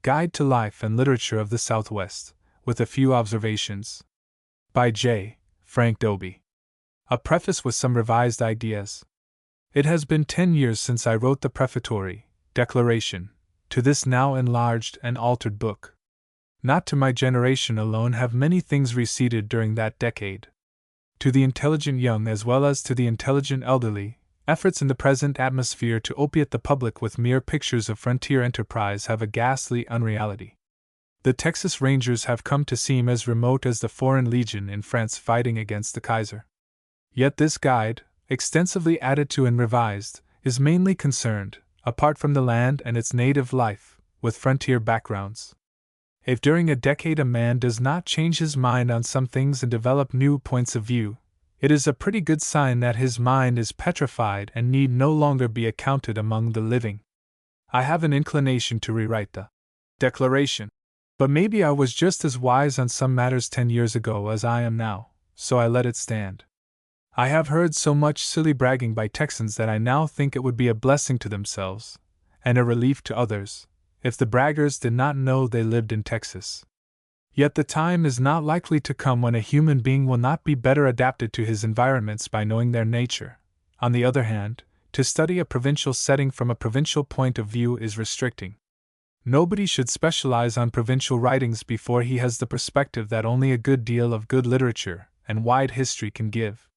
Guide to Life and Literature of the Southwest, with a few observations. By J. Frank Dobie. A preface with some revised ideas. It has been 10 years since I wrote the prefatory declaration to this now enlarged and altered book. Not to my generation alone have many things receded during that decade. To the intelligent young as well as to the intelligent elderly, efforts in the present atmosphere to opiate the public with mere pictures of frontier enterprise have a ghastly unreality. The Texas Rangers have come to seem as remote as the Foreign Legion in France fighting against the Kaiser. Yet this guide, extensively added to and revised, is mainly concerned, apart from the land and its native life, with frontier backgrounds. If during a decade a man does not change his mind on some things and develop new points of view, it is a pretty good sign that his mind is petrified and need no longer be accounted among the living. I have an inclination to rewrite the Declaration, but maybe I was just as wise on some matters 10 years ago as I am now, so I let it stand. I have heard so much silly bragging by Texans that I now think it would be a blessing to themselves, and a relief to others, if the braggers did not know they lived in Texas. Yet the time is not likely to come when a human being will not be better adapted to his environments by knowing their nature. On the other hand, to study a provincial setting from a provincial point of view is restricting. Nobody should specialize on provincial writings before he has the perspective that only a good deal of good literature and wide history can give.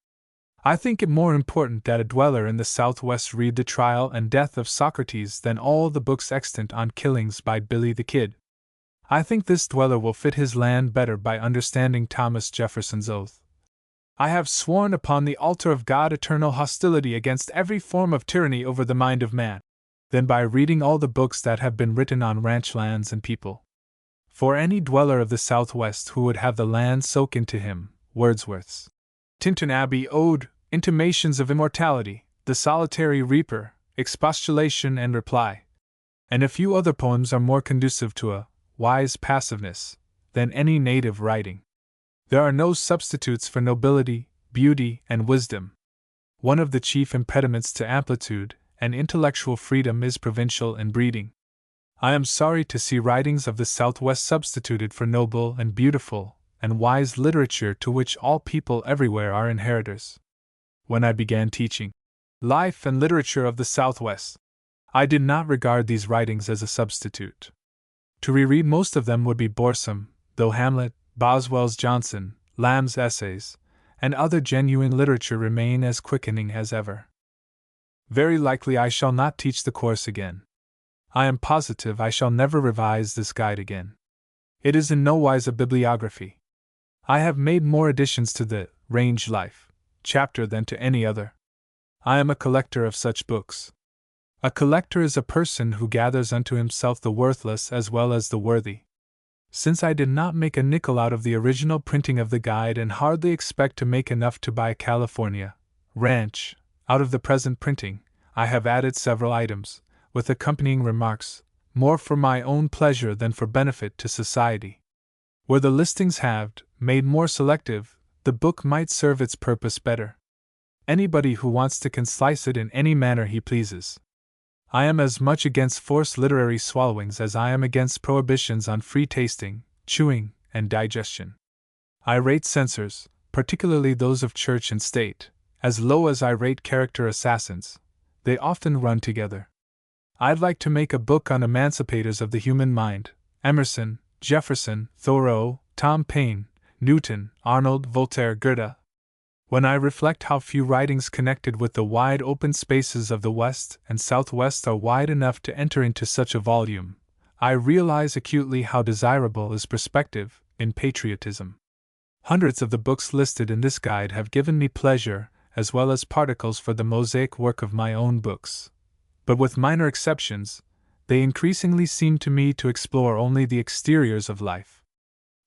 I think it more important that a dweller in the Southwest read The Trial and Death of Socrates than all the books extant on killings by Billy the Kid. I think this dweller will fit his land better by understanding Thomas Jefferson's oath. I have sworn upon the altar of God eternal hostility against every form of tyranny over the mind of man, than by reading all the books that have been written on ranch lands and people. For any dweller of the Southwest who would have the land soak into him, Wordsworth's Tintern Abbey Ode, Intimations of Immortality, The Solitary Reaper, Expostulation and Reply, and a few other poems are more conducive to a wise passiveness than any native writing. There are no substitutes for nobility, beauty, and wisdom. One of the chief impediments to amplitude and intellectual freedom is provincial inbreeding. I am sorry to see writings of the Southwest substituted for noble and beautiful and wise literature to which all people everywhere are inheritors. When I began teaching Life and Literature of the Southwest, I did not regard these writings as a substitute. To reread most of them would be boresome, though Hamlet, Boswell's Johnson, Lamb's Essays, and other genuine literature remain as quickening as ever. Very likely I shall not teach the course again. I am positive I shall never revise this guide again. It is in no wise a bibliography. I have made more additions to the Range Life chapter than to any other. I am a collector of such books. A collector is a person who gathers unto himself the worthless as well as the worthy. Since I did not make a nickel out of the original printing of the guide and hardly expect to make enough to buy a California ranch out of the present printing, I have added several items, with accompanying remarks, more for my own pleasure than for benefit to society. Were the listings halved, made more selective, the book might serve its purpose better. Anybody who wants to can slice it in any manner he pleases. I am as much against forced literary swallowings as I am against prohibitions on free tasting, chewing, and digestion. I rate censors, particularly those of church and state, as low as I rate character assassins. They often run together. I'd like to make a book on emancipators of the human mind: Emerson, Jefferson, Thoreau, Tom Paine, Newton, Arnold, Voltaire, Goethe. When I reflect how few writings connected with the wide open spaces of the West and Southwest are wide enough to enter into such a volume, I realize acutely how desirable is perspective in patriotism. Hundreds of the books listed in this guide have given me pleasure, as well as particles for the mosaic work of my own books. But with minor exceptions, they increasingly seem to me to explore only the exteriors of life.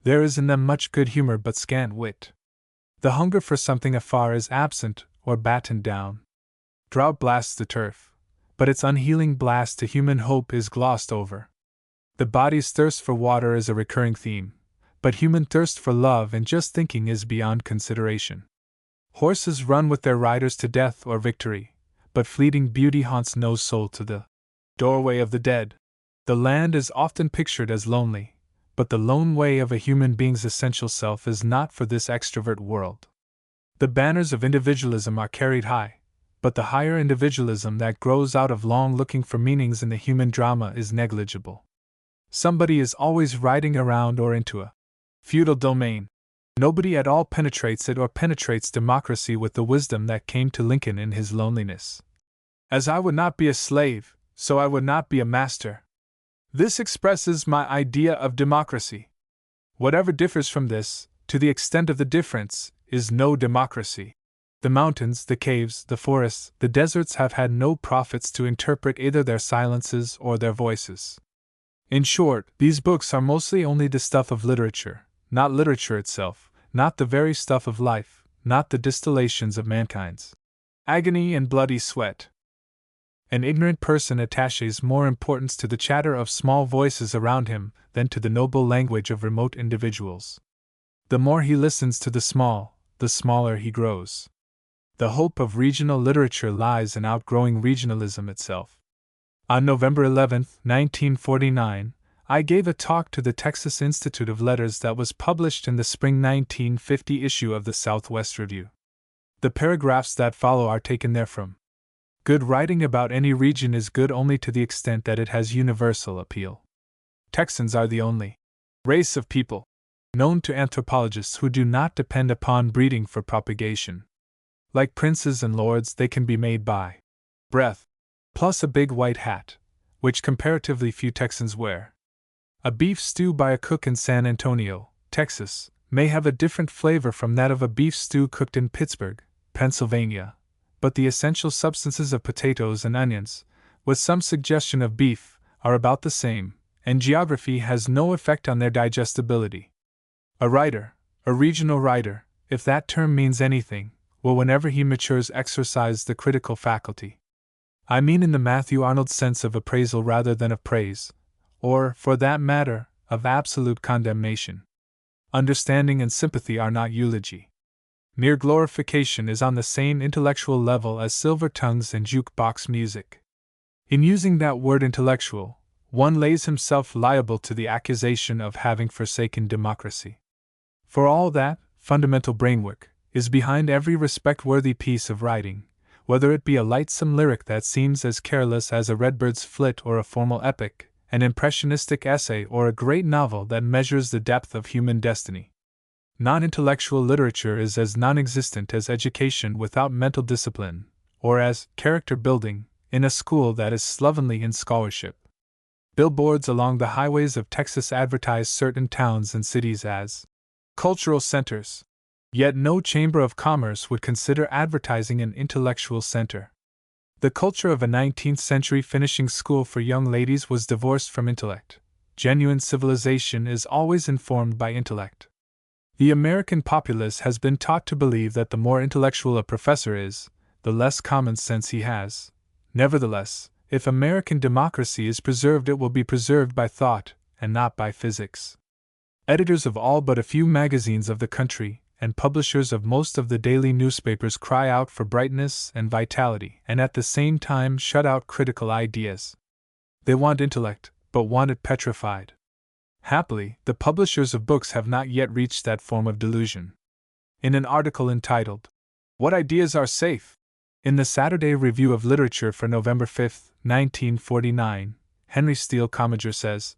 There is in them much good humor but scant wit. The hunger for something afar is absent or battened down. Drought blasts the turf, but its unhealing blast to human hope is glossed over. The body's thirst for water is a recurring theme, but human thirst for love and just thinking is beyond consideration. Horses run with their riders to death or victory, but fleeting beauty haunts no soul to the doorway of the dead. The land is often pictured as lonely, but the lone way of a human being's essential self is not for this extrovert world. The banners of individualism are carried high, but the higher individualism that grows out of long looking for meanings in the human drama is negligible. Somebody is always riding around or into a feudal domain. Nobody at all penetrates it or penetrates democracy with the wisdom that came to Lincoln in his loneliness. As I would not be a slave, so I would not be a master. This expresses my idea of democracy. Whatever differs from this, to the extent of the difference, is no democracy. The mountains, the caves, the forests, the deserts have had no prophets to interpret either their silences or their voices. In short, these books are mostly only the stuff of literature, not literature itself, not the very stuff of life, not the distillations of mankind's agony and bloody sweat. An ignorant person attaches more importance to the chatter of small voices around him than to the noble language of remote individuals. The more he listens to the small, the smaller he grows. The hope of regional literature lies in outgrowing regionalism itself. On November 11, 1949, I gave a talk to the Texas Institute of Letters that was published in the spring 1950 issue of the Southwest Review. The paragraphs that follow are taken therefrom. Good writing about any region is good only to the extent that it has universal appeal. Texans are the only race of people known to anthropologists who do not depend upon breeding for propagation. Like princes and lords, they can be made by breath, plus a big white hat, which comparatively few Texans wear. A beef stew by a cook in San Antonio, Texas, may have a different flavor from that of a beef stew cooked in Pittsburgh, Pennsylvania, but the essential substances of potatoes and onions, with some suggestion of beef, are about the same, and geography has no effect on their digestibility. A writer, a regional writer, if that term means anything, will whenever he matures exercise the critical faculty. I mean in the Matthew Arnold sense of appraisal rather than of praise, or, for that matter, of absolute condemnation. Understanding and sympathy are not eulogy. Mere glorification is on the same intellectual level as silver tongues and jukebox music. In using that word intellectual, one lays himself liable to the accusation of having forsaken democracy. For all that, fundamental brainwork is behind every respect-worthy piece of writing, whether it be a lightsome lyric that seems as careless as a redbird's flit or a formal epic, an impressionistic essay or a great novel that measures the depth of human destiny. Non-intellectual literature is as non-existent as education without mental discipline, or as character-building in a school that is slovenly in scholarship. Billboards along the highways of Texas advertise certain towns and cities as cultural centers. Yet no chamber of commerce would consider advertising an intellectual center. The culture of a 19th-century finishing school for young ladies was divorced from intellect. Genuine civilization is always informed by intellect. The American populace has been taught to believe that the more intellectual a professor is, the less common sense he has. Nevertheless, if American democracy is preserved, it will be preserved by thought, and not by physics. Editors of all but a few magazines of the country, and publishers of most of the daily newspapers cry out for brightness and vitality, and at the same time shut out critical ideas. They want intellect, but want it petrified. Happily, the publishers of books have not yet reached that form of delusion. In an article entitled, "What Ideas Are Safe?" in the Saturday Review of Literature for November 5, 1949, Henry Steele Commager says,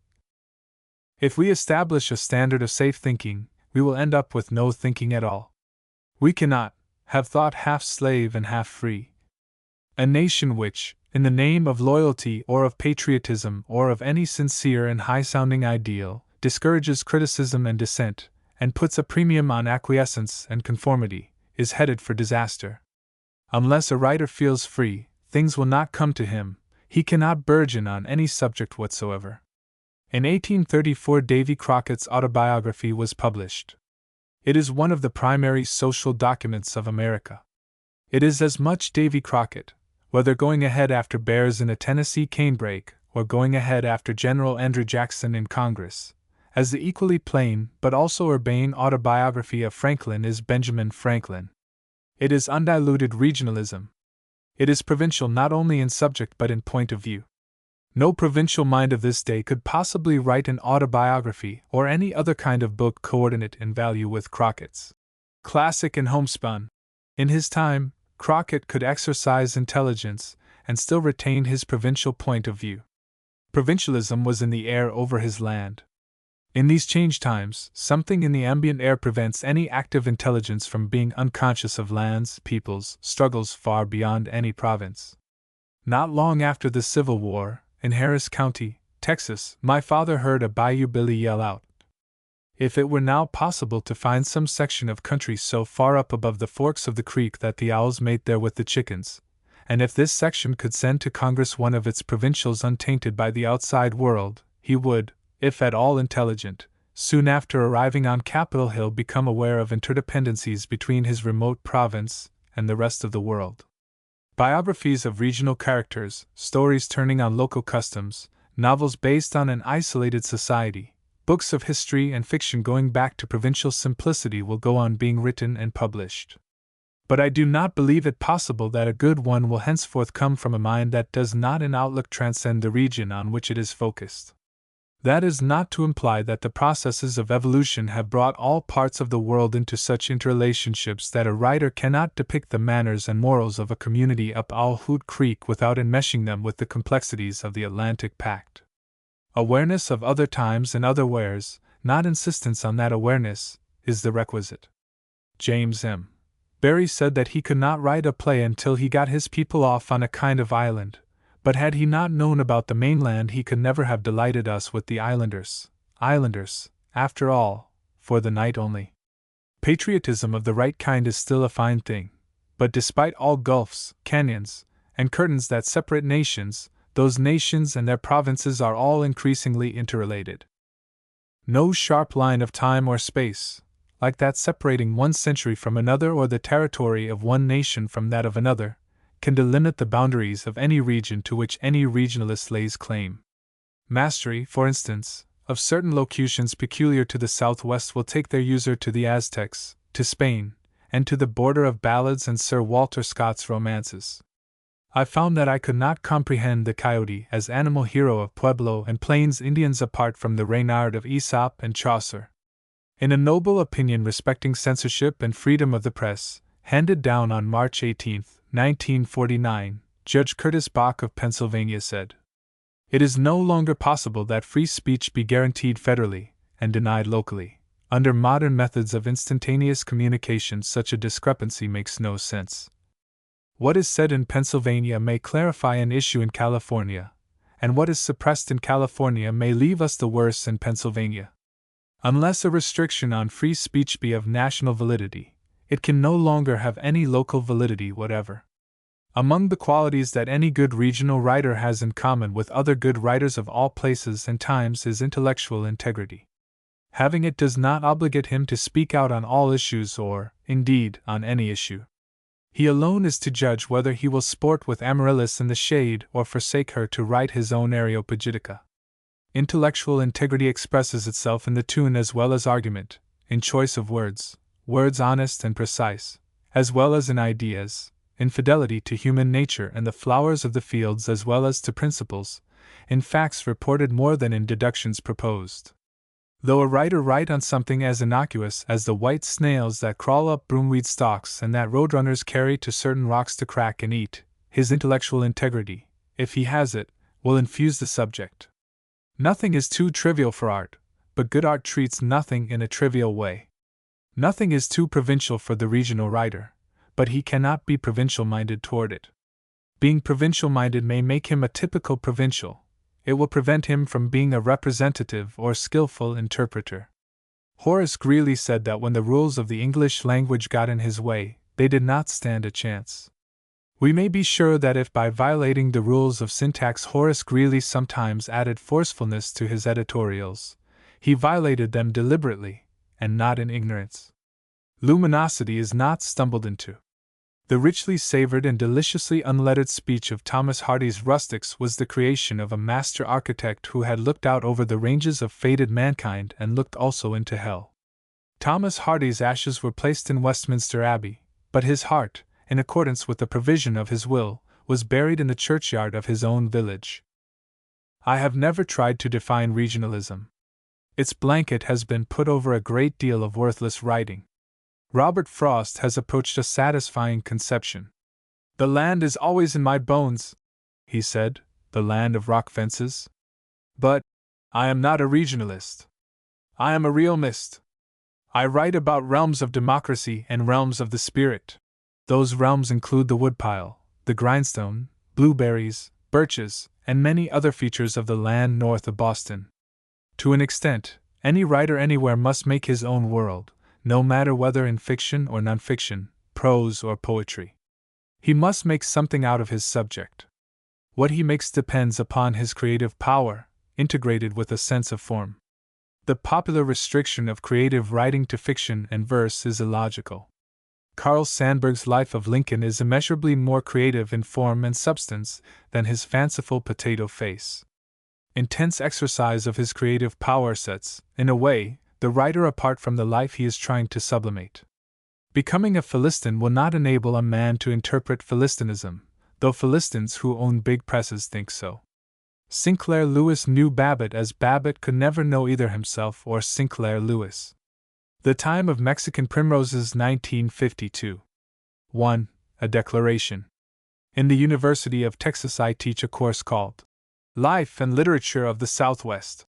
"If we establish a standard of safe thinking, we will end up with no thinking at all. We cannot have thought half slave and half free. A nation which, in the name of loyalty or of patriotism or of any sincere and high-sounding ideal, discourages criticism and dissent, and puts a premium on acquiescence and conformity, is headed for disaster. Unless a writer feels free, things will not come to him, he cannot burgeon on any subject whatsoever." In 1834, Davy Crockett's autobiography was published. It is one of the primary social documents of America. It is as much Davy Crockett, whether going ahead after bears in a Tennessee canebrake or going ahead after General Andrew Jackson in Congress, as the equally plain but also urbane autobiography of Franklin is Benjamin Franklin. It is undiluted regionalism. It is provincial not only in subject but in point of view. No provincial mind of this day could possibly write an autobiography or any other kind of book coordinate in value with Crockett's. Classic and homespun. In his time, Crockett could exercise intelligence and still retain his provincial point of view. Provincialism was in the air over his land. In these changed times, something in the ambient air prevents any active intelligence from being unconscious of lands, peoples, struggles far beyond any province. Not long after the Civil War, in Harris County, Texas, my father heard a Bayou Billy yell out, if it were now possible to find some section of country so far up above the forks of the creek that the owls mate there with the chickens, and if this section could send to Congress one of its provincials untainted by the outside world, he would, if at all intelligent, soon after arriving on Capitol Hill become aware of interdependencies between his remote province and the rest of the world. Biographies of regional characters, stories turning on local customs, novels based on an isolated society, books of history and fiction going back to provincial simplicity will go on being written and published. But I do not believe it possible that a good one will henceforth come from a mind that does not in outlook transcend the region on which it is focused. That is not to imply that the processes of evolution have brought all parts of the world into such interrelationships that a writer cannot depict the manners and morals of a community up Owl Hoot Creek without enmeshing them with the complexities of the Atlantic Pact. Awareness of other times and other wares, not insistence on that awareness, is the requisite. James M. Barrie said that he could not write a play until he got his people off on a kind of island, but had he not known about the mainland he could never have delighted us with the islanders. Islanders, after all, for the night only. Patriotism of the right kind is still a fine thing, but despite all gulfs, canyons, and curtains that separate nations, those nations and their provinces are all increasingly interrelated. No sharp line of time or space, like that separating one century from another or the territory of one nation from that of another, can delimit the boundaries of any region to which any regionalist lays claim. Mastery, for instance, of certain locutions peculiar to the Southwest will take their user to the Aztecs, to Spain, and to the border of ballads and Sir Walter Scott's romances. I found that I could not comprehend the coyote as animal hero of Pueblo and Plains Indians apart from the Reynard of Aesop and Chaucer. In a noble opinion respecting censorship and freedom of the press, handed down on March 18, 1949, Judge Curtis Bach of Pennsylvania said, "It is no longer possible that free speech be guaranteed federally and denied locally. Under modern methods of instantaneous communication, such a discrepancy makes no sense. What is said in Pennsylvania may clarify an issue in California, and what is suppressed in California may leave us the worse in Pennsylvania. Unless a restriction on free speech be of national validity, it can no longer have any local validity whatever. Among the qualities that any good regional writer has in common with other good writers of all places and times is intellectual integrity. Having it does not obligate him to speak out on all issues or, indeed, on any issue. He alone is to judge whether he will sport with Amaryllis in the shade or forsake her to write his own Areopagitica. Intellectual integrity expresses itself in the tune as well as argument, in choice of words, words honest and precise, as well as in ideas, in fidelity to human nature and the flowers of the fields as well as to principles, in facts reported more than in deductions proposed. Though a writer write on something as innocuous as the white snails that crawl up broomweed stalks and that roadrunners carry to certain rocks to crack and eat, his intellectual integrity, if he has it, will infuse the subject. Nothing is too trivial for art, but good art treats nothing in a trivial way. Nothing is too provincial for the regional writer, but he cannot be provincial-minded toward it. Being provincial-minded may make him a typical provincial. It will prevent him from being a representative or skillful interpreter. Horace Greeley said that when the rules of the English language got in his way, they did not stand a chance. We may be sure that if by violating the rules of syntax Horace Greeley sometimes added forcefulness to his editorials, he violated them deliberately, and not in ignorance. Luminosity is not stumbled into. The richly savored and deliciously unlettered speech of Thomas Hardy's rustics was the creation of a master architect who had looked out over the ranges of fated mankind and looked also into hell. Thomas Hardy's ashes were placed in Westminster Abbey, but his heart, in accordance with the provision of his will, was buried in the churchyard of his own village. I have never tried to define regionalism. Its blanket has been put over a great deal of worthless writing. Robert Frost has approached a satisfying conception. The land is always in my bones, he said, the land of rock fences. But I am not a regionalist. I am a realist. I write about realms of democracy and realms of the spirit. Those realms include the woodpile, the grindstone, blueberries, birches, and many other features of the land north of Boston. To an extent, any writer anywhere must make his own world, no matter whether in fiction or nonfiction, prose or poetry. He must make something out of his subject. What he makes depends upon his creative power, integrated with a sense of form. The popular restriction of creative writing to fiction and verse is illogical. Carl Sandburg's Life of Lincoln is immeasurably more creative in form and substance than his fanciful potato face. Intense exercise of his creative power sets, in a way, the writer apart from the life he is trying to sublimate. Becoming a Philistin will not enable a man to interpret Philistinism, though Philistines who own big presses think so. Sinclair Lewis knew Babbitt as Babbitt could never know either himself or Sinclair Lewis. The Time of Mexican Primroses, 1952. 1. A Declaration. In the University of Texas I teach a course called Life and Literature of the Southwest.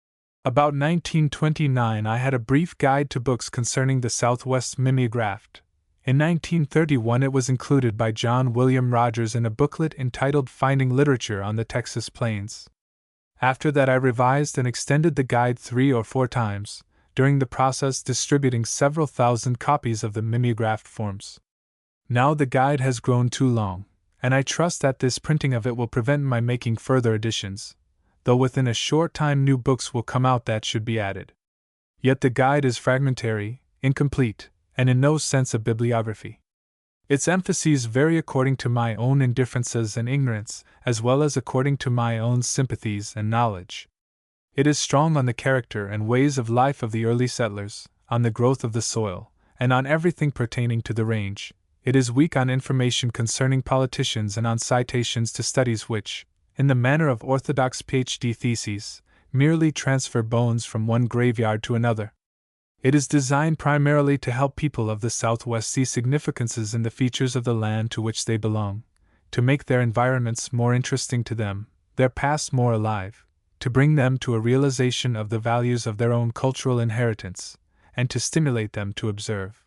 About 1929 I had a brief guide to books concerning the Southwest mimeographed. In 1931 it was included by John William Rogers in a booklet entitled Finding Literature on the Texas Plains. After that I revised and extended the guide 3 or 4 times, during the process distributing several thousand copies of the mimeographed forms. Now the guide has grown too long, and I trust that this printing of it will prevent my making further additions, though within a short time new books will come out that should be added. Yet the guide is fragmentary, incomplete, and in no sense a bibliography. Its emphases vary according to my own indifferences and ignorance, as well as according to my own sympathies and knowledge. It is strong on the character and ways of life of the early settlers, on the growth of the soil, and on everything pertaining to the range. It is weak on information concerning politicians and on citations to studies which, in the manner of orthodox PhD theses, merely transfer bones from one graveyard to another. It is designed primarily to help people of the Southwest see significances in the features of the land to which they belong, to make their environments more interesting to them, their past more alive, to bring them to a realization of the values of their own cultural inheritance, and to stimulate them to observe.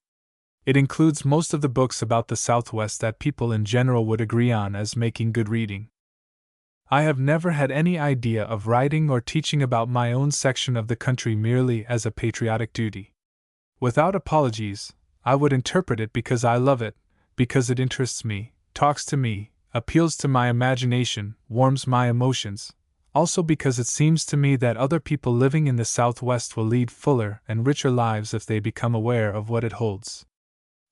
It includes most of the books about the Southwest that people in general would agree on as making good reading. I have never had any idea of writing or teaching about my own section of the country merely as a patriotic duty. Without apologies, I would interpret it because I love it, because it interests me, talks to me, appeals to my imagination, warms my emotions, also because it seems to me that other people living in the Southwest will lead fuller and richer lives if they become aware of what it holds.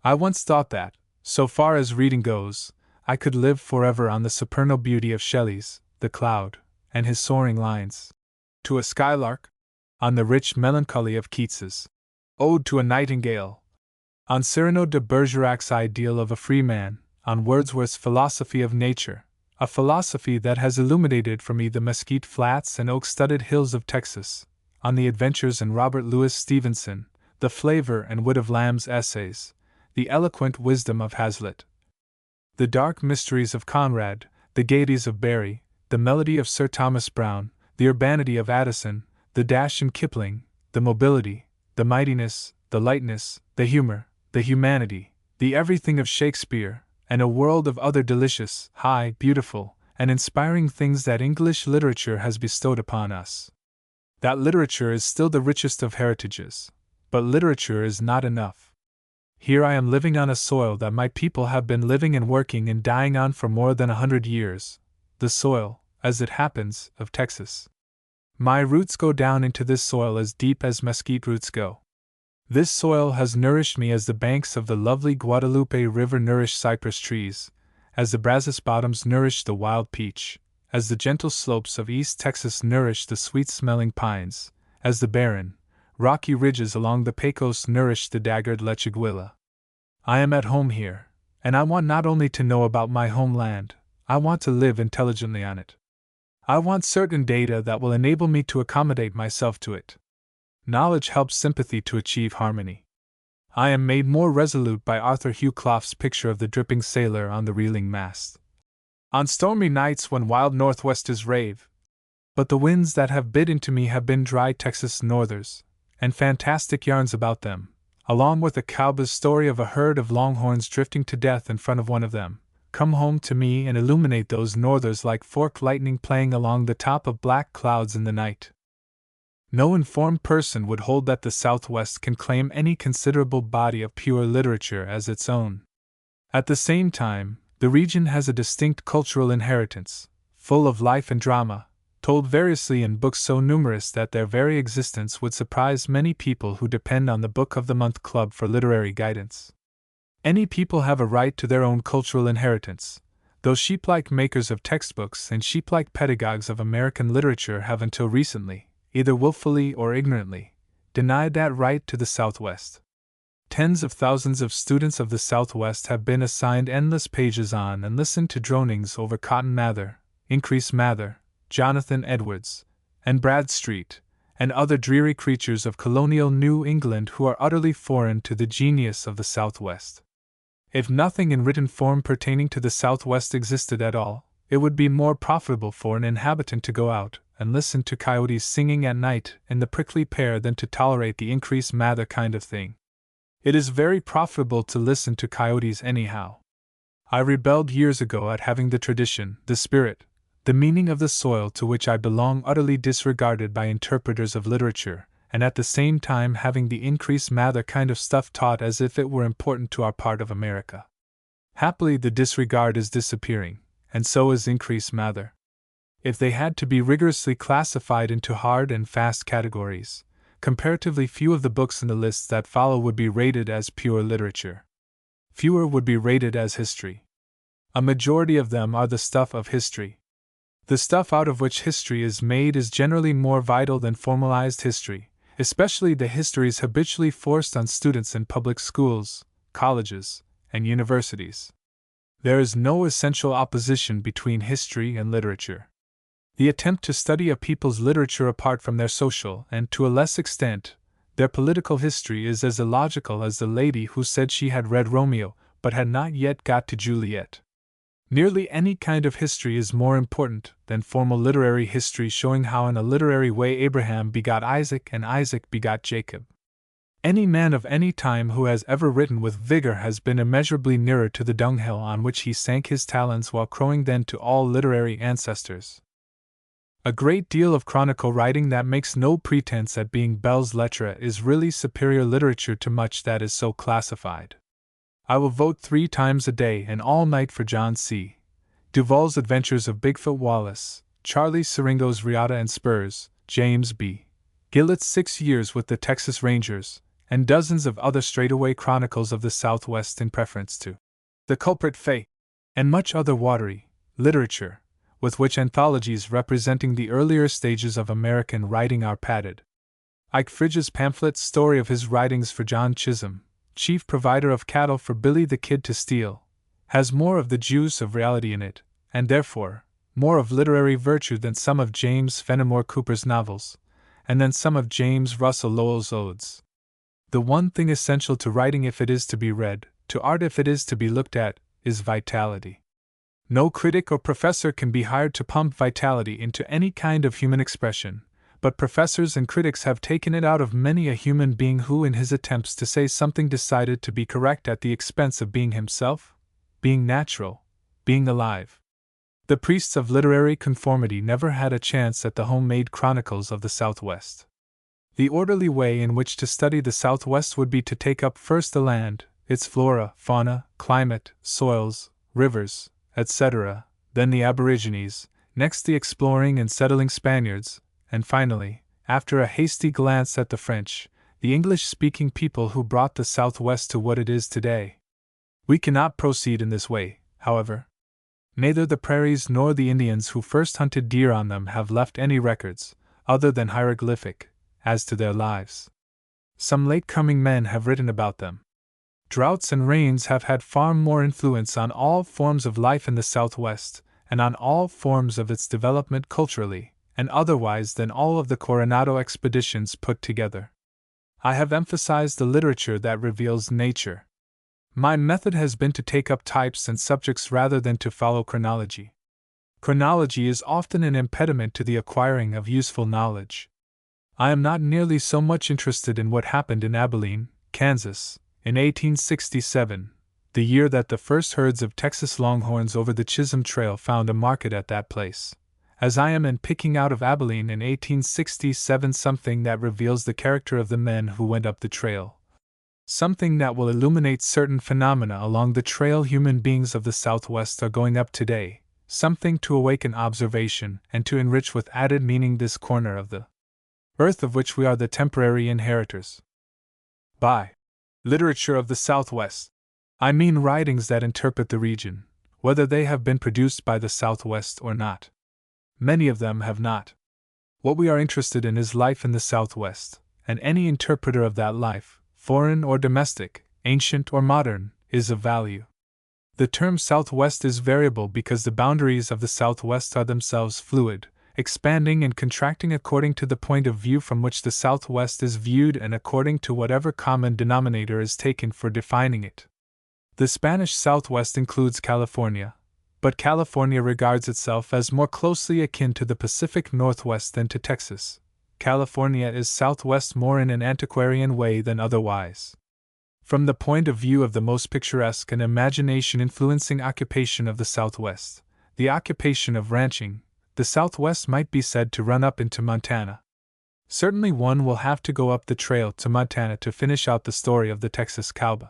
I once thought that, so far as reading goes, I could live forever on the supernal beauty of Shelley's The Cloud, and his soaring lines to a skylark, on the rich melancholy of Keats's Ode to a Nightingale, on Cyrano de Bergerac's ideal of a free man, on Wordsworth's philosophy of nature, a philosophy that has illuminated for me the mesquite flats and oak-studded hills of Texas, on the adventures in Robert Louis Stevenson, the flavor and wit of Lamb's essays, the eloquent wisdom of Hazlitt, the dark mysteries of Conrad, the gaieties of Barrie, the melody of Sir Thomas Browne, the urbanity of Addison, the dash in Kipling, the mobility, the mightiness, the lightness, the humor, the humanity, the everything of Shakespeare, and a world of other delicious, high, beautiful, and inspiring things that English literature has bestowed upon us. That literature is still the richest of heritages, but literature is not enough. Here I am living on a soil that my people have been living and working and dying on for more than 100 years, the soil, as it happens, of Texas. My roots go down into this soil as deep as mesquite roots go. This soil has nourished me as the banks of the lovely Guadalupe River nourish cypress trees, as the Brazos bottoms nourish the wild peach, as the gentle slopes of East Texas nourish the sweet-smelling pines, as the barren, rocky ridges along the Pecos nourish the daggered lechiguilla. I am at home here, and I want not only to know about my homeland, I want to live intelligently on it. I want certain data that will enable me to accommodate myself to it. Knowledge helps sympathy to achieve harmony. I am made more resolute by Arthur Hugh Clough's picture of the dripping sailor on the reeling mast. On stormy nights when wild northwesters rave, but the winds that have bit into me have been dry Texas northers, and fantastic yarns about them, along with a cowboy's story of a herd of longhorns drifting to death in front of one of them, come home to me and illuminate those northers like forked lightning playing along the top of black clouds in the night. No informed person would hold that the Southwest can claim any considerable body of pure literature as its own. At the same time, the region has a distinct cultural inheritance, full of life and drama, told variously in books so numerous that their very existence would surprise many people who depend on the Book of the Month Club for literary guidance. Any people have a right to their own cultural inheritance, though sheep-like makers of textbooks and sheep-like pedagogues of American literature have until recently, either willfully or ignorantly, denied that right to the Southwest. Tens of thousands of students of the Southwest have been assigned endless pages on and listened to dronings over Cotton Mather, Increase Mather, Jonathan Edwards, and Bradstreet, and other dreary creatures of colonial New England who are utterly foreign to the genius of the Southwest. If nothing in written form pertaining to the Southwest existed at all, it would be more profitable for an inhabitant to go out and listen to coyotes singing at night in the prickly pear than to tolerate the Increase Mather kind of thing. It is very profitable to listen to coyotes anyhow. I rebelled years ago at having the tradition, the spirit, the meaning of the soil to which I belong utterly disregarded by interpreters of literature, and at the same time having the Increase Mather kind of stuff taught as if it were important to our part of America. Happily the disregard is disappearing, and so is Increase Mather. If they had to be rigorously classified into hard and fast categories, comparatively few of the books in the lists that follow would be rated as pure literature. Fewer would be rated as history. A majority of them are the stuff of history. The stuff out of which history is made is generally more vital than formalized history, especially the histories habitually forced on students in public schools, colleges, and universities. There is no essential opposition between history and literature. The attempt to study a people's literature apart from their social and, to a less extent, their political history is as illogical as the lady who said she had read Romeo but had not yet got to Juliet. Nearly any kind of history is more important than formal literary history showing how in a literary way Abraham begot Isaac and Isaac begot Jacob. Any man of any time who has ever written with vigor has been immeasurably nearer to the dunghill on which he sank his talons while crowing than to all literary ancestors. A great deal of chronicle writing that makes no pretense at being belles lettres is really superior literature to much that is so classified. I will vote 3 times a day and all night for John C. Duvall's Adventures of Bigfoot Wallace, Charlie Siringo's Riata and Spurs, James B. Gillett's 6 Years with the Texas Rangers, and dozens of other straightaway chronicles of the Southwest in preference to The Culprit Fay, and much other watery literature, with which anthologies representing the earlier stages of American writing are padded. Ike Fridge's pamphlet story of his writings for John Chisholm, chief provider of cattle for Billy the Kid to steal, has more of the juice of reality in it, and therefore, more of literary virtue than some of James Fenimore Cooper's novels, and than some of James Russell Lowell's odes. The one thing essential to writing if it is to be read, to art if it is to be looked at, is vitality. No critic or professor can be hired to pump vitality into any kind of human expression, but professors and critics have taken it out of many a human being who, in his attempts to say something, decided to be correct at the expense of being himself, being natural, being alive. The priests of literary conformity never had a chance at the homemade chronicles of the Southwest. The orderly way in which to study the Southwest would be to take up first the land, its flora, fauna, climate, soils, rivers, etc., then the aborigines, next the exploring and settling Spaniards, and finally, after a hasty glance at the French, the English-speaking people who brought the Southwest to what it is today. We cannot proceed in this way, however. Neither the prairies nor the Indians who first hunted deer on them have left any records, other than hieroglyphic, as to their lives. Some late-coming men have written about them. Droughts and rains have had far more influence on all forms of life in the Southwest, and on all forms of its development culturally and otherwise than all of the Coronado expeditions put together. I have emphasized the literature that reveals nature. My method has been to take up types and subjects rather than to follow chronology. Chronology is often an impediment to the acquiring of useful knowledge. I am not nearly so much interested in what happened in Abilene, Kansas, in 1867, the year that the first herds of Texas longhorns over the Chisholm Trail found a market at that place, as I am in picking out of Abilene in 1867 something that reveals the character of the men who went up the trail. Something that will illuminate certain phenomena along the trail human beings of the Southwest are going up today, something to awaken observation and to enrich with added meaning this corner of the earth of which we are the temporary inheritors. By literature of the Southwest, I mean writings that interpret the region, whether they have been produced by the Southwest or not. Many of them have not. What we are interested in is life in the Southwest, and any interpreter of that life, foreign or domestic, ancient or modern, is of value. The term Southwest is variable because the boundaries of the Southwest are themselves fluid, expanding and contracting according to the point of view from which the Southwest is viewed and according to whatever common denominator is taken for defining it. The Spanish Southwest includes California, but California regards itself as more closely akin to the Pacific Northwest than to Texas. California is Southwest more in an antiquarian way than otherwise. From the point of view of the most picturesque and imagination-influencing occupation of the Southwest, the occupation of ranching, the Southwest might be said to run up into Montana. Certainly one will have to go up the trail to Montana to finish out the story of the Texas cowboy.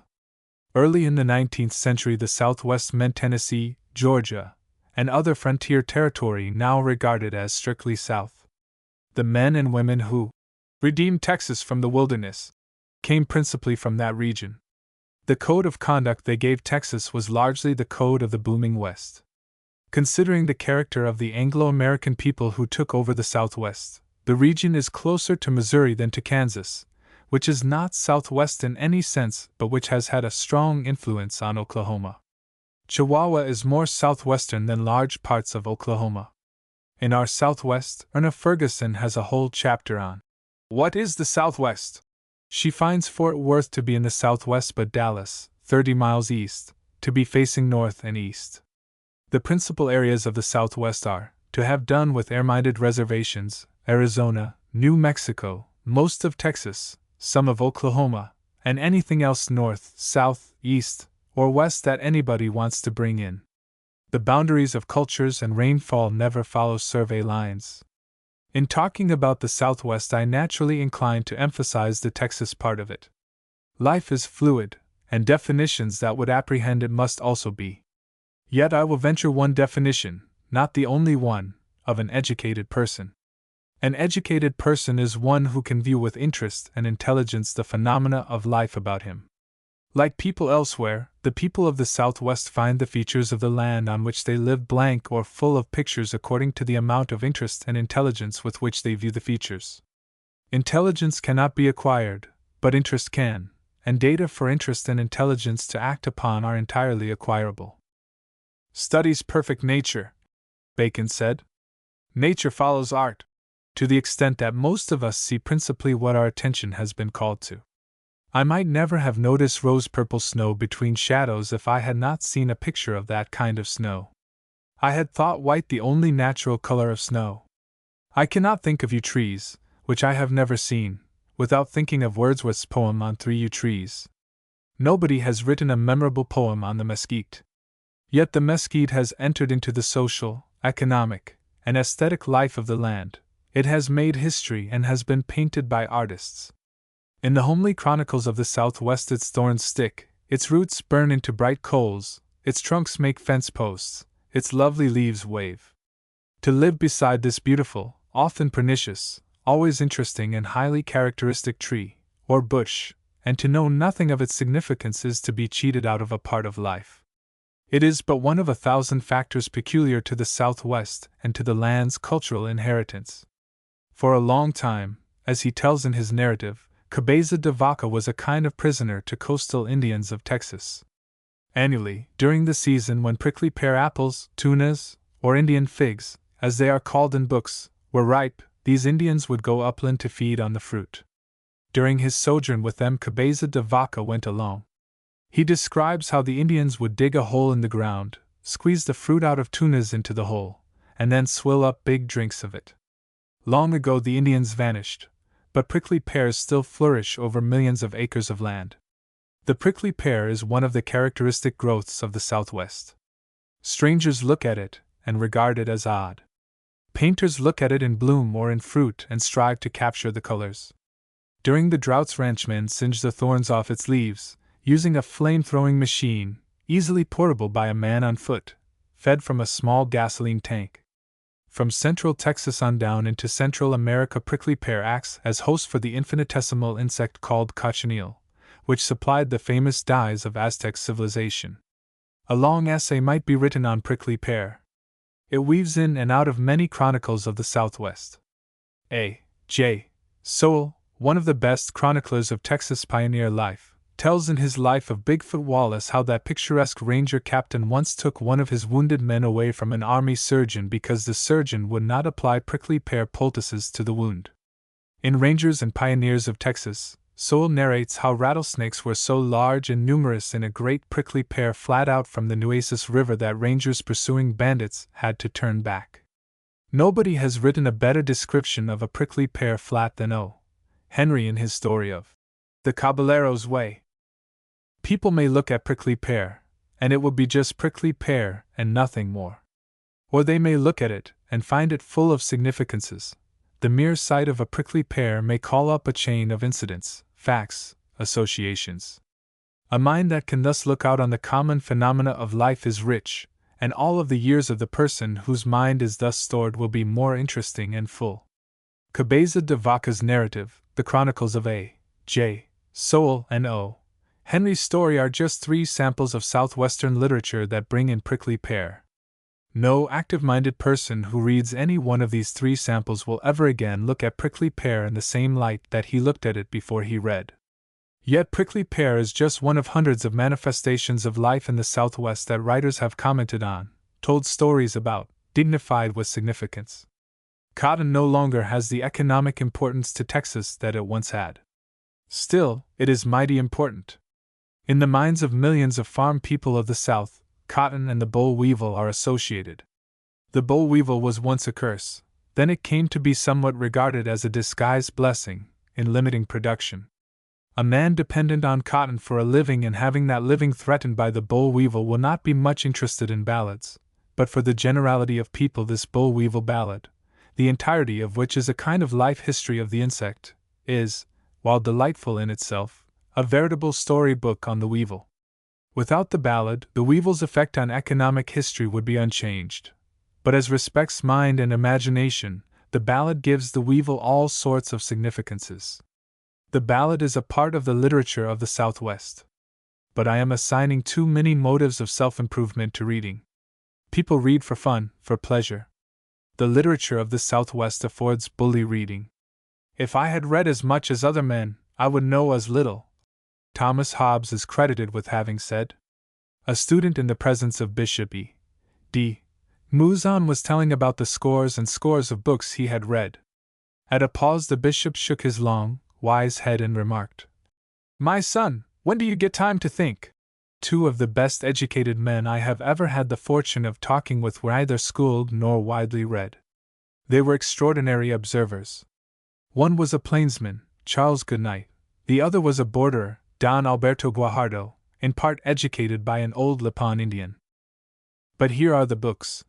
Early in the 19th century the Southwest meant Tennessee, Georgia, and other frontier territory now regarded as strictly South. The men and women who redeemed Texas from the wilderness came principally from that region. The code of conduct they gave Texas was largely the code of the booming West. Considering the character of the Anglo-American people who took over the Southwest, the region is closer to Missouri than to Kansas, which is not Southwest in any sense but which has had a strong influence on Oklahoma. Chihuahua is more southwestern than large parts of Oklahoma. In our Southwest, Erna Ferguson has a whole chapter on what is the Southwest. She finds Fort Worth to be in the Southwest but Dallas, 30 miles east, to be facing north and east. The principal areas of the Southwest are, to have done with air-minded reservations, Arizona, New Mexico, most of Texas, some of Oklahoma, and anything else north, south, east, or west that anybody wants to bring in. The boundaries of cultures and rainfall never follow survey lines. In talking about the Southwest, I naturally incline to emphasize the Texas part of it. Life is fluid, and definitions that would apprehend it must also be. Yet I will venture one definition, not the only one, of an educated person. An educated person is one who can view with interest and intelligence the phenomena of life about him. Like people elsewhere, the people of the Southwest find the features of the land on which they live blank or full of pictures according to the amount of interest and intelligence with which they view the features. Intelligence cannot be acquired, but interest can, and data for interest and intelligence to act upon are entirely acquirable. Studies perfect nature, Bacon said. Nature follows art, to the extent that most of us see principally what our attention has been called to. I might never have noticed rose-purple snow between shadows if I had not seen a picture of that kind of snow. I had thought white the only natural color of snow. I cannot think of yew trees, which I have never seen, without thinking of Wordsworth's poem on 3 yew trees. Nobody has written a memorable poem on the mesquite. Yet the mesquite has entered into the social, economic, and aesthetic life of the land. It has made history and has been painted by artists. In the homely chronicles of the Southwest its thorns stick, its roots burn into bright coals, its trunks make fence posts, its lovely leaves wave. To live beside this beautiful, often pernicious, always interesting and highly characteristic tree, or bush, and to know nothing of its significance is to be cheated out of a part of life. It is but one of 1,000 factors peculiar to the Southwest and to the land's cultural inheritance. For a long time, as he tells in his narrative, Cabeza de Vaca was a kind of prisoner to coastal Indians of Texas. Annually, during the season when prickly pear apples, tunas, or Indian figs, as they are called in books, were ripe, these Indians would go upland to feed on the fruit. During his sojourn with them, Cabeza de Vaca went along. He describes how the Indians would dig a hole in the ground, squeeze the fruit out of tunas into the hole, and then swill up big drinks of it. Long ago the Indians vanished, but prickly pears still flourish over millions of acres of land. The prickly pear is one of the characteristic growths of the Southwest. Strangers look at it and regard it as odd. Painters look at it in bloom or in fruit and strive to capture the colors. During the droughts, ranchmen singe the thorns off its leaves, using a flame-throwing machine, easily portable by a man on foot, fed from a small gasoline tank. From central Texas on down into Central America, prickly pear acts as host for the infinitesimal insect called cochineal, which supplied the famous dyes of Aztec civilization. A long essay might be written on prickly pear. It weaves in and out of many chronicles of the Southwest. A. J. Sowell, one of the best chroniclers of Texas pioneer life, tells in his Life of Bigfoot Wallace how that picturesque ranger captain once took one of his wounded men away from an army surgeon because the surgeon would not apply prickly pear poultices to the wound. In Rangers and Pioneers of Texas, Sowell narrates how rattlesnakes were so large and numerous in a great prickly pear flat out from the Nueces River that rangers pursuing bandits had to turn back. Nobody has written a better description of a prickly pear flat than O. Henry in his story of The Caballero's Way. People may look at prickly pear, and it will be just prickly pear and nothing more. Or they may look at it and find it full of significances. The mere sight of a prickly pear may call up a chain of incidents, facts, associations. A mind that can thus look out on the common phenomena of life is rich, and all of the years of the person whose mind is thus stored will be more interesting and full. Cabeza de Vaca's narrative, the Chronicles of A. J. Sowell and O. Henry's story are just 3 samples of Southwestern literature that bring in prickly pear. No active-minded person who reads any one of these 3 samples will ever again look at prickly pear in the same light that he looked at it before he read. Yet prickly pear is just one of hundreds of manifestations of life in the Southwest that writers have commented on, told stories about, dignified with significance. Cotton no longer has the economic importance to Texas that it once had. Still, it is mighty important. In the minds of millions of farm people of the South, cotton and the boll weevil are associated. The boll weevil was once a curse, then it came to be somewhat regarded as a disguised blessing, in limiting production. A man dependent on cotton for a living and having that living threatened by the boll weevil will not be much interested in ballads, but for the generality of people this boll weevil ballad, the entirety of which is a kind of life history of the insect, is, while delightful in itself, a veritable story-book on the weevil. Without the ballad, the weevil's effect on economic history would be unchanged. But as respects mind and imagination, the ballad gives the weevil all sorts of significances. The ballad is a part of the literature of the Southwest. But I am assigning too many motives of self-improvement to reading. People read for fun, for pleasure. The literature of the Southwest affords bully reading. If I had read as much as other men, I would know as little. Thomas Hobbes is credited with having said. A student in the presence of Bishop E. D. Mouzon was telling about the scores and scores of books he had read. At a pause the bishop shook his long, wise head and remarked, "My son, when do you get time to think?" 2 of the best educated men I have ever had the fortune of talking with were neither schooled nor widely read. They were extraordinary observers. One was a plainsman, Charles Goodnight. The other was a borderer, Don Alberto Guajardo, in part educated by an old Lipan Indian. But here are the books.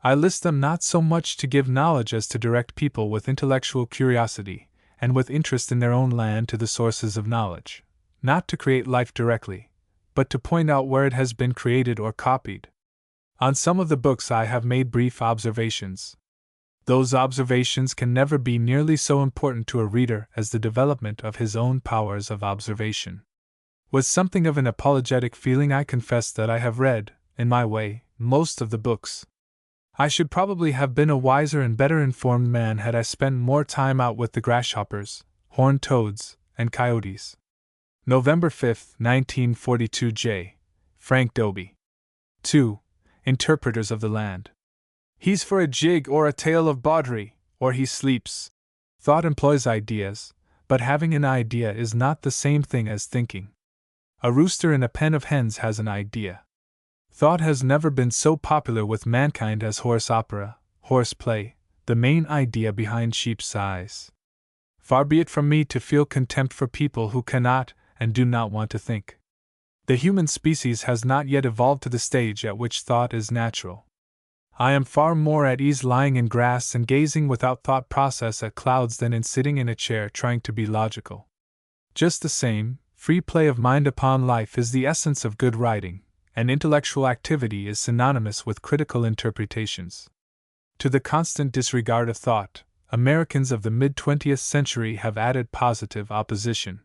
I list them not so much to give knowledge as to direct people with intellectual curiosity, and with interest in their own land to the sources of knowledge, not to create life directly, but to point out where it has been created or copied. On some of the books I have made brief observations. Those observations can never be nearly so important to a reader as the development of his own powers of observation. With something of an apologetic feeling I confess that I have read, in my way, most of the books. I should probably have been a wiser and better informed man had I spent more time out with the grasshoppers, horned toads, and coyotes. November 5, 1942 J. Frank Dobie. 2. Interpreters of the Land. He's for a jig or a tale of bawdry, or he sleeps. Thought employs ideas, but having an idea is not the same thing as thinking. A rooster in a pen of hens has an idea. Thought has never been so popular with mankind as horse opera, horse play, the main idea behind sheep's eyes. Far be it from me to feel contempt for people who cannot and do not want to think. The human species has not yet evolved to the stage at which thought is natural. I am far more at ease lying in grass and gazing without thought process at clouds than in sitting in a chair trying to be logical. Just the same, free play of mind upon life is the essence of good writing, and intellectual activity is synonymous with critical interpretations. To the constant disregard of thought, Americans of the mid-20th century have added positive opposition.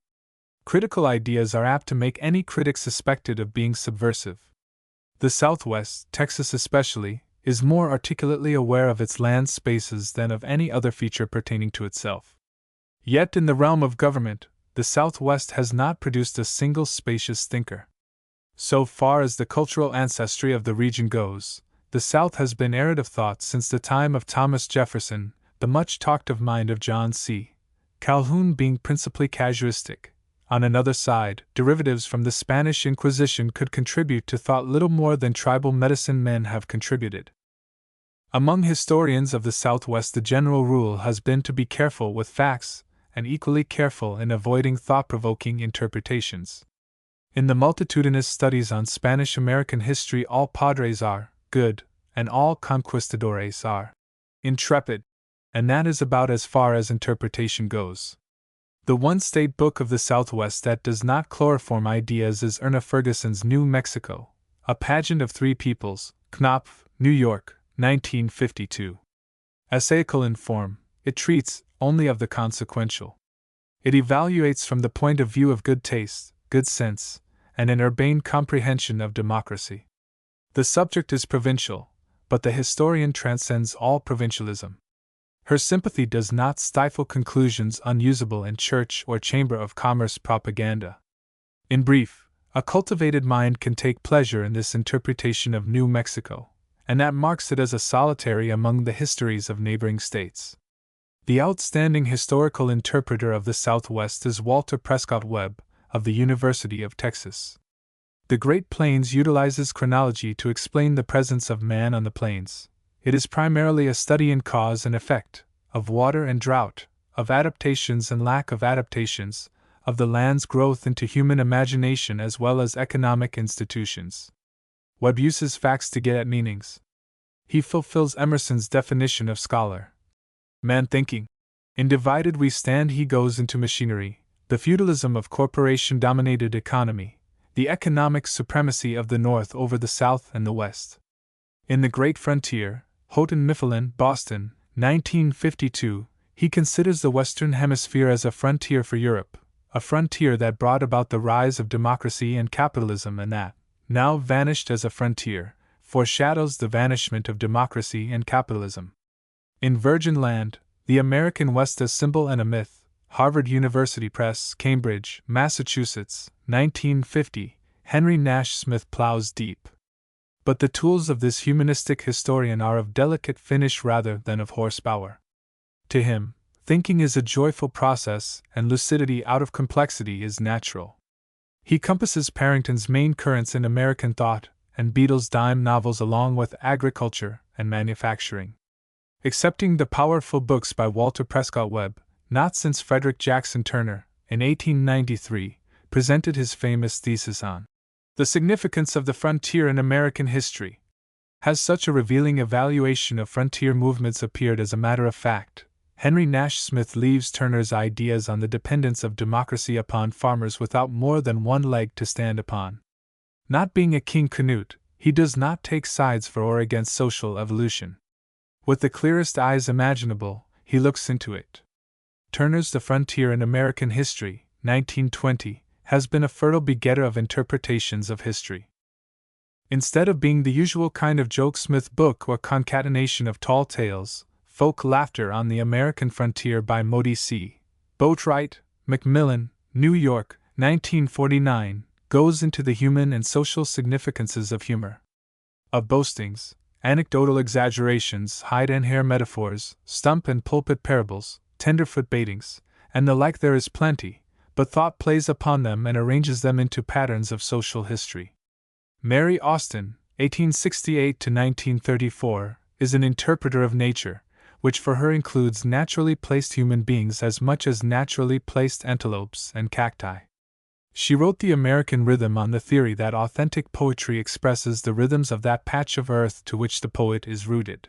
Critical ideas are apt to make any critic suspected of being subversive. The Southwest, Texas especially, is more articulately aware of its land spaces than of any other feature pertaining to itself. Yet in the realm of government, the Southwest has not produced a single spacious thinker. So far as the cultural ancestry of the region goes, the South has been arid of thought since the time of Thomas Jefferson, the much-talked-of mind of John C. Calhoun being principally casuistic. On another side, derivatives from the Spanish Inquisition could contribute to thought little more than tribal medicine men have contributed. Among historians of the Southwest, the general rule has been to be careful with facts, and equally careful in avoiding thought-provoking interpretations. In the multitudinous studies on Spanish-American history, all padres are good, and all conquistadores are intrepid, and that is about as far as interpretation goes. The one state book of the Southwest that does not chloroform ideas is Erna Ferguson's New Mexico, A Pageant of Three Peoples, Knopf, New York, 1952. Essaycal in form, it treats only of the consequential. It evaluates from the point of view of good taste, good sense, and an urbane comprehension of democracy. The subject is provincial, but the historian transcends all provincialism. Her sympathy does not stifle conclusions unusable in church or chamber of commerce propaganda. In brief, a cultivated mind can take pleasure in this interpretation of New Mexico, and that marks it as a solitary among the histories of neighboring states. The outstanding historical interpreter of the Southwest is Walter Prescott Webb, of the University of Texas. The Great Plains utilizes chronology to explain the presence of man on the plains. It is primarily a study in cause and effect, of water and drought, of adaptations and lack of adaptations, of the land's growth into human imagination as well as economic institutions. Webb uses facts to get at meanings. He fulfills Emerson's definition of scholar. Man thinking. In Divided We Stand he goes into machinery, the feudalism of corporation-dominated economy, the economic supremacy of the North over the South and the West. In The Great Frontier, Houghton Mifflin, Boston, 1952, he considers the Western Hemisphere as a frontier for Europe, a frontier that brought about the rise of democracy and capitalism and that, now vanished as a frontier, foreshadows the vanishment of democracy and capitalism. In Virgin Land, The American West a Symbol and a Myth, Harvard University Press, Cambridge, Massachusetts, 1950, Henry Nash Smith plows deep. But the tools of this humanistic historian are of delicate finish rather than of horsepower. To him, thinking is a joyful process, and lucidity out of complexity is natural. He compasses Parrington's main currents in American thought, and Beadle's dime novels along with agriculture and manufacturing. Accepting the powerful books by Walter Prescott Webb, not since Frederick Jackson Turner, in 1893, presented his famous thesis on the significance of the frontier in American history. Has such a revealing evaluation of frontier movements appeared as a matter of fact? Henry Nash Smith leaves Turner's ideas on the dependence of democracy upon farmers without more than one leg to stand upon. Not being a King Canute, he does not take sides for or against social evolution. With the clearest eyes imaginable, he looks into it. Turner's The Frontier in American History, 1920, has been a fertile begetter of interpretations of history. Instead of being the usual kind of joke Smith book or concatenation of tall tales, Folk Laughter on the American Frontier by Modi C. Boatwright, Macmillan, New York, 1949, goes into the human and social significances of humor. Of boastings, Anecdotal exaggerations, hide and hair metaphors, stump and pulpit parables, tenderfoot baitings, and the like there is plenty, but thought plays upon them and arranges them into patterns of social history. Mary Austin, 1868 to 1934, is an interpreter of nature, which for her includes naturally placed human beings as much as naturally placed antelopes and cacti. She wrote The American Rhythm on the theory that authentic poetry expresses the rhythms of that patch of earth to which the poet is rooted.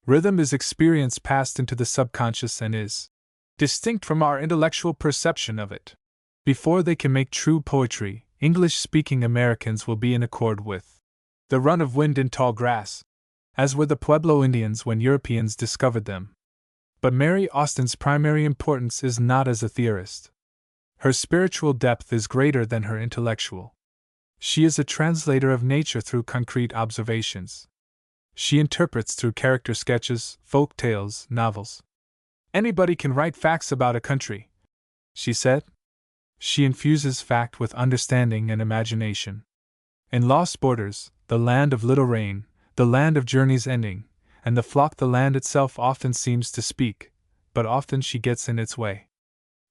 Rhythm is experience passed into the subconscious and is distinct from our intellectual perception of it. Before they can make true poetry, English-speaking Americans will be in accord with the run of wind in tall grass, as were the Pueblo Indians when Europeans discovered them. But Mary Austin's primary importance is not as a theorist. Her spiritual depth is greater than her intellectual. She is a translator of nature through concrete observations. She interprets through character sketches, folk tales, novels. Anybody can write facts about a country, she said. She infuses fact with understanding and imagination. In Lost Borders, the land of little rain, the land of journeys ending, and the flock, the land itself often seems to speak, but often she gets in its way.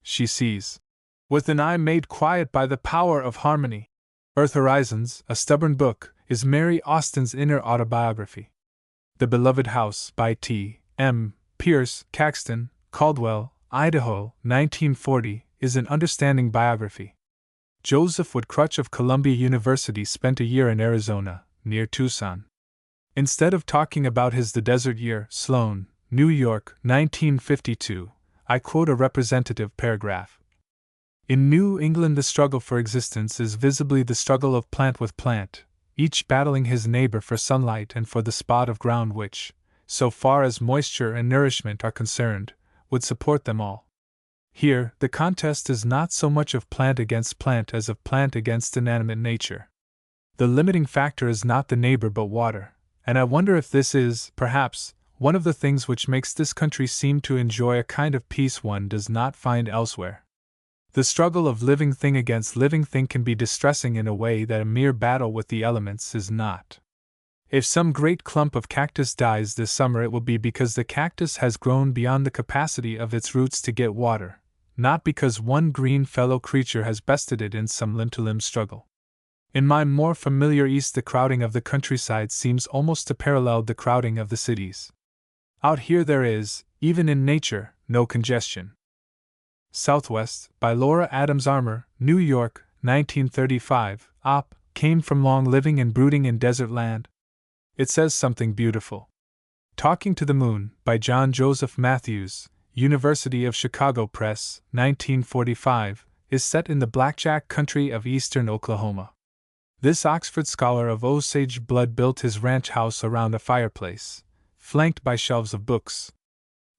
She sees, with an eye made quiet by the power of harmony. Earth Horizons, a Stubborn Book, is Mary Austin's inner autobiography. The Beloved House by T. M. Pierce, Caxton, Caldwell, Idaho, 1940, is an understanding biography. Joseph Wood Crutch of Columbia University spent a year in Arizona, near Tucson. Instead of talking about his The Desert Year, Sloan, New York, 1952, I quote a representative paragraph. In New England, the struggle for existence is visibly the struggle of plant with plant, each battling his neighbor for sunlight and for the spot of ground which, so far as moisture and nourishment are concerned, would support them all. Here, the contest is not so much of plant against plant as of plant against inanimate nature. The limiting factor is not the neighbor but water, and I wonder if this is, perhaps, one of the things which makes this country seem to enjoy a kind of peace one does not find elsewhere. The struggle of living thing against living thing can be distressing in a way that a mere battle with the elements is not. If some great clump of cactus dies this summer, it will be because the cactus has grown beyond the capacity of its roots to get water, not because one green fellow creature has bested it in some limb-to-limb struggle. In my more familiar East, the crowding of the countryside seems almost to parallel the crowding of the cities. Out here there is, even in nature, no congestion. Southwest, by Laura Adams Armour, New York, 1935, op. Came from long living and brooding in desert land. It says something beautiful. Talking to the Moon, by John Joseph Matthews, University of Chicago Press, 1945, is set in the blackjack country of eastern Oklahoma. This Oxford scholar of Osage blood built his ranch house around a fireplace, flanked by shelves of books.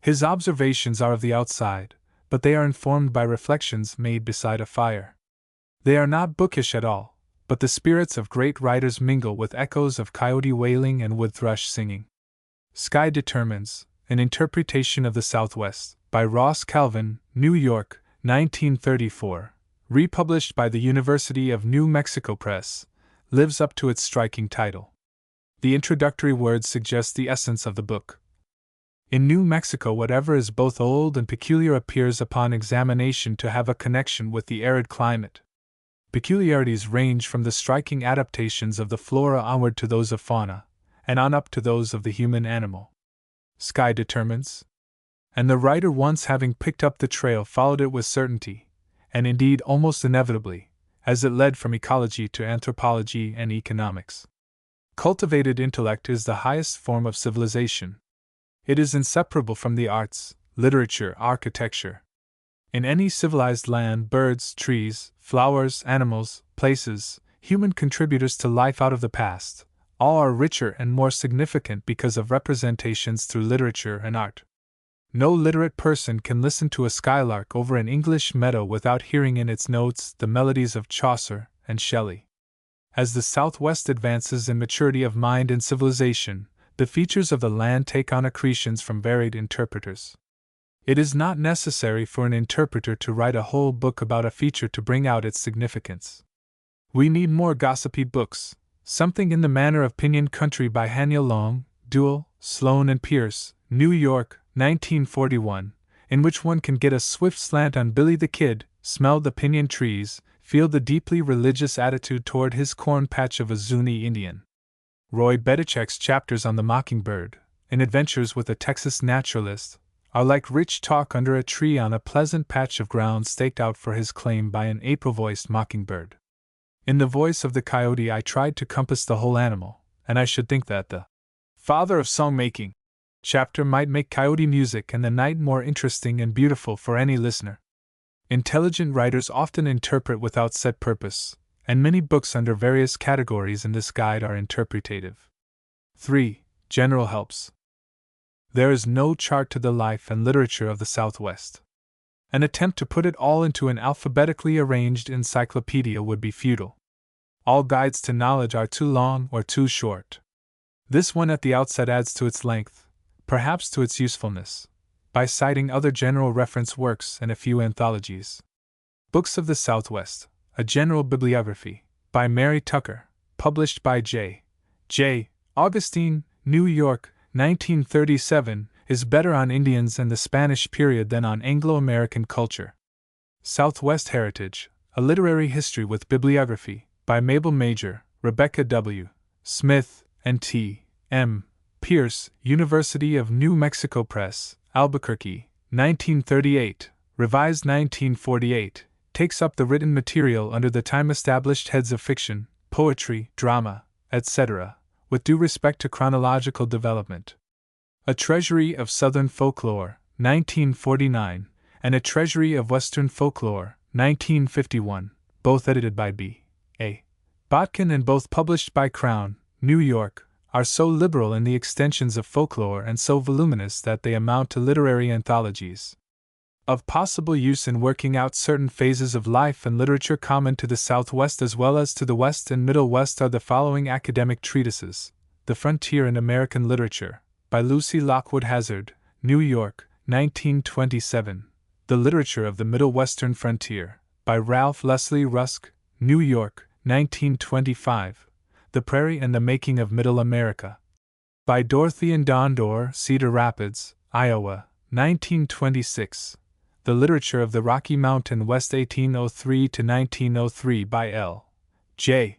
His observations are of the outside, but they are informed by reflections made beside a fire. They are not bookish at all, but the spirits of great writers mingle with echoes of coyote wailing and wood thrush singing. Sky Determines, an interpretation of the Southwest, by Ross Calvin, New York, 1934, republished by the University of New Mexico Press, lives up to its striking title. The introductory words suggest the essence of the book. In New Mexico, whatever is both old and peculiar appears upon examination to have a connection with the arid climate. Peculiarities range from the striking adaptations of the flora onward to those of fauna, and on up to those of the human animal. Sky Determines. And the writer, once having picked up the trail, followed it with certainty, and indeed almost inevitably, as it led from ecology to anthropology and economics. Cultivated intellect is the highest form of civilization. It is inseparable from the arts, literature, architecture. In any civilized land, birds, trees, flowers, animals, places, human contributors to life out of the past, all are richer and more significant because of representations through literature and art. No literate person can listen to a skylark over an English meadow without hearing in its notes the melodies of Chaucer and Shelley. As the Southwest advances in maturity of mind and civilization, the features of the land take on accretions from varied interpreters. It is not necessary for an interpreter to write a whole book about a feature to bring out its significance. We need more gossipy books, something in the manner of Pinyon Country by Hanya Long, Duell, Sloan and Pierce, New York, 1941, in which one can get a swift slant on Billy the Kid, smell the pinyon trees, feel the deeply religious attitude toward his corn patch of a Zuni Indian. Roy Bedichek's chapters on the mockingbird, in Adventures with a Texas Naturalist, are like rich talk under a tree on a pleasant patch of ground staked out for his claim by an April-voiced mockingbird. In the voice of the coyote I tried to compass the whole animal, and I should think that the father of song-making chapter might make coyote music and the night more interesting and beautiful for any listener. Intelligent writers often interpret without set purpose, and many books under various categories in this guide are interpretative. 3. General helps. There is no chart to the life and literature of the Southwest. An attempt to put it all into an alphabetically arranged encyclopedia would be futile. All guides to knowledge are too long or too short. This one at the outset adds to its length, perhaps to its usefulness, by citing other general reference works and a few anthologies. Books of the Southwest, a General Bibliography, by Mary Tucker, published by J. Augustine, New York, 1937, is better on Indians and the Spanish period than on Anglo-American culture. Southwest Heritage, a Literary History with Bibliography, by Mabel Major, Rebecca W. Smith, and T. M. Pierce, University of New Mexico Press, Albuquerque, 1938, revised 1948, takes up the written material under the time-established heads of fiction, poetry, drama, etc., with due respect to chronological development. A Treasury of Southern Folklore, 1949, and A Treasury of Western Folklore, 1951, both edited by B. A. Botkin and both published by Crown, New York, are so liberal in the extensions of folklore and so voluminous that they amount to literary anthologies. Of possible use in working out certain phases of life and literature common to the Southwest as well as to the West and Middle West are the following academic treatises: The Frontier in American Literature, by Lucy Lockwood Hazard, New York, 1927, The Literature of the Middle Western Frontier, by Ralph Leslie Rusk, New York, 1925, The Prairie and the Making of Middle America, by Dorothy and Don Dorr, Cedar Rapids, Iowa, 1926, The Literature of the Rocky Mountain West 1803 to 1903 by L. J.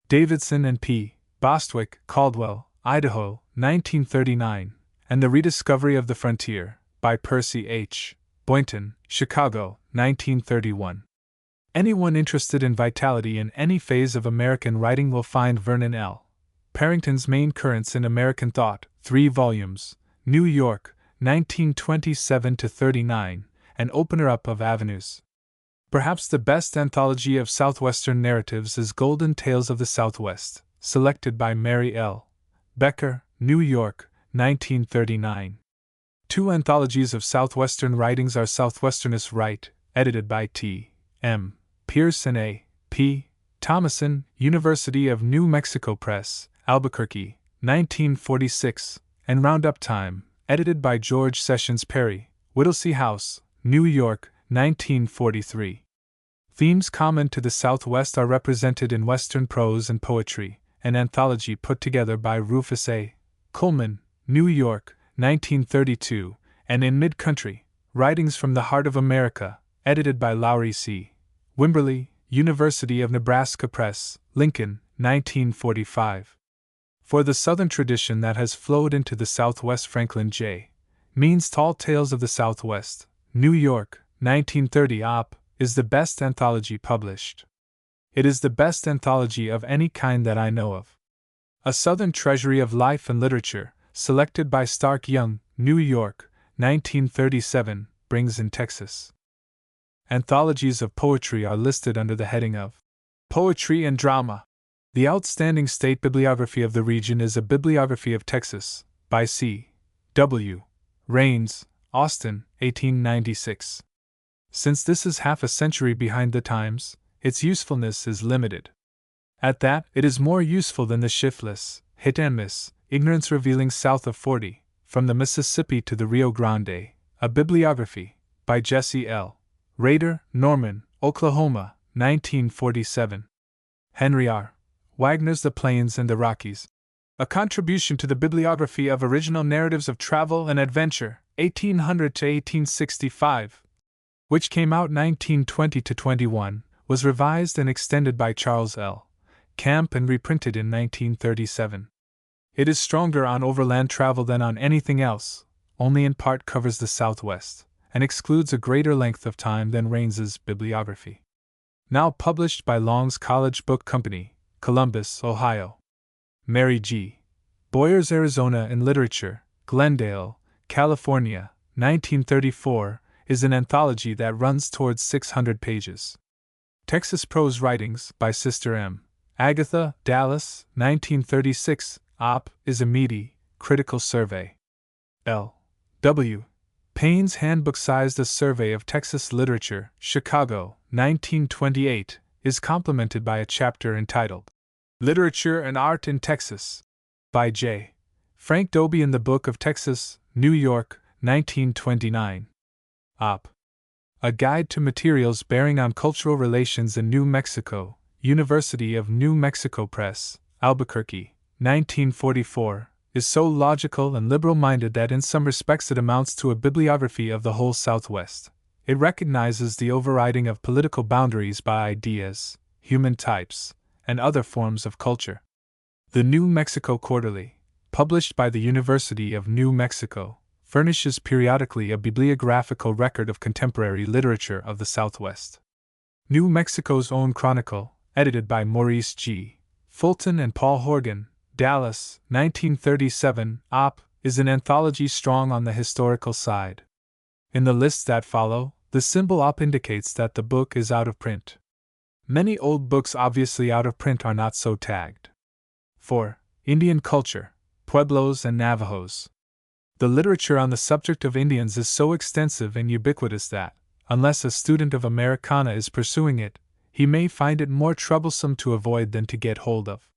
Davidson and P. Bostwick, Caldwell, Idaho, 1939, and The Rediscovery of the Frontier, by Percy H. Boynton, Chicago, 1931. Anyone interested in vitality in any phase of American writing will find Vernon L. Parrington's Main Currents in American Thought, 3 volumes, New York, 1927-39, an opener-up of avenues. Perhaps the best anthology of Southwestern narratives is Golden Tales of the Southwest, selected by Mary L. Becker, New York, 1939. 2 anthologies of Southwestern writings are Southwesterners Write, edited by T. M. Pierce and A. P. Thomason, University of New Mexico Press, Albuquerque, 1946, and Roundup Time, edited by George Sessions Perry, Whittlesey House, New York, 1943. Themes common to the Southwest are represented in Western prose and poetry, an anthology put together by Rufus A. Coleman, New York, 1932, and in Mid-Country, Writings from the Heart of America, edited by Lowry C. Wimberly, University of Nebraska Press, Lincoln, 1945. For the Southern tradition that has flowed into the Southwest, Franklin J. Means Tall Tales of the Southwest, New York, 1930 op. Is the best anthology published. It is the best anthology of any kind that I know of. A Southern Treasury of Life and Literature, selected by Stark Young, New York, 1937, brings in Texas. Anthologies of poetry are listed under the heading of Poetry and Drama. The outstanding state bibliography of the region is a Bibliography of Texas, by C. W. Raines, Austin, 1896. Since this is half a century behind the times, its usefulness is limited. At that, it is more useful than the shiftless, hit-and-miss, ignorance-revealing South of 40, from the Mississippi to the Rio Grande, a bibliography, by Jesse L. Rader, Norman, Oklahoma, 1947. Henry R. Wagner's The Plains and the Rockies. A Contribution to the Bibliography of Original Narratives of Travel and Adventure, 1800 to 1865, which came out 1920 to 21, was revised and extended by Charles L. Camp and reprinted in 1937. It is stronger on overland travel than on anything else, only in part covers the Southwest, and excludes a greater length of time than Raines's bibliography. Now published by Long's College Book Company, Columbus, Ohio. Mary G. Boyer's Arizona in Literature, Glendale, California, 1934, is an anthology that runs towards 600 pages. Texas Prose Writings by Sister M. Agatha, Dallas, 1936, Op. is a meaty, critical survey. L. W. Payne's Handbook-sized A Survey of Texas Literature, Chicago, 1928, is complemented by a chapter entitled Literature and Art in Texas, by J. Frank Dobie in the Book of Texas, New York, 1929. Op. A Guide to Materials Bearing on Cultural Relations in New Mexico, University of New Mexico Press, Albuquerque, 1944, is so logical and liberal-minded that in some respects it amounts to a bibliography of the whole Southwest. It recognizes the overriding of political boundaries by ideas, human types, and other forms of culture. The New Mexico Quarterly, published by the University of New Mexico, furnishes periodically a bibliographical record of contemporary literature of the Southwest. New Mexico's Own Chronicle, edited by Maurice G. Fulton and Paul Horgan, Dallas, 1937, Op. is an anthology strong on the historical side. In the lists that follow, the symbol Op indicates that the book is out of print. Many old books obviously out of print are not so tagged. 4. Indian Culture, Pueblos and Navajos. The literature on the subject of Indians is so extensive and ubiquitous that, unless a student of Americana is pursuing it, he may find it more troublesome to avoid than to get hold of.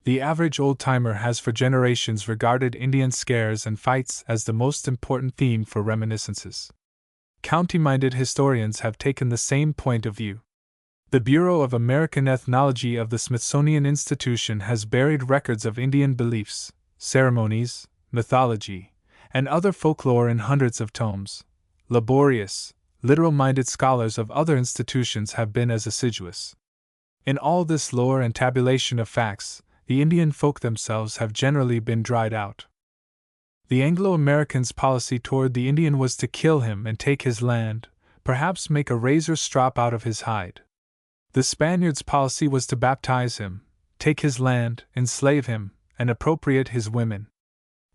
The average old-timer has for generations regarded Indian scares and fights as the most important theme for reminiscences. County-minded historians have taken the same point of view. The Bureau of American Ethnology of the Smithsonian Institution has buried records of Indian beliefs, ceremonies, mythology, and other folklore in hundreds of tomes. Laborious, literal-minded scholars of other institutions have been as assiduous. In all this lore and tabulation of facts, the Indian folk themselves have generally been dried out. The Anglo-American's policy toward the Indian was to kill him and take his land, perhaps make a razor strop out of his hide. The Spaniard's policy was to baptize him, take his land, enslave him, and appropriate his women.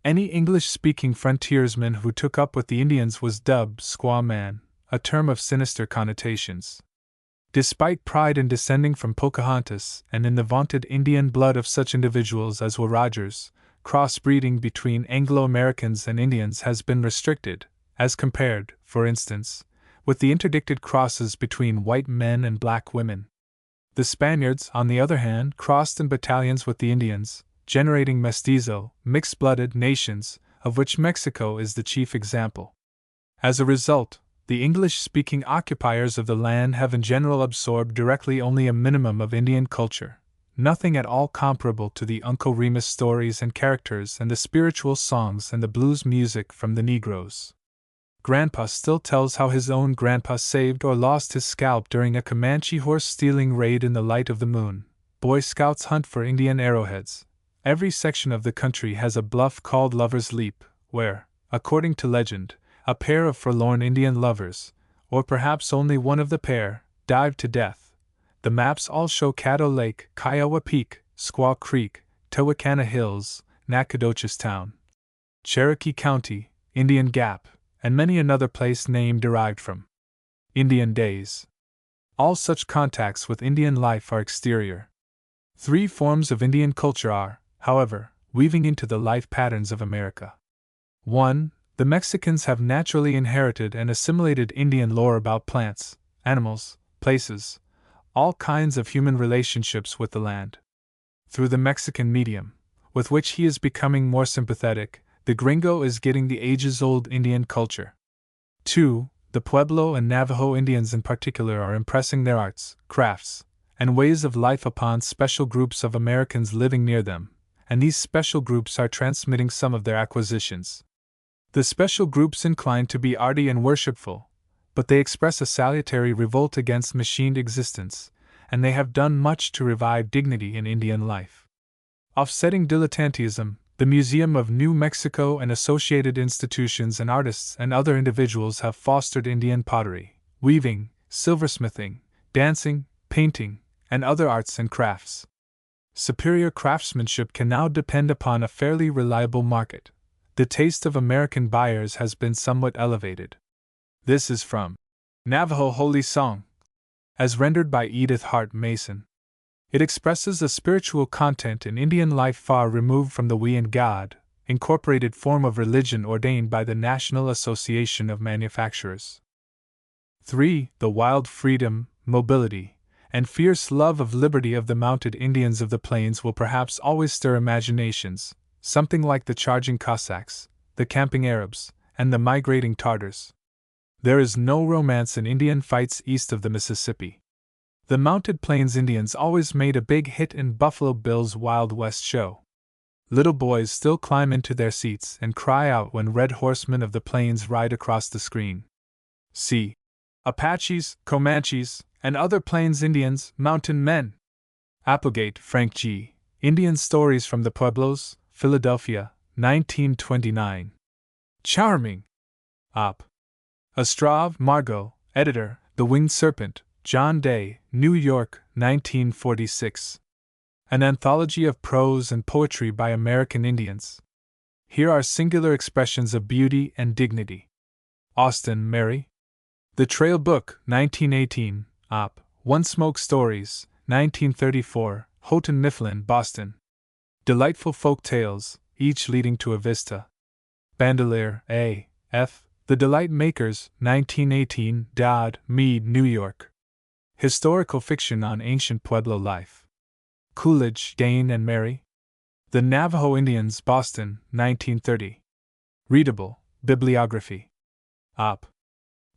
Any English-speaking frontiersman who took up with the Indians was dubbed squaw man, a term of sinister connotations. Despite pride in descending from Pocahontas and in the vaunted Indian blood of such individuals as Will Rogers, crossbreeding between Anglo-Americans and Indians has been restricted, as compared, for instance, with the interdicted crosses between white men and black women. The Spaniards, on the other hand, crossed in battalions with the Indians, generating mestizo, mixed-blooded nations, of which Mexico is the chief example. As a result, the English-speaking occupiers of the land have in general absorbed directly only a minimum of Indian culture, nothing at all comparable to the Uncle Remus stories and characters and the spiritual songs and the blues music from the Negroes. Grandpa still tells how his own grandpa saved or lost his scalp during a Comanche horse-stealing raid in the light of the moon. Boy Scouts hunt for Indian arrowheads. Every section of the country has a bluff called Lover's Leap, where, according to legend, a pair of forlorn Indian lovers, or perhaps only one of the pair, dived to death. The maps all show Caddo Lake, Kiowa Peak, Squaw Creek, Tawakana Hills, Nacogdoches Town, Cherokee County, Indian Gap, and many another place name derived from Indian days. All such contacts with Indian life are exterior. 3 forms of Indian culture are, however, weaving into the life patterns of America. 1. The Mexicans have naturally inherited and assimilated Indian lore about plants, animals, places, all kinds of human relationships with the land. Through the Mexican medium, with which he is becoming more sympathetic, the gringo is getting the ages-old Indian culture. 2. The Pueblo and Navajo Indians in particular are impressing their arts, crafts, and ways of life upon special groups of Americans living near them, and these special groups are transmitting some of their acquisitions. The special groups incline to be arty and worshipful, but they express a salutary revolt against machined existence, and they have done much to revive dignity in Indian life. Offsetting dilettantism, the Museum of New Mexico and associated institutions and artists and other individuals have fostered Indian pottery, weaving, silversmithing, dancing, painting, and other arts and crafts. Superior craftsmanship can now depend upon a fairly reliable market. The taste of American buyers has been somewhat elevated. This is from Navajo Holy Song, as rendered by Edith Hart Mason. It expresses a spiritual content in Indian life far removed from the we and God, incorporated form of religion ordained by the National Association of Manufacturers. 3. The wild freedom, mobility, and fierce love of liberty of the mounted Indians of the plains will perhaps always stir imaginations, something like the charging Cossacks, the camping Arabs, and the migrating Tartars. There is no romance in Indian fights east of the Mississippi. The mounted Plains Indians always made a big hit in Buffalo Bill's Wild West show. Little boys still climb into their seats and cry out when red horsemen of the plains ride across the screen. See Apaches, Comanches, and other Plains Indians, mountain men. Applegate, Frank G. Indian Stories from the Pueblos, Philadelphia, 1929. Charming! Op. Ostrov, Margot, editor, The Winged Serpent, John Day, New York, 1946. An anthology of prose and poetry by American Indians. Here are singular expressions of beauty and dignity. Austin, Mary. The Trail Book, 1918, Op. One Smoke Stories, 1934, Houghton Mifflin, Boston. Delightful folk tales, each leading to a vista. Bandelier, A. F. The Delight Makers, 1918, Dodd, Mead, New York. Historical fiction on ancient Pueblo life. Coolidge, Dane and Mary. The Navajo Indians, Boston, 1930. Readable, Bibliography. Op.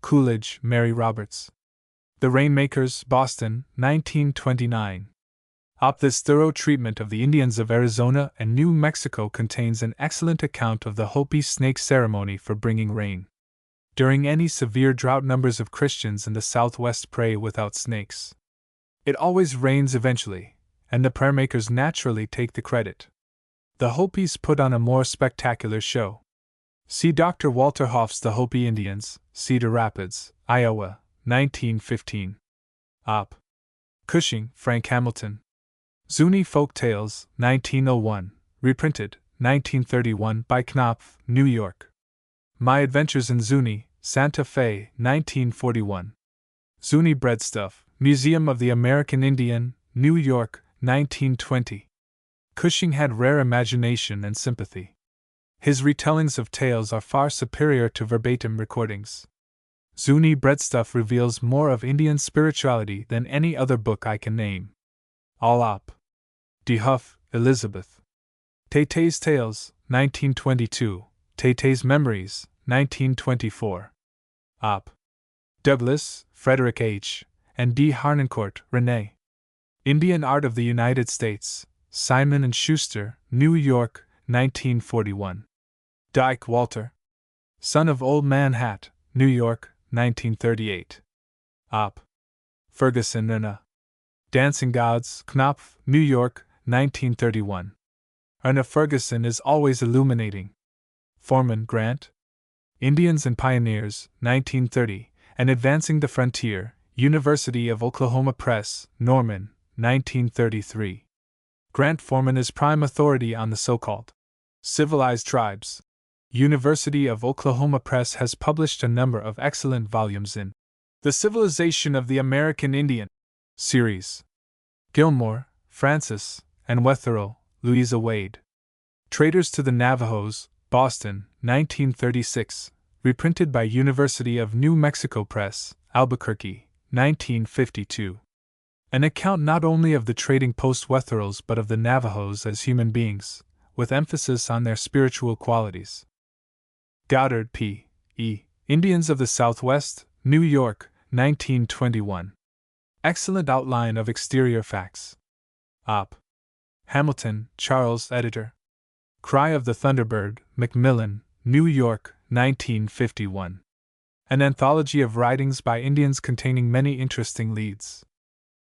Coolidge, Mary Roberts. The Rainmakers, Boston, 1929. Op. This thorough treatment of the Indians of Arizona and New Mexico contains an excellent account of the Hopi snake ceremony for bringing rain. During any severe drought, numbers of Christians in the Southwest pray without snakes. It always rains eventually, and the prayermakers naturally take the credit. The Hopis put on a more spectacular show. See Dr. Walter Hoff's The Hopi Indians, Cedar Rapids, Iowa, 1915. Op. Cushing, Frank Hamilton. Zuni Folk Tales, 1901, reprinted, 1931 by Knopf, New York. My Adventures in Zuni, Santa Fe, 1941. Zuni Breadstuff, Museum of the American Indian, New York, 1920. Cushing had rare imagination and sympathy. His retellings of tales are far superior to verbatim recordings. Zuni Breadstuff reveals more of Indian spirituality than any other book I can name. All Op. De Huff, Elizabeth. Tay-Tay's Tales, 1922. Tay-Tay's Memories, 1924. Op. Douglas, Frederick H., and D. Harnoncourt, Renee. Indian Art of the United States, Simon & Schuster, New York, 1941. Dyke, Walter. Son of Old Man Hat, New York, 1938. Op. Ferguson, Erna. Dancing Gods, Knopf, New York, 1931. Erna Ferguson is always illuminating. Foreman, Grant. Indians and Pioneers, 1930, and Advancing the Frontier, University of Oklahoma Press, Norman, 1933. Grant Foreman is prime authority on the so-called civilized tribes. University of Oklahoma Press has published a number of excellent volumes in The Civilization of the American Indian series. Gilmore, Francis, and Wetherill, Louisa Wade. Traders to the Navajos, Boston, 1936, reprinted by University of New Mexico Press, Albuquerque, 1952. An account not only of the trading post Wetherills but of the Navajos as human beings, with emphasis on their spiritual qualities. Goddard, P. E. Indians of the Southwest, New York, 1921. Excellent outline of exterior facts. Op. Hamilton, Charles, editor. Cry of the Thunderbird, Macmillan, New York, 1951. An anthology of writings by Indians containing many interesting leads.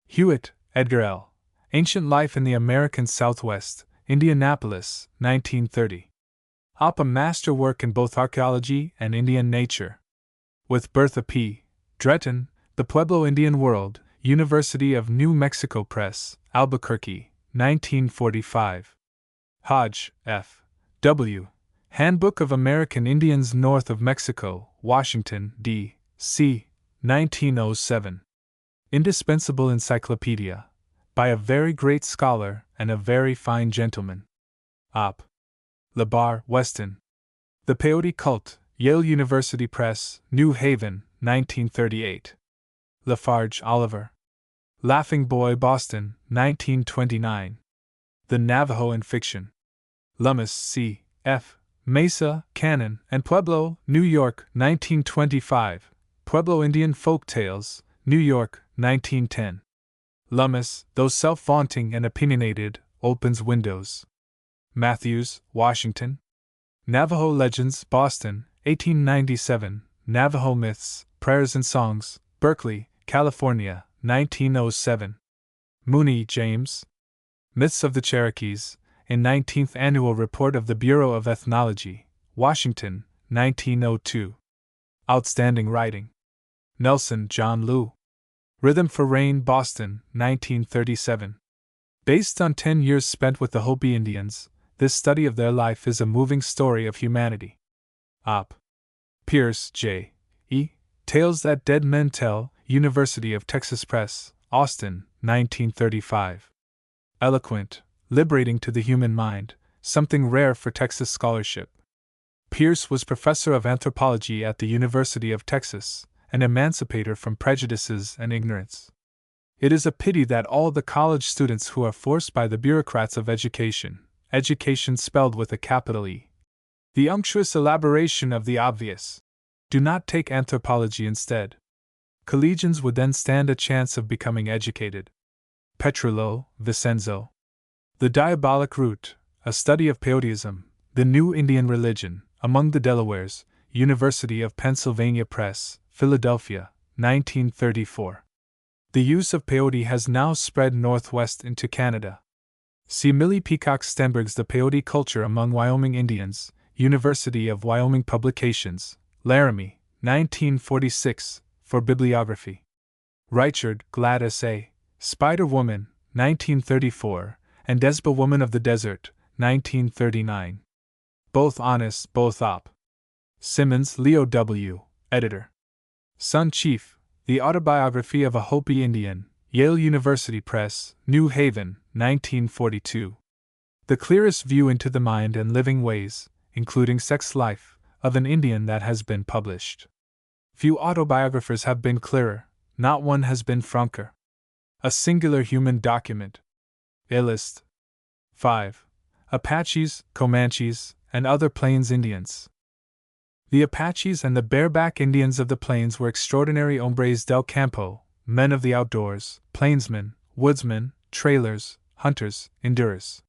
Hewitt, Edgar L. Ancient Life in the American Southwest, Indianapolis, 1930. A masterwork in both archaeology and Indian nature. With Bertha P. Dretton, The Pueblo Indian World, University of New Mexico Press, Albuquerque, 1945. Hodge, F. W. Handbook of American Indians North of Mexico, Washington, D.C., 1907. Indispensable encyclopedia. By a very great scholar and a very fine gentleman. Op. LeBar, Weston. The Peyote Cult, Yale University Press, New Haven, 1938. Lafarge, Oliver. Laughing Boy, Boston, 1929. The Navajo in Fiction. Lummis, C. F. Mesa, Cannon, and Pueblo, New York, 1925. Pueblo Indian Folk Tales, New York, 1910. Lummis, though self-vaunting and opinionated, opens windows. Matthews, Washington. Navajo Legends, Boston, 1897. Navajo Myths, Prayers and Songs, Berkeley, California, 1907. Mooney, James. Myths of the Cherokees, in 19th Annual Report of the Bureau of Ethnology, Washington, 1902. Outstanding Writing. Nelson, John Lew. Rhythm for Rain, Boston, 1937. Based on 10 years spent with the Hopi Indians, this study of their life is a moving story of humanity. Op. Pierce, J. E. Tales That Dead Men Tell, University of Texas Press, Austin, 1935. Eloquent, liberating to the human mind, something rare for Texas scholarship. Pierce was professor of anthropology at the University of Texas, an emancipator from prejudices and ignorance. It is a pity that all the college students who are forced by the bureaucrats of education, education spelled with a capital E, the unctuous elaboration of the obvious, do not take anthropology instead. Collegians would then stand a chance of becoming educated. Petrulo, Vincenzo. The Diabolic Root, a study of Peyoteism, the new Indian religion, among the Delawares, University of Pennsylvania Press, Philadelphia, 1934. The use of peyote has now spread northwest into Canada. See Millie Peacock Stenberg's The Peyote Culture Among Wyoming Indians, University of Wyoming Publications, Laramie, 1946, for bibliography. Reichard, Gladys A. Spider Woman, 1934, and Desba Woman of the Desert, 1939. Both honest, both op. Simmons, Leo W., editor. Sun Chief, The Autobiography of a Hopi Indian, Yale University Press, New Haven, 1942. The clearest view into the mind and living ways, including sex life, of an Indian that has been published. Few autobiographers have been clearer, not one has been franker. A singular human document. A list. 5. Apaches, Comanches, and other Plains Indians. The Apaches and the bareback Indians of the plains were extraordinary hombres del campo, men of the outdoors, plainsmen, woodsmen, trailers, hunters, endurers.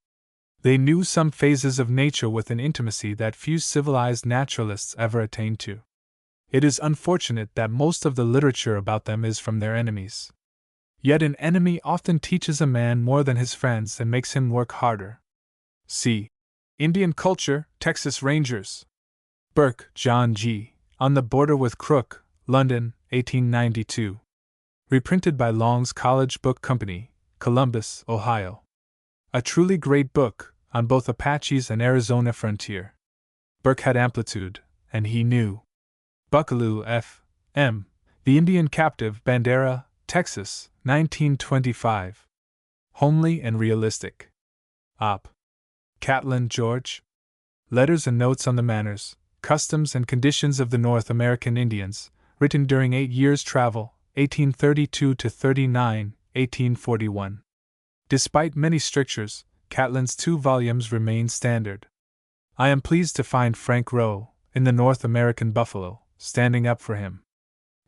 They knew some phases of nature with an intimacy that few civilized naturalists ever attained to. It is unfortunate that most of the literature about them is from their enemies. Yet an enemy often teaches a man more than his friends and makes him work harder. See Indian Culture, Texas Rangers. Burke, John G., On the Border with Crook, London, 1892. Reprinted by Long's College Book Company, Columbus, Ohio. A truly great book, on both Apaches and Arizona frontier. Burke had amplitude, and he knew. Buckaloo, F. M., The Indian Captive, Bandera, Texas, 1925. Homely and realistic. Op. Catlin, George. Letters and Notes on the Manners, Customs and Conditions of the North American Indians, written during 8 years' travel, 1832-39, 1841. Despite many strictures, Catlin's 2 volumes remain standard. I am pleased to find Frank Rowe, in the North American Buffalo, standing up for him.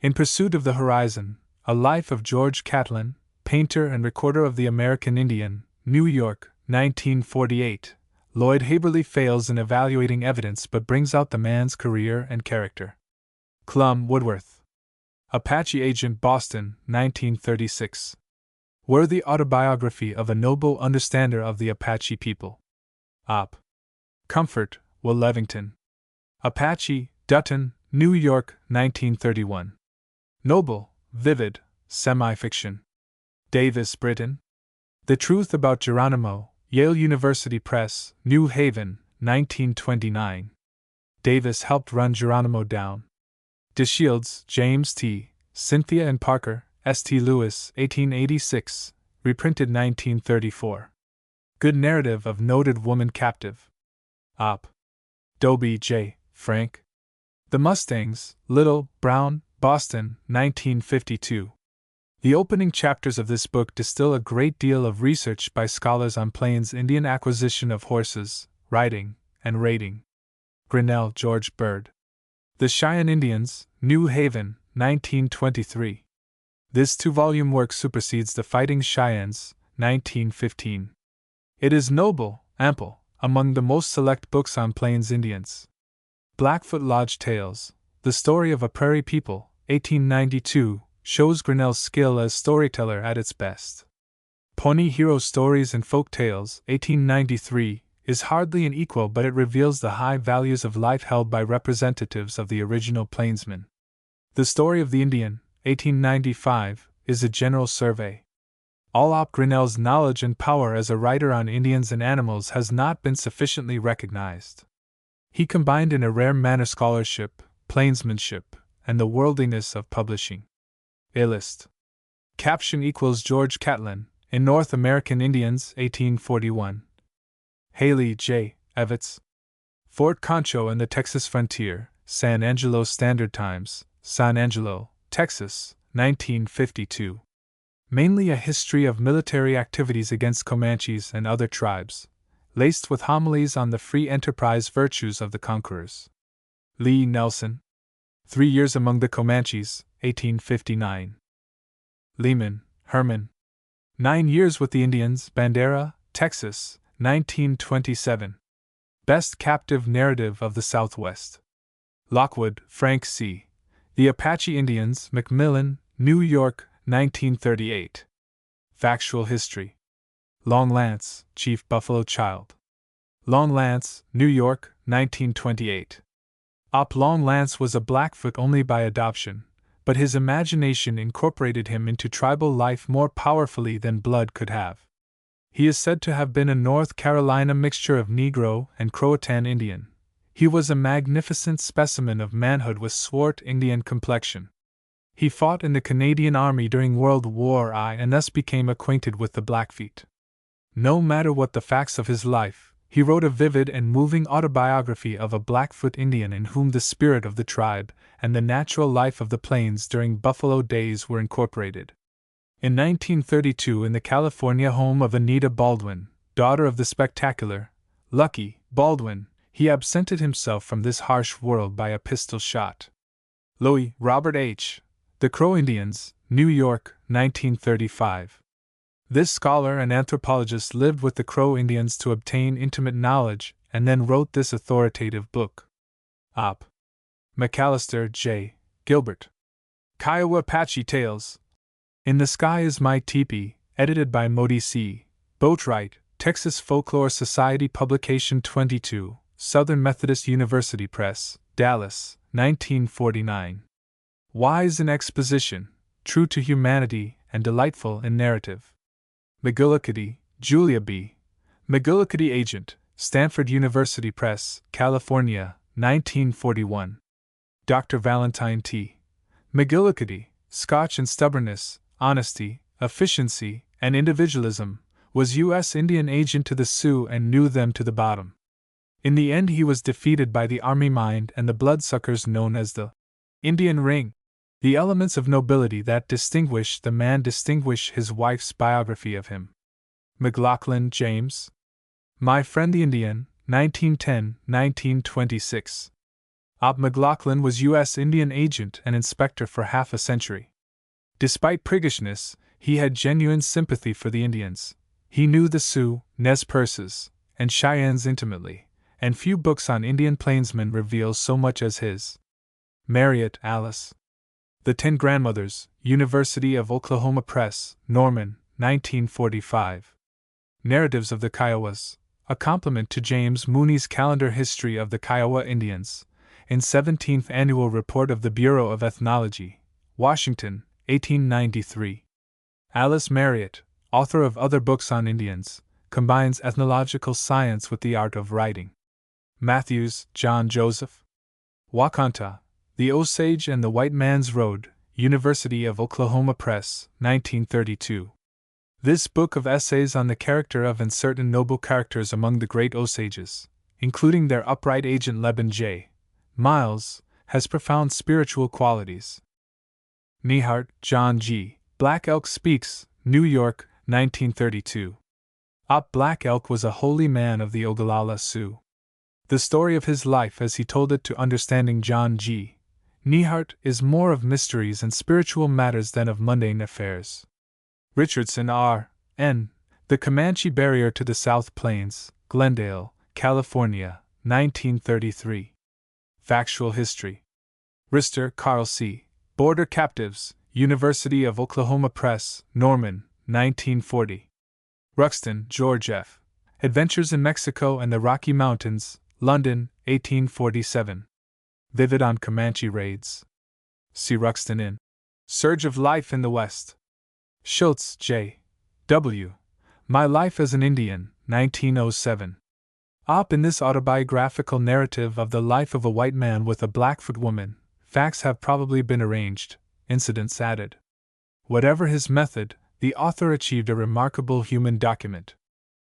In Pursuit of the Horizon, A Life of George Catlin, Painter and Recorder of the American Indian, New York, 1948, Lloyd Haberly fails in evaluating evidence but brings out the man's career and character. Clum Woodworth. Apache Agent, Boston, 1936. Worthy autobiography of a noble understander of the Apache people. Op. Comfort, Will Levington. Apache, Dutton, New York, 1931. Noble, vivid, semi-fiction. Davis, Britain. The Truth About Geronimo, Yale University Press, New Haven, 1929. Davis helped run Geronimo down. DeShields, James T., Cynthia and Parker, S.T. Lewis, 1886, reprinted 1934. Good narrative of noted woman captive. Op. Dobie, J., Frank. The Mustangs, Little, Brown, Boston, 1952. The opening chapters of this book distill a great deal of research by scholars on Plains Indian acquisition of horses, riding, and raiding. Grinnell, George Bird. The Cheyenne Indians, New Haven, 1923. This two-volume work supersedes The Fighting Cheyennes, 1915. It is noble, ample, among the most select books on Plains Indians. Blackfoot Lodge Tales, The Story of a Prairie People, 1892, shows Grinnell's skill as storyteller at its best. Pony Hero Stories and Folk Tales, 1893, is hardly an equal, but it reveals the high values of life held by representatives of the original plainsmen. The Story of the Indian, 1895, is a general survey. All Op. Grinnell's knowledge and power as a writer on Indians and animals has not been sufficiently recognized. He combined in a rare manner scholarship, plainsmanship, and the worldliness of publishing. A-list. Caption equals George Catlin, in North American Indians, 1841. Haley, J., Evitts. Fort Concho and the Texas Frontier, San Angelo Standard Times, San Angelo, Texas, 1952. Mainly a history of military activities against Comanches and other tribes, laced with homilies on the free enterprise virtues of the conquerors. Lee Nelson. 3 Years Among the Comanches, 1859. Lehman, Herman. 9 Years with the Indians, Bandera, Texas, 1927. Best Captive Narrative of the Southwest. Lockwood, Frank C. The Apache Indians, Macmillan, New York, 1938. Factual History. Long Lance, Chief Buffalo Child. Long Lance, New York, 1928. Op. Long Lance was a Blackfoot only by adoption, but his imagination incorporated him into tribal life more powerfully than blood could have. He is said to have been a North Carolina mixture of Negro and Croatan Indian. He was a magnificent specimen of manhood with swart Indian complexion. He fought in the Canadian Army during World War I and thus became acquainted with the Blackfeet. No matter what the facts of his life, he wrote a vivid and moving autobiography of a Blackfoot Indian in whom the spirit of the tribe and the natural life of the plains during buffalo days were incorporated. In 1932, in the California home of Anita Baldwin, daughter of the spectacular, Lucky, Baldwin, he absented himself from this harsh world by a pistol shot. Louis Robert H. The Crow Indians, New York, 1935. This scholar and anthropologist lived with the Crow Indians to obtain intimate knowledge and then wrote this authoritative book. Op. McAllister, J. Gilbert. Kiowa Apache Tales. In the Sky Is My Teepee, edited by Modi C. Boatwright, Texas Folklore Society, Publication 22, Southern Methodist University Press, Dallas, 1949. Wise in exposition, true to humanity, and delightful in narrative. McGillicuddy, Julia B. McGillicuddy Agent, Stanford University Press, California, 1941. Dr. Valentine T. McGillicuddy, Scotch and stubbornness, honesty, efficiency, and individualism, was U.S. Indian agent to the Sioux and knew them to the bottom. In the end, he was defeated by the Army Mind and the bloodsuckers known as the Indian Ring. The elements of nobility that distinguish the man distinguish his wife's biography of him. McLaughlin, James. My Friend the Indian, 1910-1926. Op. McLaughlin was U.S. Indian agent and inspector for half a century. Despite priggishness, he had genuine sympathy for the Indians. He knew the Sioux, Nez Perces, and Cheyennes intimately, and few books on Indian plainsmen reveal so much as his. Marriott, Alice. The Ten Grandmothers, University of Oklahoma Press, Norman, 1945. Narratives of the Kiowas, a complement to James Mooney's Calendar History of the Kiowa Indians, in 17th Annual Report of the Bureau of Ethnology, Washington, 1893. Alice Marriott, author of other books on Indians, combines ethnological science with the art of writing. Matthews, John Joseph. Wakanta, The Osage and the White Man's Road, University of Oklahoma Press, 1932. This book of essays on the character of and certain noble characters among the great Osages, including their upright agent Leban J. Miles, has profound spiritual qualities. Nehart, John G. Black Elk Speaks, New York, 1932. Black Elk was a holy man of the Ogallala Sioux. The story of his life as he told it to understanding John G. Nehart is more of mysteries and spiritual matters than of mundane affairs. Richardson R. N. The Comanche Barrier to the South Plains, Glendale, California, 1933. Factual History. Rister, Carl C. Border Captives, University of Oklahoma Press, Norman, 1940. Ruxton, George F. Adventures in Mexico and the Rocky Mountains, London, 1847. Vivid on Comanche Raids. See Ruxton in Surge of Life in the West. Schultz, J. W. My Life as an Indian, 1907. In this autobiographical narrative of the life of a white man with a Blackfoot woman, facts have probably been arranged, incidents added. Whatever his method, the author achieved a remarkable human document.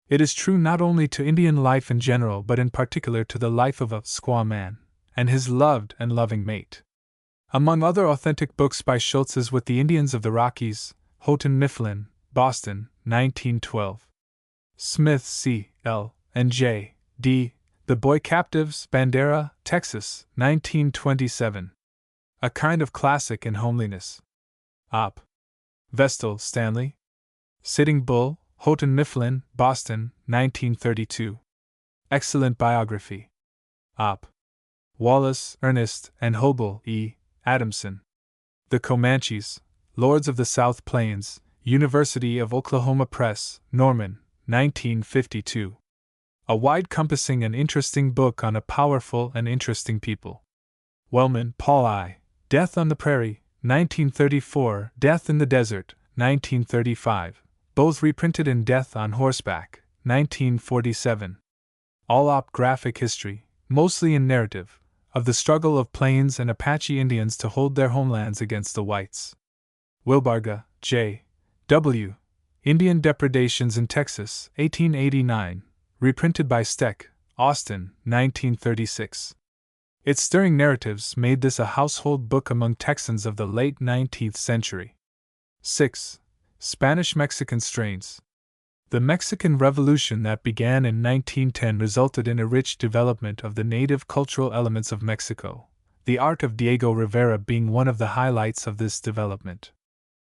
It is true not only to Indian life in general but in particular to the life of a squaw man, and his loved and loving mate. Among other authentic books by Schultz is With the Indians of the Rockies, Houghton Mifflin, Boston, 1912. Smith, C. L. and J. D. The Boy Captives, Bandera, Texas, 1927. A kind of classic in homeliness. Op. Vestal, Stanley. Sitting Bull, Houghton Mifflin, Boston, 1932. Excellent biography. Op. Wallace, Ernest, and Hobel, E. Adamson. The Comanches, Lords of the South Plains, University of Oklahoma Press, Norman, 1952. A wide-compassing and interesting book on a powerful and interesting people. Wellman, Paul I. Death on the Prairie, 1934, Death in the Desert, 1935, both reprinted in Death on Horseback, 1947. All-op graphic history, mostly in narrative, of the struggle of Plains and Apache Indians to hold their homelands against the whites. Wilbarga, J. W. Indian Depredations in Texas, 1889, reprinted by Steck, Austin, 1936. Its stirring narratives made this a household book among Texans of the late 19th century. 6. Spanish-Mexican Strains. The Mexican Revolution that began in 1910 resulted in a rich development of the native cultural elements of Mexico, the art of Diego Rivera being one of the highlights of this development.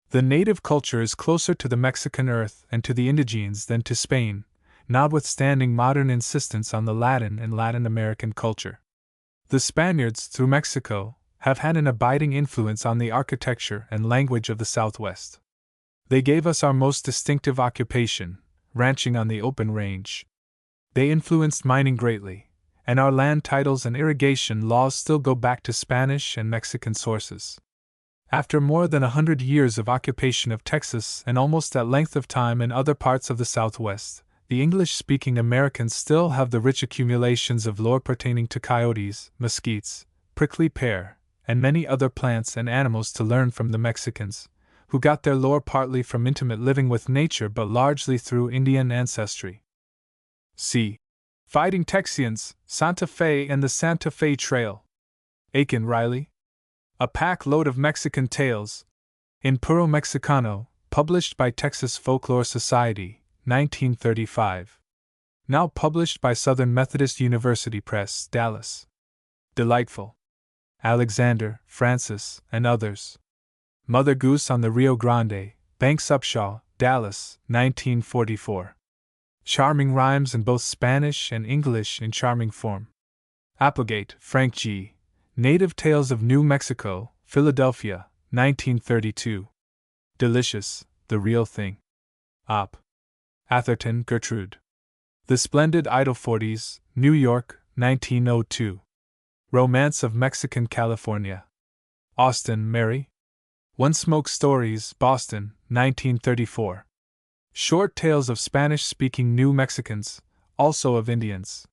The native culture is closer to the Mexican earth and to the indigenes than to Spain, notwithstanding modern insistence on the Latin and Latin American culture. The Spaniards, through Mexico, have had an abiding influence on the architecture and language of the Southwest. They gave us our most distinctive occupation, ranching on the open range. They influenced mining greatly, and our land titles and irrigation laws still go back to Spanish and Mexican sources. After more than 100 years of occupation of Texas and almost that length of time in other parts of the Southwest, the English-speaking Americans still have the rich accumulations of lore pertaining to coyotes, mesquites, prickly pear, and many other plants and animals to learn from the Mexicans, who got their lore partly from intimate living with nature but largely through Indian ancestry. C. Fighting Texians, Santa Fe and the Santa Fe Trail. Aiken Riley. A Pack Load of Mexican Tales. In Puro Mexicano, published by Texas Folklore Society, 1935. Now published by Southern Methodist University Press, Dallas. Delightful. Alexander, Francis, and others. Mother Goose on the Rio Grande, Banks Upshaw, Dallas, 1944. Charming rhymes in both Spanish and English in charming form. Applegate, Frank G. Native Tales of New Mexico, Philadelphia, 1932. Delicious, the real thing. Op. Atherton, Gertrude. The Splendid Idle Forties, New York, 1902. Romance of Mexican California. Austin, Mary. One Smoke Stories, Boston, 1934. Short Tales of Spanish-Speaking New Mexicans, also of Indians.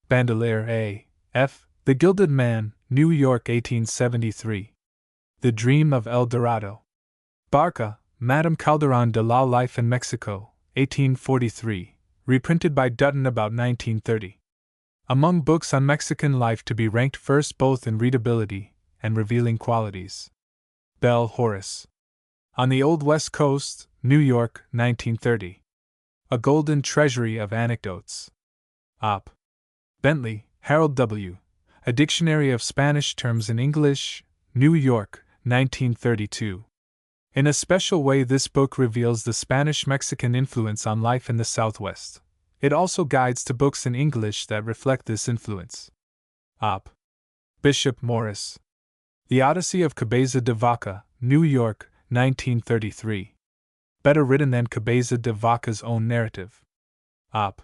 Bandelier A. F. The Gilded Man, New York, 1873. The Dream of El Dorado. Barca, Madame Calderon de la Life in Mexico, 1843, reprinted by Dutton about 1930. Among books on Mexican life to be ranked first both in readability and revealing qualities. Bell, Horace. On the Old West Coast, New York, 1930. A Golden Treasury of Anecdotes. Op. Bentley, Harold W. A Dictionary of Spanish Terms in English, New York, 1932. In a special way, this book reveals the Spanish-Mexican influence on life in the Southwest. It also guides to books in English that reflect this influence. Op. Bishop Morris. The Odyssey of Cabeza de Vaca, New York, 1933. Better written than Cabeza de Vaca's own narrative. Op.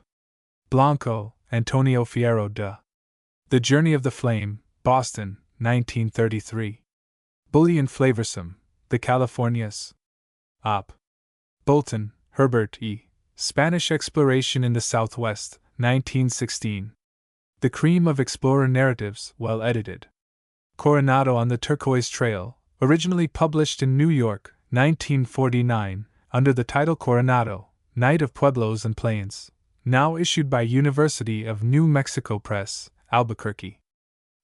Blanco, Antonio Fierro de. The Journey of the Flame, Boston, 1933. Bullion Flavorsome, The Californias. Op. Bolton, Herbert E. Spanish Exploration in the Southwest, 1916. The Cream of Explorer Narratives, well edited. Coronado on the Turquoise Trail, originally published in New York, 1949, under the title Coronado, Night of Pueblos and Plains, now issued by University of New Mexico Press, Albuquerque.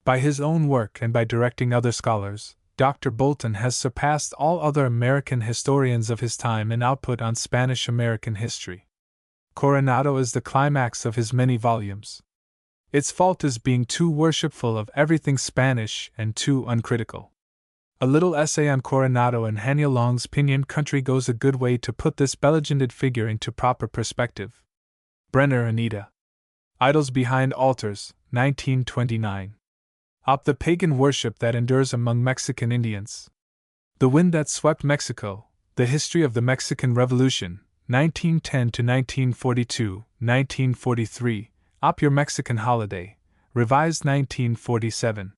By his own work and by directing other scholars, Dr. Bolton has surpassed all other American historians of his time in output on Spanish-American history. Coronado is the climax of his many volumes. Its fault is being too worshipful of everything Spanish and too uncritical. A little essay on Coronado and Hanya Long's Pinyon Country goes a good way to put this belegended figure into proper perspective. Brenner, Anita. Idols Behind Altars, 1929. Op. The Pagan Worship That Endures Among Mexican Indians. The Wind That Swept Mexico, The History of the Mexican Revolution, 1910 to 1942, 1943, Op. Your Mexican Holiday, revised 1947.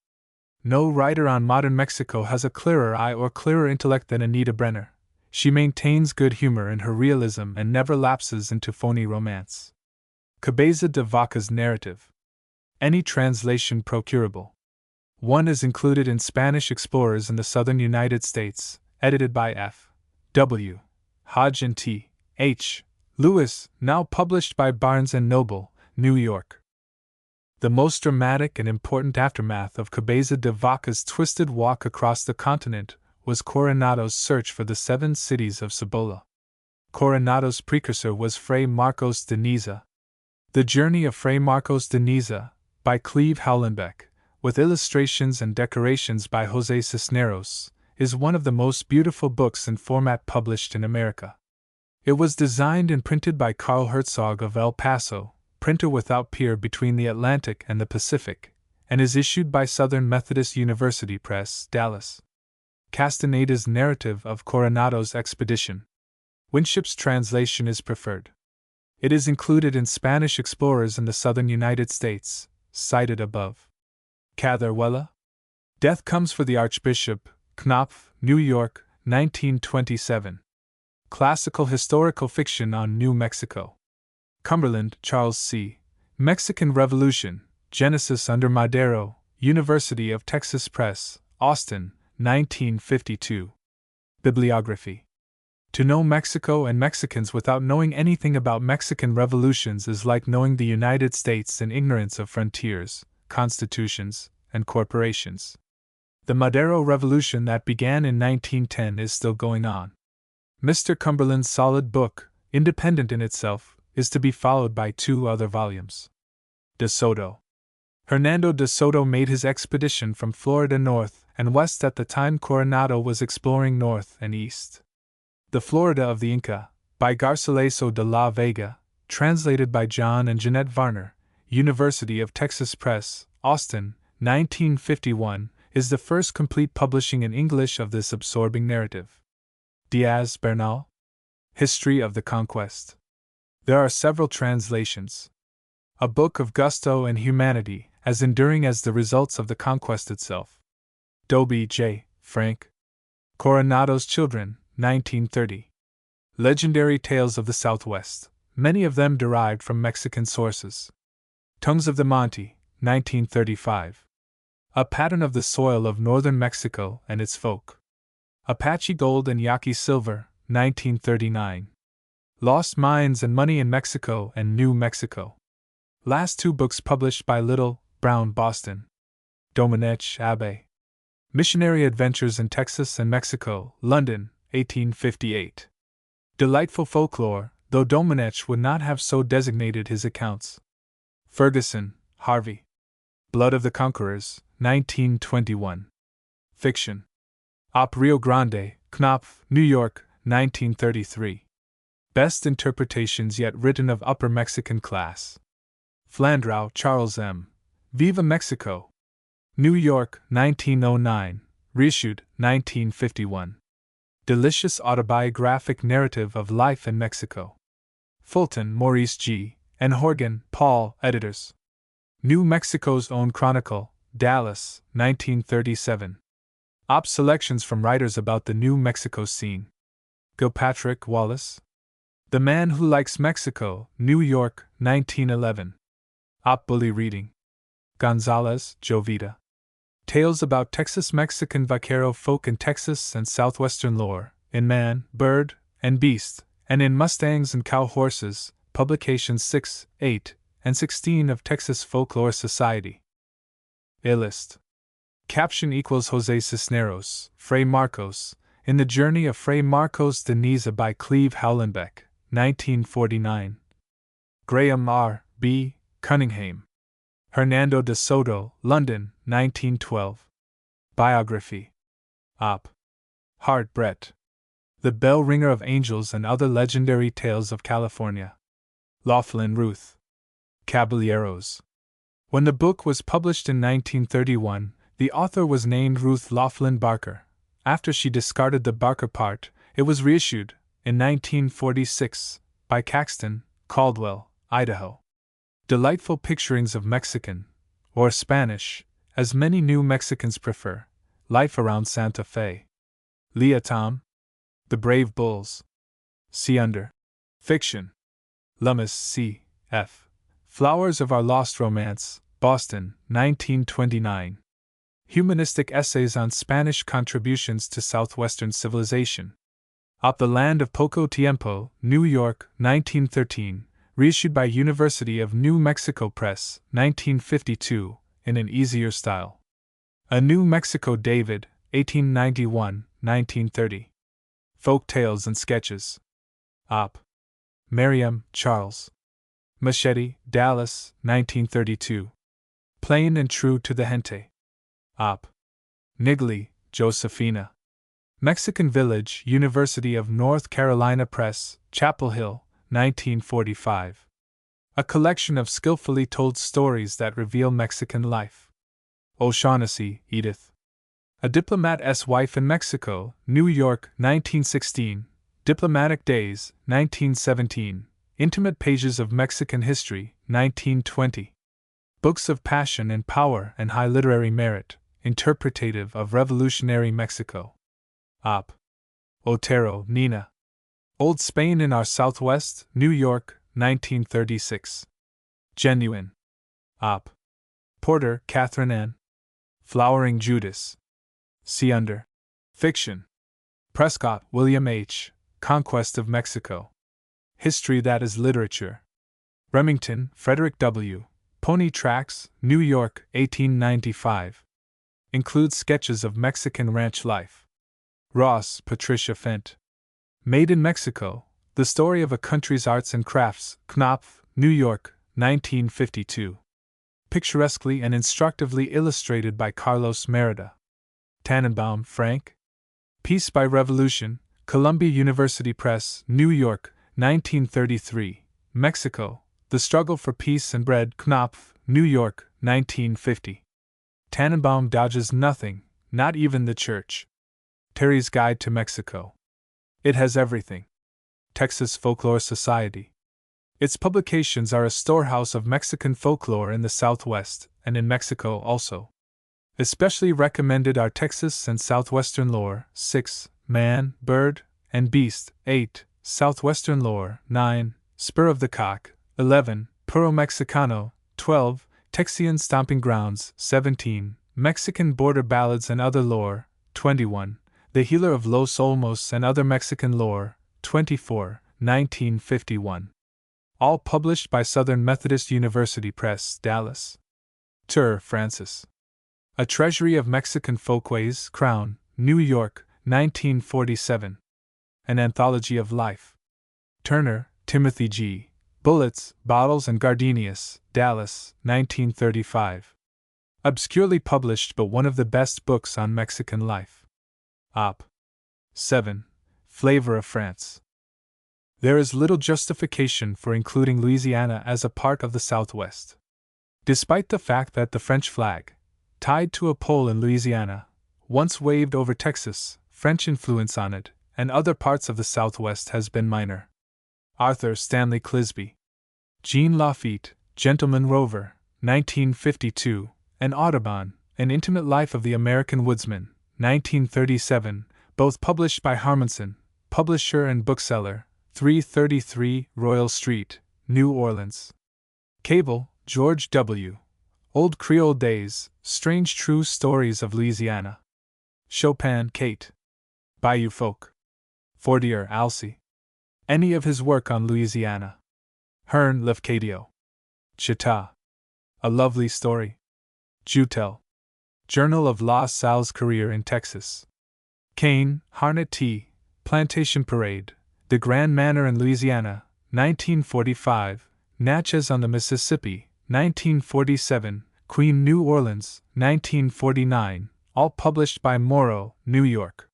No writer on modern Mexico has a clearer eye or clearer intellect than Anita Brenner. She maintains good humor in her realism and never lapses into phony romance. Cabeza de Vaca's narrative. Any translation procurable. One is included in Spanish Explorers in the Southern United States, edited by F. W. Hodge and T. H. Lewis, now published by Barnes & Noble, New York. The most dramatic and important aftermath of Cabeza de Vaca's twisted walk across the continent was Coronado's search for the 7 cities of Cibola. Coronado's precursor was Fray Marcos de Niza. The Journey of Fray Marcos de Niza, by Cleve Howlenbeck, with illustrations and decorations by José Cisneros, is one of the most beautiful books in format published in America. It was designed and printed by Carl Herzog of El Paso, printer without peer between the Atlantic and the Pacific, and is issued by Southern Methodist University Press, Dallas. Castaneda's narrative of Coronado's expedition. Winship's translation is preferred. It is included in Spanish Explorers in the Southern United States, cited above. Catherwella? Death Comes for the Archbishop, Knopf, New York, 1927. Classical Historical Fiction on New Mexico. Cumberland, Charles C. Mexican Revolution, Genesis under Madero, University of Texas Press, Austin, 1952. Bibliography. To know Mexico and Mexicans without knowing anything about Mexican revolutions is like knowing the United States in ignorance of frontiers, constitutions, and corporations. The Madero Revolution that began in 1910 is still going on. Mr. Cumberland's solid book, independent in itself, is to be followed by 2 other volumes. De Soto. Hernando de Soto made his expedition from Florida north and west at the time Coronado was exploring north and east. The Florida of the Inca, by Garcilaso de la Vega, translated by John and Jeanette Varner, University of Texas Press, Austin, 1951, is the first complete publishing in English of this absorbing narrative. Diaz Bernal? History of the Conquest. There are several translations. A book of gusto and humanity, as enduring as the results of the conquest itself. Dobie J. Frank. Coronado's Children, 1930. Legendary Tales of the Southwest, many of them derived from Mexican sources. Tongues of the Monte, 1935. A Pattern of the Soil of Northern Mexico and Its Folk. Apache Gold and Yaqui Silver, 1939. Lost Mines and Money in Mexico and New Mexico. Last two books published by Little, Brown, Boston. Domenech Abbé. Missionary Adventures in Texas and Mexico, London, 1858. Delightful folklore, though Domenech would not have so designated his accounts. Ferguson, Harvey. Blood of the Conquerors, 1921. Fiction. Op Rio Grande, Knopf, New York, 1933. Best interpretations yet written of upper Mexican class. Flandrau, Charles M. Viva Mexico. New York, 1909, reissued, 1951. Delicious autobiographic narrative of life in Mexico. Fulton, Maurice G., and Horgan, Paul, editors. New Mexico's Own Chronicle, Dallas, 1937. Op selections from writers about the New Mexico scene. Gilpatrick Wallace. The Man Who Likes Mexico, New York, 1911. Op bully reading. Gonzalez, Jovita. Tales about Texas Mexican vaquero folk in Texas and southwestern lore, in Man, Bird, and Beast, and in Mustangs and Cow Horses, publications 6, 8, and 16 of Texas Folklore Society. Illust. Caption equals Jose Cisneros, Fray Marcos, in the Journey of Fray Marcos de Niza by Cleve Howlenbeck, 1949. Graham R. B. Cunningham. Hernando de Soto, London, 1912. Biography. Op. Hart Brett. The Bell Ringer of Angels and Other Legendary Tales of California. Laughlin Ruth. Caballeros. When the book was published in 1931, the author was named Ruth Laughlin Barker. After she discarded the Barker part, it was reissued, in 1946, by Caxton, Caldwell, Idaho. Delightful picturings of Mexican, or Spanish, as many New Mexicans prefer, life around Santa Fe. Leah Tom. The Brave Bulls. See under. Fiction. Lummis C. F. Flowers of Our Lost Romance, Boston, 1929. Humanistic Essays on Spanish Contributions to Southwestern Civilization. Op the Land of Poco Tiempo, New York, 1913. Reissued by University of New Mexico Press, 1952, in an easier style. A New Mexico David, 1891-1930. Folk Tales and Sketches. Op. Merriam, Charles. Machete, Dallas, 1932. Plain and True to the Gente. Op. Nigley, Josephina. Mexican Village, University of North Carolina Press, Chapel Hill, 1945. A collection of skillfully told stories that reveal Mexican life. O'Shaughnessy, Edith. A Diplomat's Wife in Mexico, New York, 1916. Diplomatic Days, 1917. Intimate Pages of Mexican History, 1920. Books of Passion and Power and High Literary Merit, interpretative of Revolutionary Mexico. Op. Otero, Nina. Old Spain in Our Southwest, New York, 1936. Genuine. Op. Porter, Catherine N. Flowering Judas. See under. Fiction. Prescott, William H. Conquest of Mexico. History That is Literature. Remington, Frederick W. Pony Tracks, New York, 1895. Includes sketches of Mexican ranch life. Ross, Patricia Fent. Made in Mexico, The Story of a Country's Arts and Crafts, Knopf, New York, 1952. Picturesquely and instructively illustrated by Carlos Merida. Tannenbaum, Frank. Peace by Revolution, Columbia University Press, New York, 1933. Mexico, The Struggle for Peace and Bread, Knopf, New York, 1950. Tannenbaum dodges nothing, not even the church. Terry's Guide to Mexico. It has everything. Texas Folklore Society. Its publications are a storehouse of Mexican folklore in the Southwest, and in Mexico also. Especially recommended are Texas and Southwestern Lore, 6, Man, Bird, and Beast, 8, Southwestern Lore, 9, Spur of the Cock, 11, Puro Mexicano, 12, Texian Stomping Grounds, 17, Mexican Border Ballads and Other Lore, 21, The Healer of Los Olmos and Other Mexican Lore, 24, 1951. All published by Southern Methodist University Press, Dallas. Tur, Francis. A Treasury of Mexican Folkways, Crown, New York, 1947. An Anthology of Life. Turner, Timothy G. Bullets, Bottles and Gardenias, Dallas, 1935. Obscurely published but one of the best books on Mexican life. Op. 7. Flavor of France. There is little justification for including Louisiana as a part of the Southwest. Despite the fact that the French flag, tied to a pole in Louisiana, once waved over Texas, French influence on it, and other parts of the Southwest has been minor. Arthur Stanley Clisby. Jean Lafitte, Gentleman Rover, 1952, and Audubon, An Intimate Life of the American Woodsman, 1937, both published by Harmonson, publisher and bookseller, 333 Royal Street, New Orleans. Cable, George W. Old Creole Days, Strange True Stories of Louisiana. Chopin, Kate. Bayou Folk. Fortier, Alcy. Any of his work on Louisiana. Hearn, Lefcadio. Chita. A Lovely Story. Joutel. Journal of La Salle's Career in Texas. Kane, Harnett T. Plantation Parade, The Grand Manor in Louisiana, 1945, Natchez on the Mississippi, 1947, Queen New Orleans, 1949, all published by Morrow, New York.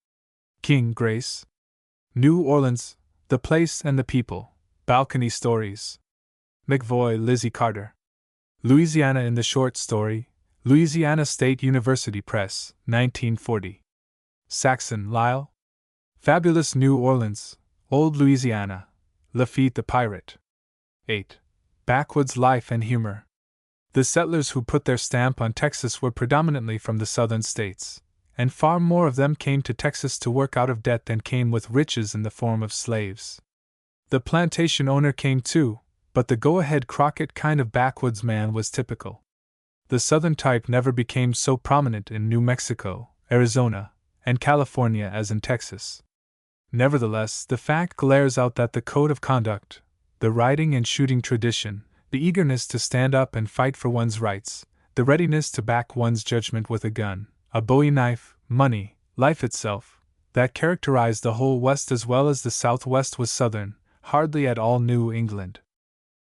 King, Grace. New Orleans, The Place and the People, Balcony Stories. McVoy, Lizzie Carter. Louisiana in the Short Story, Louisiana State University Press, 1940. Saxon, Lyle. Fabulous New Orleans, Old Louisiana, Lafitte the Pirate. 8. Backwoods Life and Humor. The settlers who put their stamp on Texas were predominantly from the southern states, and far more of them came to Texas to work out of debt than came with riches in the form of slaves. The plantation owner came too, but the go-ahead Crockett kind of backwoods man was typical. The southern type never became so prominent in New Mexico, Arizona, and California as in Texas. Nevertheless, the fact glares out that the code of conduct, the riding and shooting tradition, the eagerness to stand up and fight for one's rights, the readiness to back one's judgment with a gun, a bowie knife, money, life itself, that characterized the whole West as well as the Southwest was Southern, hardly at all New England.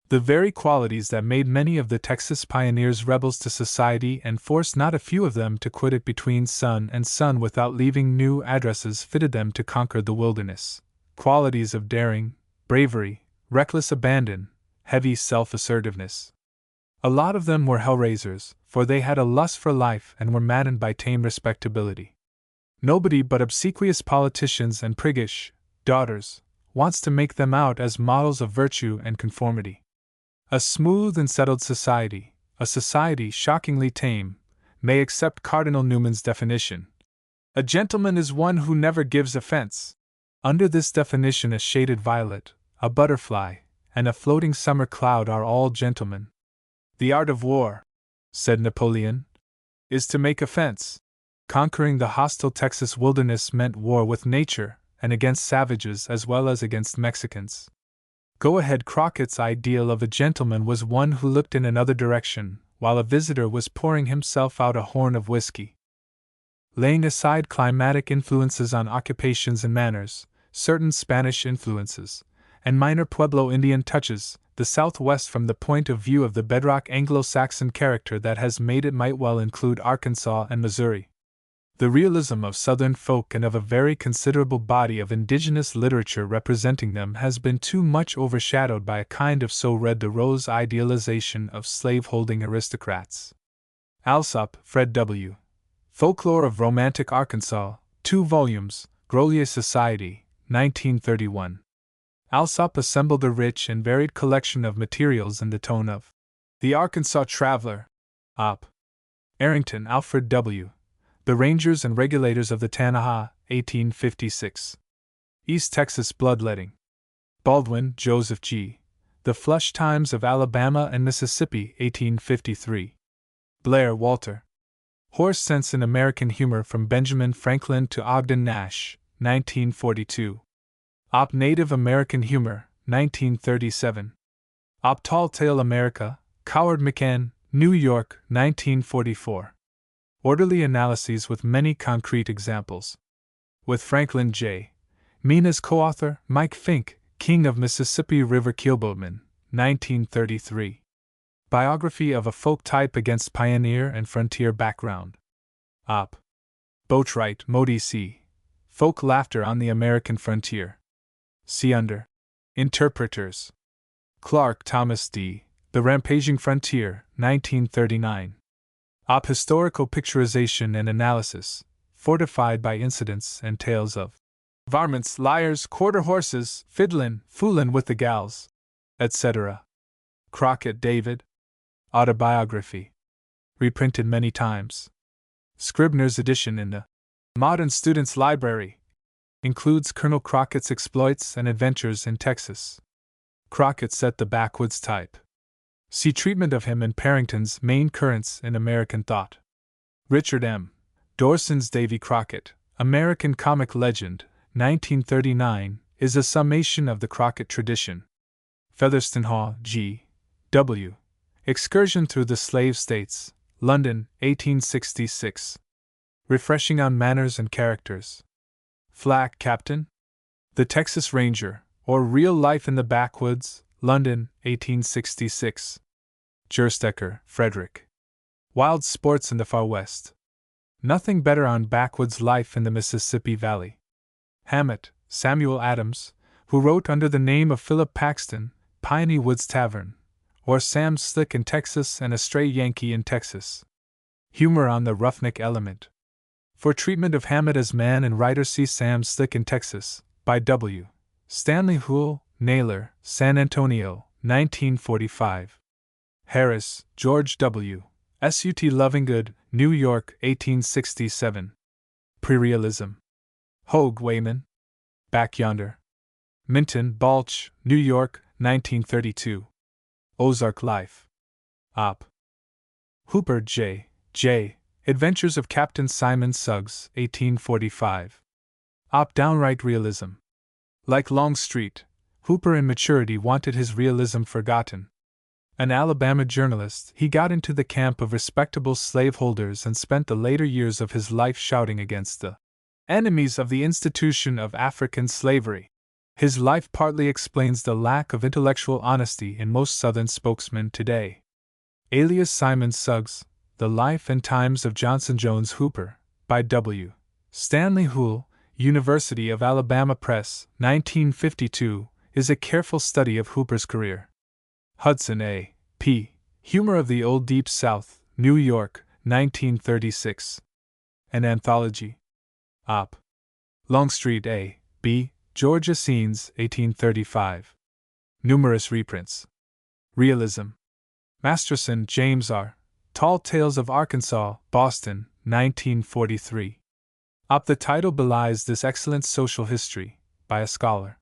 The very qualities that made many of the Texas pioneers rebels to society and forced not a few of them to quit it between sun and sun without leaving new addresses fitted them to conquer the wilderness. Qualities of daring, bravery, reckless abandon, heavy self-assertiveness. A lot of them were hellraisers, for they had a lust for life and were maddened by tame respectability. Nobody but obsequious politicians and priggish daughters wants to make them out as models of virtue and conformity. A smooth and settled society, a society shockingly tame, may accept Cardinal Newman's definition. A gentleman is one who never gives offense. Under this definition, a shaded violet, a butterfly, and a floating summer cloud are all gentlemen. The art of war, said Napoleon, is to make offense. Conquering the hostile Texas wilderness meant war with nature and against savages as well as against Mexicans. Go-ahead Crockett's ideal of a gentleman was one who looked in another direction, while a visitor was pouring himself out a horn of whiskey. Laying aside climatic influences on occupations and manners, certain Spanish influences, and minor Pueblo Indian touches, the Southwest from the point of view of the bedrock Anglo-Saxon character that has made it might well include Arkansas and Missouri. The realism of Southern folk and of a very considerable body of indigenous literature representing them has been too much overshadowed by a kind of so red the rose idealization of slave-holding aristocrats. Alsop, Fred W. Folklore of Romantic Arkansas, 2 volumes, Grolier Society, 1931. Alsop assembled a rich and varied collection of materials in the tone of The Arkansas Traveler. Op. Arrington, Alfred W. The Rangers and Regulators of the Tannahaw, 1856. East Texas Bloodletting. Baldwin, Joseph G. The Flush Times of Alabama and Mississippi, 1853. Blair, Walter. Horse Sense in American Humor from Benjamin Franklin to Ogden Nash, 1942. Op Native American Humor, 1937. Op Tall Tale America, Coward McCann, New York, 1944. Orderly analyses with many concrete examples. With Franklin J. Mean as co-author, Mike Fink, King of Mississippi River Keelboatman, 1933. Biography of a Folk Type Against Pioneer and Frontier Background. Op. Boatwright, Modi C. Folk Laughter on the American Frontier. See under. Interpreters. Clark, Thomas D. The Rampaging Frontier, 1939. Op. Historical Picturization and Analysis, fortified by incidents and tales of varmints, liars, quarter horses, foolin' with the gals, etc. Crockett, David. Autobiography. Reprinted many times. Scribner's edition in the Modern Student's Library. Includes Colonel Crockett's exploits and adventures in Texas. Crockett set the backwoods type. See treatment of him in Parrington's Main Currents in American Thought. Richard M. Dorson's Davy Crockett, American Comic Legend, 1939, is a summation of the Crockett tradition. Featherston Hall, G. W. Excursion Through the Slave States, London, 1866. Refreshing on Manners and Characters. Flack, Captain. The Texas Ranger, or Real Life in the Backwoods, London, 1866. Jerstecker, Frederick. Wild Sports in the Far West. Nothing better on backwoods life in the Mississippi Valley. Hammett, Samuel Adams, who wrote under the name of Philip Paxton, Piney Woods Tavern, or Sam Slick in Texas and a Stray Yankee in Texas. Humor on the Roughneck Element. For treatment of Hammett as man and writer, see Sam Slick in Texas, by W. Stanley Hoole, Naylor, San Antonio, 1945. Harris, George W. S.U.T. Lovingood, New York, 1867. Prerealism. Hogue, Wayman. Back Yonder. Minton, Balch, New York, 1932. Ozark Life. Op. Hooper, J. J. Adventures of Captain Simon Suggs, 1845. Op. Downright Realism. Like Longstreet, Hooper in maturity wanted his realism forgotten. An Alabama journalist, he got into the camp of respectable slaveholders and spent the later years of his life shouting against the enemies of the institution of African slavery. His life partly explains the lack of intellectual honesty in most Southern spokesmen today. Alias Simon Suggs, The Life and Times of Johnson Jones Hooper, by W. Stanley Hoole, University of Alabama Press, 1952, is a careful study of Hooper's career. Hudson A. P. Humor of the Old Deep South, New York, 1936. An Anthology. Op. Longstreet A. B. Georgia Scenes, 1835. Numerous reprints. Realism. Masterson, James R. Tall Tales of Arkansas, Boston, 1943. Op. The title belies this excellent social history, by a scholar.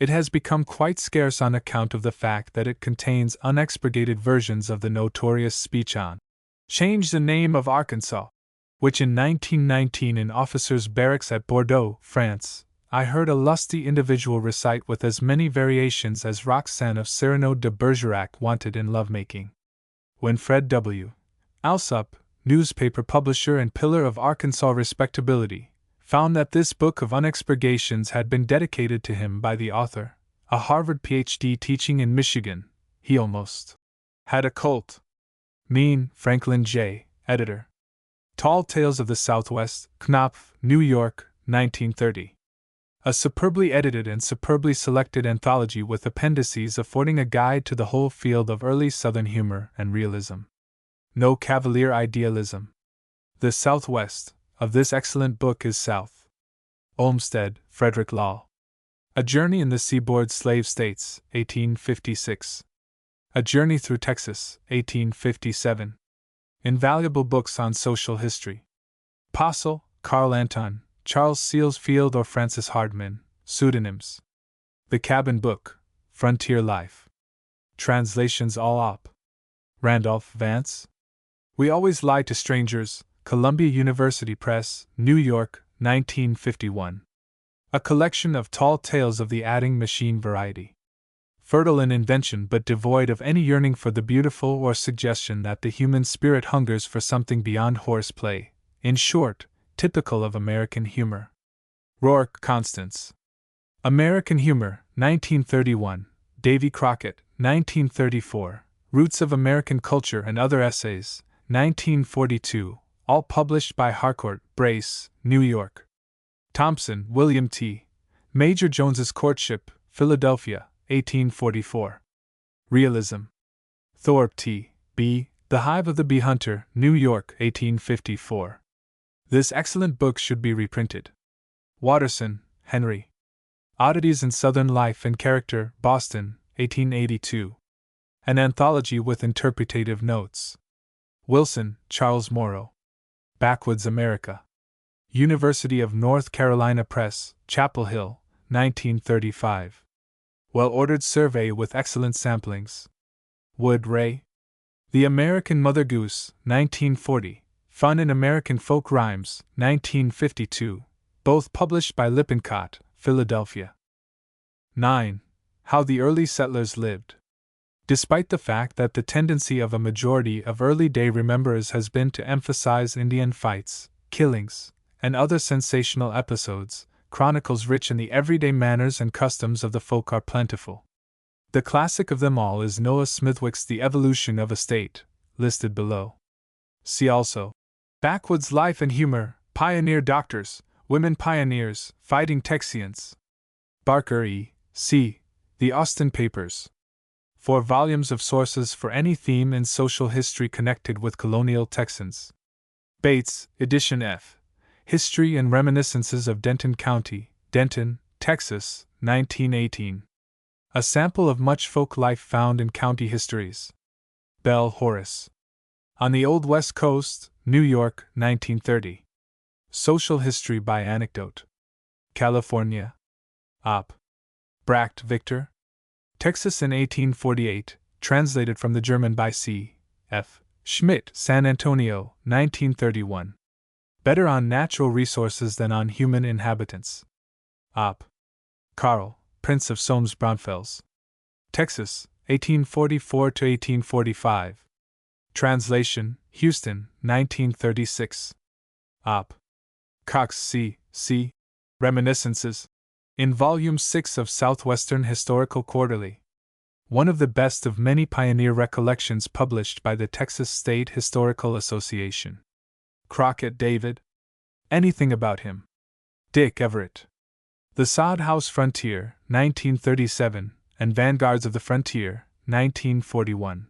It has become quite scarce on account of the fact that it contains unexpurgated versions of the notorious speech on Change the Name of Arkansas, which in 1919 in officers' barracks at Bordeaux, France, I heard a lusty individual recite with as many variations as Roxane of Cyrano de Bergerac wanted in lovemaking. When Fred W. Alsop, newspaper publisher and pillar of Arkansas respectability, found that this book of unexpurgations had been dedicated to him by the author, a Harvard Ph.D. teaching in Michigan, he almost had a colt. Mean, Franklin J., editor. Tall Tales of the Southwest, Knopf, New York, 1930. A superbly edited and superbly selected anthology with appendices affording a guide to the whole field of early Southern humor and realism. No cavalier idealism. The Southwest of this excellent book is South. Olmsted, Frederick Law. A Journey in the Seaboard Slave States, 1856. A Journey Through Texas, 1857. Invaluable books on social history. Postle, Carl Anton, Charles Seals Field or Francis Hardman, pseudonyms. The Cabin Book, Frontier Life. Translations all op. Randolph Vance. We Always Lie to Strangers, Columbia University Press, New York, 1951. A collection of tall tales of the adding machine variety. Fertile in invention but devoid of any yearning for the beautiful or suggestion that the human spirit hungers for something beyond horseplay, in short, typical of American humor. Rourke, Constance. American Humor, 1931, Davy Crockett, 1934, Roots of American Culture and Other Essays, 1942, all published by Harcourt, Brace, New York. Thompson, William T. Major Jones's Courtship, Philadelphia, 1844. Realism. Thorpe T. B. The Hive of the Bee Hunter, New York, 1854. This excellent book should be reprinted. Watterson, Henry. Oddities in Southern Life and Character, Boston, 1882. An anthology with interpretative notes. Wilson, Charles Morrow. Backwoods America. University of North Carolina Press, Chapel Hill, 1935. Well-ordered survey with excellent samplings. Wood, Ray. The American Mother Goose, 1940. Fun in American Folk Rhymes, 1952. Both published by Lippincott, Philadelphia. 9. How the Early Settlers Lived. Despite the fact that the tendency of a majority of early-day rememberers has been to emphasize Indian fights, killings, and other sensational episodes, chronicles rich in the everyday manners and customs of the folk are plentiful. The classic of them all is Noah Smithwick's The Evolution of a State, listed below. See also Backwoods Life and Humor, Pioneer Doctors, Women Pioneers, Fighting Texians. Barker E. C. The Austin Papers. 4 volumes of sources for any theme in social history connected with colonial Texans. Bates, Edition F. History and Reminiscences of Denton County, Denton, Texas, 1918. A sample of much folk life found in county histories. Bell, Horace. On the Old West Coast, New York, 1930. Social History by Anecdote. California. Op. Bracht, Victor. Texas in 1848, translated from the German by C. F. Schmidt, San Antonio, 1931. Better on natural resources than on human inhabitants. Op. Karl, Prince of Solms-Braunfels. Texas, 1844 to 1845. Translation, Houston, 1936. Op. Cox C. C. Reminiscences. In Volume 6 of Southwestern Historical Quarterly. One of the best of many pioneer recollections published by the Texas State Historical Association. Crockett, David. Anything About Him. Dick Everett. The Sod House Frontier, 1937, and Vanguards of the Frontier, 1941.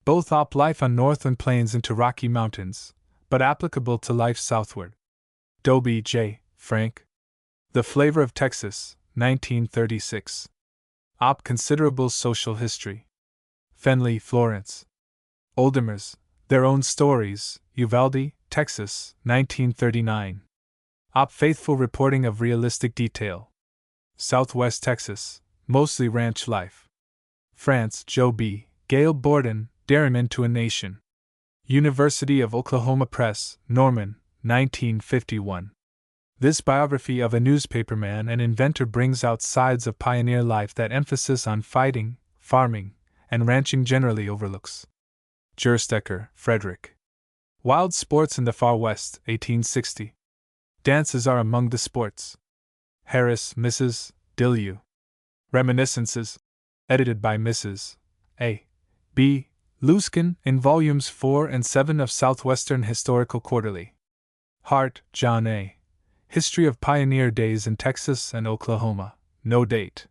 Both op life on northern plains into Rocky Mountains, but applicable to life southward. Dobie, J. Frank. The Flavor of Texas, 1936. Op Considerable Social History. Fenley, Florence. Oldimers, Their Own Stories, Uvalde, Texas, 1939. Op Faithful Reporting of Realistic Detail. Southwest Texas, Mostly Ranch Life. France, Joe B. Gale Borden, Dairyman to a Nation. University of Oklahoma Press, Norman, 1951. This biography of a newspaperman and inventor brings out sides of pioneer life that emphasis on fighting, farming, and ranching generally overlooks. Gerstecker, Frederick. Wild Sports in the Far West, 1860. Dances are among the sports. Harris, Mrs. Dillew. Reminiscences. Edited by Mrs. A. B. Luskin in Volumes 4 and 7 of Southwestern Historical Quarterly. Hart, John A. History of Pioneer Days in Texas and Oklahoma. No date.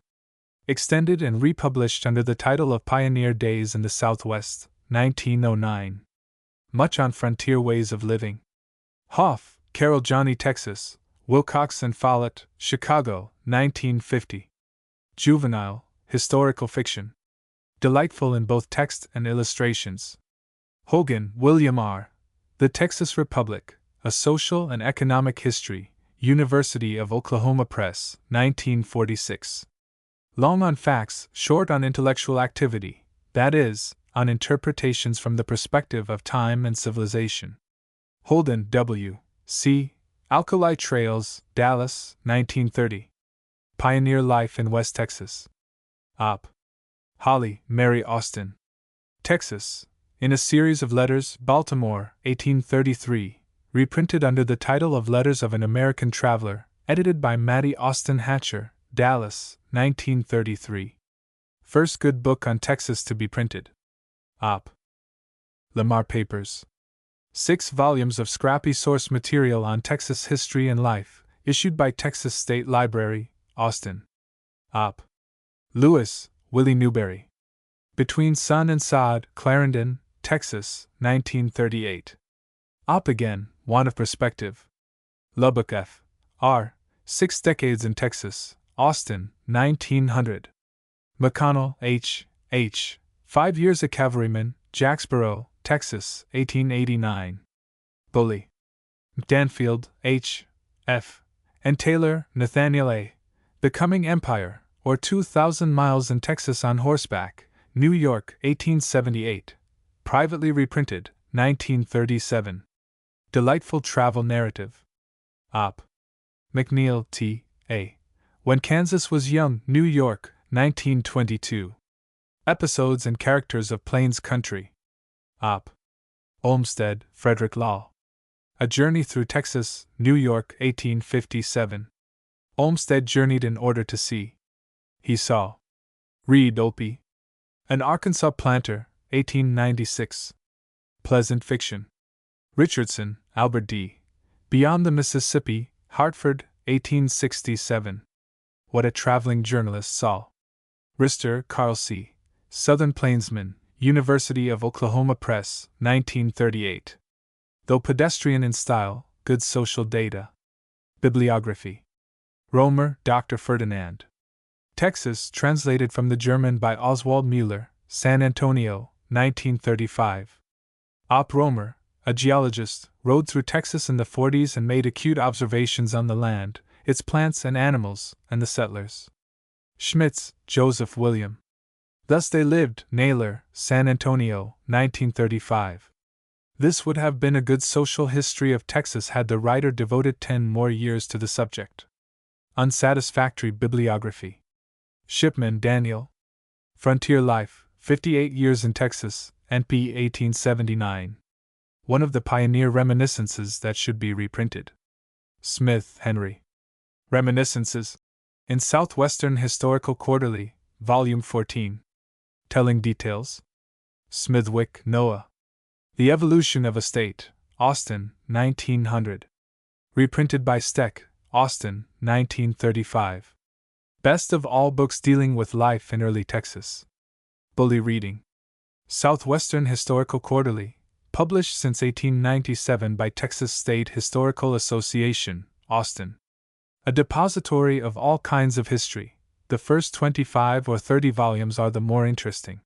Extended and republished under the title of Pioneer Days in the Southwest, 1909. Much on Frontier Ways of Living. Hoff, Carroll Johnny, Texas. Wilcox and Follett, Chicago, 1950. Juvenile, historical fiction. Delightful in both text and illustrations. Hogan, William R. The Texas Republic, A Social and Economic History, University of Oklahoma Press, 1946. Long on facts, short on intellectual activity, that is, on interpretations from the perspective of time and civilization. Holden, W. C. Alkali Trails, Dallas, 1930. Pioneer Life in West Texas. Op. Holly, Mary Austin. Texas, in a series of letters, Baltimore, 1833, reprinted under the title of Letters of an American Traveler, edited by Mattie Austin Hatcher, Dallas, 1933. First good book on Texas to be printed. Op. Lamar Papers. 6 volumes of scrappy source material on Texas history and life, issued by Texas State Library, Austin. Op. Lewis, Willie Newberry. Between Sun and Sod, Clarendon, Texas, 1938. Op again, Want of Perspective. Lubbock F. R. 6 Decades in Texas, Austin, 1900. McConnell, H. H. 5 Years a Cavalryman, Jacksboro, Texas, 1889. Bully. Danfield, H. F. and Taylor, Nathaniel A. Becoming Empire, or 2,000 Miles in Texas on Horseback, New York, 1878. Privately reprinted, 1937. Delightful travel narrative. Op. McNeil, T. A. When Kansas Was Young, New York, 1922. Episodes and Characters of Plains Country. Op. Olmsted, Frederick Law. A Journey Through Texas, New York, 1857. Olmsted journeyed in order to see. He saw. Reed Opie. An Arkansas Planter, 1896. Pleasant Fiction. Richardson, Albert D. Beyond the Mississippi, Hartford, 1867. What a Traveling Journalist Saw. Rister, Carl C. Southern Plainsman, University of Oklahoma Press, 1938. Though pedestrian in style, good social data. Bibliography. Romer, Dr. Ferdinand. Texas, translated from the German by Oswald Mueller, San Antonio, 1935. Op. Romer, a geologist, rode through Texas in the 40s and made acute observations on the land, its plants and animals, and the settlers. Schmitz, Joseph William. Thus They Lived, Naylor, San Antonio, 1935. This would have been a good social history of Texas had the writer devoted 10 more years to the subject. Unsatisfactory bibliography. Shipman, Daniel. Frontier Life, 58 Years in Texas, NP 1879. One of the pioneer reminiscences that should be reprinted. Smith, Henry. Reminiscences. In Southwestern Historical Quarterly, Volume 14. Telling Details. Smithwick, Noah. The Evolution of a State, Austin, 1900. Reprinted by Steck, Austin, 1935. Best of all books dealing with life in early Texas. Bully Reading. Southwestern Historical Quarterly, published since 1897 by Texas State Historical Association, Austin. A depository of all kinds of history. The first 25 or 30 volumes are the more interesting.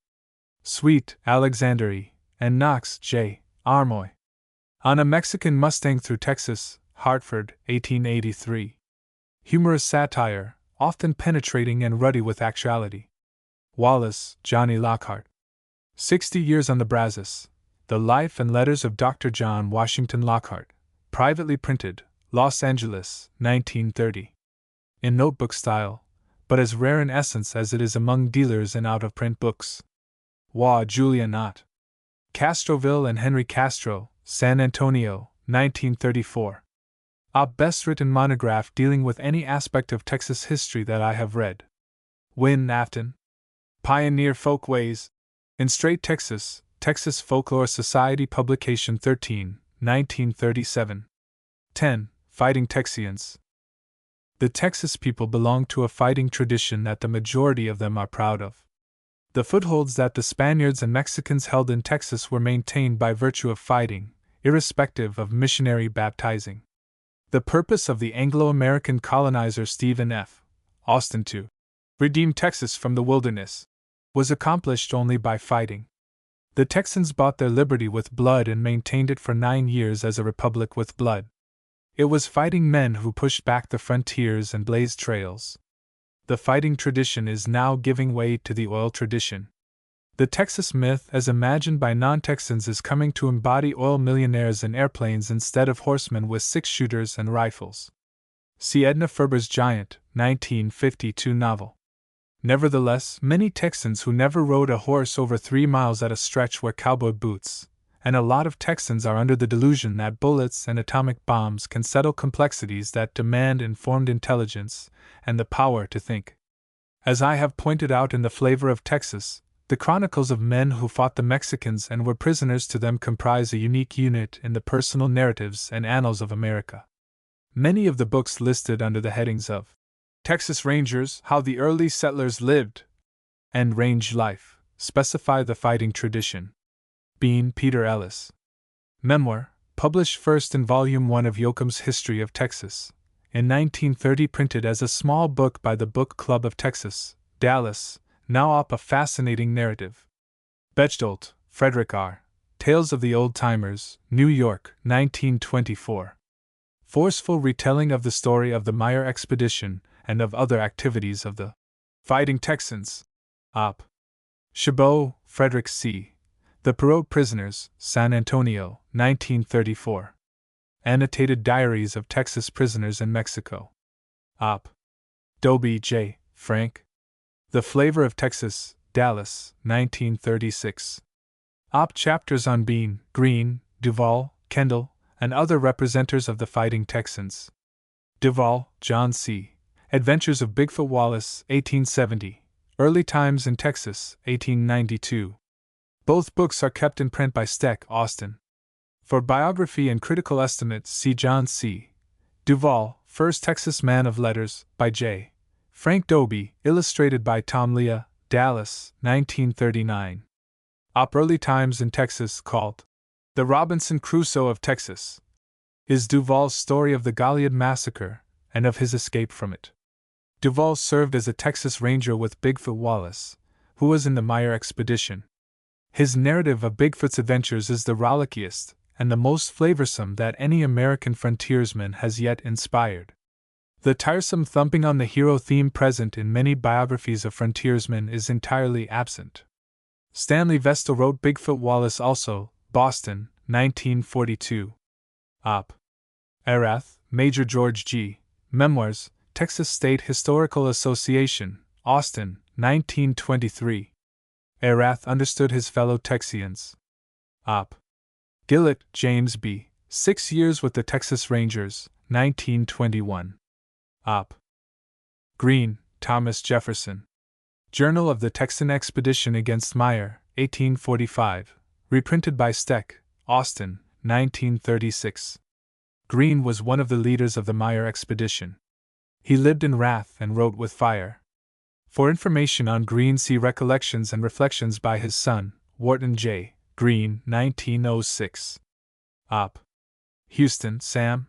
Sweet, Alexander E. and Knox, J. Armoy. On a Mexican Mustang Through Texas, Hartford, 1883. Humorous satire, often penetrating and ruddy with actuality. Wallace, Johnny Lockhart. 60 Years on the Brazos. The Life and Letters of Dr. John Washington Lockhart. Privately printed, Los Angeles, 1930. In notebook style, but as rare in essence as it is among dealers in out-of-print books. Wa Julia Knott. Castroville and Henry Castro, San Antonio, 1934. A best-written monograph dealing with any aspect of Texas history that I have read. Wynne Afton. Pioneer Folkways. In Straight Texas, Texas Folklore Society Publication 13, 1937. 10. Fighting Texians. The Texas people belong to a fighting tradition that the majority of them are proud of. The footholds that the Spaniards and Mexicans held in Texas were maintained by virtue of fighting, irrespective of missionary baptizing. The purpose of the Anglo-American colonizer Stephen F. Austin to redeem Texas from the wilderness was accomplished only by fighting. The Texans bought their liberty with blood and maintained it for 9 years as a republic with blood. It was fighting men who pushed back the frontiers and blazed trails. The fighting tradition is now giving way to the oil tradition. The Texas myth, as imagined by non-Texans, is coming to embody oil millionaires in airplanes instead of horsemen with six-shooters and rifles. See Edna Ferber's Giant, 1952 novel. Nevertheless, many Texans who never rode a horse over 3 miles at a stretch wear cowboy boots, and a lot of Texans are under the delusion that bullets and atomic bombs can settle complexities that demand informed intelligence and the power to think. As I have pointed out in The Flavor of Texas, the chronicles of men who fought the Mexicans and were prisoners to them comprise a unique unit in the personal narratives and annals of America. Many of the books listed under the headings of Texas Rangers, How the Early Settlers Lived, and Range Life specify the fighting tradition. Bean, Peter Ellis. Memoir, published first in Volume 1 of Yoakum's History of Texas, in 1930, printed as a small book by the Book Club of Texas, Dallas, now up a fascinating narrative. Bechtold, Frederick R. Tales of the Old Timers, New York, 1924. Forceful retelling of the story of the Meyer Expedition and of other activities of the Fighting Texans. Op. Chabot, Frederick C. The Paroled Prisoners, San Antonio, 1934. Annotated Diaries of Texas Prisoners in Mexico. Op. Dobie J. Frank. The Flavor of Texas, Dallas, 1936. Op. Chapters on Bean, Green, Duval, Kendall, and other representatives of the Fighting Texans. Duval, John C. Adventures of Bigfoot Wallace, 1870. Early Times in Texas, 1892. Both books are kept in print by Steck, Austin. For biography and critical estimates, see John C. Duval, First Texas Man of Letters, by J. Frank Dobie, illustrated by Tom Leah, Dallas, 1939. Op. Early Times in Texas, called The Robinson Crusoe of Texas, is Duval's story of the Goliad Massacre and of his escape from it. Duval served as a Texas Ranger with Bigfoot Wallace, who was in the Meyer Expedition. His narrative of Bigfoot's adventures is the rollickiest and the most flavorsome that any American frontiersman has yet inspired. The tiresome thumping on the hero theme present in many biographies of frontiersmen is entirely absent. Stanley Vestal wrote Bigfoot Wallace also, Boston, 1942. Op. Arath, Major George G. Memoirs, Texas State Historical Association, Austin, 1923. Arath understood his fellow Texians. Op. Gillett, James B. 6 Years with the Texas Rangers, 1921. Op. Green, Thomas Jefferson. Journal of the Texan Expedition Against Meyer, 1845. Reprinted by Steck, Austin, 1936. Green was one of the leaders of the Meyer Expedition. He lived in wrath and wrote with fire. For information on Green, see Recollections and Reflections by his son, Wharton J. Green, 1906. Op. Houston, Sam.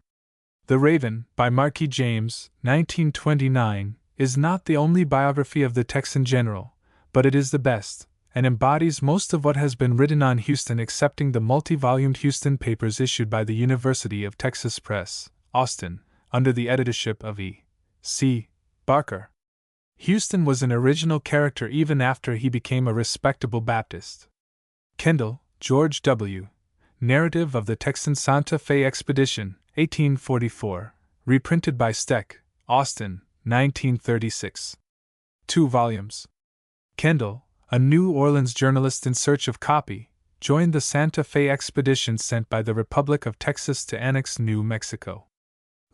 The Raven, by Marquis James, 1929, is not the only biography of the Texan general, but it is the best, and embodies most of what has been written on Houston excepting the multi-volumed Houston Papers issued by the University of Texas Press, Austin, under the editorship of E. C. Barker. Houston was an original character even after he became a respectable Baptist. Kendall, George W. Narrative of the Texan Santa Fe Expedition, 1844, reprinted by Steck, Austin, 1936. 2 volumes. Kendall, a New Orleans journalist in search of copy, joined the Santa Fe expedition sent by the Republic of Texas to annex New Mexico.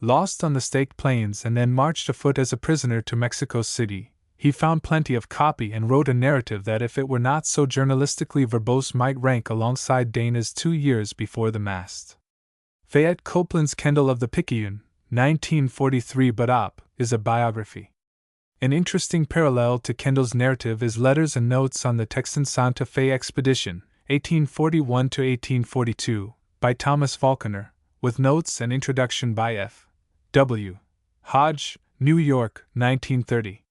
Lost on the Staked Plains and then marched afoot as a prisoner to Mexico City, he found plenty of copy and wrote a narrative that, if it were not so journalistically verbose, might rank alongside Dana's 2 Years Before the Mast. Fayette Copeland's Kendall of the Picayune, 1943, but Op. is a biography. An interesting parallel to Kendall's narrative is Letters and Notes on the Texan Santa Fe Expedition, 1841 to 1842, by Thomas Falconer, with notes and introduction by F. W. Hodge, New York, 1930.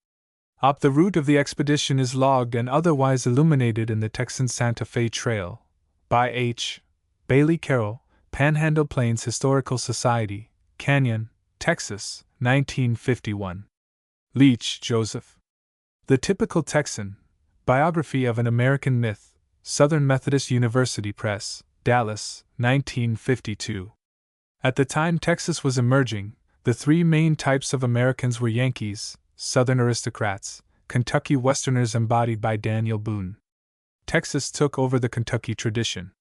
Op. The route of the expedition is logged and otherwise illuminated in the Texan Santa Fe Trail, by H. Bailey Carroll, Panhandle Plains Historical Society, Canyon, Texas, 1951. Leach, Joseph. The Typical Texan, Biography of an American Myth, Southern Methodist University Press, Dallas, 1952. At the time Texas was emerging, the three main types of Americans were Yankees, Southern aristocrats, Kentucky Westerners embodied by Daniel Boone. Texas took over the Kentucky tradition.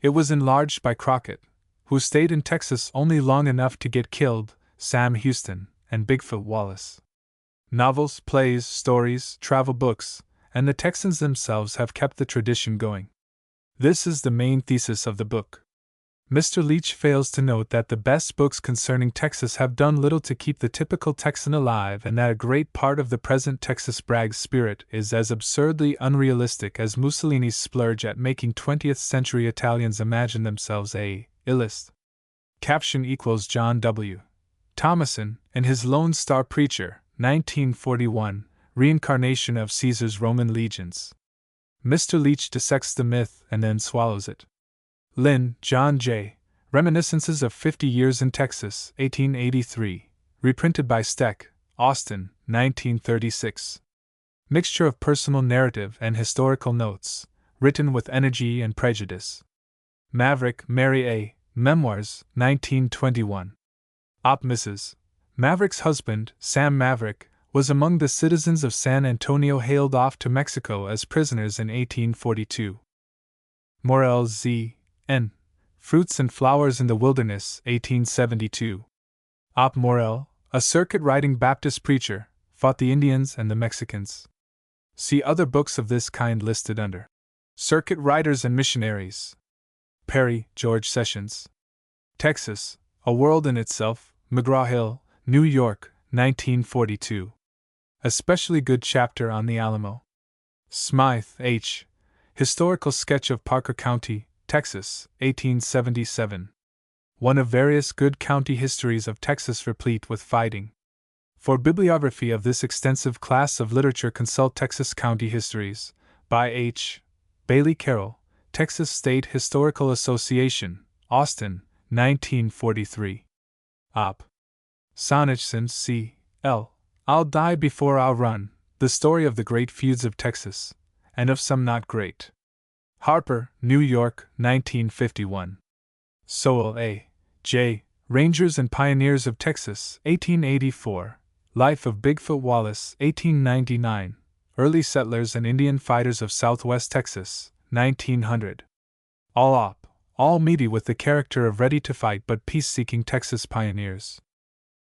It was enlarged by Crockett, who stayed in Texas only long enough to get killed, Sam Houston, and Bigfoot Wallace. Novels, plays, stories, travel books, and the Texans themselves have kept the tradition going. This is the main thesis of the book. Mr. Leach fails to note that the best books concerning Texas have done little to keep the typical Texan alive, and that a great part of the present Texas brag spirit is as absurdly unrealistic as Mussolini's splurge at making 20th-century Italians imagine themselves a illist. Caption equals John W. Thomason, in his Lone Star Preacher, 1941, reincarnation of Caesar's Roman legions. Mr. Leach dissects the myth and then swallows it. Lynn, John J. Reminiscences of 50 Years in Texas, 1883. Reprinted by Steck, Austin, 1936. Mixture of personal narrative and historical notes, written with energy and prejudice. Maverick, Mary A. Memoirs, 1921. Op. Mrs. Maverick's husband, Sam Maverick, was among the citizens of San Antonio hailed off to Mexico as prisoners in 1842. Morel Z. N. Fruits and Flowers in the Wilderness, 1872. Op. Morel, a circuit-riding Baptist preacher, fought the Indians and the Mexicans. See other books of this kind listed under. Circuit Riders and Missionaries. Perry, George Sessions. Texas, A World in Itself, McGraw-Hill, New York, 1942. Especially good chapter on the Alamo. Smythe, H. Historical Sketch of Parker County, Texas, 1877. One of various good county histories of Texas replete with fighting. For bibliography of this extensive class of literature consult Texas County Histories, by H. Bailey Carroll, Texas State Historical Association, Austin, 1943. Op. Sonnachson, C. L. I'll Die Before I'll Run, The Story of the Great Feuds of Texas, and of Some Not Great. Harper, New York, 1951. Sowell, A. J. Rangers and Pioneers of Texas, 1884. Life of Bigfoot Wallace, 1899. Early Settlers and Indian Fighters of Southwest Texas, 1900. All op, all meaty with the character of ready-to-fight but peace-seeking Texas pioneers.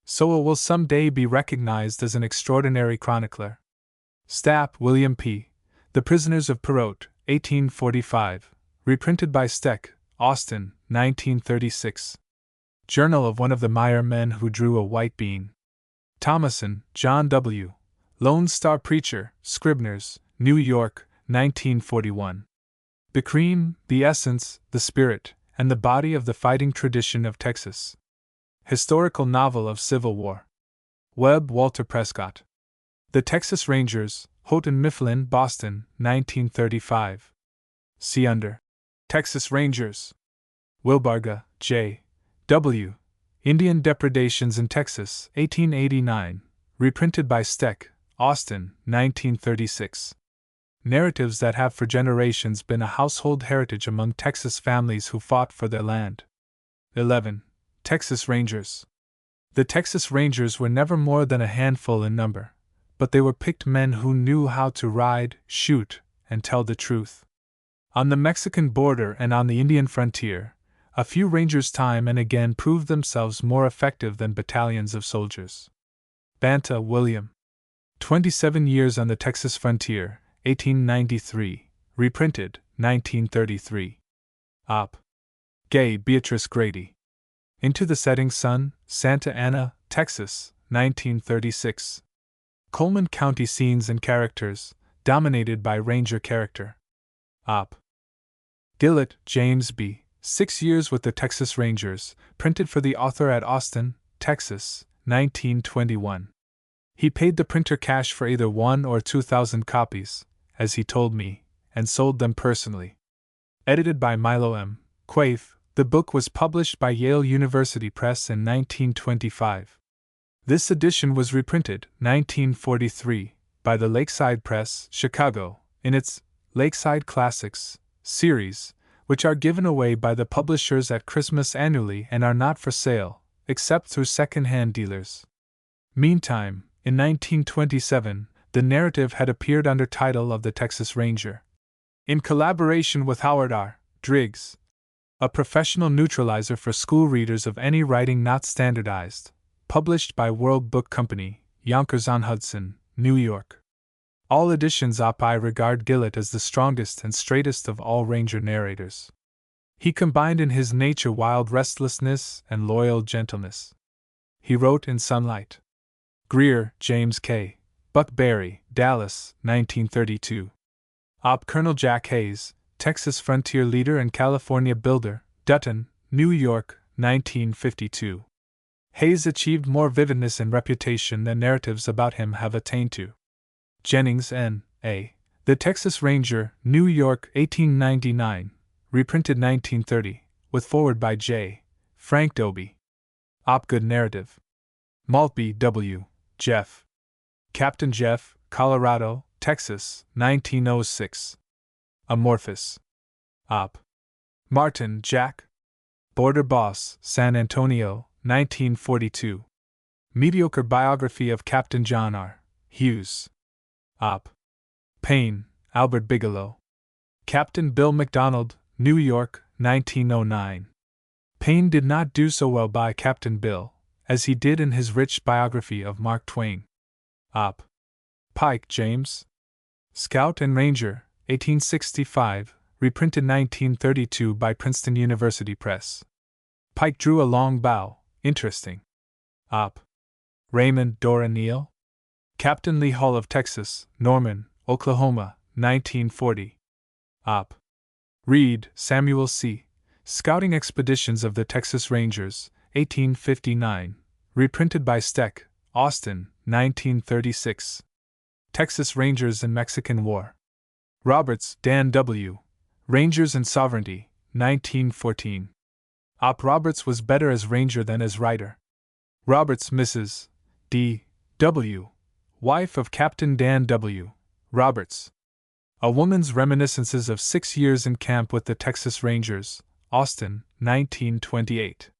Sowell will some day be recognized as an extraordinary chronicler. Stapp, William P. The Prisoners of Perote, 1845. Reprinted by Steck, Austin, 1936. Journal of one of the Meyer men who drew a white bean. Thomason, John W. Lone Star Preacher, Scribners, New York, 1941. The Cream, the Essence, the Spirit, and the Body of the Fighting Tradition of Texas. Historical Novel of Civil War. Webb, Walter Prescott. The Texas Rangers, Houghton Mifflin, Boston, 1935. See under. Texas Rangers. Wilbarga, J. W. Indian Depredations in Texas, 1889. Reprinted by Steck, Austin, 1936. Narratives that have for generations been a household heritage among Texas families who fought for their land. 11. Texas Rangers. The Texas Rangers were never more than a handful in number, but they were picked men who knew how to ride, shoot, and tell the truth. On the Mexican border and on the Indian frontier, a few Rangers time and again proved themselves more effective than battalions of soldiers. Banta, William. 27 Years on the Texas Frontier, 1893. Reprinted, 1933. Op. Gay, Beatrice Grady. Into the Setting Sun, Santa Ana, Texas, 1936. Coleman County Scenes and Characters, dominated by Ranger character. Op. Gillett, James B., 6 Years with the Texas Rangers, printed for the author at Austin, Texas, 1921. He paid the printer cash for either 1 or 2,000 copies, as he told me, and sold them personally. Edited by Milo M. Quaife, the book was published by Yale University Press in 1925. This edition was reprinted, 1943, by the Lakeside Press, Chicago, in its Lakeside Classics series, which are given away by the publishers at Christmas annually and are not for sale, except through second-hand dealers. Meantime, in 1927, the narrative had appeared under title of The Texas Ranger. In collaboration with Howard R. Driggs, a professional neutralizer for school readers of any writing not standardized, published by World Book Company, Yonkers-on-Hudson, New York. All editions op. I regard Gillett as the strongest and straightest of all Ranger narrators. He combined in his nature wild restlessness and loyal gentleness. He wrote in Sunlight. Greer, James K. Buck Berry, Dallas, 1932. Op. Colonel Jack Hayes, Texas frontier leader and California builder, Dutton, New York, 1952. Hayes achieved more vividness and reputation than narratives about him have attained to. Jennings, N.A., The Texas Ranger, New York, 1899, reprinted 1930, with foreword by J. Frank Dobie. Opgood Narrative. Maltby, W. Jeff. Captain Jeff, Colorado, Texas, 1906. Amorphous. Op. Martin, Jack. Border Boss, San Antonio, 1942. Mediocre Biography of Captain John R. Hughes. Op. Payne, Albert Bigelow. Captain Bill McDonald, New York, 1909. Payne did not do so well by Captain Bill, as he did in his rich biography of Mark Twain. Op. Pike, James. Scout and Ranger, 1865, reprinted 1932 by Princeton University Press. Pike drew a long bow, interesting. Op. Raymond Dora Neal. Captain Lee Hall of Texas, Norman, Oklahoma, 1940. Op. Reed, Samuel C. Scouting Expeditions of the Texas Rangers, 1859, reprinted by Steck, Austin, 1936. Texas Rangers and Mexican War. Roberts, Dan W. Rangers and Sovereignty, 1914. Op. Roberts was better as Ranger than as writer. Roberts, Mrs. D. W., wife of Captain Dan W. Roberts. A Woman's Reminiscences of 6 Years in Camp with the Texas Rangers, Austin, 1928.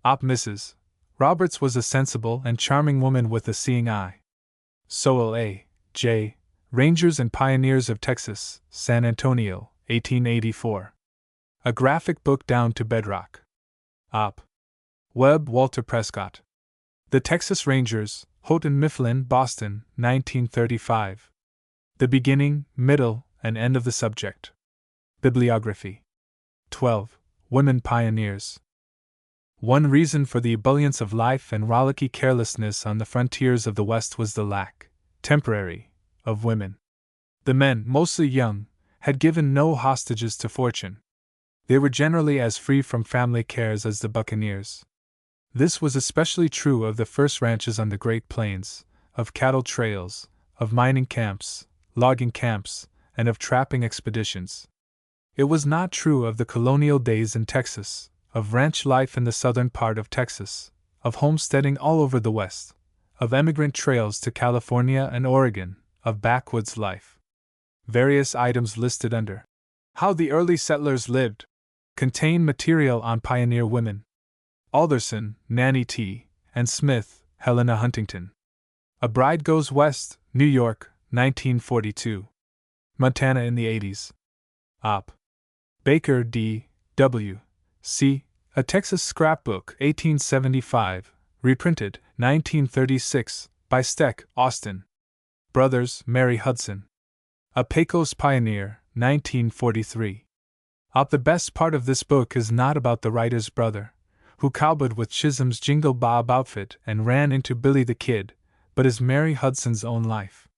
Op. Mrs. Roberts was a sensible and charming woman with a seeing eye. Sowell A. J. Rangers and Pioneers of Texas, San Antonio, 1884. A graphic book down to bedrock. Op. Webb, Walter Prescott. The Texas Rangers, Houghton Mifflin, Boston, 1935. The Beginning, Middle, and End of the Subject. Bibliography. 12. Women Pioneers. One reason for the ebullience of life and rollicky carelessness on the frontiers of the West was the lack, temporary, of women. The men, mostly young, had given no hostages to fortune. They were generally as free from family cares as the buccaneers. This was especially true of the first ranches on the Great Plains, of cattle trails, of mining camps, logging camps, and of trapping expeditions. It was not true of the colonial days in Texas, of ranch life in the southern part of Texas, of homesteading all over the West, of emigrant trails to California and Oregon, of backwoods life. Various items listed under How the Early Settlers Lived contain material on pioneer women. Alderson, Nanny T., and Smith, Helena Huntington. A Bride Goes West, New York, 1942. Montana in the 80s. Op. Baker D. W. C. A Texas Scrapbook, 1875, reprinted, 1936, by Steck, Austin. Brothers, Mary Hudson. A Pecos Pioneer, 1943. Op. The best part of this book is not about the writer's brother, who cowboyed with Chisholm's Jingle Bob outfit and ran into Billy the Kid, but is Mary Hudson's own life.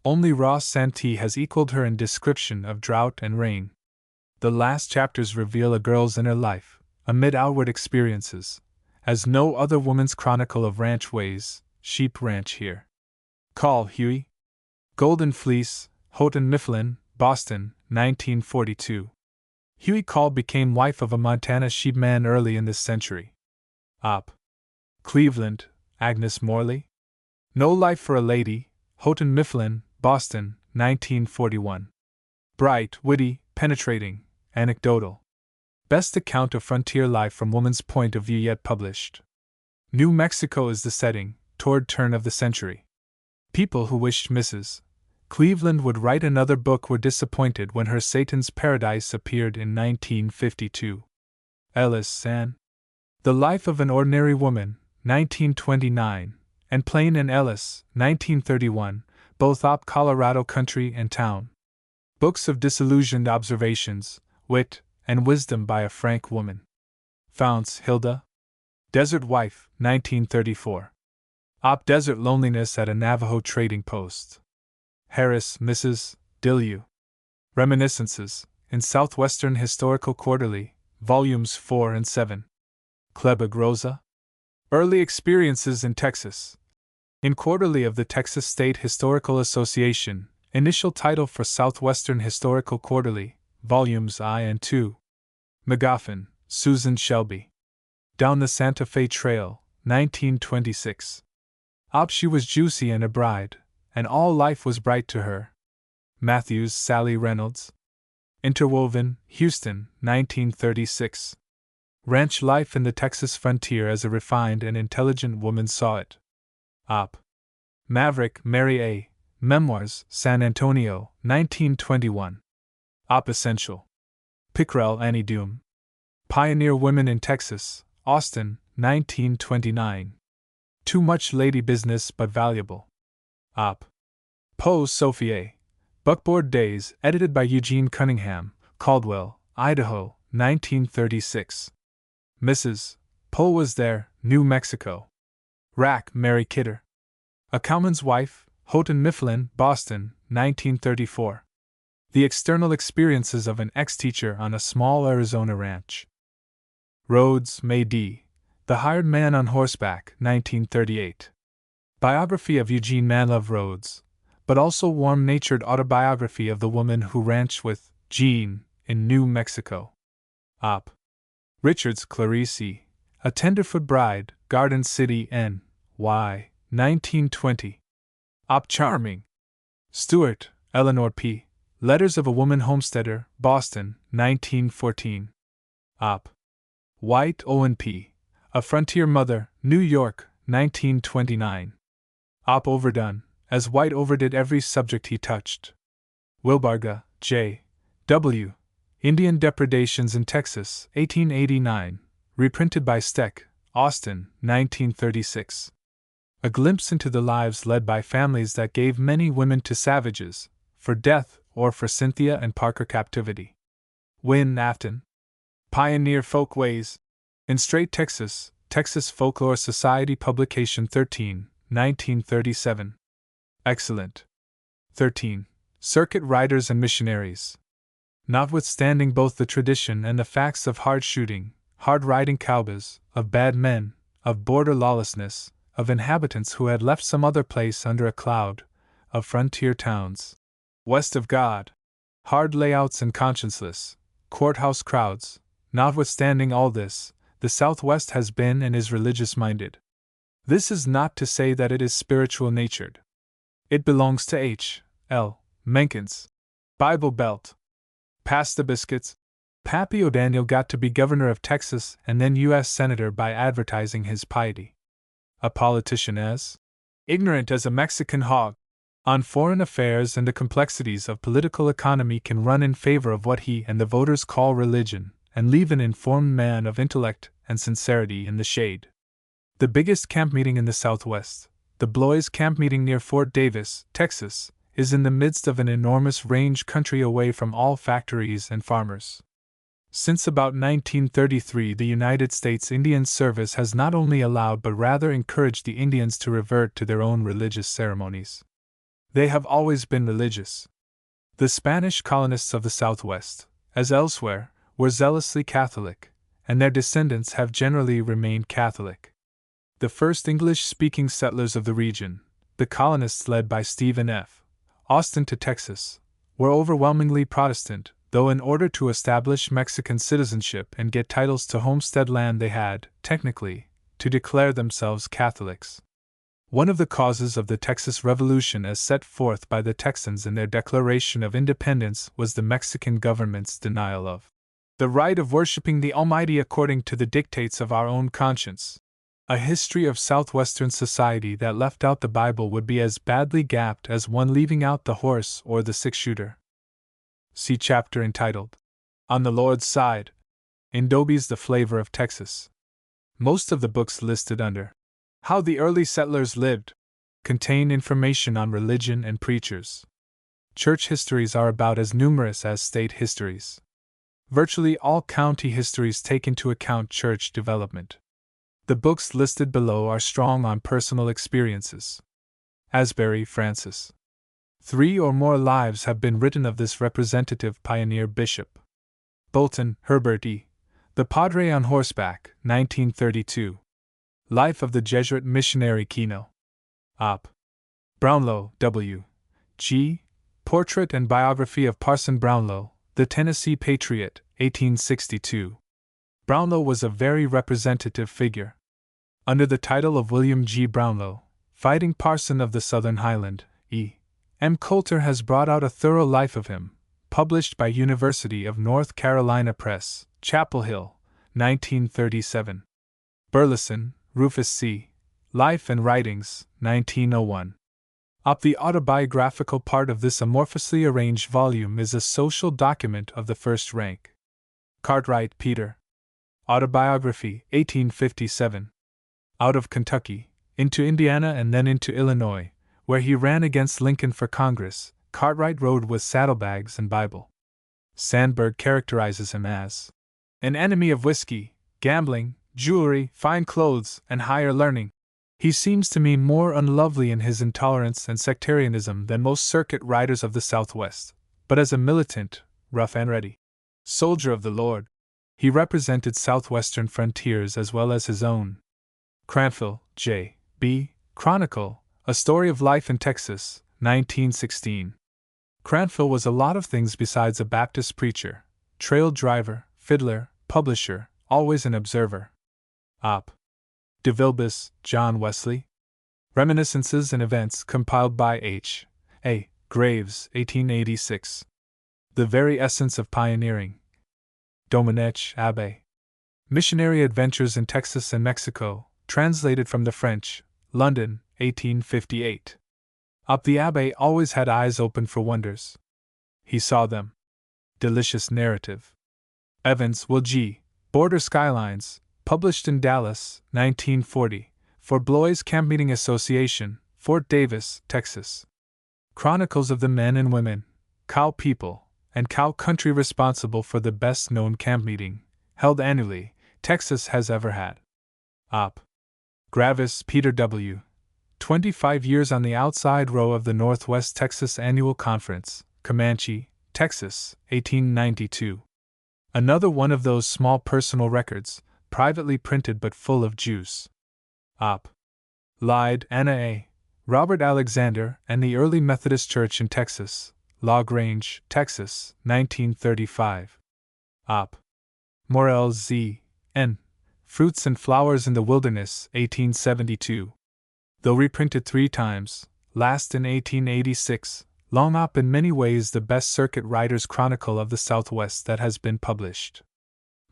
Only Ross Santee has equaled her in description of drought and rain. The last chapters reveal a girl's inner life, amid outward experiences, as no other woman's chronicle of ranch ways. Sheep Ranch here. Call Huey. Golden Fleece, Houghton Mifflin, Boston, 1942. Huey Call became wife of a Montana sheepman early in this century. Op. Cleveland, Agnes Morley. No Life for a Lady, Houghton Mifflin, Boston, 1941. Bright, witty, penetrating, anecdotal. Best account of frontier life from woman's point of view yet published. New Mexico is the setting, toward turn of the century. People who wished Mrs. Cleveland would write another book were disappointed when her Satan's Paradise appeared in 1952. Ellis Ann. The Life of an Ordinary Woman, 1929, and Plain and Ellis, 1931, both op Colorado Country and Town. Books of disillusioned observations, wit, and wisdom by a frank woman. Founts, Hilda. Desert Wife, 1934. Op Desert Loneliness at a Navajo Trading Post. Harris, Mrs. Dillieu. Reminiscences, in Southwestern Historical Quarterly, Volumes 4 and 7. Klebig Rosa. Early Experiences in Texas. In Quarterly of the Texas State Historical Association, initial title for Southwestern Historical Quarterly, Volumes I and II. McGoffin, Susan Shelby. Down the Santa Fe Trail, 1926. Op She was juicy and a bride, and all life was bright to her. Matthews, Sally Reynolds. Interwoven, Houston, 1936. Ranch Life in the Texas Frontier as a refined and intelligent woman saw it. Op. Maverick, Mary A. Memoirs, San Antonio, 1921. Op Essential. Pickrell, Annie Doom. Pioneer Women in Texas, Austin, 1929. Too much lady business but valuable. Op. Poe's Sophie A. Buckboard Days, edited by Eugene Cunningham, Caldwell, Idaho, 1936. Mrs. Poe Was There, New Mexico. Rack, Mary Kidder. A Cowman's Wife, Houghton Mifflin, Boston, 1934. The External Experiences of an Ex-Teacher on a Small Arizona Ranch. Rhodes, May D. The Hired Man on Horseback, 1938. Biography of Eugene Manlove Rhodes, but also warm-natured autobiography of the woman who ranched with Jean in New Mexico. Op. Richards, Clarice E. A Tenderfoot Bride, Garden City, N.Y., 1920. Op. Charming. Stewart, Eleanor P. Letters of a Woman Homesteader, Boston, 1914. Op. White, Owen P. A Frontier Mother, New York, 1929. Op. Overdone, as White overdid every subject he touched. Wilbarga, J. W. Indian Depredations in Texas, 1889, reprinted by Steck, Austin, 1936. A glimpse into the lives led by families that gave many women to savages, for death or for Cynthia and Parker captivity. Wynne Afton. Pioneer Folkways. In Straight Texas, Texas Folklore Society Publication 13, 1937. Excellent. 13. Circuit Riders and Missionaries. Notwithstanding both the tradition and the facts of hard shooting, hard riding cowboys, of bad men, of border lawlessness, of inhabitants who had left some other place under a cloud, of frontier towns west of God, hard layouts and conscienceless courthouse crowds, notwithstanding all this, the Southwest has been and is religious minded. This is not to say that it is spiritual natured. It belongs to H. L. Mencken's Bible Belt. Pass the biscuits. Pappy O'Daniel got to be governor of Texas and then U.S. Senator by advertising his piety. A politician as ignorant as a Mexican hog on foreign affairs and the complexities of political economy can run in favor of what he and the voters call religion, and leave an informed man of intellect and sincerity in the shade. The biggest camp meeting in the Southwest, the Blois Camp Meeting near Fort Davis, Texas, is in the midst of an enormous range country away from all factories and farmers. Since about 1933, the United States Indian Service has not only allowed but rather encouraged the Indians to revert to their own religious ceremonies. They have always been religious. The Spanish colonists of the Southwest, as elsewhere, were zealously Catholic, and their descendants have generally remained Catholic. The first English-speaking settlers of the region, the colonists led by Stephen F. Austin to Texas, were overwhelmingly Protestant, though in order to establish Mexican citizenship and get titles to homestead land they had, technically, to declare themselves Catholics. One of the causes of the Texas Revolution as set forth by the Texans in their Declaration of Independence was the Mexican government's denial of the right of worshiping the Almighty according to the dictates of our own conscience. A history of Southwestern society that left out the Bible would be as badly gapped as one leaving out the horse or the six-shooter. See chapter entitled, On the Lord's Side, in Dobie's The Flavor of Texas. Most of the books listed under How the Early Settlers Lived contain information on religion and preachers. Church histories are about as numerous as state histories. Virtually all county histories take into account church development. The books listed below are strong on personal experiences. Asbury, Francis. 3 or more lives have been written of this representative pioneer bishop. Bolton, Herbert E. The Padre on Horseback, 1932. Life of the Jesuit missionary Kino. Op. Brownlow, W. G. Portrait and Biography of Parson Brownlow, the Tennessee Patriot, 1862. Brownlow was a very representative figure. Under the title of William G. Brownlow, Fighting Parson of the Southern Highland, E. M. Coulter has brought out a thorough life of him, published by University of North Carolina Press, Chapel Hill, 1937. Burleson, Rufus C. Life and Writings, 1901. The autobiographical part of this amorphously arranged volume is a social document of the first rank. Cartwright, Peter. Autobiography, 1857. Out of Kentucky, into Indiana and then into Illinois, where he ran against Lincoln for Congress, Cartwright rode with saddlebags and Bible. Sandberg characterizes him as an enemy of whiskey, gambling, jewelry, fine clothes, and higher learning. He seems to me more unlovely in his intolerance and sectarianism than most circuit riders of the Southwest, but as a militant, rough and ready soldier of the Lord, he represented Southwestern frontiers as well as his own. Cranfill, J. B. Chronicle, A Story of Life in Texas, 1916. Cranfill was a lot of things besides a Baptist preacher, trail driver, fiddler, publisher, always an observer. Op. De Vilbius, John Wesley. Reminiscences and Events compiled by H. A. Graves, 1886. The Very Essence of Pioneering. Domenech, Abbé. Missionary Adventures in Texas and Mexico, translated from the French, London, 1858. The Abbé always had eyes open for wonders. He saw them. Delicious narrative. Evans, Will G. Border Skylines, published in Dallas, 1940, for Blois Camp Meeting Association, Fort Davis, Texas. Chronicles of the men and women, cow people, and cow country responsible for the best-known camp meeting, held annually, Texas has ever had. Op. Gravis, Peter W. 25 years on the outside row of the Northwest Texas Annual Conference, Comanche, Texas, 1892. Another one of those small personal records, privately printed but full of juice. Op. Lyde, Anna A. Robert Alexander and the Early Methodist Church in Texas, Log Range, Texas, 1935. Op. Morel Z. N. Fruits and Flowers in the Wilderness, 1872. Though reprinted 3 times, last in 1886, long op in many ways the best circuit rider's chronicle of the Southwest that has been published.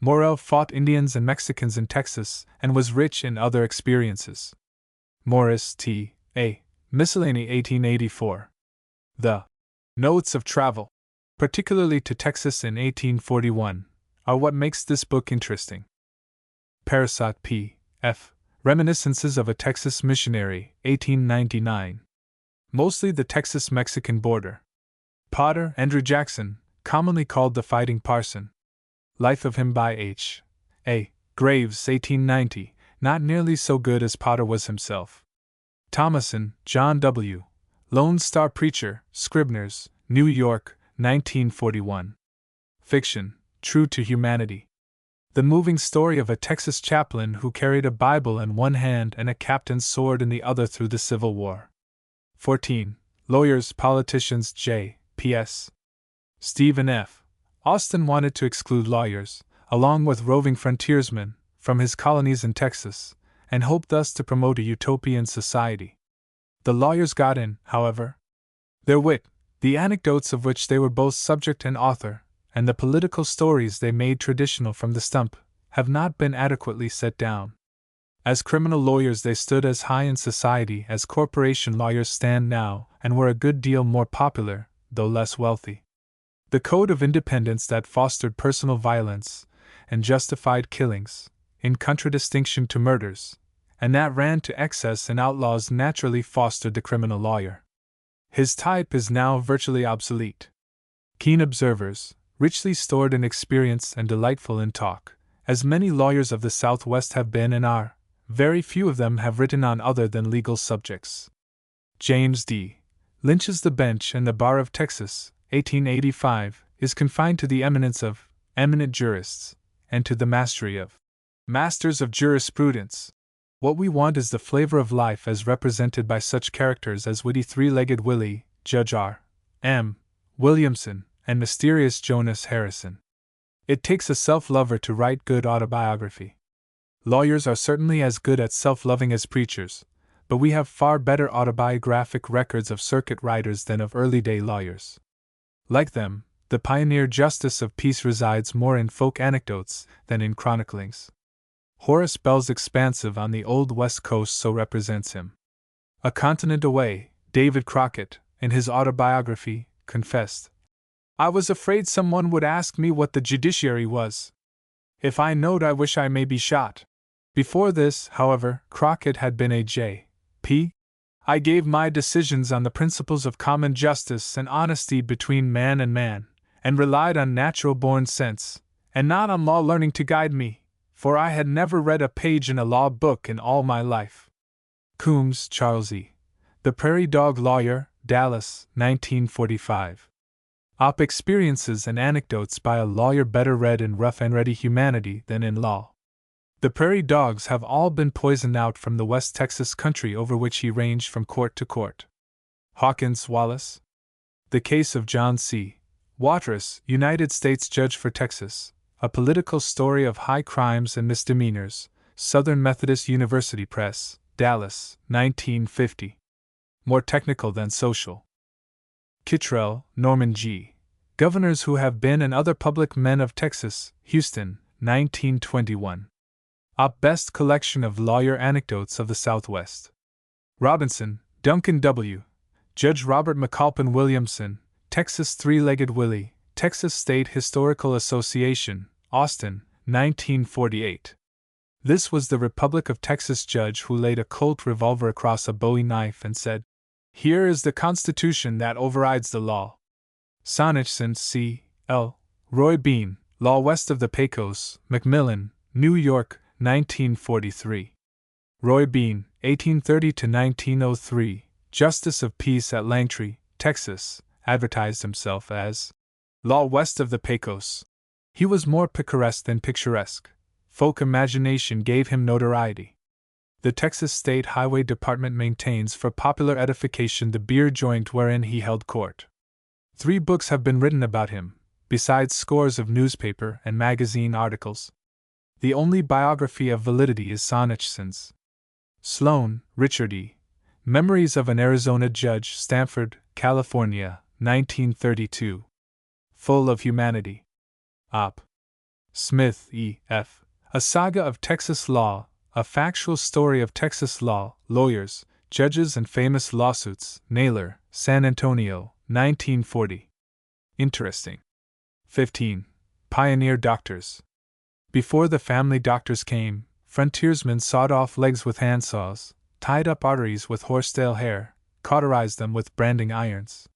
Morel fought Indians and Mexicans in Texas and was rich in other experiences. Morris T. A. Miscellany, 1884. The Notes of Travel, particularly to Texas in 1841, are what makes this book interesting. Parasat P. F. Reminiscences of a Texas Missionary, 1899. Mostly the Texas-Mexican border. Potter, Andrew Jackson, commonly called the Fighting Parson. Life of him by H. A. Graves, 1890, not nearly so good as Potter was himself. Thomason, John W. Lone Star Preacher, Scribner's, New York, 1941. Fiction, true to humanity. The moving story of a Texas chaplain who carried a Bible in one hand and a captain's sword in the other through the Civil War. 14. Lawyers, Politicians. J. P.S. Stephen F. Austin wanted to exclude lawyers, along with roving frontiersmen, from his colonies in Texas, and hoped thus to promote a utopian society. The lawyers got in, however. Their wit, the anecdotes of which they were both subject and author, and the political stories they made traditional from the stump, have not been adequately set down. As criminal lawyers they stood as high in society as corporation lawyers stand now, and were a good deal more popular, though less wealthy. The code of independence that fostered personal violence and justified killings, in contradistinction to murders, and that ran to excess and outlaws naturally fostered the criminal lawyer. His type is now virtually obsolete. Keen observers, richly stored in experience and delightful in talk, as many lawyers of the Southwest have been and are, very few of them have written on other than legal subjects. James D. Lynch's The Bench and the Bar of Texas, 1885, is confined to the eminence of eminent jurists, and to the mastery of masters of jurisprudence. What we want is the flavor of life as represented by such characters as witty Three-Legged Willie, Judge R. M. Williamson, and mysterious Jonas Harrison. It takes a self-lover to write good autobiography. Lawyers are certainly as good at self-loving as preachers, but we have far better autobiographic records of circuit riders than of early-day lawyers. Like them, the pioneer justice of peace resides more in folk anecdotes than in chroniclings. Horace Bell's Expansive on the Old West Coast so represents him. A continent away, David Crockett, in his autobiography, confessed, "I was afraid someone would ask me what the judiciary was. If I knowed, I wish I may be shot." Before this, however, Crockett had been a J.P. I gave my decisions on the principles of common justice and honesty between man and man, and relied on natural-born sense, and not on law learning to guide me, for I had never read a page in a law book in all my life. Coombs, Charles E. The Prairie Dog Lawyer, Dallas, 1945. Op experiences and anecdotes by a lawyer better read in Rough and Ready Humanity than in law. The prairie dogs have all been poisoned out from the West Texas country over which he ranged from court to court. Hawkins Wallace. The Case of John C. Watrous, United States Judge for Texas, a political story of high crimes and misdemeanors, Southern Methodist University Press, Dallas, 1950. More technical than social. Kittrell, Norman G. Governors Who Have Been and Other Public Men of Texas, Houston, 1921. Op Best Collection of Lawyer Anecdotes of the Southwest. Robinson, Duncan W. Judge Robert McAlpin Williamson, Texas Three-Legged Willie, Texas State Historical Association, Austin, 1948. This was the Republic of Texas judge who laid a Colt revolver across a Bowie knife and said, "Here is the Constitution that overrides the law." Sonnachson C. L. Roy Bean, Law West of the Pecos, Macmillan, New York, 1943. Roy Bean, 1830–1903, Justice of Peace at Langtree, Texas, advertised himself as Law West of the Pecos. He was more picaresque than picturesque. Folk imagination gave him notoriety. The Texas State Highway Department maintains for popular edification the beer joint wherein he held court. 3 books have been written about him, besides scores of newspaper and magazine articles. The only biography of validity is Sonnachson's. Sloan, Richard E. Memories of an Arizona Judge, Stanford, California, 1932. Full of humanity. Op. Smith, E. F. A Saga of Texas Law, a factual story of Texas law, lawyers, judges and famous lawsuits, Naylor, San Antonio, 1940. Interesting. 15. Pioneer Doctors. Before the family doctors came, frontiersmen sawed off legs with handsaws, tied up arteries with horsetail hair, cauterized them with branding irons.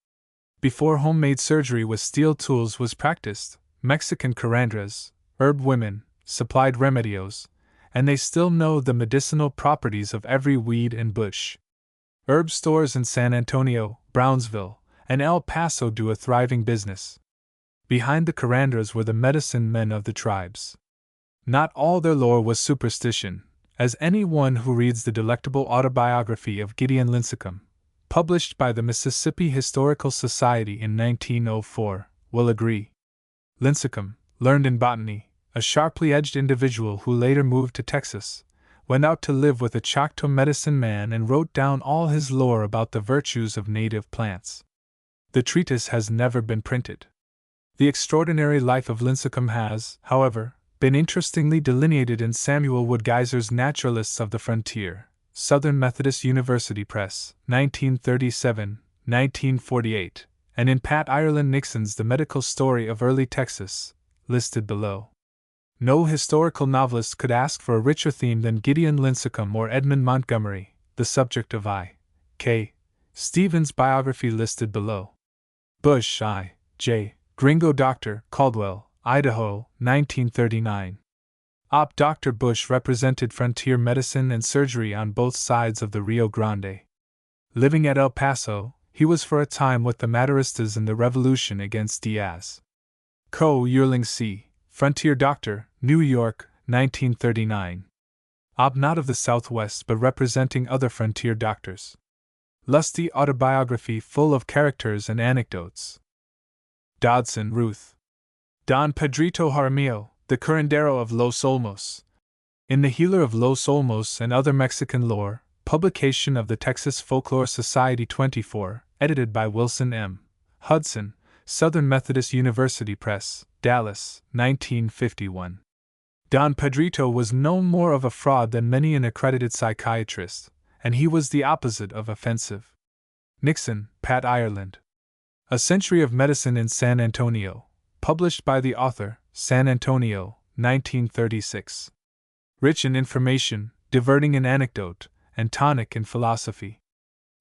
Before homemade surgery with steel tools was practiced, Mexican curandras, herb women, supplied remedios, and they still know the medicinal properties of every weed and bush. Herb stores in San Antonio, Brownsville, and El Paso do a thriving business. Behind the curanders were the medicine men of the tribes. Not all their lore was superstition, as anyone who reads the delectable autobiography of Gideon Lincecum, published by the Mississippi Historical Society in 1904, will agree. Lincecum, learned in botany, a sharply edged individual who later moved to Texas, went out to live with a Choctaw medicine man and wrote down all his lore about the virtues of native plants. The treatise has never been printed. The extraordinary life of Lincecum has, however, been interestingly delineated in Samuel Wood Geiser's Naturalists of the Frontier, Southern Methodist University Press, 1937-1948, and in Pat Ireland Nixon's The Medical Story of Early Texas, listed below. No historical novelist could ask for a richer theme than Gideon Lincecum or Edmund Montgomery, the subject of I. K. Stevens' biography listed below. Bush, I. J. Gringo Dr. Caldwell, Idaho, 1939. Op. Dr. Bush represented frontier medicine and surgery on both sides of the Rio Grande. Living at El Paso, he was for a time with the Maderistas in the revolution against Diaz. Co. Yearling C. Frontier Doctor, New York, 1939. Op. Not of the Southwest but representing other frontier doctors. Lusty autobiography full of characters and anecdotes. Dodson, Ruth. Don Pedrito Jaramillo, the curandero of Los Olmos. In The Healer of Los Olmos and Other Mexican Lore, publication of the Texas Folklore Society 24, edited by Wilson M. Hudson, Southern Methodist University Press, Dallas, 1951. Don Pedrito was no more of a fraud than many an accredited psychiatrist, and he was the opposite of offensive. Nixon, Pat Ireland. A Century of Medicine in San Antonio, published by the author, San Antonio, 1936. Rich in information, diverting in anecdote, and tonic in philosophy.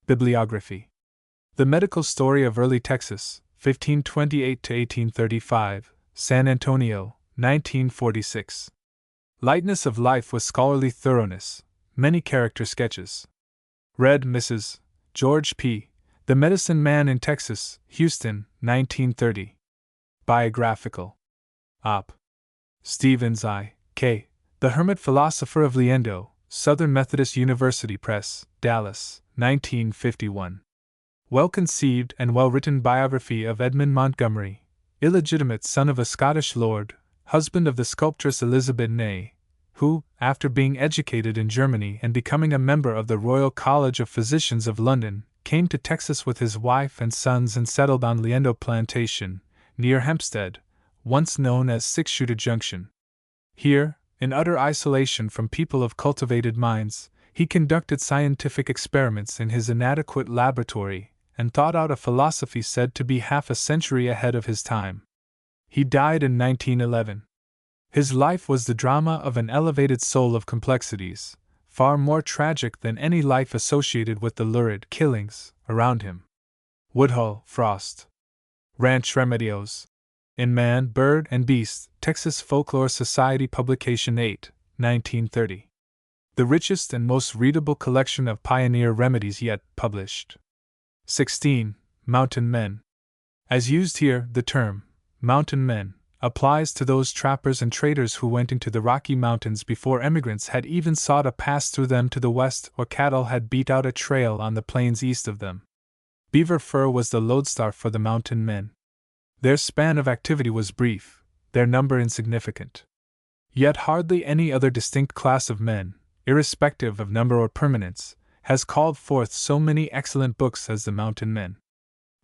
Bibliography. The Medical Story of Early Texas, 1528-1835, San Antonio, 1946. Lightness of life with scholarly thoroughness, many character sketches. Read Mrs. George P. The Medicine Man in Texas, Houston, 1930. Biographical. Op. Stevens I. K. The Hermit Philosopher of Liendo, Southern Methodist University Press, Dallas, 1951. Well-conceived and well-written biography of Edmund Montgomery, illegitimate son of a Scottish lord, husband of the sculptress Elizabeth Ney, who, after being educated in Germany and becoming a member of the Royal College of Physicians of London, came to Texas with his wife and sons and settled on Liendo Plantation, near Hempstead, once known as Six-Shooter Junction. Here, in utter isolation from people of cultivated minds, he conducted scientific experiments in his inadequate laboratory and thought out a philosophy said to be half a century ahead of his time. He died in 1911. His life was the drama of an elevated soul of complexities, far more tragic than any life associated with the lurid killings around him. Woodhull, Frost. Ranch Remedios. In Man, Bird, and Beast, Texas Folklore Society Publication 8, 1930. The richest and most readable collection of pioneer remedies yet published. 16. Mountain Men. As used here, the term, mountain men, applies to those trappers and traders who went into the Rocky Mountains before emigrants had even sought a pass through them to the west or cattle had beat out a trail on the plains east of them. Beaver fur was the lodestar for the mountain men. Their span of activity was brief, their number insignificant. Yet hardly any other distinct class of men, irrespective of number or permanence, has called forth so many excellent books as the mountain men.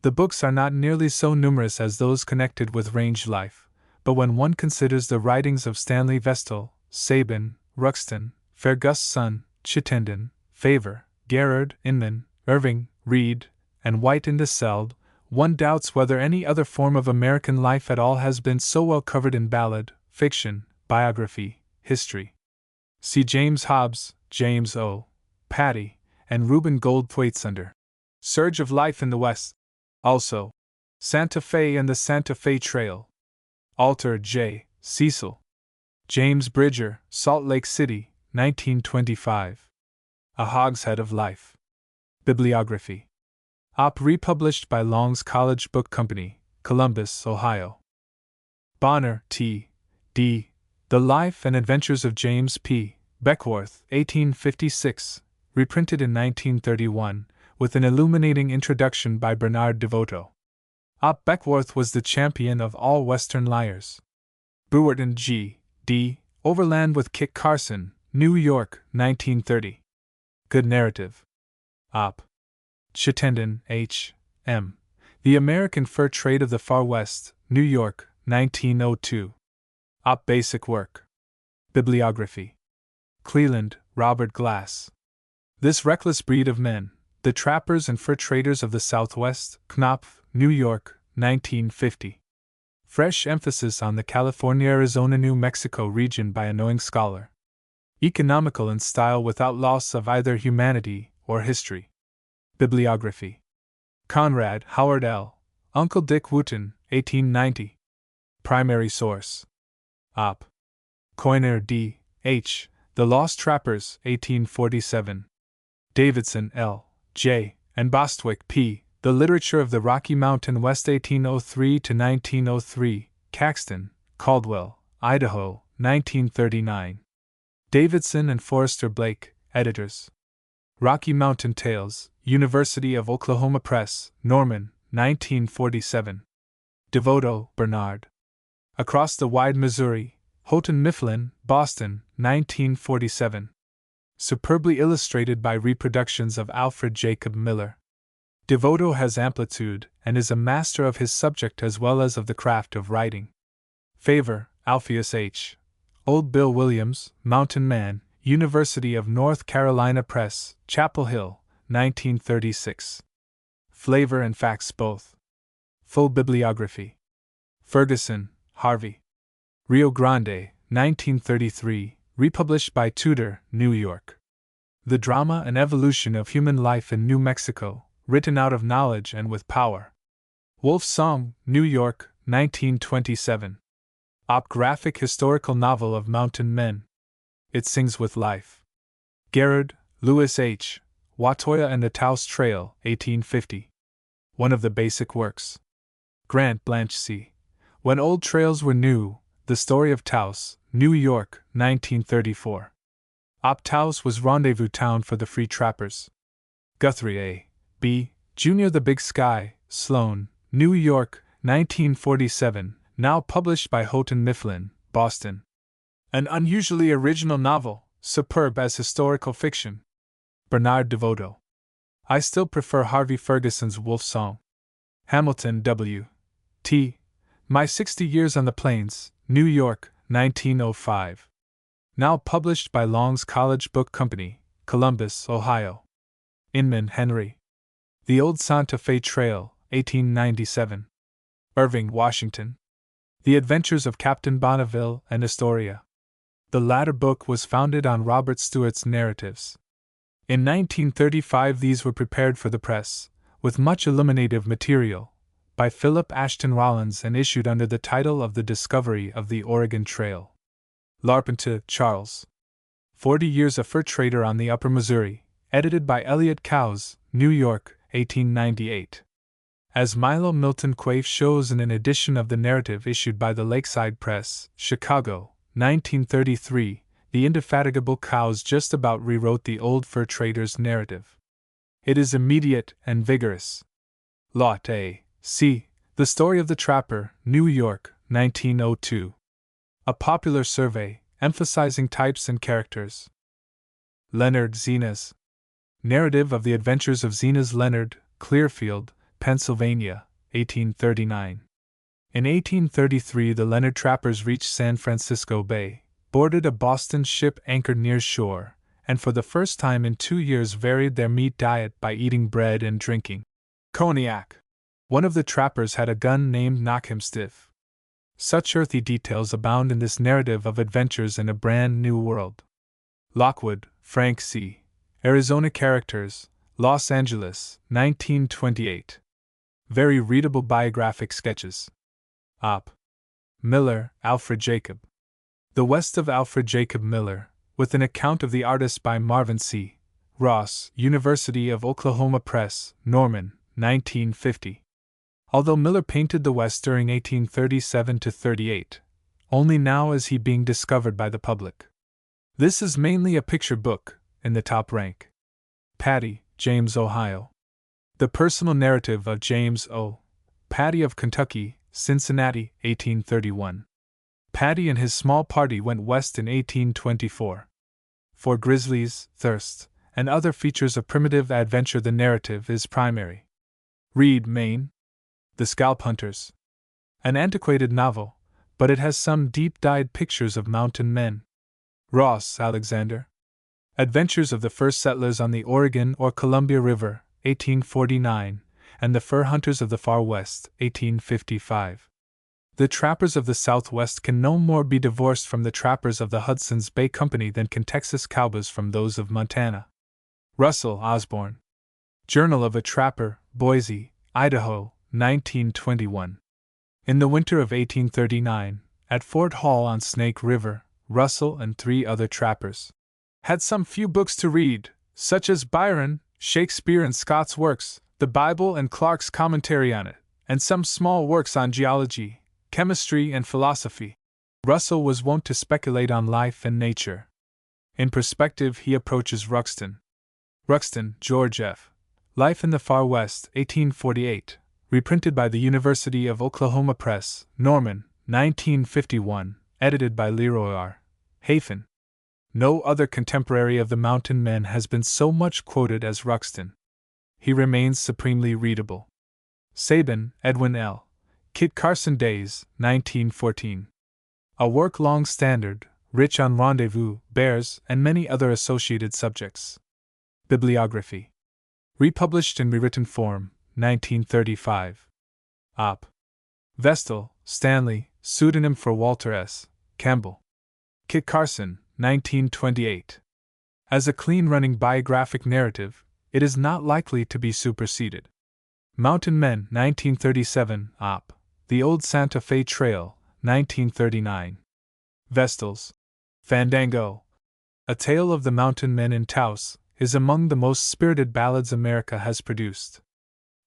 The books are not nearly so numerous as those connected with range life, but when one considers the writings of Stanley Vestal, Sabin, Ruxton, Fairgust's Son, Chittenden, Faver, Gerard, Inman, Irving, Reed, and White in Seld, one doubts whether any other form of American life at all has been so well covered in ballad, fiction, biography, history. See James Hobbs, James O. Patty, and Reuben Goldthwait under Surge of Life in the West. Also, Santa Fe and the Santa Fe Trail. Alter J. Cecil. James Bridger, Salt Lake City, 1925. A Hogshead of Life. Bibliography. Op. republished by Long's College Book Company, Columbus, Ohio. Bonner, T. D. The Life and Adventures of James P. Beckworth, 1856, reprinted in 1931, with an illuminating introduction by Bernard DeVoto. Op. Beckworth was the champion of all Western liars. Brewerton, G. D. Overland with Kit Carson, New York, 1930. Good narrative. Op. Chittenden, H. M. The American Fur Trade of the Far West, New York, 1902. Op. Basic work. Bibliography. Cleland, Robert Glass. This Reckless Breed of Men, The Trappers and Fur Traders of the Southwest, Knopf, New York, 1950. Fresh emphasis on the California-Arizona-New Mexico region by a knowing scholar. Economical in style without loss of either humanity or history. Bibliography. Conrad, Howard L. Uncle Dick Wooten, 1890. Primary source. Op. Coiner, D. H. The Lost Trappers, 1847. Davidson, L. J. and Bostwick, P. The Literature of the Rocky Mountain West, 1803 to 1903, Caxton, Caldwell, Idaho, 1939. Davidson and Forrester Blake, editors. Rocky Mountain Tales, University of Oklahoma Press, Norman, 1947. DeVoto, Bernard. Across the Wide Missouri, Houghton Mifflin, Boston, 1947. Superbly illustrated by reproductions of Alfred Jacob Miller. DeVoto has amplitude and is a master of his subject as well as of the craft of writing. Favor, Alpheus H. Old Bill Williams, Mountain Man, University of North Carolina Press, Chapel Hill, 1936. Flavor and facts both. Full bibliography. Ferguson, Harvey. Rio Grande, 1933, republished by Tudor, New York. The Drama and Evolution of Human Life in New Mexico, written out of knowledge and with power. Wolf Song, New York, 1927. Op. Graphic historical novel of mountain men. It sings with life. Garrard, Lewis H. Watoya and the Taos Trail, 1850. One of the basic works. Grant, Blanche C. When Old Trails Were New, The Story of Taos, New York, 1934. Op. Taos was rendezvous town for the free trappers. Guthrie A. B. Jr. The Big Sky, Sloan, New York, 1947, now published by Houghton Mifflin, Boston. An unusually original novel, superb as historical fiction. Bernard DeVoto. I still prefer Harvey Ferguson's Wolf Song. Hamilton W. T. My 60 Years on the Plains, New York, 1905. Now published by Long's College Book Company, Columbus, Ohio. Inman, Henry. The Old Santa Fe Trail, 1897. Irving, Washington. The Adventures of Captain Bonneville and Astoria. The latter book was founded on Robert Stewart's narratives. In 1935 these were prepared for the press, with much illuminative material, by Philip Ashton Rollins and issued under the title of The Discovery of the Oregon Trail. Larpenteur, Charles. 40 Years a Fur Trader on the Upper Missouri, edited by Elliott Cowes, New York, 1898. As Milo Milton Quaife shows in an edition of the narrative issued by the Lakeside Press, Chicago, 1933, the indefatigable Cowes just about rewrote the old fur trader's narrative. It is immediate and vigorous. Lot A. C. The Story of the Trapper, New York, 1902. A popular survey, emphasizing types and characters. Leonard Zenas. Narrative of the Adventures of Zenas Leonard, Clearfield, Pennsylvania, 1839. In 1833 the Leonard trappers reached San Francisco Bay, boarded a Boston ship anchored near shore, and for the first time in 2 years varied their meat diet by eating bread and drinking cognac. One of the trappers had a gun named Knock Him Stiff. Such earthy details abound in this narrative of adventures in a brand new world. Lockwood, Frank C. Arizona Characters, Los Angeles, 1928. Very readable biographic sketches. Op. Miller, Alfred Jacob. The West of Alfred Jacob Miller, with an account of the artist by Marvin C. Ross, University of Oklahoma Press, Norman, 1950. Although Miller painted the West during 1837 to 38, only now is he being discovered by the public. This is mainly a picture book, in the top rank. Patty, James, Ohio. The Personal Narrative of James O. Patty of Kentucky, Cincinnati, 1831. Patty and his small party went west in 1824. For grizzlies, thirst, and other features of primitive adventure, the narrative is primary. Read, Maine. The Scalp Hunters. An antiquated novel, but it has some deep-dyed pictures of mountain men. Ross, Alexander. Adventures of the First Settlers on the Oregon or Columbia River, 1849, and the Fur Hunters of the Far West, 1855. The trappers of the Southwest can no more be divorced from the trappers of the Hudson's Bay Company than can Texas cowboys from those of Montana. Russell Osborne. Journal of a Trapper, Boise, Idaho, 1921. In the winter of 1839, at Fort Hall on Snake River, Russell and 3 other trappers had some few books to read, such as Byron, Shakespeare and Scott's works, the Bible and Clark's commentary on it, and some small works on geology, chemistry and philosophy. Russell was wont to speculate on life and nature. In perspective he approaches Ruxton. Ruxton, George F. Life in the Far West, 1848, reprinted by the University of Oklahoma Press, Norman, 1951, edited by Leroy R. Hafen. No other contemporary of the mountain men has been so much quoted as Ruxton. He remains supremely readable. Sabin, Edwin L. Kit Carson Days, 1914. A work long standard, rich on rendezvous, bears, and many other associated subjects. Bibliography. Republished in rewritten form, 1935. Op. Vestal, Stanley, pseudonym for Walter S. Campbell. Kit Carson, 1928. As a clean-running biographic narrative, it is not likely to be superseded. Mountain Men, 1937, Op. The Old Santa Fe Trail, 1939. Vestals. Fandango. A Tale of the Mountain Men in Taos is among the most spirited ballads America has produced.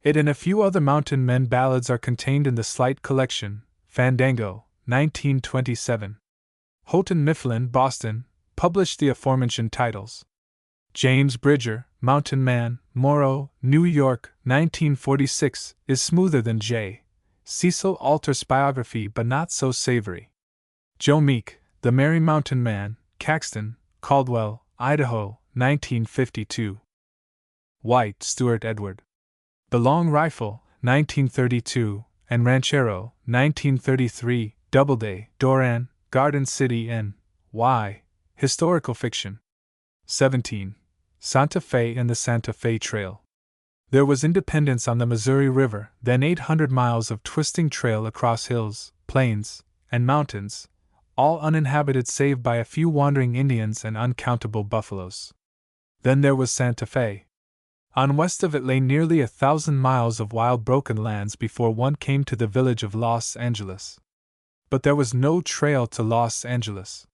It and a few other mountain men ballads are contained in the slight collection, Fandango, 1927. Houghton Mifflin, Boston, published the aforementioned titles. James Bridger, Mountain Man, Morrow, New York, 1946, is smoother than J. Cecil Alter's biography but not so savory. Joe Meek, The Merry Mountain Man, Caxton, Caldwell, Idaho, 1952. White, Stuart Edward. The Long Rifle, 1932, and Ranchero, 1933, Doubleday, Doran, Garden City, N.Y. Historical Fiction. 17. Santa Fe and the Santa Fe Trail. There was independence on the Missouri River, then 800 miles of twisting trail across hills, plains, and mountains, all uninhabited save by a few wandering Indians and uncountable buffaloes. Then there was Santa Fe. On west of it lay nearly 1,000 miles of wild broken lands before one came to the village of Los Angeles. But there was no trail to Los Angeles.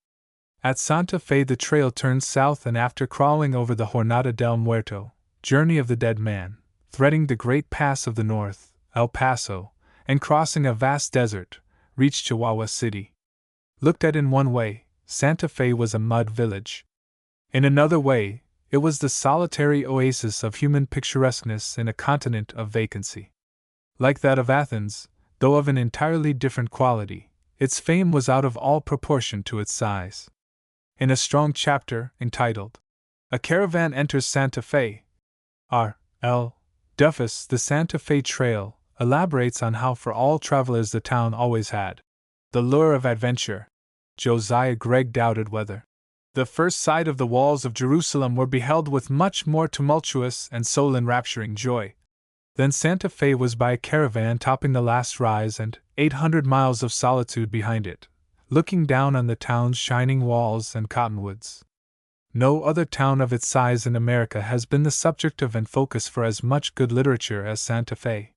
At Santa Fe the trail turned south, and after crawling over the Jornada del Muerto, Journey of the Dead Man, threading the Great Pass of the North, El Paso, and crossing a vast desert, reached Chihuahua City. Looked at in one way, Santa Fe was a mud village. In another way, it was the solitary oasis of human picturesqueness in a continent of vacancy. Like that of Athens, though of an entirely different quality, its fame was out of all proportion to its size. In a strong chapter, entitled, A Caravan Enters Santa Fe, R. L. Duffus, The Santa Fe Trail, elaborates on how for all travelers the town always had the lure of adventure. Josiah Gregg doubted whether the first sight of the walls of Jerusalem were beheld with much more tumultuous and soul-enrapturing joy than Santa Fe was by a caravan topping the last rise and 800 miles of solitude behind it, looking down on the town's shining walls and cottonwoods. No other town of its size in America has been the subject of and focus for as much good literature as Santa Fe.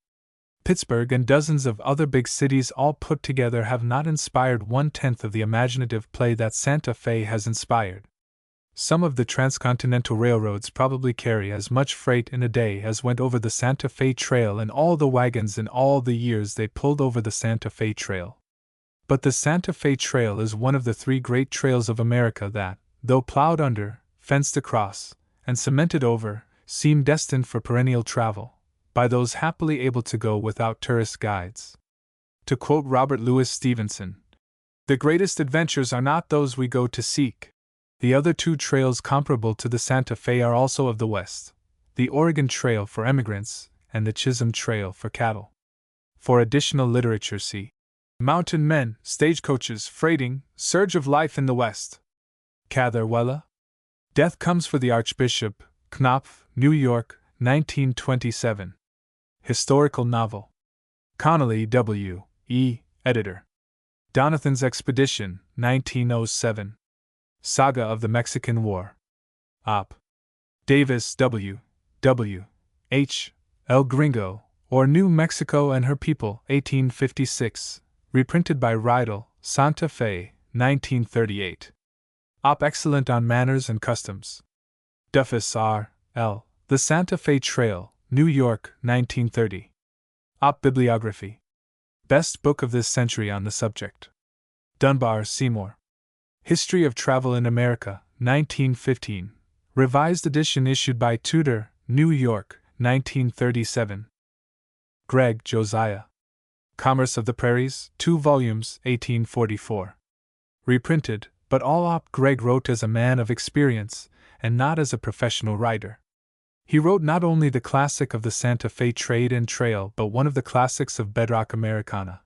Pittsburgh and dozens of other big cities all put together have not inspired 1/10 of the imaginative play that Santa Fe has inspired. Some of the transcontinental railroads probably carry as much freight in a day as went over the Santa Fe Trail in all the wagons in all the years they pulled over the Santa Fe Trail. But the Santa Fe Trail is one of the 3 great trails of America that, though plowed under, fenced across, and cemented over, seem destined for perennial travel, by those happily able to go without tourist guides. To quote Robert Louis Stevenson, "The greatest adventures are not those we go to seek." The other 2 trails comparable to the Santa Fe are also of the West, the Oregon Trail for emigrants and the Chisholm Trail for cattle. For additional literature see Mountain Men, Stagecoaches, Freighting, Surge of Life in the West. Catherwella. Death Comes for the Archbishop, Knopf, New York, 1927. Historical novel. Connolly W. E., editor. Donathan's Expedition, 1907. Saga of the Mexican War. Op. Davis W. W. H. El Gringo, or New Mexico and Her People, 1856. Reprinted by Rydell, Santa Fe, 1938. Op. Excellent on Manners and Customs. Duffus R. L. The Santa Fe Trail, New York, 1930. Op. Bibliography. Best book of this century on the subject. Dunbar Seymour. History of Travel in America, 1915. Revised edition issued by Tudor, New York, 1937. Gregg, Josiah. Commerce of the Prairies, 2 volumes, 1844. Reprinted, but all Op. Gregg wrote as a man of experience, and not as a professional writer. He wrote not only the classic of the Santa Fe trade and trail but one of the classics of bedrock Americana.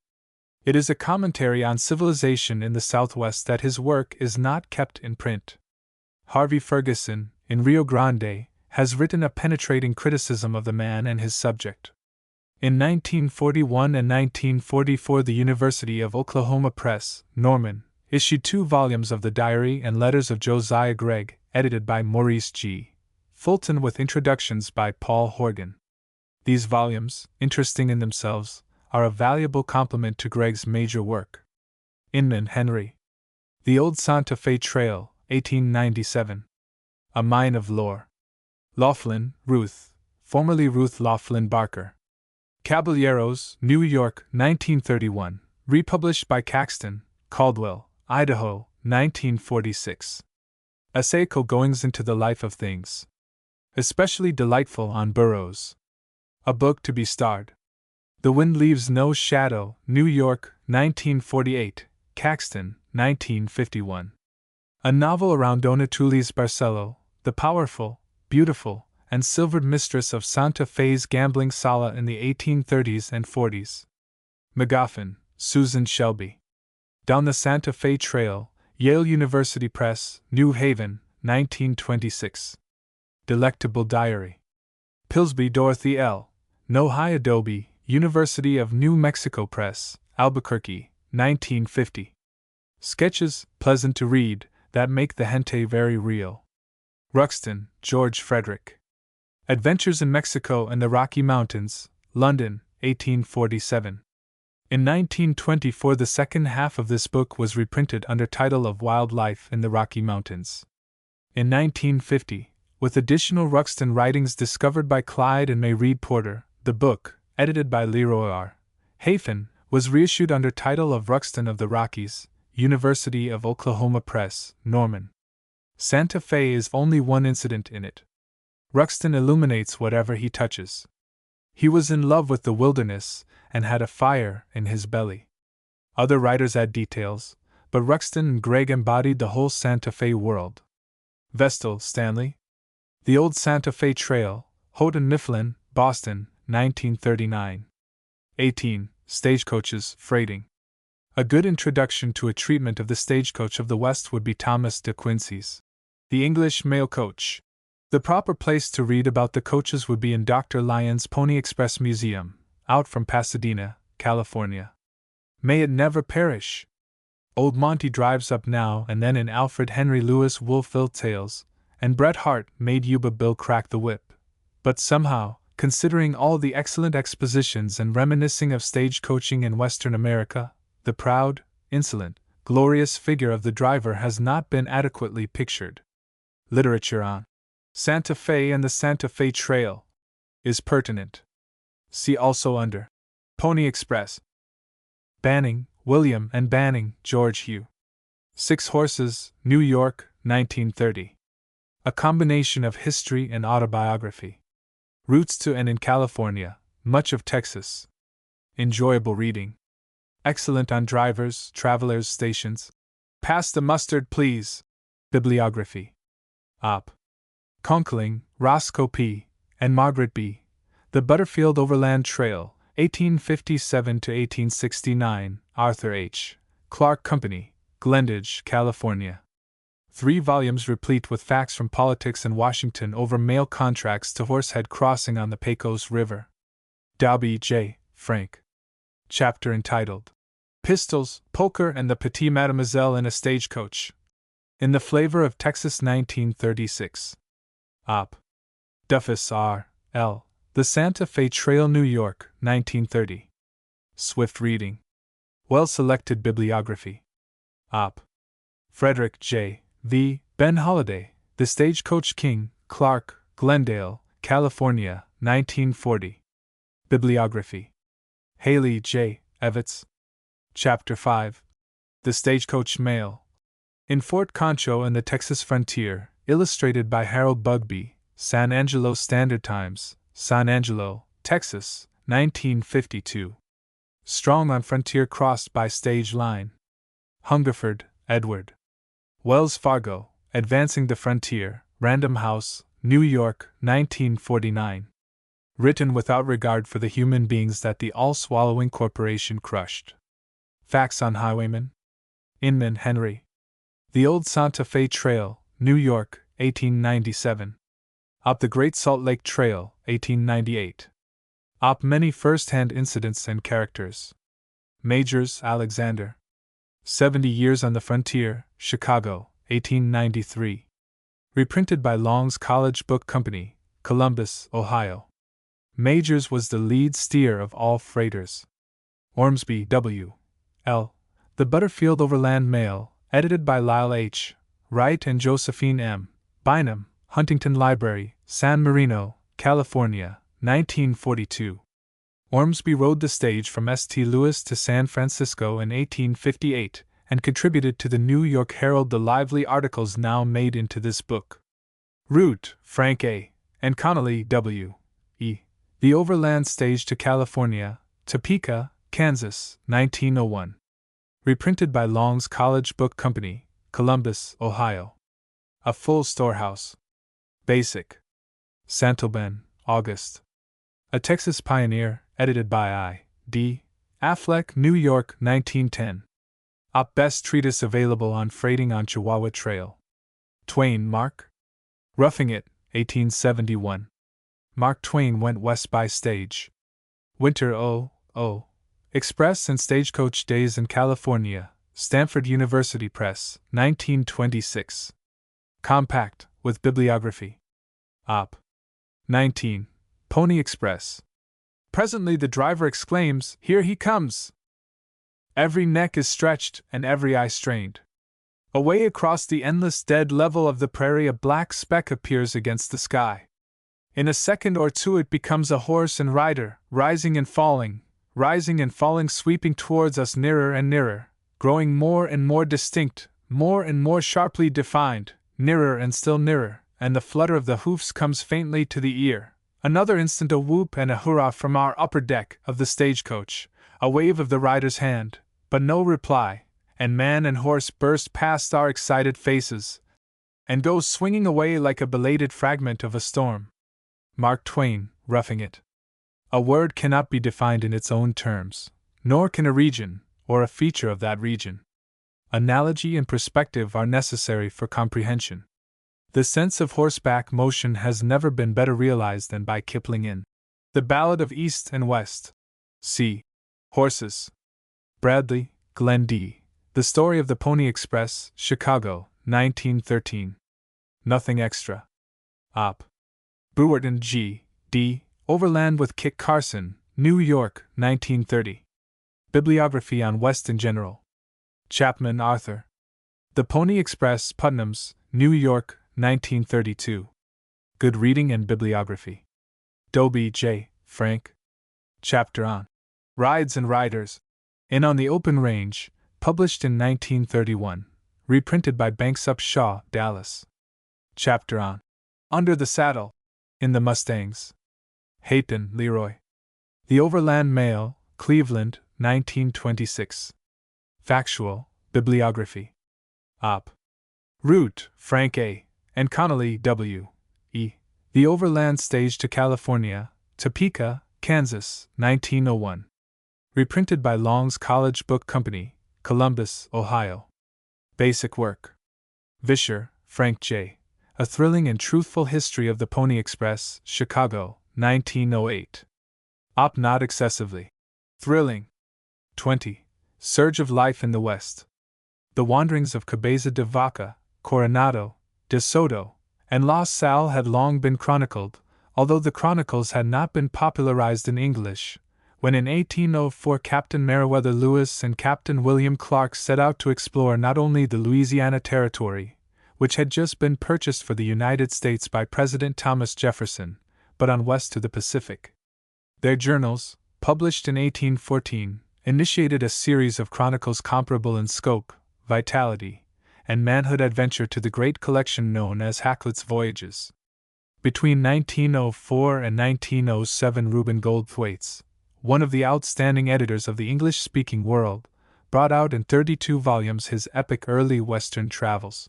It is a commentary on civilization in the Southwest that his work is not kept in print. Harvey Ferguson, in Rio Grande, has written a penetrating criticism of the man and his subject. In 1941 and 1944, the University of Oklahoma Press, Norman, issued 2 volumes of the Diary and Letters of Josiah Gregg, edited by Maurice G. Fulton with introductions by Paul Horgan. These volumes, interesting in themselves, are a valuable complement to Gregg's major work. Inman, Henry. The Old Santa Fe Trail, 1897. A Mine of Lore. Laughlin, Ruth, formerly Ruth Laughlin Barker. Caballeros, New York, 1931, republished by Caxton, Caldwell, Idaho, 1946. Essay Goings into the Life of Things. Especially delightful on Burroughs. A book to be starred. The Wind Leaves No Shadow, New York, 1948, Caxton, 1951. A novel around Donatuli's Barcelo, the powerful, beautiful, and silvered mistress of Santa Fe's gambling sala in the 1830s and 40s. McGoffin, Susan Shelby. Down the Santa Fe Trail, Yale University Press, New Haven, 1926. Delectable Diary. Pillsby, Dorothy L. No High Adobe, University of New Mexico Press, Albuquerque, 1950. Sketches, pleasant to read, that make the gente very real. Ruxton, George Frederick. Adventures in Mexico and the Rocky Mountains, London, 1847. In 1924, the second half of this book was reprinted under title of Wildlife in the Rocky Mountains. In 1950, with additional Ruxton writings discovered by Clyde and May Reed Porter, the book, edited by Leroy R. Hafen, was reissued under title of Ruxton of the Rockies, University of Oklahoma Press, Norman. Santa Fe is only one incident in it. Ruxton illuminates whatever he touches. He was in love with the wilderness, and had a fire in his belly. Other writers add details, but Ruxton and Gregg embodied the whole Santa Fe world. Vestal, Stanley. The Old Santa Fe Trail, Houghton Mifflin, Boston, 1939. 18. Stagecoaches, Freighting. A good introduction to a treatment of the stagecoach of the West would be Thomas de Quincey's The English Mail Coach. The proper place to read about the coaches would be in Dr. Lyon's Pony Express Museum, out from Pasadena, California. May it never perish! Old Monty drives up now and then in Alfred Henry Lewis Woolfield Tales, and Bret Hart made Yuba Bill crack the whip. But somehow, considering all the excellent expositions and reminiscing of stagecoaching in Western America, the proud, insolent, glorious figure of the driver has not been adequately pictured. Literature on Santa Fe and the Santa Fe Trail is pertinent. See also under Pony Express. Banning, William, and Banning, George Hugh. 6 Horses, New York, 1930. A combination of history and autobiography. Roots to and in California, much of Texas. Enjoyable reading. Excellent on drivers, travelers, stations. Pass the mustard, please. Bibliography. Op. Conkling, Roscoe P., and Margaret B. The Butterfield Overland Trail, 1857 to 1869, Arthur H. Clark Company, Glendage, California. 3 volumes replete with facts from politics in Washington over mail contracts to Horsehead Crossing on the Pecos River. Dalby J. Frank. Chapter entitled Pistols, Poker, and the Petite Mademoiselle in a Stagecoach. In the Flavor of Texas, 1936. Op. Duffus R. L. The Santa Fe Trail, New York, 1930. Swift reading. Well-selected bibliography. Op. Frederick J. V. Ben Holiday, The Stagecoach King, Clark, Glendale, California, 1940. Bibliography. Haley J. Evitts. Chapter 5. The Stagecoach Mail. In Fort Concho and the Texas Frontier, illustrated by Harold Bugbee, San Angelo Standard Times, San Angelo, Texas, 1952. Strong on Frontier crossed by stage line. Hungerford, Edward. Wells Fargo, Advancing the Frontier, Random House, New York, 1949. Written without regard for the human beings that the all-swallowing corporation crushed. Facts on Highwaymen. Inman Henry. The Old Santa Fe Trail, New York, 1897. Op the Great Salt Lake Trail, 1898. Op many first-hand incidents and characters. Majors, Alexander. 70 Years on the Frontier, Chicago, 1893. Reprinted by Long's College Book Company, Columbus, Ohio. Majors was the lead steer of all freighters. Ormsby W. L. The Butterfield Overland Mail, edited by Lyle H. Wright and Josephine M. Bynum, Huntington Library, San Marino, California, 1942. Ormsby rode the stage from St. Louis to San Francisco in 1858, and contributed to the New York Herald the lively articles now made into this book. Root, Frank A., and Connolly W. E. The Overland Stage to California, Topeka, Kansas, 1901. Reprinted by Long's College Book Company, Columbus, Ohio. A Full Storehouse. Basic. Santalben, August. A Texas Pioneer, edited by I. D. Affleck, New York, 1910. Op best treatise available on freighting on Chihuahua Trail. Twain, Mark. Roughing It, 1871. Mark Twain went west by stage. Winter O. Express and Stagecoach Days in California, Stanford University Press, 1926. Compact, with bibliography. Op. 19. Pony Express. Presently the driver exclaims, "Here he comes!" Every neck is stretched and every eye strained. Away across the endless dead level of the prairie a black speck appears against the sky. In a second or two it becomes a horse and rider, rising and falling, sweeping towards us nearer and nearer, growing more and more distinct, more and more sharply defined, nearer and still nearer, and the flutter of the hoofs comes faintly to the ear. Another instant a whoop and a hurrah from our upper deck of the stagecoach, a wave of the rider's hand, but no reply, and man and horse burst past our excited faces, and go swinging away like a belated fragment of a storm. Mark Twain, Roughing It. A word cannot be defined in its own terms, nor can a region, or a feature of that region. Analogy and perspective are necessary for comprehension. The sense of horseback motion has never been better realized than by Kipling in The Ballad of East and West. C. Horses. Bradley, Glenn D. The Story of the Pony Express, Chicago, 1913. Nothing extra. Op. Brewerton G. D. Overland with Kit Carson, New York, 1930. Bibliography on West in general. Chapman, Arthur. The Pony Express, Putnam's, New York, 1932. Good Reading and Bibliography. Dobie, J., Frank. Chapter on Rides and Riders. In On the Open Range, published in 1931. Reprinted by Banks Up Shaw, Dallas. Chapter on Under the Saddle. In the Mustangs. Hayton, Leroy. The Overland Mail, Cleveland, 1926. Factual, Bibliography. Op. Root, Frank A., and Connolly W. E. The Overland Stage to California, Topeka, Kansas, 1901. Reprinted by Long's College Book Company, Columbus, Ohio. Basic Work. Vischer, Frank J. A Thrilling and Truthful History of the Pony Express, Chicago, 1908. Op. Not excessively thrilling. 20. Surge of Life in the West. The wanderings of Cabeza de Vaca, Coronado, De Soto, and La Salle had long been chronicled, although the chronicles had not been popularized in English, when in 1804 Captain Meriwether Lewis and Captain William Clark set out to explore not only the Louisiana Territory, which had just been purchased for the United States by President Thomas Jefferson, but on west to the Pacific. Their journals, published in 1814, initiated a series of chronicles comparable in scope, vitality, and manhood adventure to the great collection known as Hakluyt's Voyages. Between 1904 and 1907, Reuben Goldthwaites, one of the outstanding editors of the English-speaking world, brought out in 32 volumes his epic early Western travels.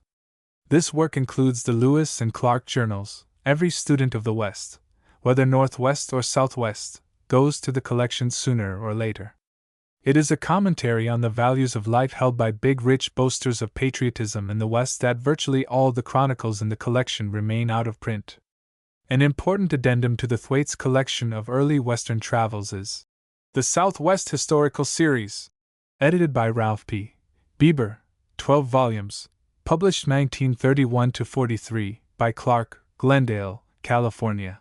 This work includes the Lewis and Clark journals. Every student of the West, whether Northwest or Southwest, goes to the collection sooner or later. It is a commentary on the values of life held by big rich boasters of patriotism in the West that virtually all the chronicles in the collection remain out of print. An important addendum to the Thwaites collection of early Western travels is the Southwest Historical Series, edited by Ralph P. Bieber, 12 volumes, published 1931-43, by Clark, Glendale, California.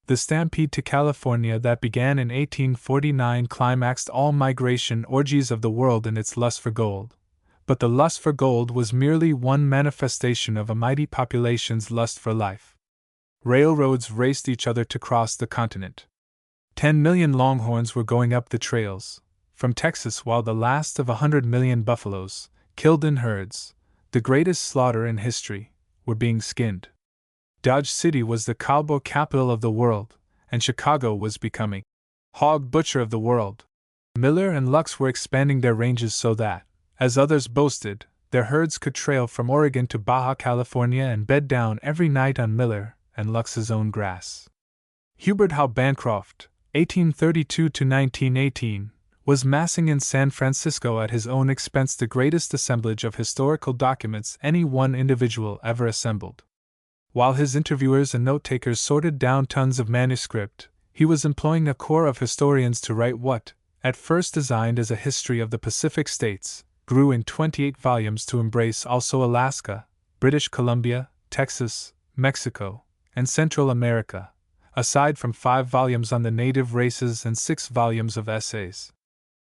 The stampede to California that began in 1849 climaxed all migration orgies of the world in its lust for gold, but the lust for gold was merely one manifestation of a mighty population's lust for life. Railroads raced each other to cross the continent. 10 million longhorns were going up the trails from Texas, while the last of 100 million buffaloes, killed in herds, the greatest slaughter in history, were being skinned. Dodge City was the cowboy capital of the world, and Chicago was becoming hog butcher of the world. Miller and Lux were expanding their ranges so that, as others boasted, their herds could trail from Oregon to Baja California and bed down every night on Miller and Lux's own grass. Hubert Howe Bancroft, 1832-1918, was massing in San Francisco at his own expense the greatest assemblage of historical documents any one individual ever assembled. While his interviewers and note-takers sorted down tons of manuscript, he was employing a corps of historians to write what, at first designed as a history of the Pacific States, grew in 28 volumes to embrace also Alaska, British Columbia, Texas, Mexico, and Central America, aside from 5 volumes on the native races and 6 volumes of essays.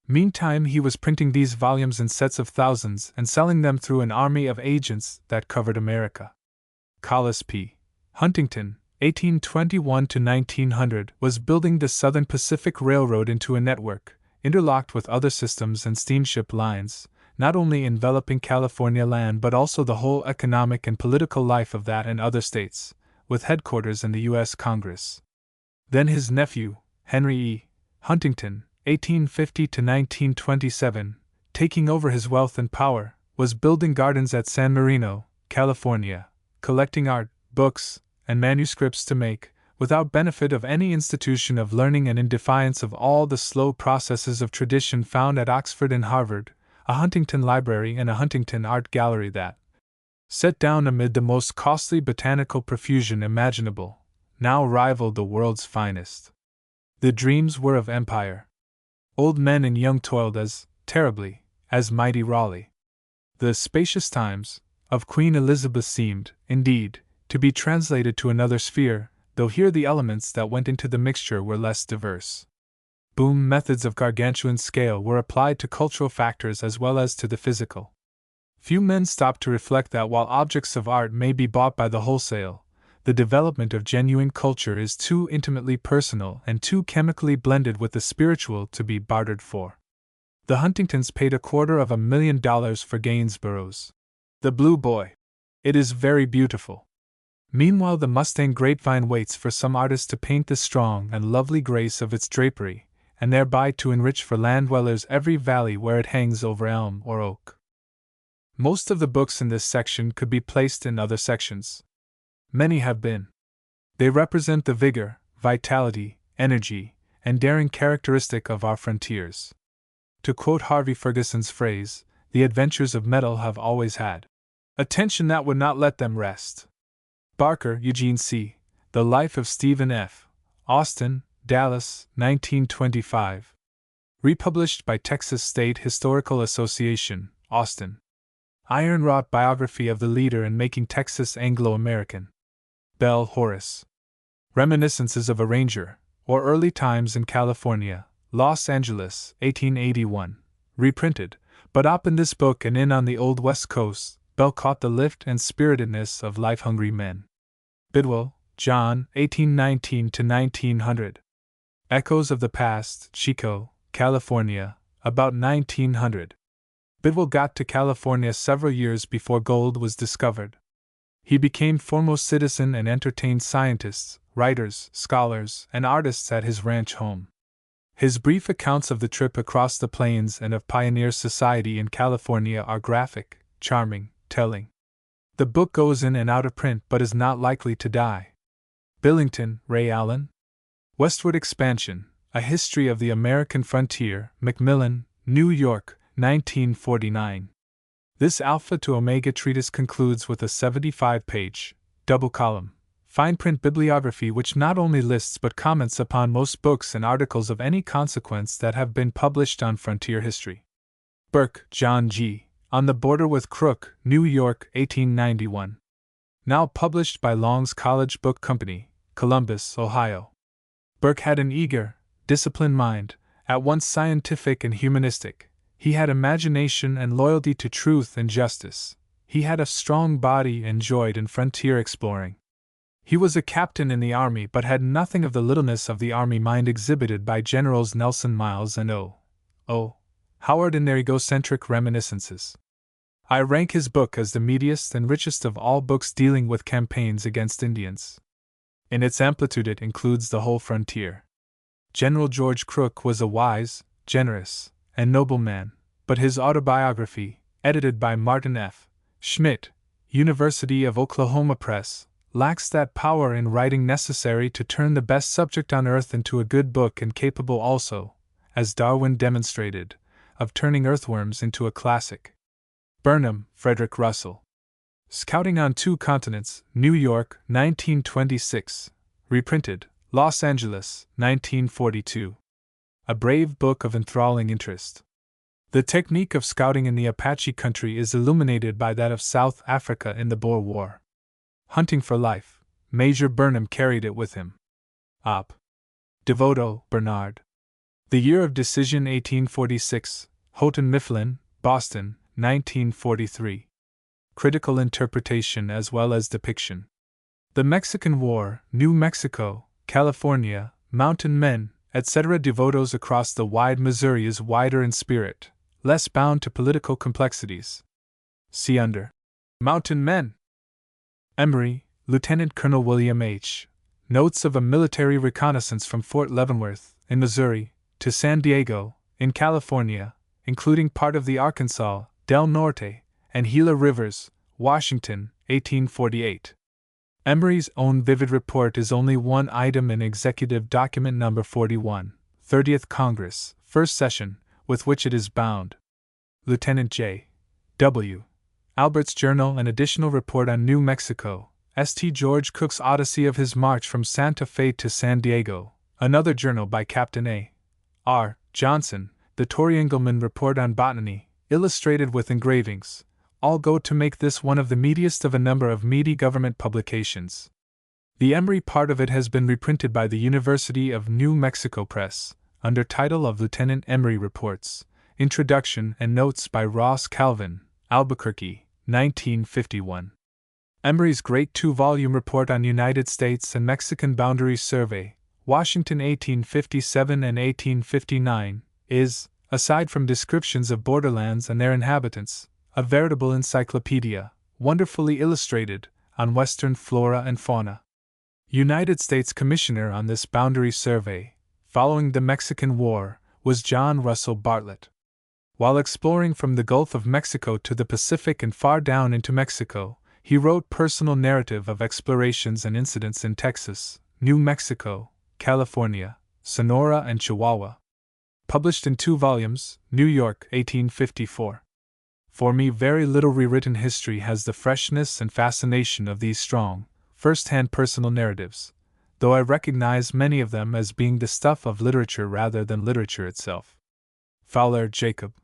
Meantime, he was printing these volumes in sets of thousands and selling them through an army of agents that covered America. Collis P. Huntington, 1821-1900, was building the Southern Pacific Railroad into a network, interlocked with other systems and steamship lines, not only enveloping California land but also the whole economic and political life of that and other states, with headquarters in the U.S. Congress. Then his nephew, Henry E. Huntington, 1850-1927, taking over his wealth and power, was building gardens at San Marino, California, collecting art, books, and manuscripts to make, without benefit of any institution of learning and in defiance of all the slow processes of tradition found at Oxford and Harvard, a Huntington Library and a Huntington Art Gallery that, set down amid the most costly botanical profusion imaginable, now rivaled the world's finest. The dreams were of empire. Old men and young toiled as terribly as mighty Raleigh. The spacious times of Queen Elizabeth seemed, indeed, to be translated to another sphere, though here the elements that went into the mixture were less diverse. Boom methods of gargantuan scale were applied to cultural factors as well as to the physical. Few men stopped to reflect that while objects of art may be bought by the wholesale, the development of genuine culture is too intimately personal and too chemically blended with the spiritual to be bartered for. The Huntingtons paid $250,000 for Gainsborough's The Blue Boy. It is very beautiful. Meanwhile, the Mustang grapevine waits for some artist to paint the strong and lovely grace of its drapery, and thereby to enrich for land dwellers every valley where it hangs over elm or oak. Most of the books in this section could be placed in other sections. Many have been. They represent the vigor, vitality, energy, and daring characteristic of our frontiers. To quote Harvey Ferguson's phrase, the adventures of metal have always had attention that would not let them rest. Barker, Eugene C., The Life of Stephen F. Austin, Dallas, 1925. Republished by Texas State Historical Association, Austin. Iron-wrought biography of the leader in making Texas Anglo-American. Bell, Horace. Reminiscences of a Ranger, or Early Times in California, Los Angeles, 1881. Reprinted, but up in this book and in on the Old West Coast, Bell caught the lift and spiritedness of life-hungry men. Bidwell, John, 1819–1900. Echoes of the Past, Chico, California, about 1900. Bidwell got to California several years before gold was discovered. He became foremost citizen and entertained scientists, writers, scholars, and artists at his ranch home. His brief accounts of the trip across the plains and of pioneer society in California are graphic, charming, telling. The book goes in and out of print but is not likely to die. Billington, Ray Allen. Westward Expansion, A History of the American Frontier, Macmillan, New York, 1949. This alpha to omega treatise concludes with a 75-page, double-column, fine-print bibliography which not only lists but comments upon most books and articles of any consequence that have been published on frontier history. Burke, John G., On the Border with Crook, New York, 1891. Now published by Long's College Book Company, Columbus, Ohio. Burke had an eager, disciplined mind, at once scientific and humanistic. He had imagination and loyalty to truth and justice. He had a strong body and joyed in frontier exploring. He was a captain in the army but had nothing of the littleness of the army mind exhibited by Generals Nelson, Miles, and Howard in their egocentric reminiscences. I rank his book as the meatiest and richest of all books dealing with campaigns against Indians. In its amplitude it includes the whole frontier. General George Crook was a wise, generous, and noble man, but his autobiography, edited by Martin F. Schmidt, University of Oklahoma Press, lacks that power in writing necessary to turn the best subject on earth into a good book and capable also, as Darwin demonstrated, of turning earthworms into a classic. Burnham, Frederick Russell. Scouting on Two Continents, New York, 1926. Reprinted, Los Angeles, 1942. A brave book of enthralling interest. The technique of scouting in the Apache country is illuminated by that of South Africa in the Boer War. Hunting for Life, Major Burnham carried it with him. Op. Devoto, Bernard. The Year of Decision 1846, Houghton Mifflin, Boston, 1943. Critical interpretation as well as depiction. The Mexican War, New Mexico, California, Mountain Men, etc. Devotos across the wide Missouri is wider in spirit, less bound to political complexities. See under. Mountain Men. Emory, Lieutenant Colonel William H. Notes of a military reconnaissance from Fort Leavenworth, in Missouri, to San Diego, in California, including part of the Arkansas, Del Norte, and Gila Rivers, Washington, 1848. Emory's own vivid report is only one item in Executive Document No. 41, 30th Congress, First Session, with which it is bound. Lieutenant J. W. Albert's Journal, an additional report on New Mexico, St. George Cook's Odyssey of his march from Santa Fe to San Diego, another journal by Captain A. R. Johnson, the Tory Engelman Report on Botany, illustrated with engravings, all go to make this one of the meatiest of a number of meaty government publications. The Emory part of it has been reprinted by the University of New Mexico Press, under title of Lieutenant Emory Reports, Introduction and Notes by Ross Calvin, Albuquerque, 1951. Emory's great two-volume report on United States and Mexican Boundary Survey, Washington 1857 and 1859, is, aside from descriptions of borderlands and their inhabitants, a veritable encyclopedia, wonderfully illustrated, on Western flora and fauna. United States Commissioner on this boundary survey, following the Mexican War, was John Russell Bartlett. While exploring from the Gulf of Mexico to the Pacific and far down into Mexico, he wrote personal narrative of explorations and incidents in Texas, New Mexico, California, Sonora, and Chihuahua. Published in 2 volumes, New York, 1854. For me, very little rewritten history has the freshness and fascination of these strong, first-hand personal narratives, though I recognize many of them as being the stuff of literature rather than literature itself. Fowler, Jacob.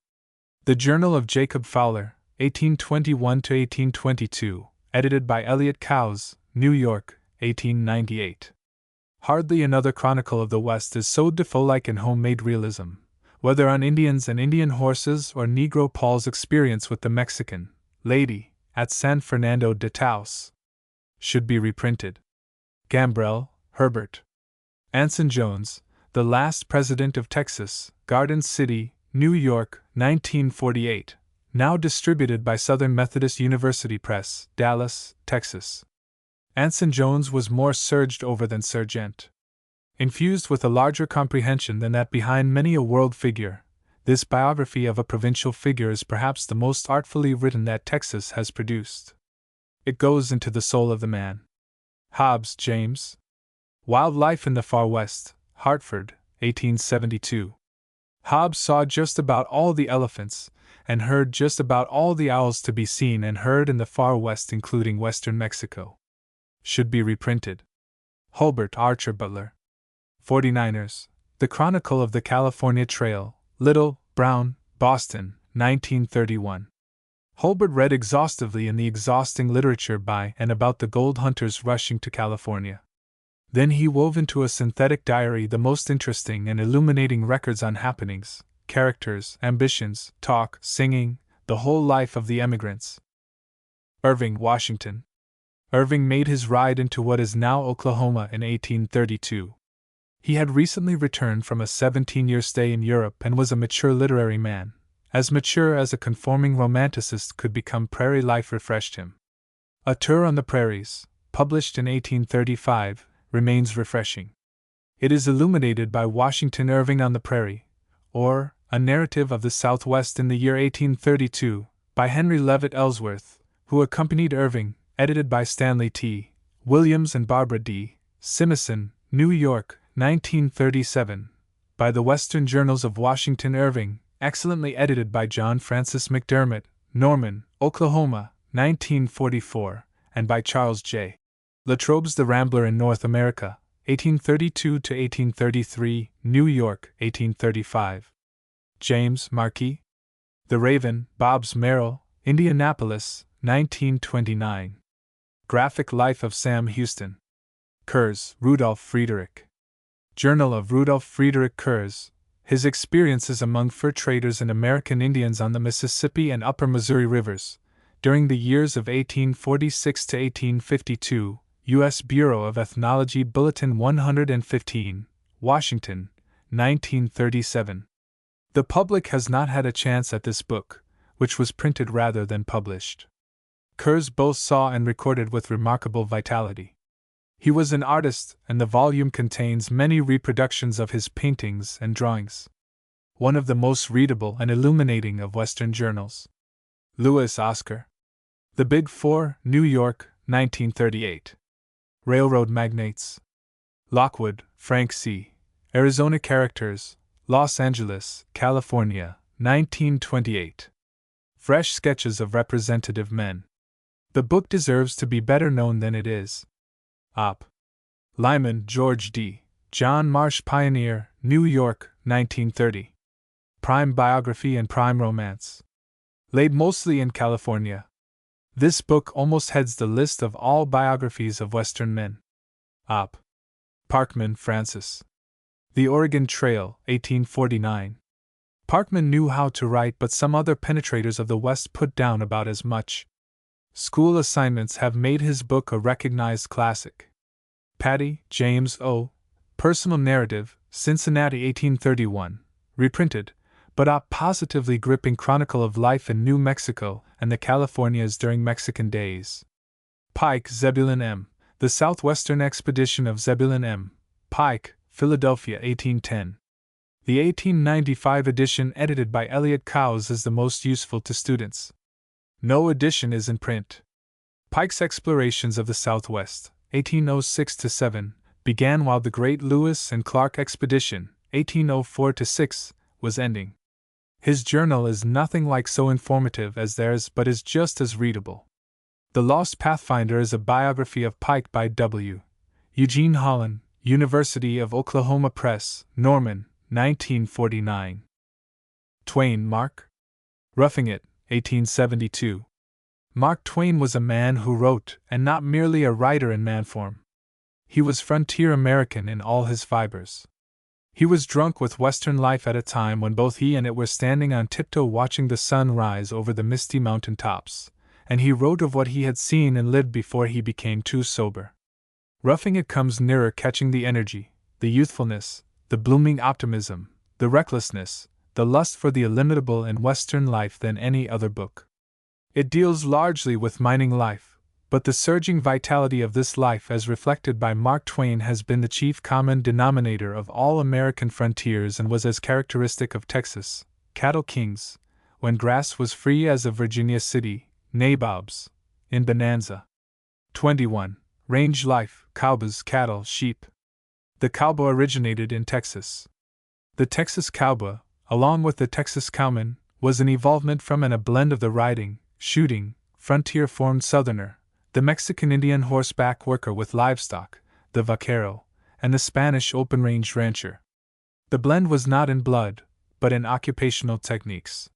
The Journal of Jacob Fowler, 1821–1822, edited by Elliott Cowes, New York, 1898. Hardly another chronicle of the West is so Defoe-like in homemade realism, whether on Indians and Indian horses or Negro Paul's experience with the Mexican lady at San Fernando de Taos. Should be reprinted. Gambrell, Herbert. Anson Jones, The Last President of Texas, Garden City, New York, 1948. Now distributed by Southern Methodist University Press, Dallas, Texas. Anson Jones was more surged over than Sargent. Infused with a larger comprehension than that behind many a world figure, this biography of a provincial figure is perhaps the most artfully written that Texas has produced. It goes into the soul of the man. Hobbs, James. Wild Life in the Far West, Hartford, 1872. Hobbs saw just about all the elephants, and heard just about all the owls to be seen and heard in the Far West, including western Mexico. Should be reprinted. Hulbert, Archer Butler. 49ers, The Chronicle of the California Trail, Little, Brown, Boston, 1931. Hulbert read exhaustively in the exhausting literature by and about the gold hunters rushing to California. Then he wove into a synthetic diary the most interesting and illuminating records on happenings, characters, ambitions, talk, singing, the whole life of the emigrants. Irving, Washington. Irving made his ride into what is now Oklahoma in 1832. He had recently returned from a 17-year stay in Europe and was a mature literary man, as mature as a conforming romanticist could become. Prairie life refreshed him. A Tour on the Prairies, published in 1835, remains refreshing. It is illuminated by Washington Irving on the Prairie, or A Narrative of the Southwest in the Year 1832, by Henry Leavitt Ellsworth, who accompanied Irving, edited by Stanley T. Williams and Barbara D. Simison, New York, 1937, by the Western Journals of Washington Irving, excellently edited by John Francis McDermott, Norman, Oklahoma, 1944, and by Charles J. Latrobe's The Rambler in North America, 1832–1833, New York, 1835. James, Marquis. The Raven, Bobbs Merrill, Indianapolis, 1929. Graphic Life of Sam Houston. Kurz, Rudolf Friedrich. Journal of Rudolf Friedrich Kurz, His Experiences Among Fur Traders and American Indians on the Mississippi and Upper Missouri Rivers, during the years of 1846 to 1852, U.S. Bureau of Ethnology Bulletin 115, Washington, 1937. The public has not had a chance at this book, which was printed rather than published. Kurz both saw and recorded with remarkable vitality. He was an artist, and the volume contains many reproductions of his paintings and drawings. One of the most readable and illuminating of Western journals. Lewis, Oscar. The Big Four, New York, 1938. Railroad Magnates. Lockwood, Frank C. Arizona Characters, Los Angeles, California, 1928. Fresh Sketches of Representative Men. The book deserves to be better known than it is. Op. Lyman, George D. John Marsh Pioneer, New York, 1930. Prime Biography and Prime Romance. Laid mostly in California. This book almost heads the list of all biographies of Western men. Op. Parkman, Francis. The Oregon Trail, 1849. Parkman knew how to write, but some other penetrators of the West put down about as much. School assignments have made his book a recognized classic. Patty, James O. Personal Narrative, Cincinnati, 1831. Reprinted, but a positively gripping chronicle of life in New Mexico and the Californias during Mexican days. Pike, Zebulon M. The Southwestern Expedition of Zebulon M. Pike, Philadelphia, 1810. The 1895 edition edited by Elliott Cowes is the most useful to students. No edition is in print. Pike's explorations of the Southwest, 1806-7, began while the great Lewis and Clark expedition, 1804-6, was ending. His journal is nothing like so informative as theirs, but is just as readable. The Lost Pathfinder is a biography of Pike by W. Eugene Holland, University of Oklahoma Press, Norman, 1949. Twain, Mark. Roughing It, 1872. Mark Twain was a man who wrote, and not merely a writer in man form. He was frontier American in all his fibers. He was drunk with Western life at a time when both he and it were standing on tiptoe watching the sun rise over the misty mountain tops, and he wrote of what he had seen and lived before he became too sober. Roughing It comes nearer catching the energy, the youthfulness, the blooming optimism, the recklessness, the lust for the illimitable in Western life than any other book. It deals largely with mining life, but the surging vitality of this life as reflected by Mark Twain has been the chief common denominator of all American frontiers and was as characteristic of Texas, cattle kings, when grass was free as of Virginia City, nabobs, in Bonanza. 21. Range life, cowboys, cattle, sheep. The cowboy originated in Texas. The Texas cowboy, along with the Texas cowman, was an evolvement from and a blend of the riding, shooting, frontier-formed Southerner, the Mexican Indian horseback worker with livestock, the vaquero, and the Spanish open-range rancher. The blend was not in blood, but in occupational techniques.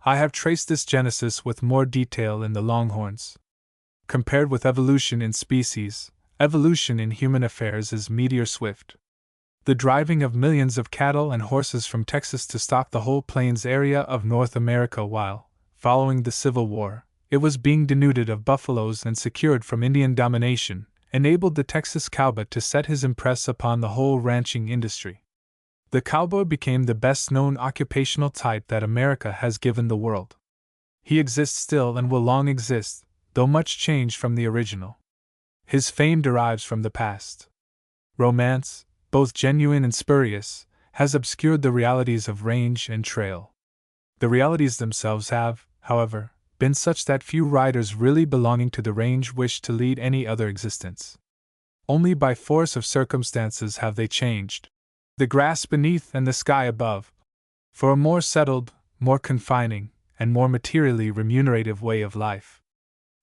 I have traced this genesis with more detail in the Longhorns. Compared with evolution in species, evolution in human affairs is meteor swift. The driving of millions of cattle and horses from Texas to stock the whole plains area of North America while, following the Civil War, it was being denuded of buffaloes and secured from Indian domination, enabled the Texas cowboy to set his impress upon the whole ranching industry. The cowboy became the best-known occupational type that America has given the world. He exists still and will long exist, though much changed from the original. His fame derives from the past. Romance, both genuine and spurious, has obscured the realities of range and trail. The realities themselves have, however, been such that few riders really belonging to the range wish to lead any other existence. Only by force of circumstances have they changed, the grass beneath and the sky above, for a more settled, more confining, and more materially remunerative way of life.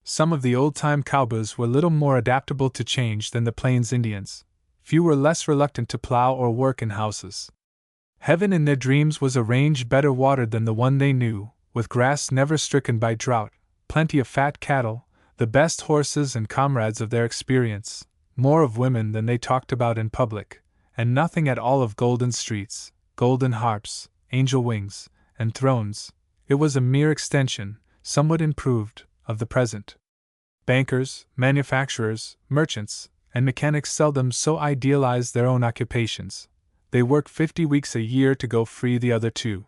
Some of the old-time cowboys were little more adaptable to change than the Plains Indians. Few were less reluctant to plow or work in houses. Heaven in their dreams was a range better watered than the one they knew, with grass never stricken by drought, plenty of fat cattle, the best horses and comrades of their experience, more of women than they talked about in public, and nothing at all of golden streets, golden harps, angel wings, and thrones. It was a mere extension, somewhat improved, of the present. Bankers, manufacturers, merchants, and mechanics seldom so idealize their own occupations. They work 50 weeks a year to go free the other 2.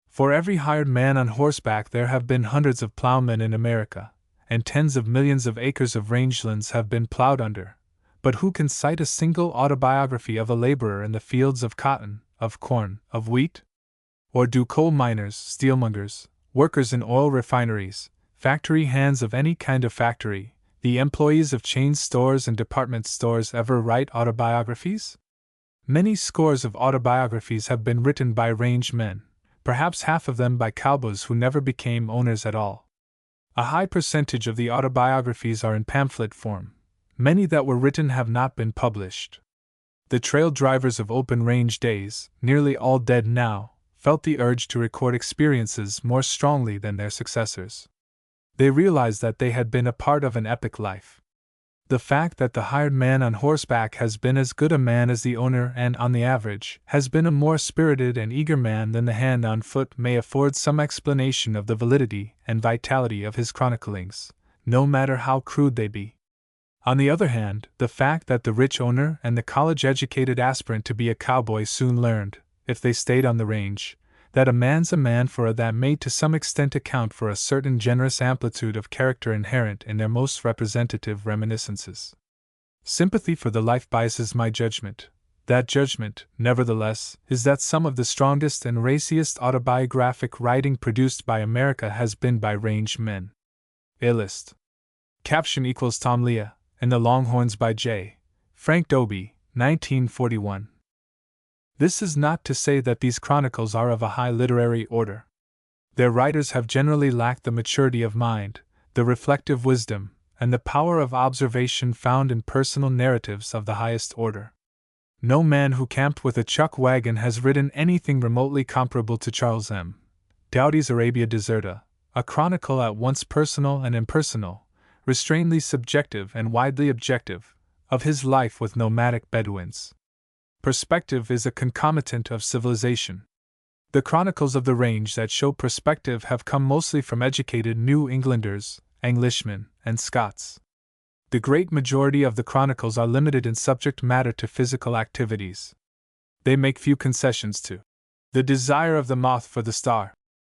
For every hired man on horseback there have been hundreds of plowmen in America, and tens of millions of acres of rangelands have been plowed under. But who can cite a single autobiography of a laborer in the fields of cotton, of corn, of wheat? Or do coal miners, steelmongers, workers in oil refineries, factory hands of any kind of factory, the employees of chain stores and department stores ever write autobiographies? Many scores of autobiographies have been written by range men, perhaps half of them by cowboys who never became owners at all. A high percentage of the autobiographies are in pamphlet form. Many that were written have not been published. The trail drivers of open range days, nearly all dead now, felt the urge to record experiences more strongly than their successors. They realized that they had been a part of an epic life. The fact that the hired man on horseback has been as good a man as the owner and, on the average, has been a more spirited and eager man than the hand on foot may afford some explanation of the validity and vitality of his chroniclings, no matter how crude they be. On the other hand, the fact that the rich owner and the college-educated aspirant to be a cowboy soon learned, if they stayed on the range, that a man's a man for a that may to some extent account for a certain generous amplitude of character inherent in their most representative reminiscences. Sympathy for the life biases my judgment. That judgment, nevertheless, is that some of the strongest and raciest autobiographic writing produced by America has been by range men. A-list. Caption equals Tom Leah, and The Longhorns by J. Frank Dobie, 1941. This is not to say that these chronicles are of a high literary order. Their writers have generally lacked the maturity of mind, the reflective wisdom, and the power of observation found in personal narratives of the highest order. No man who camped with a chuck wagon has written anything remotely comparable to Charles M. Doughty's Arabia Deserta, a chronicle at once personal and impersonal, restrainedly subjective and widely objective, of his life with nomadic Bedouins. Perspective is a concomitant of civilization. The chronicles of the range that show perspective have come mostly from educated New Englanders, Englishmen, and Scots. The great majority of the chronicles are limited in subject matter to physical activities. They make few concessions to the desire of the moth for the star.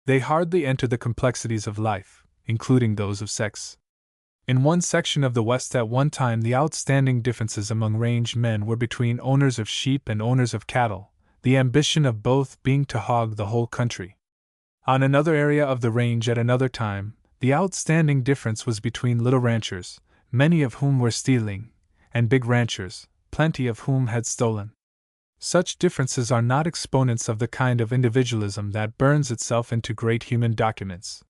They hardly enter the complexities of life, including those of sex. In one section of the West at one time the outstanding differences among range men were between owners of sheep and owners of cattle, the ambition of both being to hog the whole country. On another area of the range at another time, the outstanding difference was between little ranchers, many of whom were stealing, and big ranchers, plenty of whom had stolen. Such differences are not exponents of the kind of individualism that burns itself into great human documents.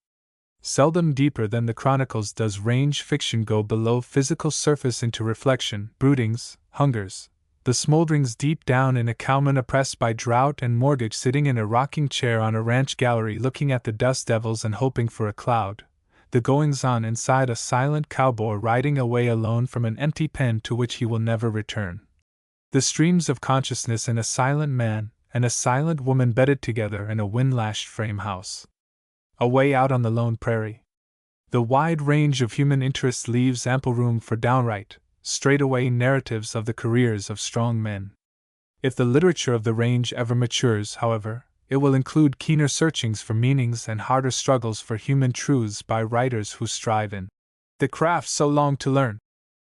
Seldom deeper than the chronicles does range fiction go below physical surface into reflection, broodings, hungers, the smolderings deep down in a cowman oppressed by drought and mortgage sitting in a rocking chair on a ranch gallery looking at the dust devils and hoping for a cloud, the goings-on inside a silent cowboy riding away alone from an empty pen to which he will never return. The streams of consciousness in a silent man and a silent woman bedded together in a wind-lashed frame house. Away out on the lone prairie. The wide range of human interest leaves ample room for downright, straightaway narratives of the careers of strong men. If the literature of the range ever matures, however, it will include keener searchings for meanings and harder struggles for human truths by writers who strive in the craft so long to learn.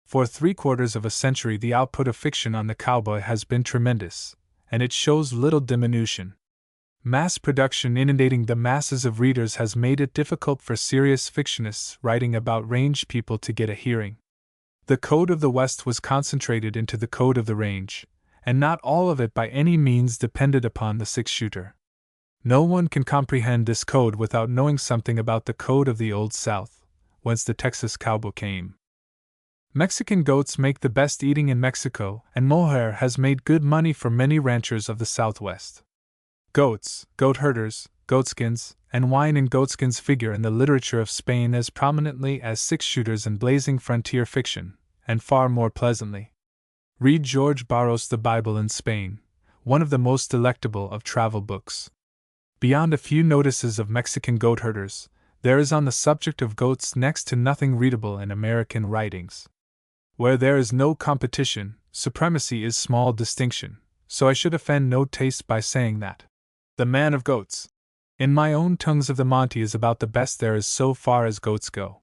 For 3/4 of a century the output of fiction on the cowboy has been tremendous, and it shows little diminution. Mass production inundating the masses of readers has made it difficult for serious fictionists writing about range people to get a hearing. The code of the West was concentrated into the code of the range, and not all of it by any means depended upon the six-shooter. No one can comprehend this code without knowing something about the code of the Old South, whence the Texas cowboy came. Mexican goats make the best eating in Mexico, and mohair has made good money for many ranchers of the Southwest. Goats, goat herders, goatskins, and wine in goatskins figure in the literature of Spain as prominently as six-shooters in blazing frontier fiction, and far more pleasantly. Read George Barros' The Bible in Spain, one of the most delectable of travel books. Beyond a few notices of Mexican goat herders, there is on the subject of goats next to nothing readable in American writings. Where there is no competition, supremacy is small distinction, so I should offend no taste by saying that The Man of Goats, in my own tongues of the Monte, is about the best there is so far as goats go.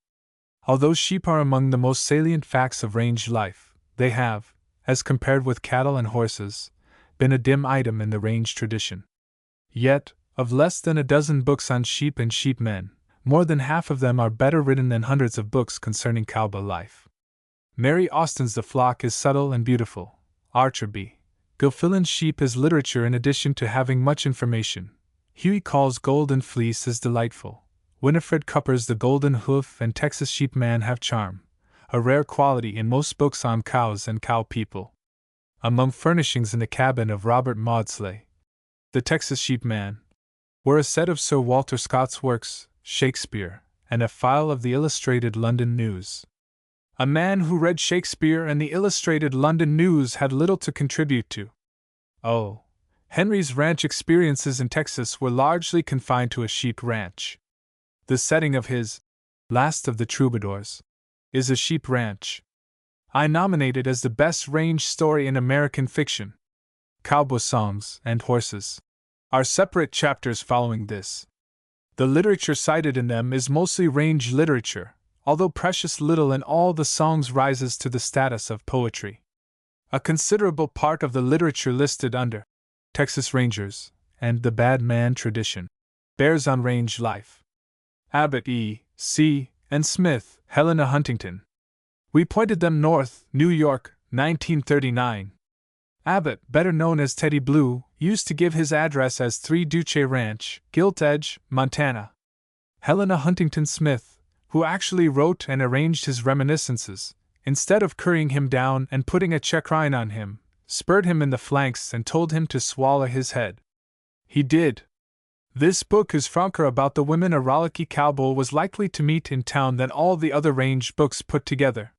Although sheep are among the most salient facts of range life, they have, as compared with cattle and horses, been a dim item in the range tradition. Yet, of less than a dozen books on sheep and sheepmen, more than half of them are better written than hundreds of books concerning cowboy life. Mary Austin's The Flock is subtle and beautiful. Archer B. Gilfillan's Sheep is literature in addition to having much information. Huey Call's Golden Fleece is delightful. Winifred Cupper's The Golden Hoof and Texas Sheepman have charm, a rare quality in most books on cows and cow people. Among furnishings in the cabin of Robert Maudsley, The Texas Sheepman, were a set of Sir Walter Scott's works, Shakespeare, and a file of the Illustrated London News. A man who read Shakespeare and the Illustrated London News had little to contribute to. Oh, Henry's ranch experiences in Texas were largely confined to a sheep ranch. The setting of his Last of the Troubadours is a sheep ranch. I nominate it as the best range story in American fiction. Cowboy songs and horses are separate chapters following this. The literature cited in them is mostly range literature, although precious little in all the songs rises to the status of poetry. A considerable part of the literature listed under Texas Rangers and the Bad Man tradition bears on range life. Abbott E. C. and Smith, Helena Huntington. We pointed them north, New York, 1939. Abbott, better known as Teddy Blue, used to give his address as 3 Duce Ranch, Gilt Edge, Montana. Helena Huntington Smith, who actually wrote and arranged his reminiscences, instead of currying him down and putting a checrine on him, spurred him in the flanks and told him to swallow his head. He did. This book is franker about the women a rollicky cowboy was likely to meet in town than all the other range books put together.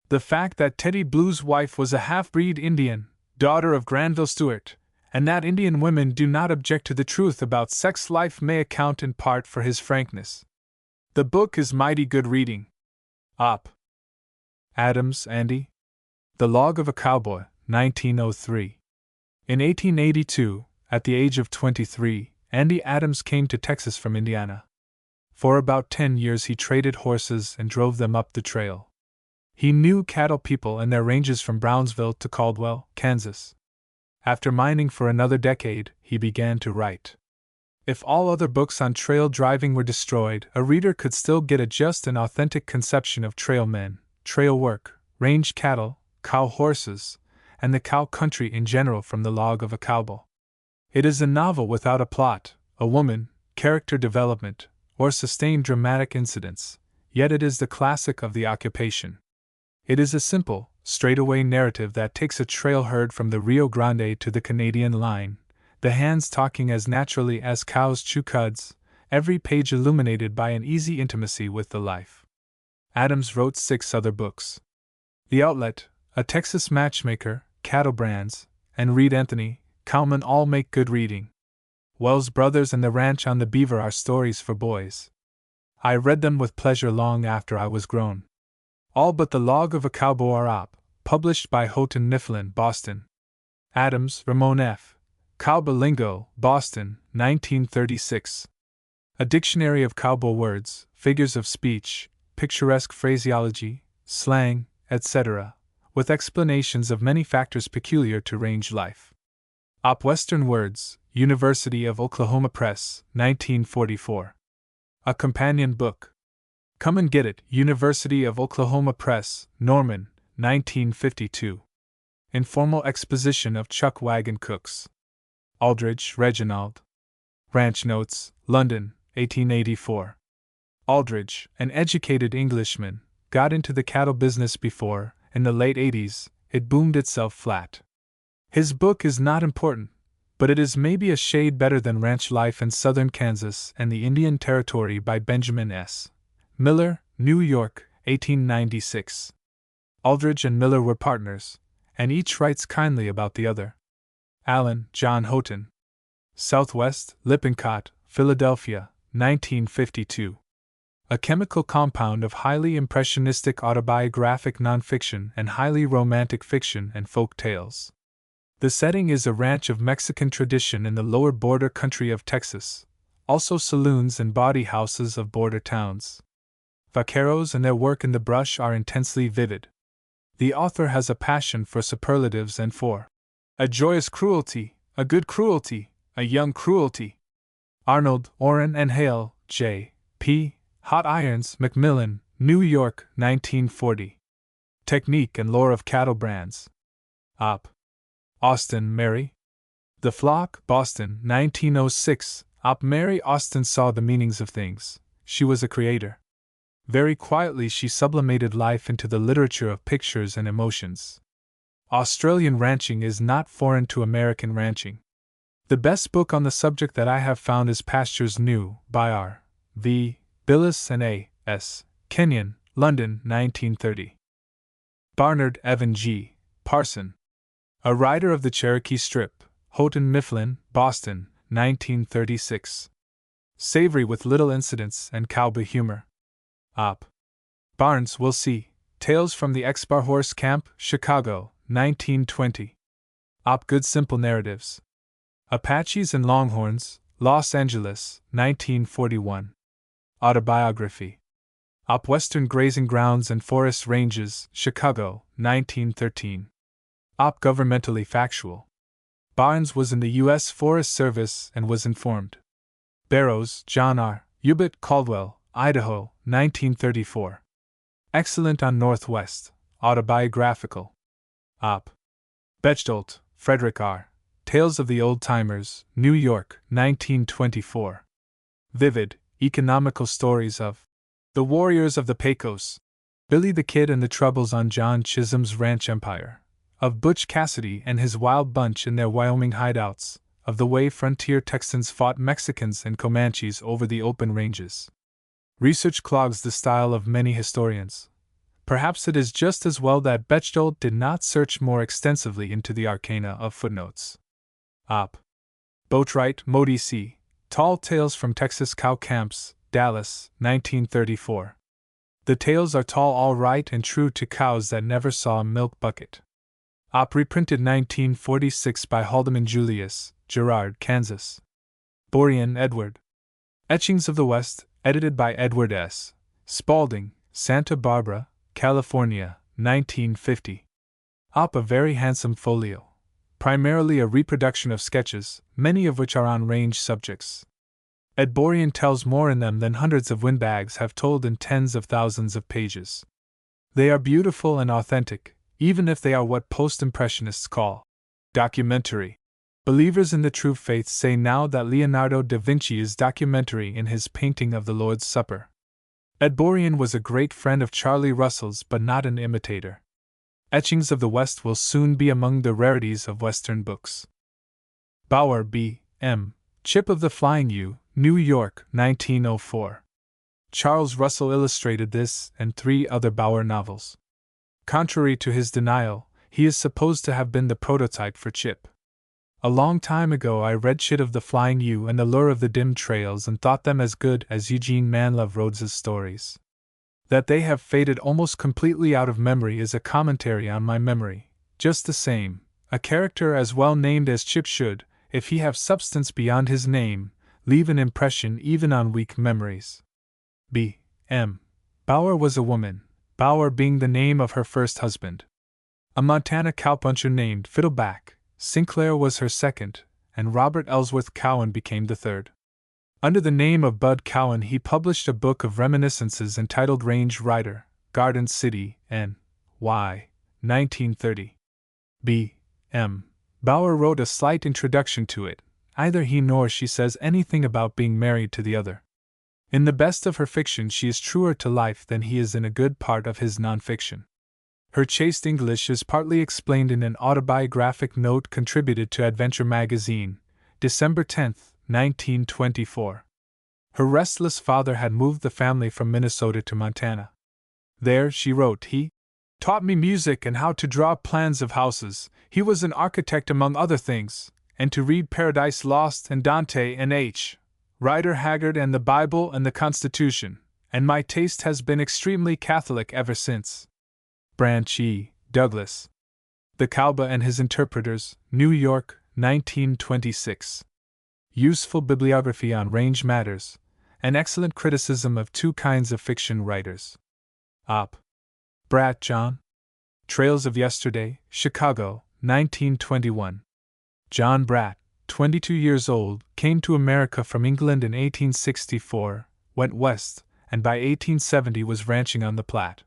The fact that Teddy Blue's wife was a half-breed Indian, daughter of Granville Stewart, and that Indian women do not object to the truth about sex life may account in part for his frankness. The book is mighty good reading. Op. Adams, Andy. The Log of a Cowboy, 1903. In 1882, at the age of 23, Andy Adams came to Texas from Indiana. For about 10 years he traded horses and drove them up the trail. He knew cattle people and their ranges from Brownsville to Caldwell, Kansas. After mining for another decade, he began to write. If all other books on trail driving were destroyed, a reader could still get a just and authentic conception of trail men, trail work, range cattle, cow horses, and the cow country in general from The Log of a Cowboy. It is a novel without a plot, a woman, character development, or sustained dramatic incidents, yet it is the classic of the occupation. It is a simple, straightaway narrative that takes a trail herd from the Rio Grande to the Canadian line, the hands talking as naturally as cows chew cuds, every page illuminated by an easy intimacy with the life. Adams wrote 6 other books. The Outlet, A Texas Matchmaker, Cattle Brands, and Reed Anthony, Cowman all make good reading. Wells Brothers and The Ranch on the Beaver are stories for boys. I read them with pleasure long after I was grown. All but The Log of a Cowboy are op, published by Houghton Mifflin, Boston. Adams, Ramon F. Cowboy Lingo, Boston, 1936. A Dictionary of Cowboy Words, Figures of Speech, Picturesque Phraseology, Slang, etc., with explanations of many factors peculiar to range life. Op Western Words, University of Oklahoma Press, 1944. A Companion Book. Come and Get It, University of Oklahoma Press, Norman, 1952. Informal Exposition of Chuck Wagon Cooks. Aldridge, Reginald. Ranch Notes, London, 1884. Aldridge, an educated Englishman, got into the cattle business before, in the late 80s, it boomed itself flat. His book is not important, but it is maybe a shade better than Ranch Life in Southern Kansas and the Indian Territory by Benjamin S. Miller, New York, 1896. Aldridge and Miller were partners, and each writes kindly about the other. Allen, John Houghton. Southwest, Lippincott, Philadelphia, 1952. A chemical compound of highly impressionistic autobiographic nonfiction and highly romantic fiction and folk tales. The setting is a ranch of Mexican tradition in the lower border country of Texas, also saloons and bawdy houses of border towns. Vaqueros and their work in the brush are intensely vivid. The author has a passion for superlatives and for a joyous cruelty, a good cruelty, a young cruelty. Arnold, Orrin and Hale, J. P. Hot Irons, Macmillan, New York, 1940. Technique and Lore of Cattle Brands. Op. Austin, Mary. The Flock, Boston, 1906. Op. Mary Austin saw the meanings of things. She was a creator. Very quietly she sublimated life into the literature of pictures and emotions. Australian ranching is not foreign to American ranching. The best book on the subject that I have found is Pastures New, by R. V. Billis and A. S. Kenyon, London, 1930. Barnard Evan G. Parson. A writer of the Cherokee Strip, Houghton Mifflin, Boston, 1936. Savory with little incidents and cowboy humor. Op. Barnes Will See. Tales from the X-Bar Horse Camp, Chicago, 1920. Op. Good Simple Narratives. Apaches and Longhorns, Los Angeles, 1941. Autobiography. Op. Western Grazing Grounds and Forest Ranges, Chicago, 1913. Op. Governmentally Factual. Barnes was in the U.S. Forest Service and was informed. Barrows, John R., Ubit, Caldwell, Idaho, 1934. Excellent on Northwest, autobiographical. Op. Bechtold, Frederick R. Tales of the Old Timers, New York, 1924. Vivid, economical stories of the warriors of the Pecos, Billy the Kid and the Troubles on John Chisholm's ranch empire, of Butch Cassidy and his wild bunch in their Wyoming hideouts, of the way frontier Texans fought Mexicans and Comanches over the open ranges. Research clogs the style of many historians. Perhaps it is just as well that Bechtold did not search more extensively into the arcana of footnotes. Op. Boatwright, Modi C. Tall Tales from Texas Cow Camps, Dallas, 1934. The tales are tall, all right, and true to cows that never saw a milk bucket. Op. Reprinted 1946 by Haldeman Julius, Girard, Kansas. Borean, Edward. Etchings of the West, edited by Edward S. Spaulding, Santa Barbara, California, 1950. Op. A very handsome folio. Primarily a reproduction of sketches, many of which are on range subjects. Ed Borean tells more in them than hundreds of windbags have told in tens of thousands of pages. They are beautiful and authentic, even if they are what post-impressionists call documentary. Believers in the true faith say now that Leonardo da Vinci is documentary in his painting of the Lord's Supper. Ed Borean was a great friend of Charlie Russell's but not an imitator. Etchings of the West will soon be among the rarities of Western books. Bauer B. M. Chip of the Flying U, New York, 1904. Charles Russell illustrated this and 3 other Bauer novels. Contrary to his denial, he is supposed to have been the prototype for Chip. A long time ago I read Chit of the Flying U and The Lure of the Dim Trails and thought them as good as Eugene Manlove Rhodes's stories. That they have faded almost completely out of memory is a commentary on my memory. Just the same, a character as well named as Chip should, if he have substance beyond his name, leave an impression even on weak memories. B. M. Bauer was a woman, Bauer being the name of her first husband. A Montana cowpuncher named Fiddleback Sinclair was her second, and Robert Ellsworth Cowan became the third. Under the name of Bud Cowan he published a book of reminiscences entitled Range Rider, Garden City, N.Y., 1930. B. M. Bauer wrote a slight introduction to it. Neither he nor she says anything about being married to the other. In the best of her fiction she is truer to life than he is in a good part of his nonfiction. Her chaste English is partly explained in an autobiographic note contributed to Adventure magazine, December 10, 1924. Her restless father had moved the family from Minnesota to Montana. There, she wrote, he taught me music and how to draw plans of houses. He was an architect among other things, and to read Paradise Lost and Dante and H. Rider Haggard and the Bible and the Constitution, and my taste has been extremely Catholic ever since. Branch E. Douglas. The Cowba and His Interpreters, New York, 1926. Useful bibliography on range matters, an excellent criticism of 2 kinds of fiction writers. Op. Bratt John. Trails of Yesterday, Chicago, 1921. John Bratt, 22 years old, came to America from England in 1864, went west, and by 1870 was ranching on the Platte.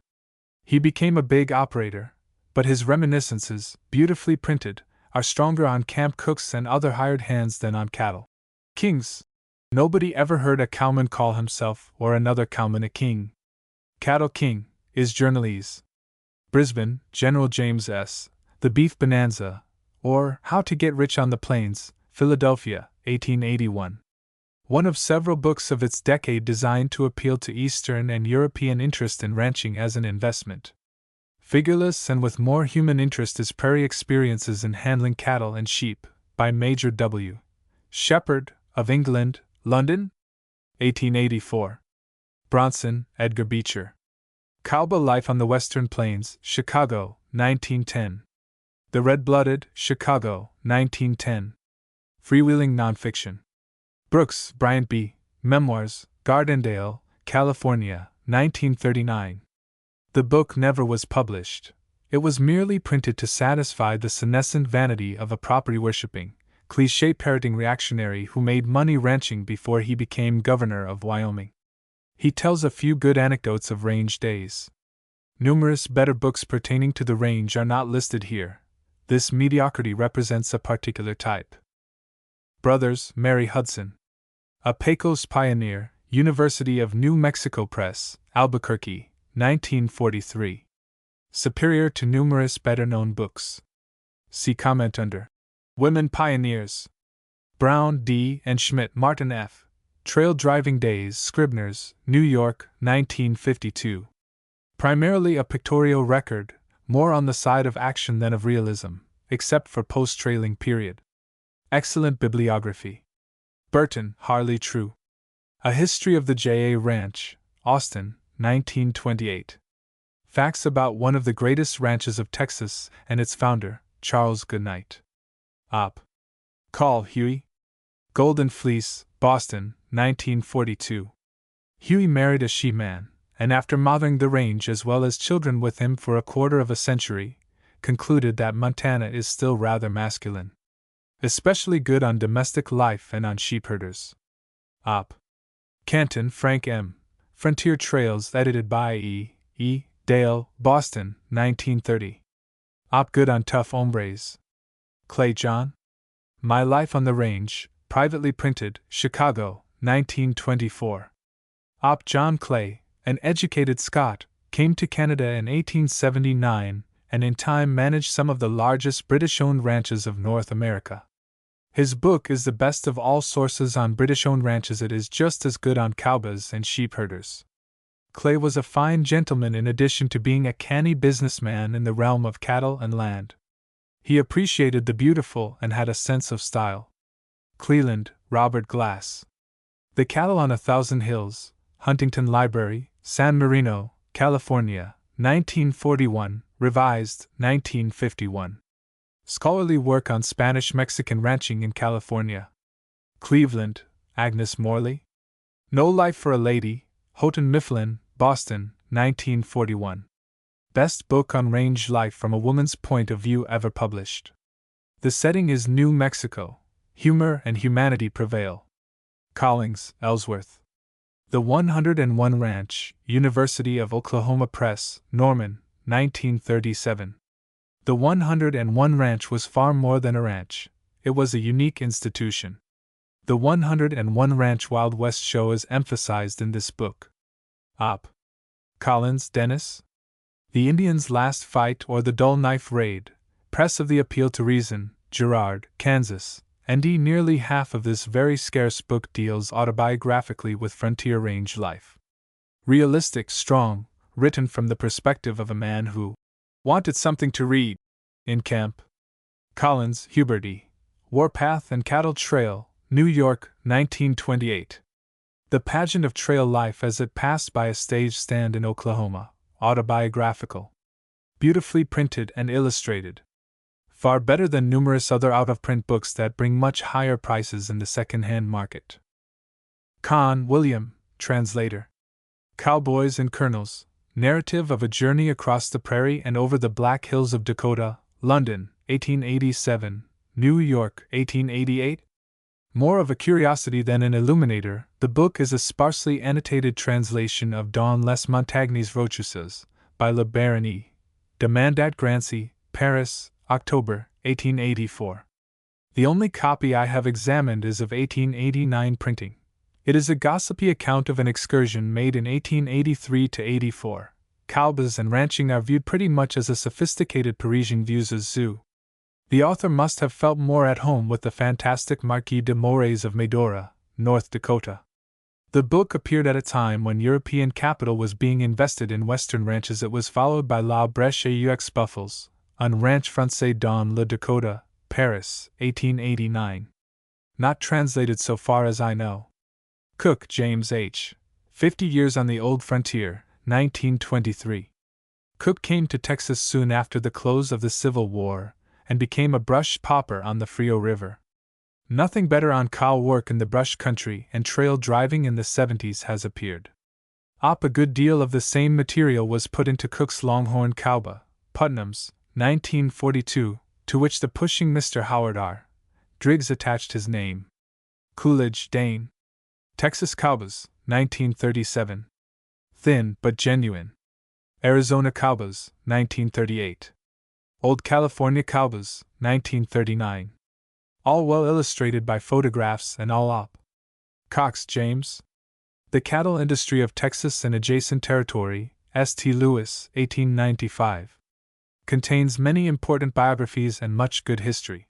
He became a big operator, but his reminiscences, beautifully printed, are stronger on camp cooks and other hired hands than on cattle. Kings. Nobody ever heard a cowman call himself or another cowman a king. Cattle King is journalese. Brisbane, General James S. The Beef Bonanza, or How to Get Rich on the Plains, Philadelphia, 1881. One of several books of its decade designed to appeal to Eastern and European interest in ranching as an investment. Figureless and with more human interest is Prairie Experiences in Handling Cattle and Sheep, by Major W. Shepherd, of England, London, 1884. Bronson, Edgar Beecher. Cowboy Life on the Western Plains, Chicago, 1910. The Red-Blooded, Chicago, 1910. Freewheeling Nonfiction. Brooks, Bryant B., Memoirs, Gardendale, California, 1939. The book never was published. It was merely printed to satisfy the senescent vanity of a property-worshipping, cliché-parroting reactionary who made money ranching before he became governor of Wyoming. He tells a few good anecdotes of range days. Numerous better books pertaining to the range are not listed here. This mediocrity represents a particular type. Brothers, Mary Hudson. A Pecos Pioneer, University of New Mexico Press, Albuquerque, 1943. Superior to numerous better-known books. See comment under. Women Pioneers. Brown, D. and Schmidt, Martin F. Trail Driving Days, Scribner's, New York, 1952. Primarily a pictorial record, more on the side of action than of realism, except for post-trailing period. Excellent bibliography. Burton, Harley True. A History of the J.A. Ranch, Austin, 1928. Facts about one of the greatest ranches of Texas and its founder, Charles Goodnight. Op. Call Huey. Golden Fleece, Boston, 1942. Huey married a she-man, and after mothering the range as well as children with him for a quarter of a century, concluded that Montana is still rather masculine. Especially good on domestic life and on sheepherders. Op. Canton, Frank M. Frontier Trails, edited by E. E. Dale, Boston, 1930. Op. Good on tough hombres. Clay, John. My Life on the Range, privately printed, Chicago, 1924. Op. John Clay, an educated Scot, came to Canada in 1879 and in time managed some of the largest British-owned ranches of North America. His book is the best of all sources on British-owned ranches. It is just as good on cowboys and sheepherders. Clay was a fine gentleman in addition to being a canny businessman in the realm of cattle and land. He appreciated the beautiful and had a sense of style. Cleland, Robert Glass. The Cattle on 1,000 Hills, Huntington Library, San Marino, California, 1941, revised, 1951. Scholarly work on Spanish-Mexican ranching in California. Cleveland, Agnes Morley. No Life for a Lady, Houghton Mifflin, Boston, 1941. Best book on range life from a woman's point of view ever published. The setting is New Mexico. Humor and humanity prevail. Collings, Ellsworth. The 101 Ranch, University of Oklahoma Press, Norman, 1937. The 101 Ranch was far more than a ranch. It was a unique institution. The 101 Ranch Wild West show is emphasized in this book. Op. Collins, Dennis. The Indian's Last Fight or the Dull Knife Raid, Press of the Appeal to Reason, Girard, Kansas. N.D. Nearly half of this very scarce book deals autobiographically with frontier range life. Realistic, strong, written from the perspective of a man who wanted something to read in camp. Collins, Hubert E. Warpath and Cattle Trail, New York, 1928. The Pageant of Trail Life as it passed by a stage stand in Oklahoma, autobiographical. Beautifully printed and illustrated. Far better than numerous other out-of-print books that bring much higher prices in the second-hand market. Kahn, William, translator. Cowboys and Colonels, Narrative of a Journey Across the Prairie and Over the Black Hills of Dakota, London, 1887, New York, 1888. More of a curiosity than an illuminator, the book is a sparsely annotated translation of Don Les Montagne's Rochusses, by Le Baron E. de Mandat-Grancy, Paris, October, 1884. The only copy I have examined is of 1889 printing. It is a gossipy account of an excursion made in 1883 to 84. Cowboys and ranching are viewed pretty much as a sophisticated Parisian views a zoo. The author must have felt more at home with the fantastic Marquis de Moraes of Medora, North Dakota. The book appeared at a time when European capital was being invested in Western ranches. It was followed by La Brèche aux Buffles, Un Ranch Français dans le Dakota, Paris, 1889. Not translated so far as I know. Cook, James H. 50 Years on the Old Frontier, 1923. Cook came to Texas soon after the close of the Civil War, and became a brush popper on the Frio River. Nothing better on cow work in the brush country and trail driving in the 70s has appeared. A good deal of the same material was put into Cook's Longhorn Cowba, Putnam's, 1942, to which the pushing Mr. Howard R. Driggs attached his name. Coolidge, Dane. Texas Cowbas, 1937. Thin but genuine. Arizona Cowbas, 1938. Old California Cowbas, 1939. All well illustrated by photographs and all up. Cox, James. The Cattle Industry of Texas and Adjacent Territory, St. Louis, 1895. Contains many important biographies and much good history.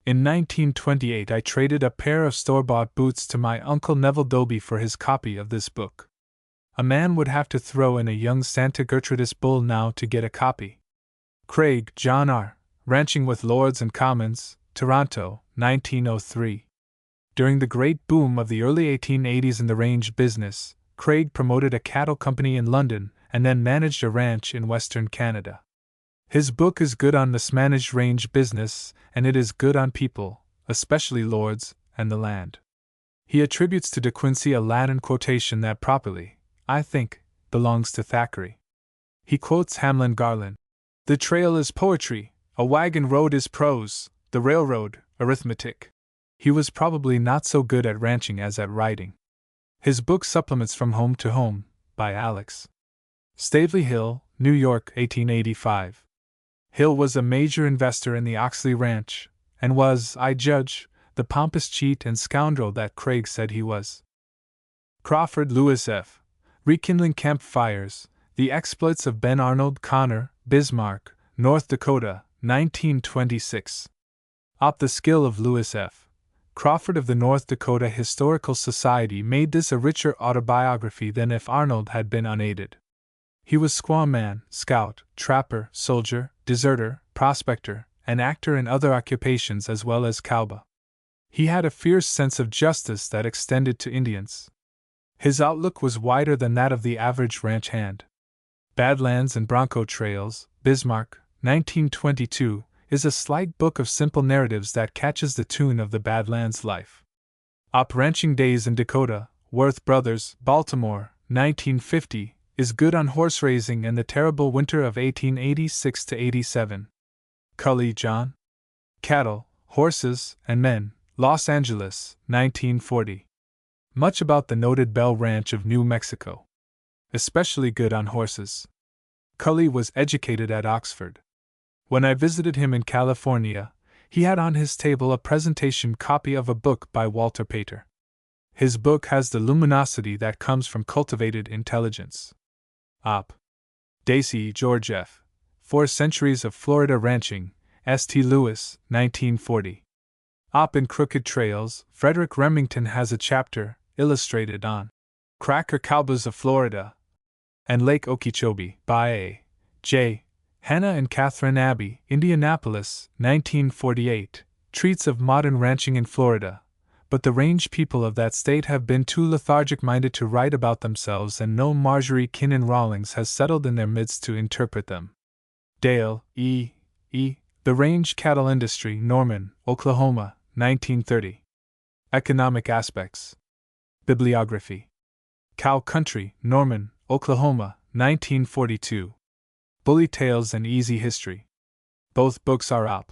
In 1928 I traded a pair of store-bought boots to my Uncle Neville Dobie for his copy of this book. A man would have to throw in a young Santa Gertrudis bull now to get a copy. Craig, John R., Ranching with Lords and Commons, Toronto, 1903. During the great boom of the early 1880s in the range business, Craig promoted a cattle company in London and then managed a ranch in Western Canada. His book is good on the managed range business, and it is good on people, especially lords, and the land. He attributes to De Quincey a Latin quotation that properly, I think, belongs to Thackeray. He quotes Hamlin Garland. The trail is poetry, a wagon road is prose, the railroad, arithmetic. He was probably not so good at ranching as at writing. His book supplements From Home to Home, by Alex. Stavely Hill, New York, 1885. Hill was a major investor in the Oxley Ranch, and was, I judge, the pompous cheat and scoundrel that Craig said he was. Crawford, Lewis F. Rekindling Campfires, The Exploits of Ben Arnold Connor, Bismarck, North Dakota, 1926. The skill of Lewis F. Crawford of the North Dakota Historical Society made this a richer autobiography than if Arnold had been unaided. He was squaw man, scout, trapper, soldier, deserter, prospector, and actor in other occupations as well as cowba. He had a fierce sense of justice that extended to Indians. His outlook was wider than that of the average ranch hand. Badlands and Bronco Trails, Bismarck, 1922, is a slight book of simple narratives that catches the tune of the Badlands life. Ranching Days in Dakota, Worth Brothers, Baltimore, 1950, is good on horse raising and the terrible winter of 1886–87. Cully, John. Cattle, Horses, and Men, Los Angeles, 1940. Much about the noted Bell Ranch of New Mexico. Especially good on horses. Cully was educated at Oxford. When I visited him in California, he had on his table a presentation copy of a book by Walter Pater. His book has the luminosity that comes from cultivated intelligence. Dacey, George F. 4 Centuries of Florida Ranching, St. Louis, 1940. In Crooked Trails, Frederick Remington has a chapter, illustrated, on Cracker Cowboys of Florida and Lake Okeechobee, by A. J. Hannah and Catherine Abbey, Indianapolis, 1948, treats of modern ranching in Florida, but the range people of that state have been too lethargic-minded to write about themselves, and no Marjorie Kinnan Rawlings has settled in their midst to interpret them. Dale, E. The Range Cattle Industry, Norman, Oklahoma, 1930. Economic Aspects. Bibliography. Cow Country, Norman, Oklahoma, 1942. Bully Tales and Easy History. Both books are up.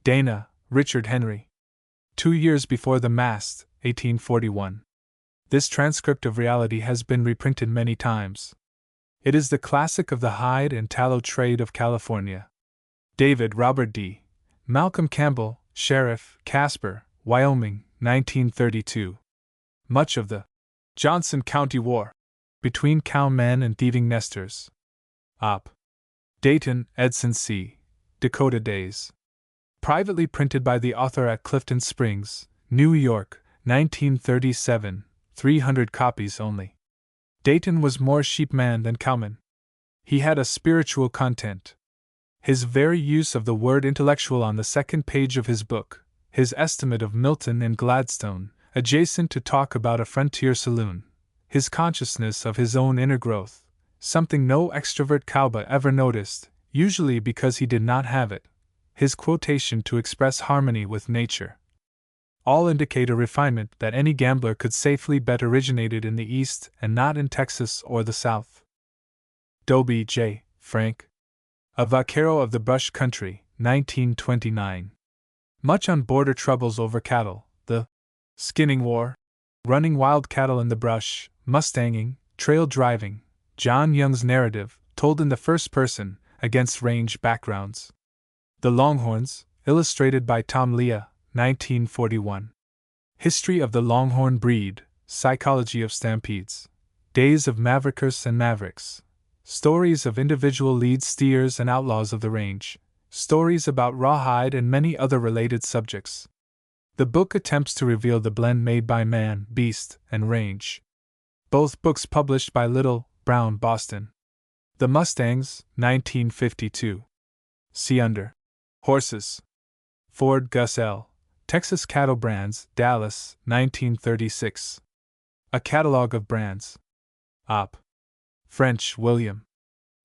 Dana, Richard Henry. 2 years before the Mast, 1841. This transcript of reality has been reprinted many times. It is the classic of the hide and tallow trade of California. David Robert D. Malcolm Campbell, Sheriff, Casper, Wyoming, 1932. Much of the Johnson County War between cowmen and thieving nesters. Dayton, Edson C. Dakota Days. Privately printed by the author at Clifton Springs, New York, 1937, 300 copies only. Dayton was more sheepman than cowman. He had a spiritual content. His very use of the word intellectual on the second page of his book, his estimate of Milton and Gladstone, adjacent to talk about a frontier saloon, his consciousness of his own inner growth, something no extrovert cowboy ever noticed, usually because he did not have it, his quotation to express harmony with nature, all indicate a refinement that any gambler could safely bet originated in the East and not in Texas or the South. Dobie J. Frank. A Vaquero of the Brush Country, 1929. Much on border troubles over cattle, the skinning war, running wild cattle in the brush, mustanging, trail driving, John Young's narrative, told in the first person, against range backgrounds. The Longhorns, illustrated by Tom Leah, 1941. History of the Longhorn Breed, Psychology of Stampedes. Days of Maverickers and Mavericks. Stories of individual lead steers and outlaws of the range. Stories about rawhide and many other related subjects. The book attempts to reveal the blend made by man, beast, and range. Both books published by Little, Brown, Boston. The Mustangs, 1952. See under. Horses. Ford Gus L. Texas Cattle Brands, Dallas, 1936. A Catalogue of Brands. Op. French, William.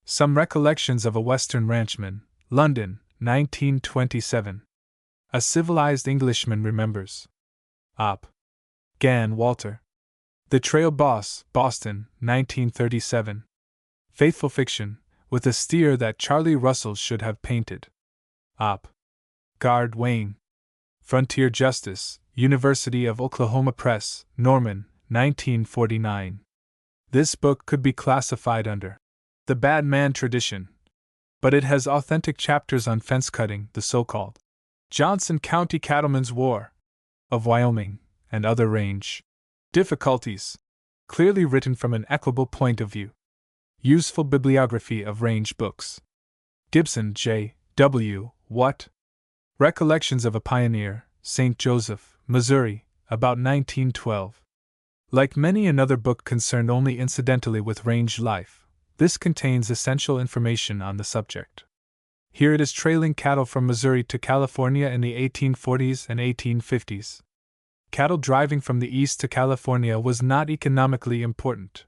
Some Recollections of a Western Ranchman, London, 1927. A Civilized Englishman Remembers. Op. Gann, Walter. The Trail Boss, Boston, 1937. Faithful Fiction, with a steer that Charlie Russell should have painted. Op. Gard, Wayne. Frontier Justice, University of Oklahoma Press, Norman, 1949. This book could be classified under the bad man tradition, but it has authentic chapters on fence cutting, the so-called Johnson County Cattlemen's War of Wyoming, and other range difficulties, clearly written from an equable point of view. Useful bibliography of range books. Gibson, J. W. What? Recollections of a Pioneer, St. Joseph, Missouri, about 1912. Like many another book concerned only incidentally with range life, this contains essential information on the subject. Here it is trailing cattle from Missouri to California in the 1840s and 1850s. Cattle driving from the east to California was not economically important.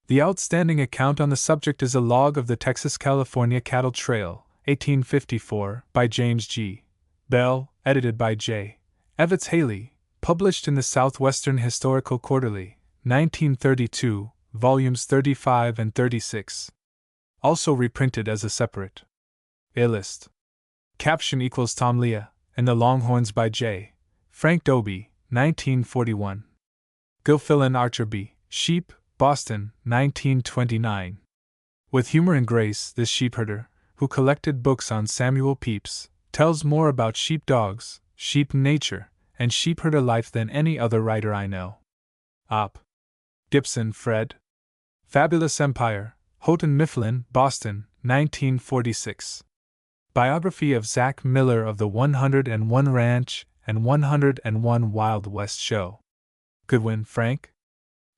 The outstanding account on the subject is a log of the Texas-California Cattle Trail, 1854, by James G. Bell, edited by J. Evetts Haley, published in the Southwestern Historical Quarterly, 1932, volumes 35 and 36. Also reprinted as a separate A-list. Caption equals Tom Leah, and the Longhorns by J. Frank Dobie, 1941. Gilfillan Archer B. Sheep, Boston, 1929. With humor and grace, this sheepherder, who collected books on Samuel Pepys, tells more about sheepdogs, sheep nature, and sheepherder life than any other writer I know. Op. Gibson, Fred. Fabulous Empire, Houghton Mifflin, Boston, 1946. Biography of Zach Miller of the 101 Ranch and 101 Wild West Show. Goodwin, Frank.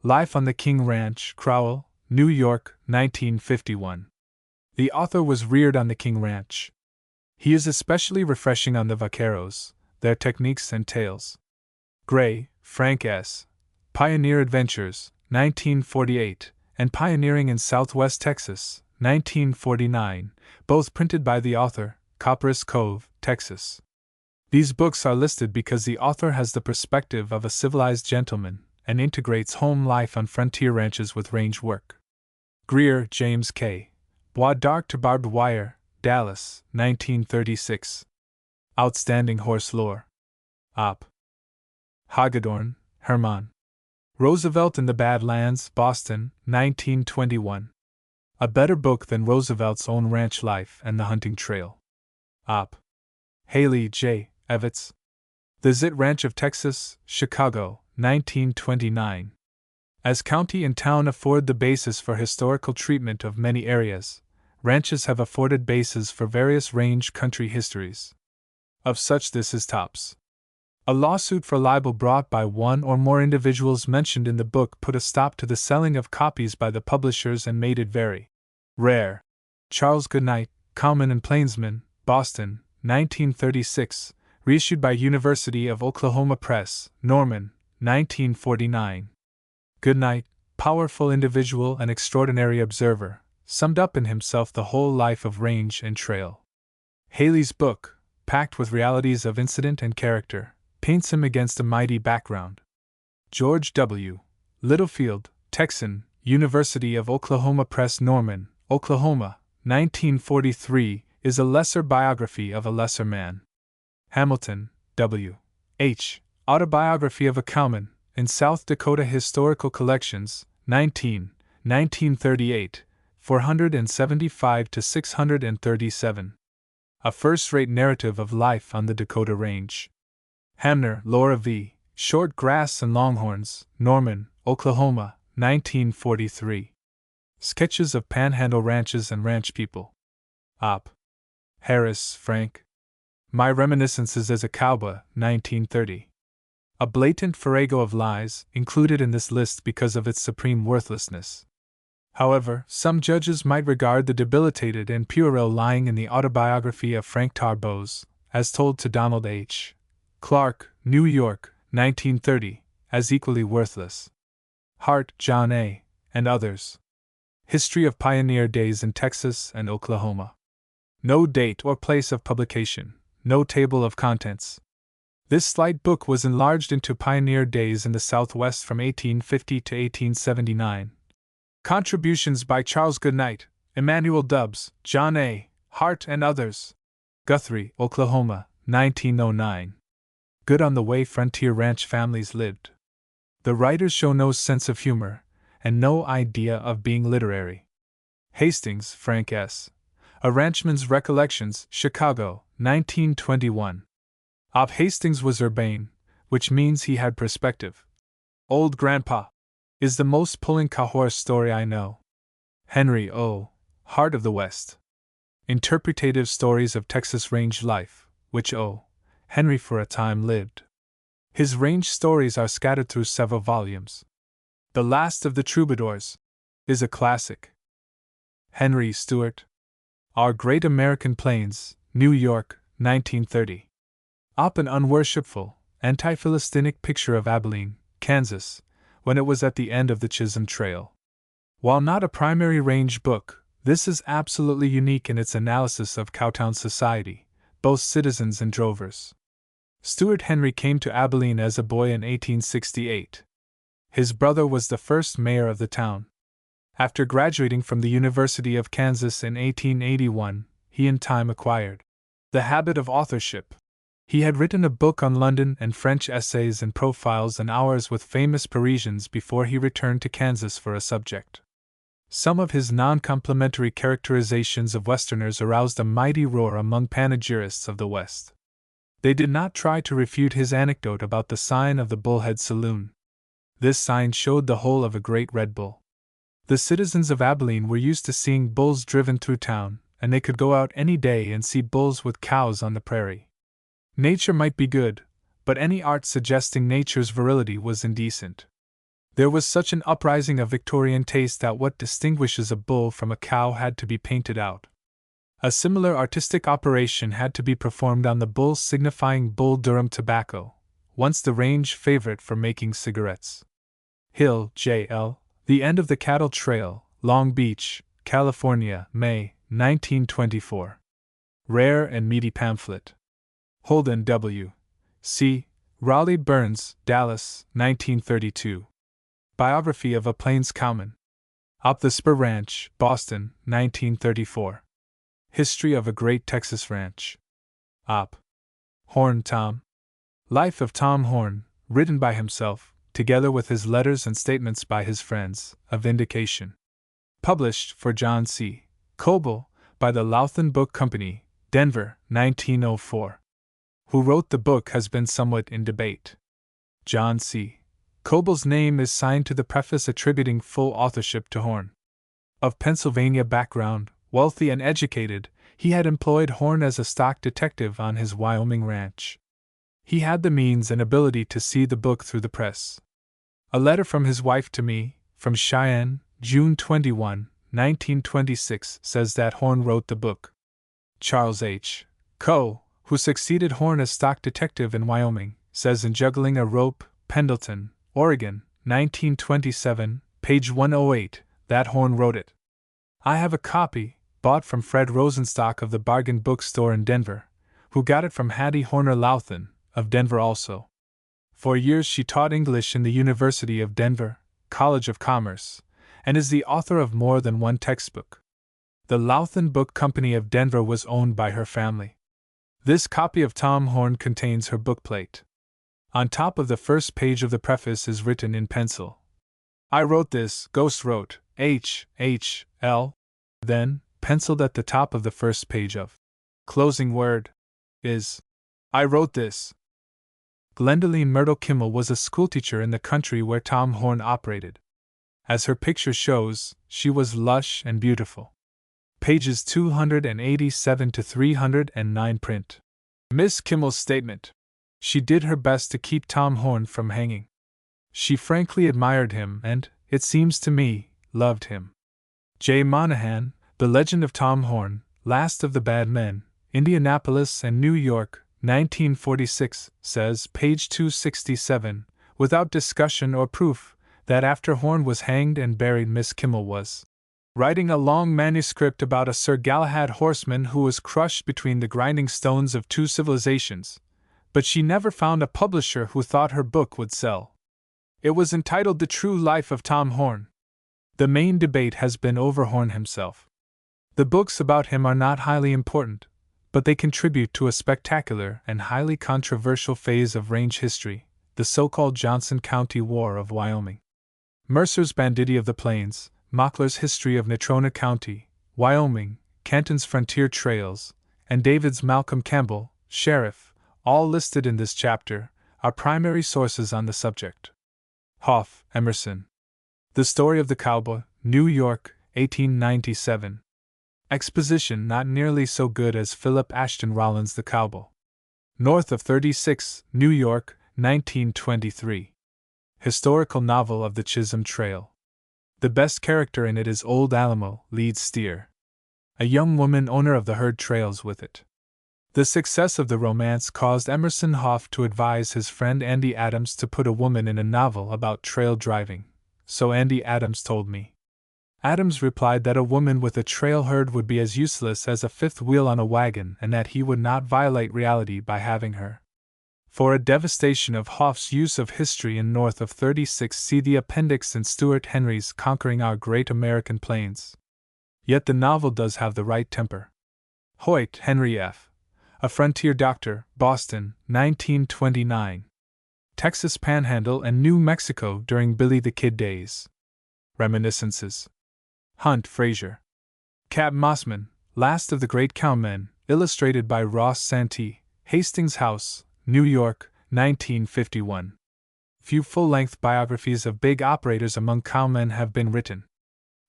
Life on the King Ranch, Crowell, New York, 1951. The author was reared on the King Ranch. He is especially refreshing on the vaqueros, their techniques and tales. Gray, Frank S. Pioneer Adventures, 1948, and Pioneering in Southwest Texas, 1949, both printed by the author, Copperas Cove, Texas. These books are listed because the author has the perspective of a civilized gentleman and integrates home life on frontier ranches with range work. Greer, James K. Bois d'Arc to Barbed Wire, Dallas, 1936. Outstanding Horse Lore. Op. Hagedorn, Hermann. Roosevelt in the Badlands, Boston, 1921. A better book than Roosevelt's own ranch life and the hunting trail. Op. Haley, J. Evetts. The Zit Ranch of Texas, Chicago, 1929. As county and town afford the basis for historical treatment of many areas, ranches have afforded bases for various range country histories. Of such this is tops. A lawsuit for libel brought by one or more individuals mentioned in the book put a stop to the selling of copies by the publishers and made it very rare. Charles Goodnight, Cowman and Plainsman, Boston, 1936, reissued by University of Oklahoma Press, Norman, 1949. Goodnight, powerful individual and extraordinary observer, summed up in himself the whole life of range and trail. Haley's book, packed with realities of incident and character, paints him against a mighty background. George W. Littlefield, Texan, University of Oklahoma Press, Norman, Oklahoma, 1943, is a lesser biography of a lesser man. Hamilton, W. H., Autobiography of a Cowman, in South Dakota Historical Collections, 1938, 475 to 637. A first-rate narrative of life on the Dakota Range. Hamner, Laura V., Short Grass and Longhorns, Norman, Oklahoma, 1943. Sketches of Panhandle Ranches and Ranch People. Op. Harris, Frank. My Reminiscences as a Cowboy, 1930. A blatant farrago of lies, included in this list because of its supreme worthlessness. However, some judges might regard the debilitated and puerile lying in the autobiography of Frank Tarbose, as told to Donald H. Clark, New York, 1930, as equally worthless. Hart, John A., and others. History of Pioneer Days in Texas and Oklahoma. No date or place of publication, no table of contents. This slight book was enlarged into Pioneer Days in the Southwest from 1850 to 1879. Contributions by Charles Goodnight, Emmanuel Dubbs, John A. Hart, and others. Guthrie, Oklahoma, 1909. Good on the way frontier ranch families lived. The writers show no sense of humor, and no idea of being literary. Hastings, Frank S. A Ranchman's Recollections, Chicago, 1921. Op. Hastings was urbane, which means he had perspective. Old Grandpa is the most pulling cowhorse story I know. Henry O. Heart of the West. Interpretative stories of Texas range life, which O. Henry for a time lived. His range stories are scattered through several volumes. The Last of the Troubadours is a classic. Henry Stewart. Our Great American Plains, New York, 1930. Op. An unworshipful, anti-Philistinic picture of Abilene, Kansas, when it was at the end of the Chisholm Trail. While not a primary range book, this is absolutely unique in its analysis of Cowtown society, both citizens and drovers. Stewart Henry came to Abilene as a boy in 1868. His brother was the first mayor of the town. After graduating from the University of Kansas in 1881, he in time acquired the habit of authorship. He had written a book on London and French essays and profiles and hours with famous Parisians before he returned to Kansas for a subject. Some of his non-complimentary characterizations of Westerners aroused a mighty roar among panegyrists of the West. They did not try to refute his anecdote about the sign of the Bullhead Saloon. This sign showed the whole of a great red bull. The citizens of Abilene were used to seeing bulls driven through town, and they could go out any day and see bulls with cows on the prairie. Nature might be good, but any art suggesting nature's virility was indecent. There was such an uprising of Victorian taste that what distinguishes a bull from a cow had to be painted out. A similar artistic operation had to be performed on the bulls, signifying Bull Durham tobacco, once the range favorite for making cigarettes. Hill, J.L., The End of the Cattle Trail, Long Beach, California, May, 1924. Rare and meaty pamphlet. Holden, W. C. Raleigh Burns, Dallas, 1932. Biography of a Plains Cowman. Op. the Spur Ranch, Boston, 1934. History of a Great Texas Ranch. Op. Horn, Tom. Life of Tom Horn, written by himself, together with his letters and statements by his friends, a vindication. Published for John C. Coble, by the Louthan Book Company, Denver, 1904. Who wrote the book has been somewhat in debate. John C. Coble's name is signed to the preface attributing full authorship to Horn. Of Pennsylvania background, wealthy and educated, he had employed Horn as a stock detective on his Wyoming ranch. He had the means and ability to see the book through the press. A letter from his wife to me, from Cheyenne, June 21, 1926, says that Horn wrote the book. Charles H. Coe, who succeeded Horn as stock detective in Wyoming, says in Juggling a Rope, Pendleton, Oregon, 1927, page 108, that Horn wrote it. I have a copy, bought from Fred Rosenstock of the Bargain Bookstore in Denver, who got it from Hattie Horner Louthan, of Denver also. For years she taught English in the University of Denver, College of Commerce, and is the author of more than one textbook. The Louthan Book Company of Denver was owned by her family. This copy of Tom Horn contains her bookplate. On top of the first page of the preface is written in pencil. I wrote this, Ghost wrote, H.H.L. Then, penciled at the top of the first page of closing word, is, I wrote this. Glendoline Myrtle Kimmel was a schoolteacher in the country where Tom Horn operated. As her picture shows, she was lush and beautiful. Pages 287 to 309 print. Miss Kimmel's statement. She did her best to keep Tom Horn from hanging. She frankly admired him and, it seems to me, loved him. J. Monahan, The Legend of Tom Horn, Last of the Bad Men, Indianapolis and New York, 1946, says, page 267, without discussion or proof, that after Horn was hanged and buried, Miss Kimmel was writing a long manuscript about a Sir Galahad horseman who was crushed between the grinding stones of two civilizations, but she never found a publisher who thought her book would sell. It was entitled The True Life of Tom Horn. The main debate has been over Horn himself. The books about him are not highly important, but they contribute to a spectacular and highly controversial phase of range history, the so-called Johnson County War of Wyoming. Mercer's Banditti of the Plains, Mockler's History of Natrona County, Wyoming, Kenton's Frontier Trails, and David's Malcolm Campbell, Sheriff, all listed in this chapter, are primary sources on the subject. Hoff, Emerson. The Story of the Cowboy, New York, 1897. Exposition not nearly so good as Philip Ashton Rollins' The Cowboy. North of 36, New York, 1923. Historical novel of the Chisholm Trail. The best character in it is Old Alamo, lead steer. A young woman owner of the herd trails with it. The success of the romance caused Emerson Hoff to advise his friend Andy Adams to put a woman in a novel about trail driving, so Andy Adams told me. Adams replied that a woman with a trail herd would be as useless as a fifth wheel on a wagon and that he would not violate reality by having her. For a devastation of Hoff's use of history in North of 36, see the appendix in Stuart Henry's Conquering Our Great American Plains. Yet the novel does have the right temper. Hoyt, Henry F. A Frontier Doctor, Boston, 1929. Texas Panhandle and New Mexico during Billy the Kid days. Reminiscences. Hunt, Fraser. Cap Mossman, Last of the Great Cowmen, illustrated by Ross Santee, Hastings House, New York, 1951. Few full-length biographies of big operators among cowmen have been written.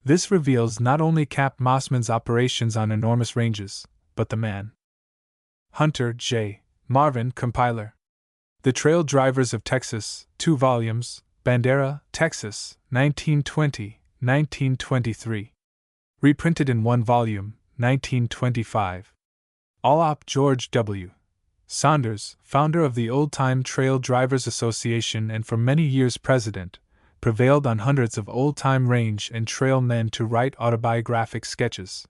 This reveals not only Cap Mossman's operations on enormous ranges, but the man. Hunter, J. Marvin, compiler. The Trail Drivers of Texas, 2 volumes, Bandera, Texas, 1920, 1923. Reprinted in 1 volume, 1925. Allop George W. Saunders, founder of the Old Time Trail Drivers Association and for many years president, prevailed on hundreds of old-time range and trail men to write autobiographic sketches.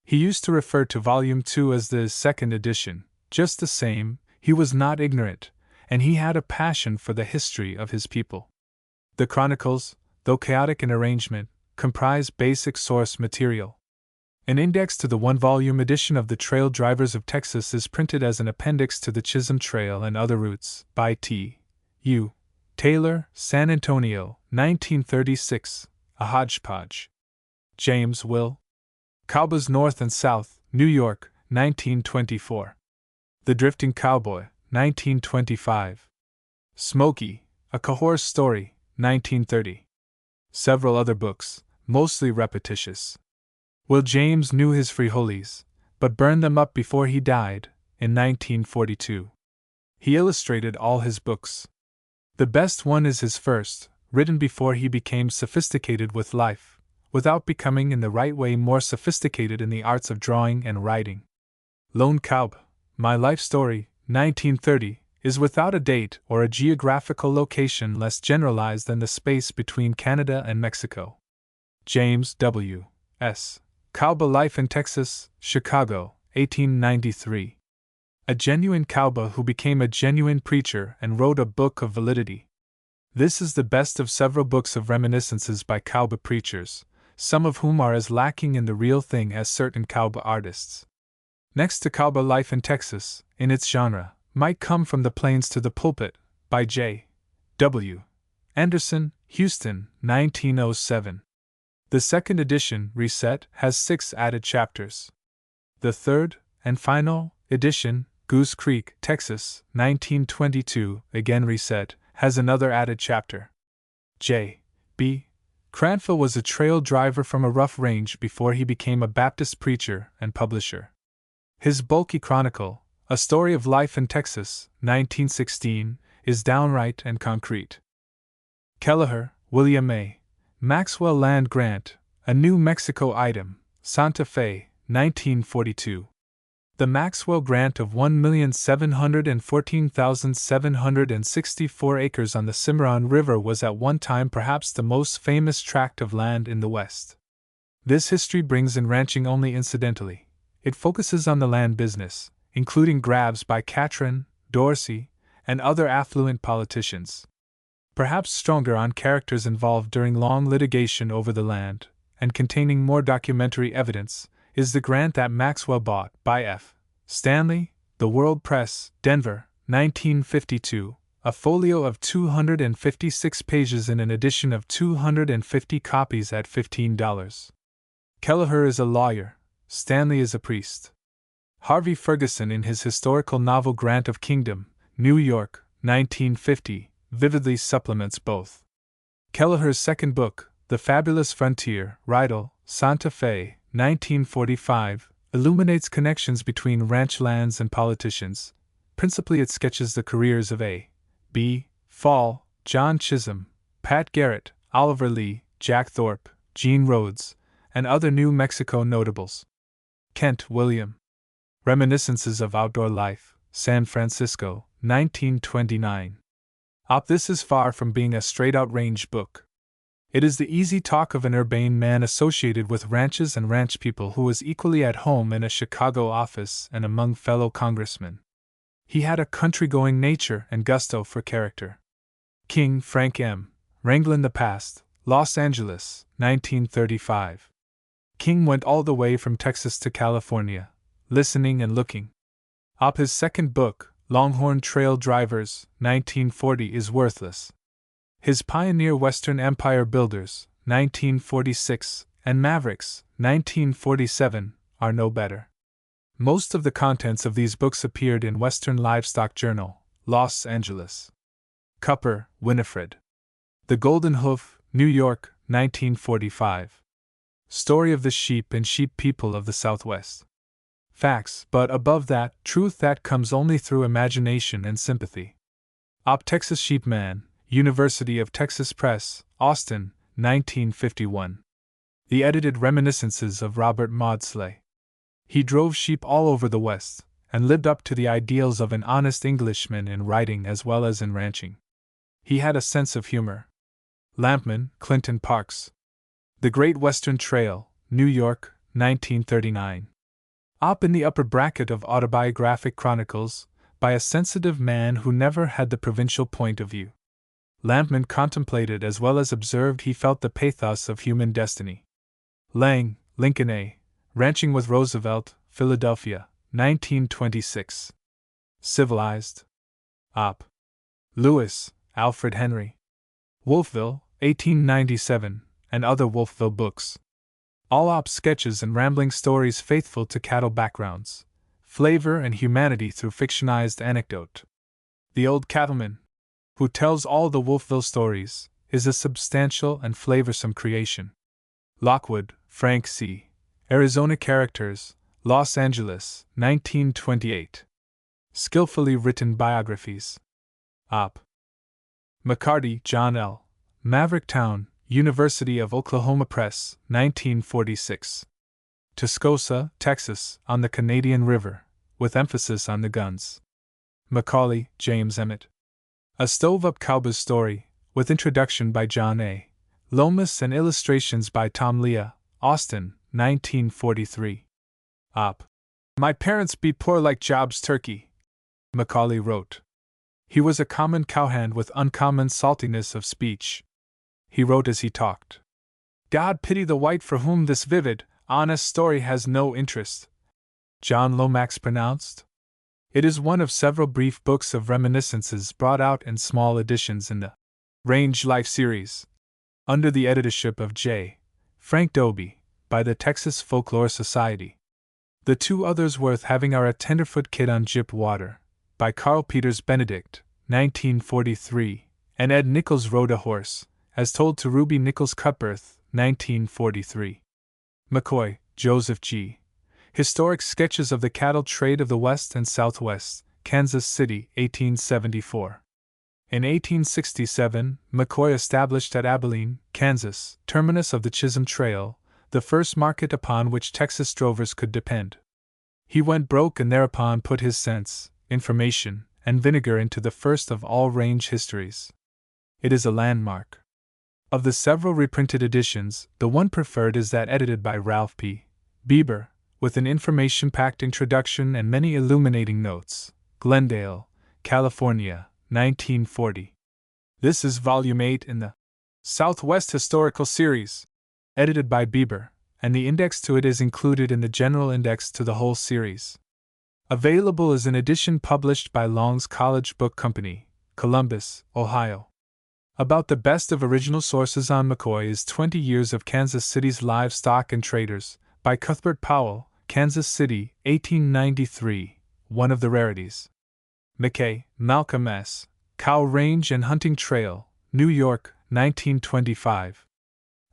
He used to refer to Volume 2 as the second edition. Just the same, he was not ignorant, and he had a passion for the history of his people. The chronicles, though chaotic in arrangement, comprise basic source material. An index to the 1-volume edition of The Trail Drivers of Texas is printed as an appendix to the Chisholm Trail and Other Routes, by T. U. Taylor, San Antonio, 1936, a hodgepodge. James Will. Cowboys North and South, New York, 1924. The Drifting Cowboy, 1925. Smokey, A Cahors Story, 1930. Several other books, mostly repetitious. Will James knew his frijoles, but burned them up before he died, in 1942. He illustrated all his books. The best one is his first, written before he became sophisticated with life, without becoming in the right way more sophisticated in the arts of drawing and writing. Lone Cowboy, My Life Story, 1930, is without a date or a geographical location less generalized than the space between Canada and Mexico. James W. S. Cowboy Life in Texas, Chicago, 1893. A genuine cowboy who became a genuine preacher and wrote a book of validity. This is the best of several books of reminiscences by cowboy preachers, some of whom are as lacking in the real thing as certain cowboy artists. Next to Cowboy Life in Texas, in its genre, might come From the Plains to the Pulpit, by J. W. Anderson, Houston, 1907. The second edition, reset, has 6 added chapters. The third, and final, edition, Goose Creek, Texas, 1922, again reset, has another added chapter. J. B. Cranfield was a trail driver from a rough range before he became a Baptist preacher and publisher. His bulky chronicle, A Story of Life in Texas, 1916, is downright and concrete. Kelleher, William A. Maxwell Land Grant, A New Mexico Item, Santa Fe, 1942. The Maxwell grant of 1,714,764 acres on the Cimarron River was at one time perhaps the most famous tract of land in the West. This history brings in ranching only incidentally. It focuses on the land business, including grabs by Catron, Dorsey, and other affluent politicians. Perhaps stronger on characters involved during long litigation over the land, and containing more documentary evidence, is the grant that Maxwell bought by F. Stanley, The World Press, Denver, 1952, a folio of 256 pages in an edition of 250 copies at $15. Kelleher is a lawyer, Stanley is a priest. Harvey Ferguson, in his historical novel Grant of Kingdom, New York, 1950, vividly supplements both. Kelleher's second book, The Fabulous Frontier, Rydell, Santa Fe, 1945, illuminates connections between ranch lands and politicians. Principally, it sketches the careers of A. B. Fall, John Chisholm, Pat Garrett, Oliver Lee, Jack Thorpe, Gene Rhodes, and other New Mexico notables. Kent, William. Reminiscences of Outdoor Life, San Francisco, 1929. This is far from being a straight-out range book. It is the easy talk of an urbane man associated with ranches and ranch people who was equally at home in a Chicago office and among fellow congressmen. He had a country-going nature and gusto for character. King, Frank M. Wranglin' the Past, Los Angeles, 1935. King went all the way from Texas to California, listening and looking. His second book, Longhorn Trail Drivers, 1940, is worthless. His pioneer Western Empire Builders, 1946, and Mavericks, 1947, are no better. Most of the contents of these books appeared in Western Livestock Journal, Los Angeles. Cupper, Winifred. The Golden Hoof, New York, 1945. Story of the Sheep and Sheep People of the Southwest. Facts, but above that, truth that comes only through imagination and sympathy. Texas Sheepman, University of Texas Press, Austin, 1951. The edited reminiscences of Robert Maudsley. He drove sheep all over the West, and lived up to the ideals of an honest Englishman in writing as well as in ranching. He had a sense of humor. Lampman, Clinton Parks. The Great Western Trail, New York, 1939. In the upper bracket of autobiographic chronicles, by a sensitive man who never had the provincial point of view. Lampman contemplated as well as observed. He felt the pathos of human destiny. Lang, Lincoln A. Ranching with Roosevelt, Philadelphia, 1926. Civilized. Lewis, Alfred Henry. Wolfville, 1897, and other Wolfville books. All sketches and rambling stories faithful to cattle backgrounds, flavor and humanity through fictionized anecdote. The Old Cattleman, who tells all the Wolfville stories, is a substantial and flavorsome creation. Lockwood, Frank C. Arizona Characters, Los Angeles, 1928. skillfully written biographies. Op. McCarty, John L. Mavericktown, University of Oklahoma Press, 1946. Tascosa, Texas, on the Canadian River, with emphasis on the guns. Macaulay, James Emmett. A Stove-Up Cowboy's Story, with introduction by John A. Lomas and illustrations by Tom Leah, Austin, 1943. Op. My parents be poor like Job's turkey, Macaulay wrote. He was a common cowhand with uncommon saltiness of speech. He wrote as he talked. God pity the white for whom this vivid, honest story has no interest, John Lomax pronounced. It is one of several brief books of reminiscences brought out in small editions in the Range Life series, under the editorship of J. Frank Dobie, by the Texas Folklore Society. The two others worth having are A Tenderfoot Kid on Gyp Water, by Carl Peters Benedict, 1943, and Ed Nichols Rode a Horse, as told to Ruby Nichols Cutbirth, 1943. McCoy, Joseph G. Historic Sketches of the Cattle Trade of the West and Southwest, Kansas City, 1874. In 1867, McCoy established at Abilene, Kansas, terminus of the Chisholm Trail, the first market upon which Texas drovers could depend. He went broke and thereupon put his sense, information, and vinegar into the first of all range histories. It is a landmark. Of the several reprinted editions, the one preferred is that edited by Ralph P. Bieber, with an information-packed introduction and many illuminating notes. Glendale, California, 1940. This is Volume 8 in the Southwest Historical Series, edited by Bieber, and the index to it is included in the general index to the whole series. Available as an edition published by Long's College Book Company, Columbus, Ohio. About the best of original sources on McCoy is 20 Years of Kansas City's Livestock and Traders, by Cuthbert Powell, Kansas City, 1893, one of the rarities. McKay, Malcolm S., Cow Range and Hunting Trail, New York, 1925.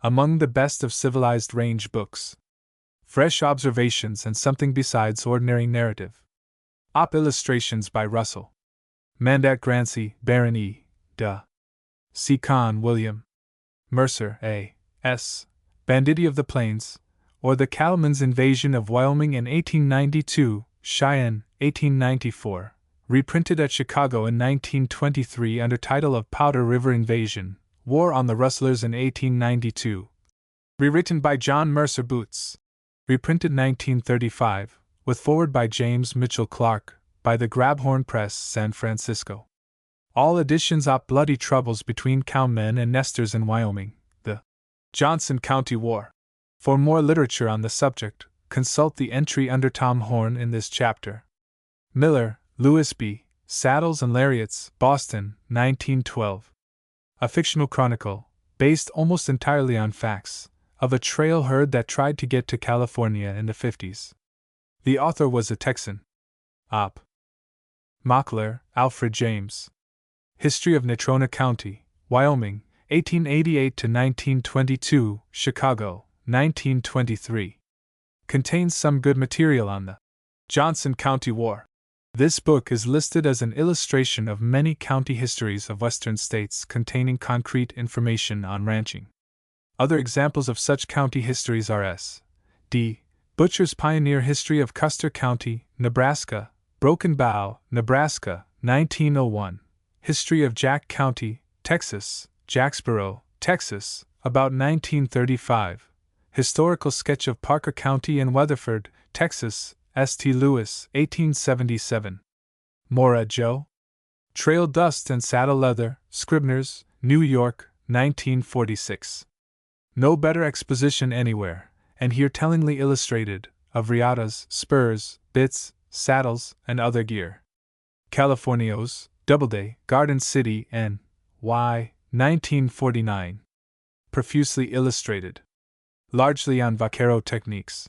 Among the best of civilized range books. Fresh observations and something besides ordinary narrative. Op illustrations by Russell Mandat Grancy, Baron E. de C. Kahn, William Mercer, A. S. Banditti of the Plains, or The Cattleman's Invasion of Wyoming in 1892, Cheyenne, 1894, reprinted at Chicago in 1923 under title of Powder River Invasion, War on the Rustlers in 1892. Rewritten by John Mercer Boots. Reprinted 1935, with foreword by James Mitchell Clark, by the Grabhorn Press, San Francisco. All editions op Bloody Troubles between Cowmen and Nesters in Wyoming, the Johnson County War. For more literature on the subject, consult the entry under Tom Horn in this chapter. Miller, Louis B., Saddles and Lariats, Boston, 1912. A fictional chronicle, based almost entirely on facts, of a trail herd that tried to get to California in the 50s. The author was a Texan. Op. Mockler, Alfred James. History of Natrona County, Wyoming, 1888 to 1922, Chicago, 1923. Contains some good material on the Johnson County War. This book is listed as an illustration of many county histories of western states containing concrete information on ranching. Other examples of such county histories are S. D. Butcher's Pioneer History of Custer County, Nebraska, Broken Bow, Nebraska, 1901. History of Jack County, Texas, Jacksboro, Texas, about 1935. Historical Sketch of Parker County and Weatherford, Texas, S.T. Lewis, 1877. Mora, Joe. Trail Dust and Saddle Leather, Scribner's, New York, 1946. No better exposition anywhere, and here tellingly illustrated, of riatas, spurs, bits, saddles, and other gear. Californios, Doubleday, Garden City, N. Y., 1949. Profusely illustrated. Largely on vaquero techniques.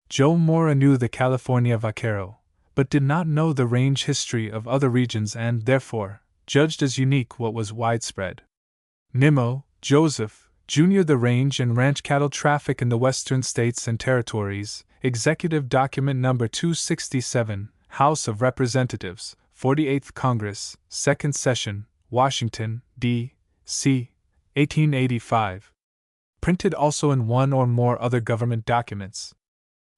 Joe Mora knew the California vaquero, but did not know the range history of other regions and, therefore, judged as unique what was widespread. Nimmo, Joseph, Jr. The Range and Ranch Cattle Traffic in the Western States and Territories, Executive Document No. 267, House of Representatives, 48th Congress, 2nd Session, Washington, D.C., 1885. Printed also in one or more other government documents.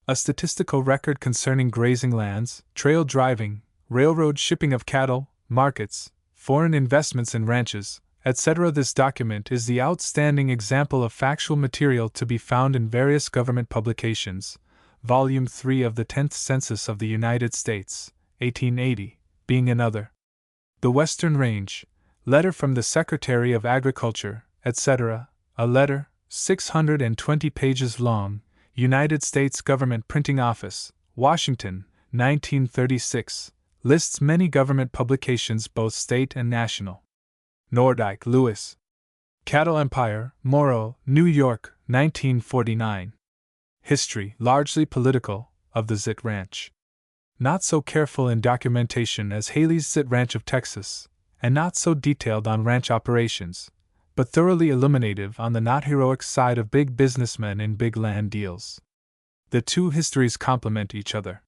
A statistical record concerning grazing lands, trail driving, railroad shipping of cattle, markets, foreign investments in ranches, etc. This document is the outstanding example of factual material to be found in various government publications, Volume 3 of the 10th Census of the United States, 1880, being another. The Western Range, letter from the Secretary of Agriculture, etc., a letter, 620 pages long, United States Government Printing Office, Washington, 1936, lists many government publications both state and national. Nordyke, Lewis. Cattle Empire, Morrow, New York, 1949. History, largely political, of the Zit Ranch. Not so careful in documentation as Haley's Zit Ranch of Texas, and not so detailed on ranch operations, but thoroughly illuminative on the not heroic side of big businessmen in big land deals. The two histories complement each other.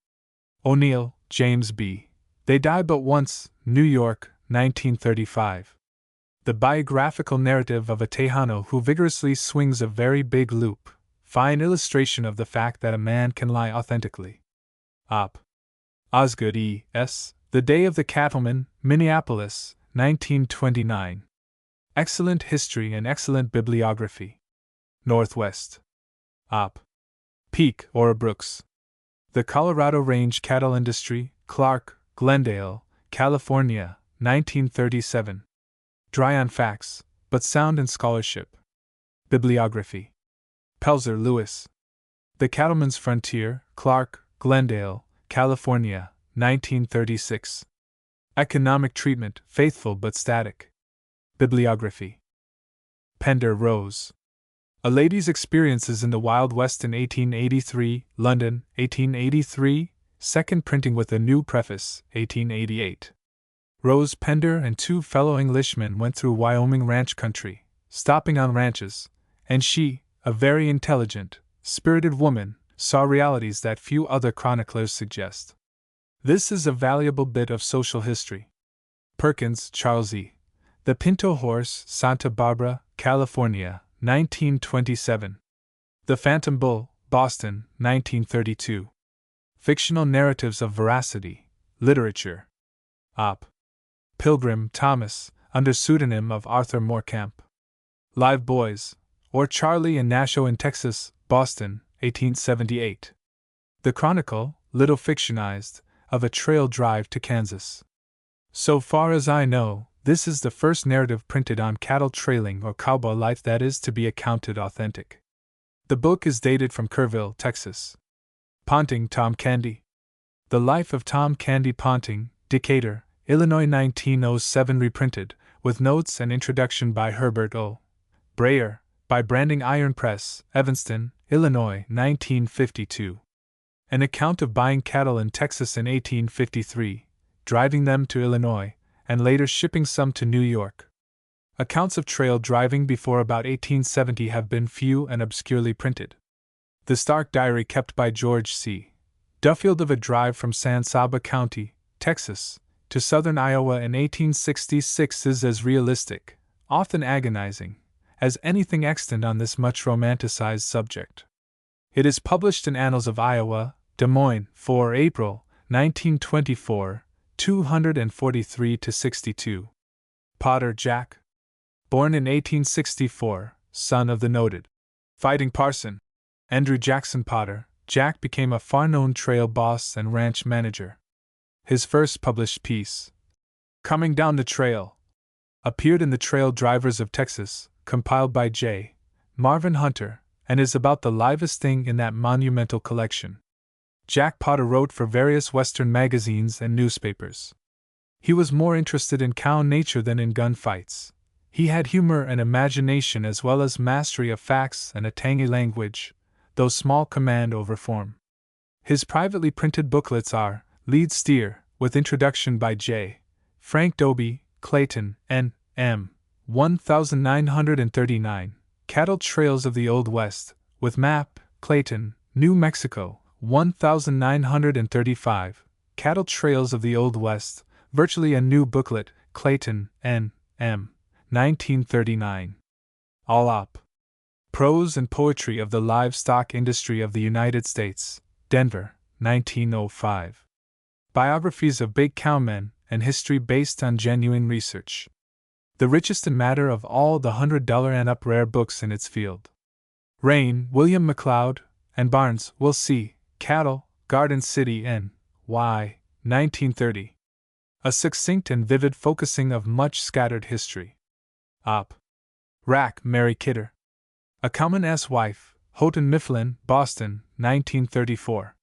O'Neill, James B. They Die But Once, New York, 1935. The biographical narrative of a Tejano who vigorously swings a very big loop, fine illustration of the fact that a man can lie authentically. Op. Osgood E. S., The Day of the Cattleman, Minneapolis, 1929. Excellent history and excellent bibliography. Northwest. Op. Peak, Ora Brooks. The Colorado Range Cattle Industry, Clark, Glendale, California, 1937. Dry on facts, but sound in scholarship. Bibliography. Pelzer, Lewis. The Cattleman's Frontier, Clark, Glendale, California, 1936. Economic treatment, faithful but static. Bibliography. Pender, Rose. A Lady's Experiences in the Wild West in 1883, London, 1883, second printing with a new preface, 1888. Rose Pender and two fellow Englishmen went through Wyoming ranch country, stopping on ranches, and she, a very intelligent, spirited woman, saw realities that few other chroniclers suggest. This is a valuable bit of social history. Perkins, Charles E. The Pinto Horse, Santa Barbara, California, 1927. The Phantom Bull, Boston, 1932. Fictional Narratives of Veracity, Literature. Op. Pilgrim, Thomas, under pseudonym of Arthur Morecamp. Live Boys, or Charlie and Nasho in Texas, Boston, 1878. The Chronicle, little fictionized, of a trail drive to Kansas. So far as I know, this is the first narrative printed on cattle trailing or cowboy life that is to be accounted authentic. The book is dated from Kerrville, Texas. Ponting, Tom Candy. The Life of Tom Candy Ponting, Decatur, Illinois, 1907, reprinted, with notes and introduction by Herbert O. Breyer, by Branding Iron Press, Evanston, Illinois, 1952. An account of buying cattle in Texas in 1853, driving them to Illinois, and later shipping some to New York. Accounts of trail driving before about 1870 have been few and obscurely printed. The Stark Diary kept by George C. Duffield of a drive from San Saba County, Texas, to southern Iowa in 1866 is as realistic, often agonizing, as anything extant on this much romanticized subject. It is published in Annals of Iowa, Des Moines, 4 April, 1924, 243-62. Potter, Jack. Born in 1864, son of the noted fighting parson Andrew Jackson Potter, Jack became a far-known trail boss and ranch manager. His first published piece, Coming Down the Trail, appeared in the Trail Drivers of Texas, compiled by J. Marvin Hunter, and is about the livest thing in that monumental collection. Jack Potter wrote for various Western magazines and newspapers. He was more interested in cow nature than in gunfights. He had humor and imagination as well as mastery of facts and a tangy language, though small command over form. His privately printed booklets are Lead Steer, with introduction by J. Frank Dobie, Clayton, N.M., 1939, Cattle Trails of the Old West, with map, Clayton, New Mexico, 1935, Cattle Trails of the Old West, virtually a new booklet, Clayton, N. M. 1939. All Op. Prose and Poetry of the Livestock Industry of the United States, Denver, 1905. Biographies of Big Cowmen and History based on genuine research. The richest in matter of all the $100 and up rare books in its field. Rain, William McLeod, and Barnes, Will C. Cattle, Garden City, N. Y. 1930. A succinct and vivid focusing of much scattered history. Op. Rack, Mary Kidder. A Cowman's Wife, Houghton Mifflin, Boston, 1934.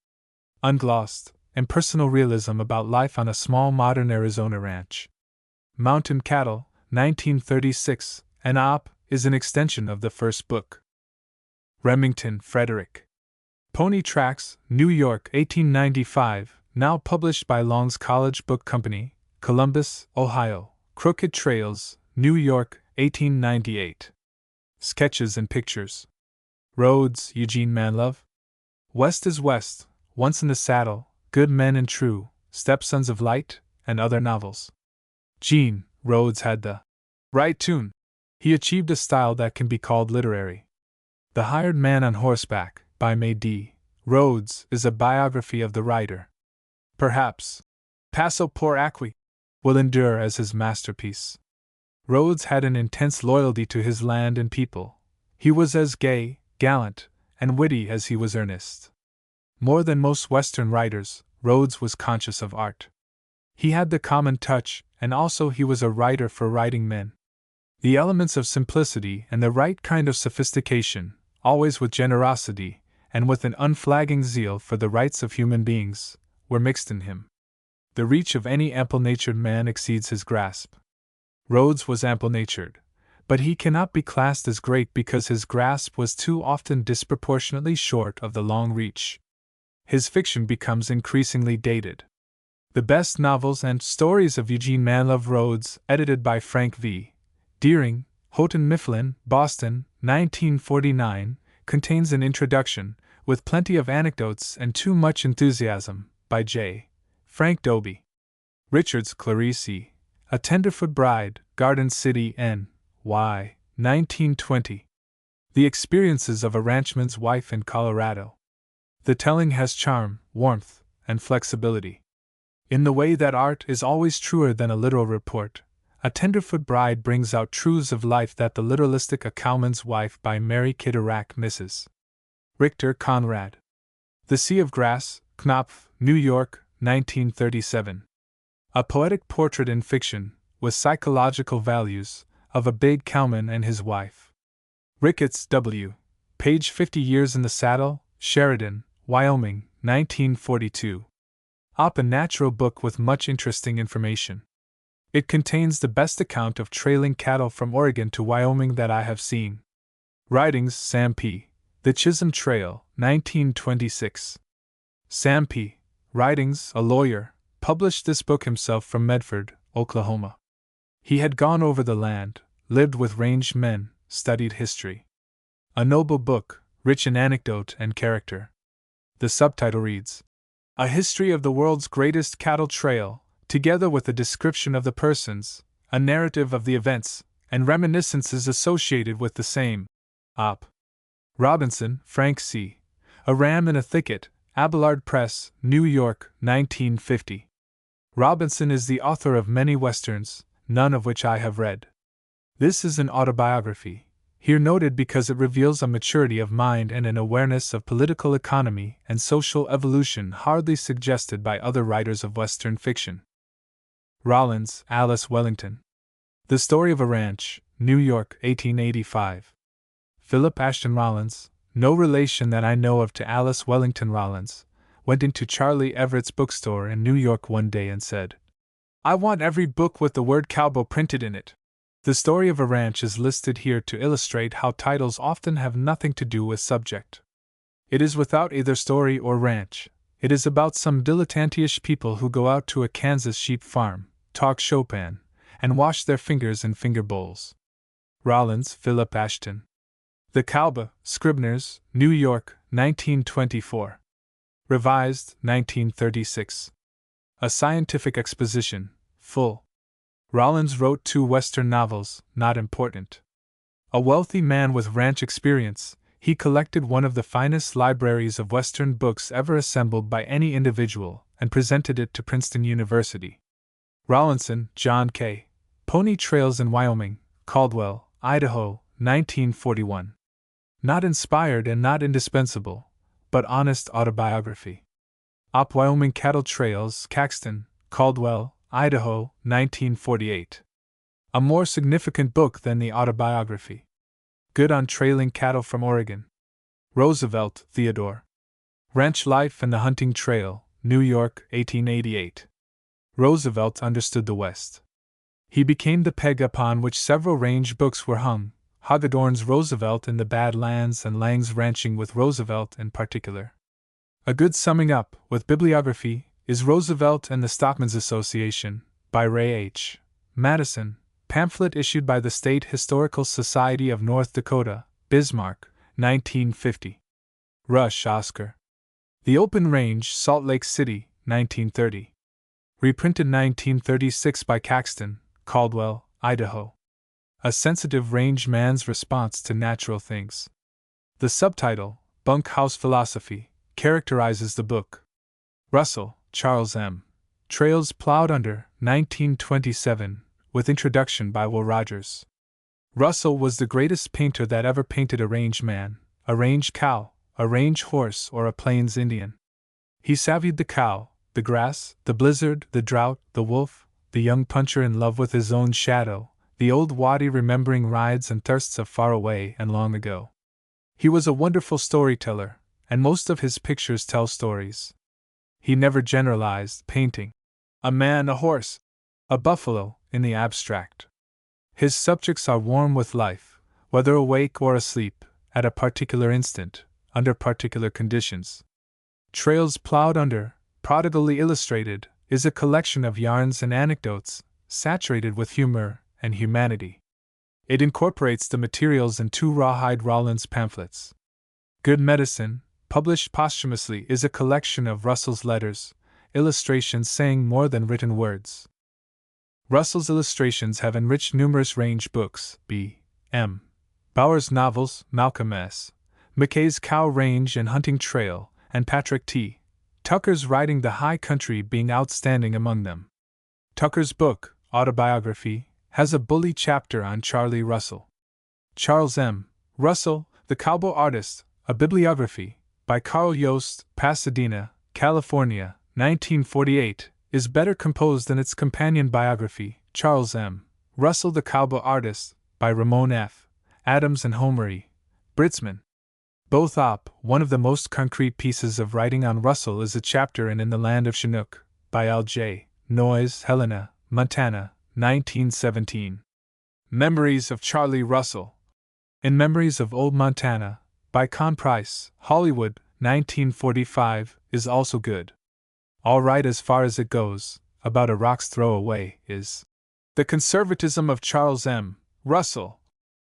Unglossed, impersonal realism about life on a small modern Arizona ranch. Mountain Cattle, 1936, an op. Is an extension of the first book. Remington, Frederick. Pony Tracks, New York, 1895, now published by Long's College Book Company, Columbus, Ohio. Crooked Trails, New York, 1898. Sketches and Pictures. Rhodes, Eugene Manlove. West is West, Once in the Saddle, Good Men and True, Stepsons of Light, and other novels. Gene Rhodes had the right tune. He achieved a style that can be called literary. The Hired Man on Horseback, by May D. Rhodes, is a biography of the writer. Perhaps Paso por Acqui will endure as his masterpiece. Rhodes had an intense loyalty to his land and people. He was as gay, gallant, and witty as he was earnest. More than most Western writers, Rhodes was conscious of art. He had the common touch, and also he was a writer for writing men. The elements of simplicity and the right kind of sophistication, always with generosity, and with an unflagging zeal for the rights of human beings, were mixed in him. The reach of any ample-natured man exceeds his grasp. Rhodes was ample-natured, but he cannot be classed as great because his grasp was too often disproportionately short of the long reach. His fiction becomes increasingly dated. The best novels and stories of Eugene Manlove Rhodes, edited by Frank V. Deering, Houghton Mifflin, Boston, 1949, contains an introduction, with plenty of anecdotes and too much enthusiasm, by J. Frank Dobie. Richards, Clarice E. A Tenderfoot Bride, Garden City, N. Y. 1920. The Experiences of a Ranchman's Wife in Colorado. The telling has charm, warmth, and flexibility. In the way that art is always truer than a literal report, A Tenderfoot Bride brings out truths of life that the literalistic A Cowman's Wife by Mary Kidder Rack misses. Richter Conrad. The Sea of Grass, Knopf, New York, 1937. A poetic portrait in fiction, with psychological values, of a big cowman and his wife. Ricketts, W. Page 50 Years in the Saddle, Sheridan, Wyoming, 1942. Op. A natural book with much interesting information. It contains the best account of trailing cattle from Oregon to Wyoming that I have seen. Writings, Sam P. The Chisholm Trail, 1926. Sam P. Writings, a lawyer, published this book himself from Medford, Oklahoma. He had gone over the land, lived with ranged men, studied history. A noble book, rich in anecdote and character. The subtitle reads, A History of the World's Greatest Cattle Trail, together with a description of the persons, a narrative of the events, and reminiscences associated with the same. Op. Robinson, Frank C. A Ram in a Thicket, Abelard Press, New York, 1950. Robinson is the author of many westerns, none of which I have read. This is an autobiography, here noted because it reveals a maturity of mind and an awareness of political economy and social evolution hardly suggested by other writers of Western fiction. Rollins, Alice Wellington. The Story of a Ranch, New York, 1885. Philip Ashton Rollins, no relation that I know of to Alice Wellington Rollins, went into Charlie Everett's bookstore in New York one day and said, I want every book with the word cowboy printed in it. The Story of a Ranch is listed here to illustrate how titles often have nothing to do with subject. It is without either story or ranch. It is about some dilettantish people who go out to a Kansas sheep farm, talk Chopin, and wash their fingers in finger bowls. Rollins, Philip Ashton. The Cowboy, Scribner's, New York, 1924. Revised, 1936. A scientific exposition, full. Rollins wrote 2 Western novels, not important. A wealthy man with ranch experience, he collected one of the finest libraries of Western books ever assembled by any individual and presented it to Princeton University. Rawlinson, John K. Pony Trails in Wyoming, Caldwell, Idaho, 1941. Not inspired and not indispensable, but honest autobiography. Op Wyoming Cattle Trails, Caxton, Caldwell, Idaho, 1948. A more significant book than the autobiography. Good on trailing cattle from Oregon. Roosevelt, Theodore. Ranch Life and the Hunting Trail, New York, 1888. Roosevelt understood the West. He became the peg upon which several range books were hung, Hagedorn's Roosevelt in the Bad Lands and Lang's Ranching with Roosevelt in particular. A good summing up, with bibliography, is Roosevelt and the Stockmen's Association, by Ray H. Madison, pamphlet issued by the State Historical Society of North Dakota, Bismarck, 1950. Rush, Oscar. The Open Range, Salt Lake City, 1930. Reprinted 1936 by Caxton, Caldwell, Idaho. A sensitive range man's response to natural things. The subtitle, Bunkhouse Philosophy, characterizes the book. Russell, Charles M. Trails Plowed Under, 1927, with introduction by Will Rogers. Russell was the greatest painter that ever painted a range man, a range cow, a range horse, or a plains Indian. He savvied the cow, the grass, the blizzard, the drought, the wolf, the young puncher in love with his own shadow, the old waddy remembering rides and thirsts of far away and long ago. He was a wonderful storyteller, and most of his pictures tell stories. He never generalized, painting a man, a horse, a buffalo, in the abstract. His subjects are warm with life, whether awake or asleep, at a particular instant, under particular conditions. Trails Plowed Under, prodigally illustrated, is a collection of yarns and anecdotes, saturated with humor and humanity. It incorporates the materials in 2 Rawhide Rollins pamphlets. Good Medicine, published posthumously, is a collection of Russell's letters, illustrations saying more than written words. Russell's illustrations have enriched numerous range books, B. M. Bauer's novels, Malcolm S. McKay's Cow Range and Hunting Trail, and Patrick T. Tucker's Riding the High Country being outstanding among them. Tucker's book, Autobiography, has a bully chapter on Charlie Russell. Charles M. Russell, The Cowboy Artist, a Bibliography, by Carl Yost, Pasadena, California, 1948, is better composed than its companion biography, Charles M. Russell the Cowboy Artist, by Ramon F. Adams and Homer E. Britzman. Both op. One of the most concrete pieces of writing on Russell is a chapter in the Land of Chinook, by L. J. Noyes, Helena, Montana, 1917. Memories of Charlie Russell. In Memories of Old Montana, by Con Price, Hollywood, 1945, is also good. All right as far as it goes, about a rock's throw away, is The Conservatism of Charles M. Russell,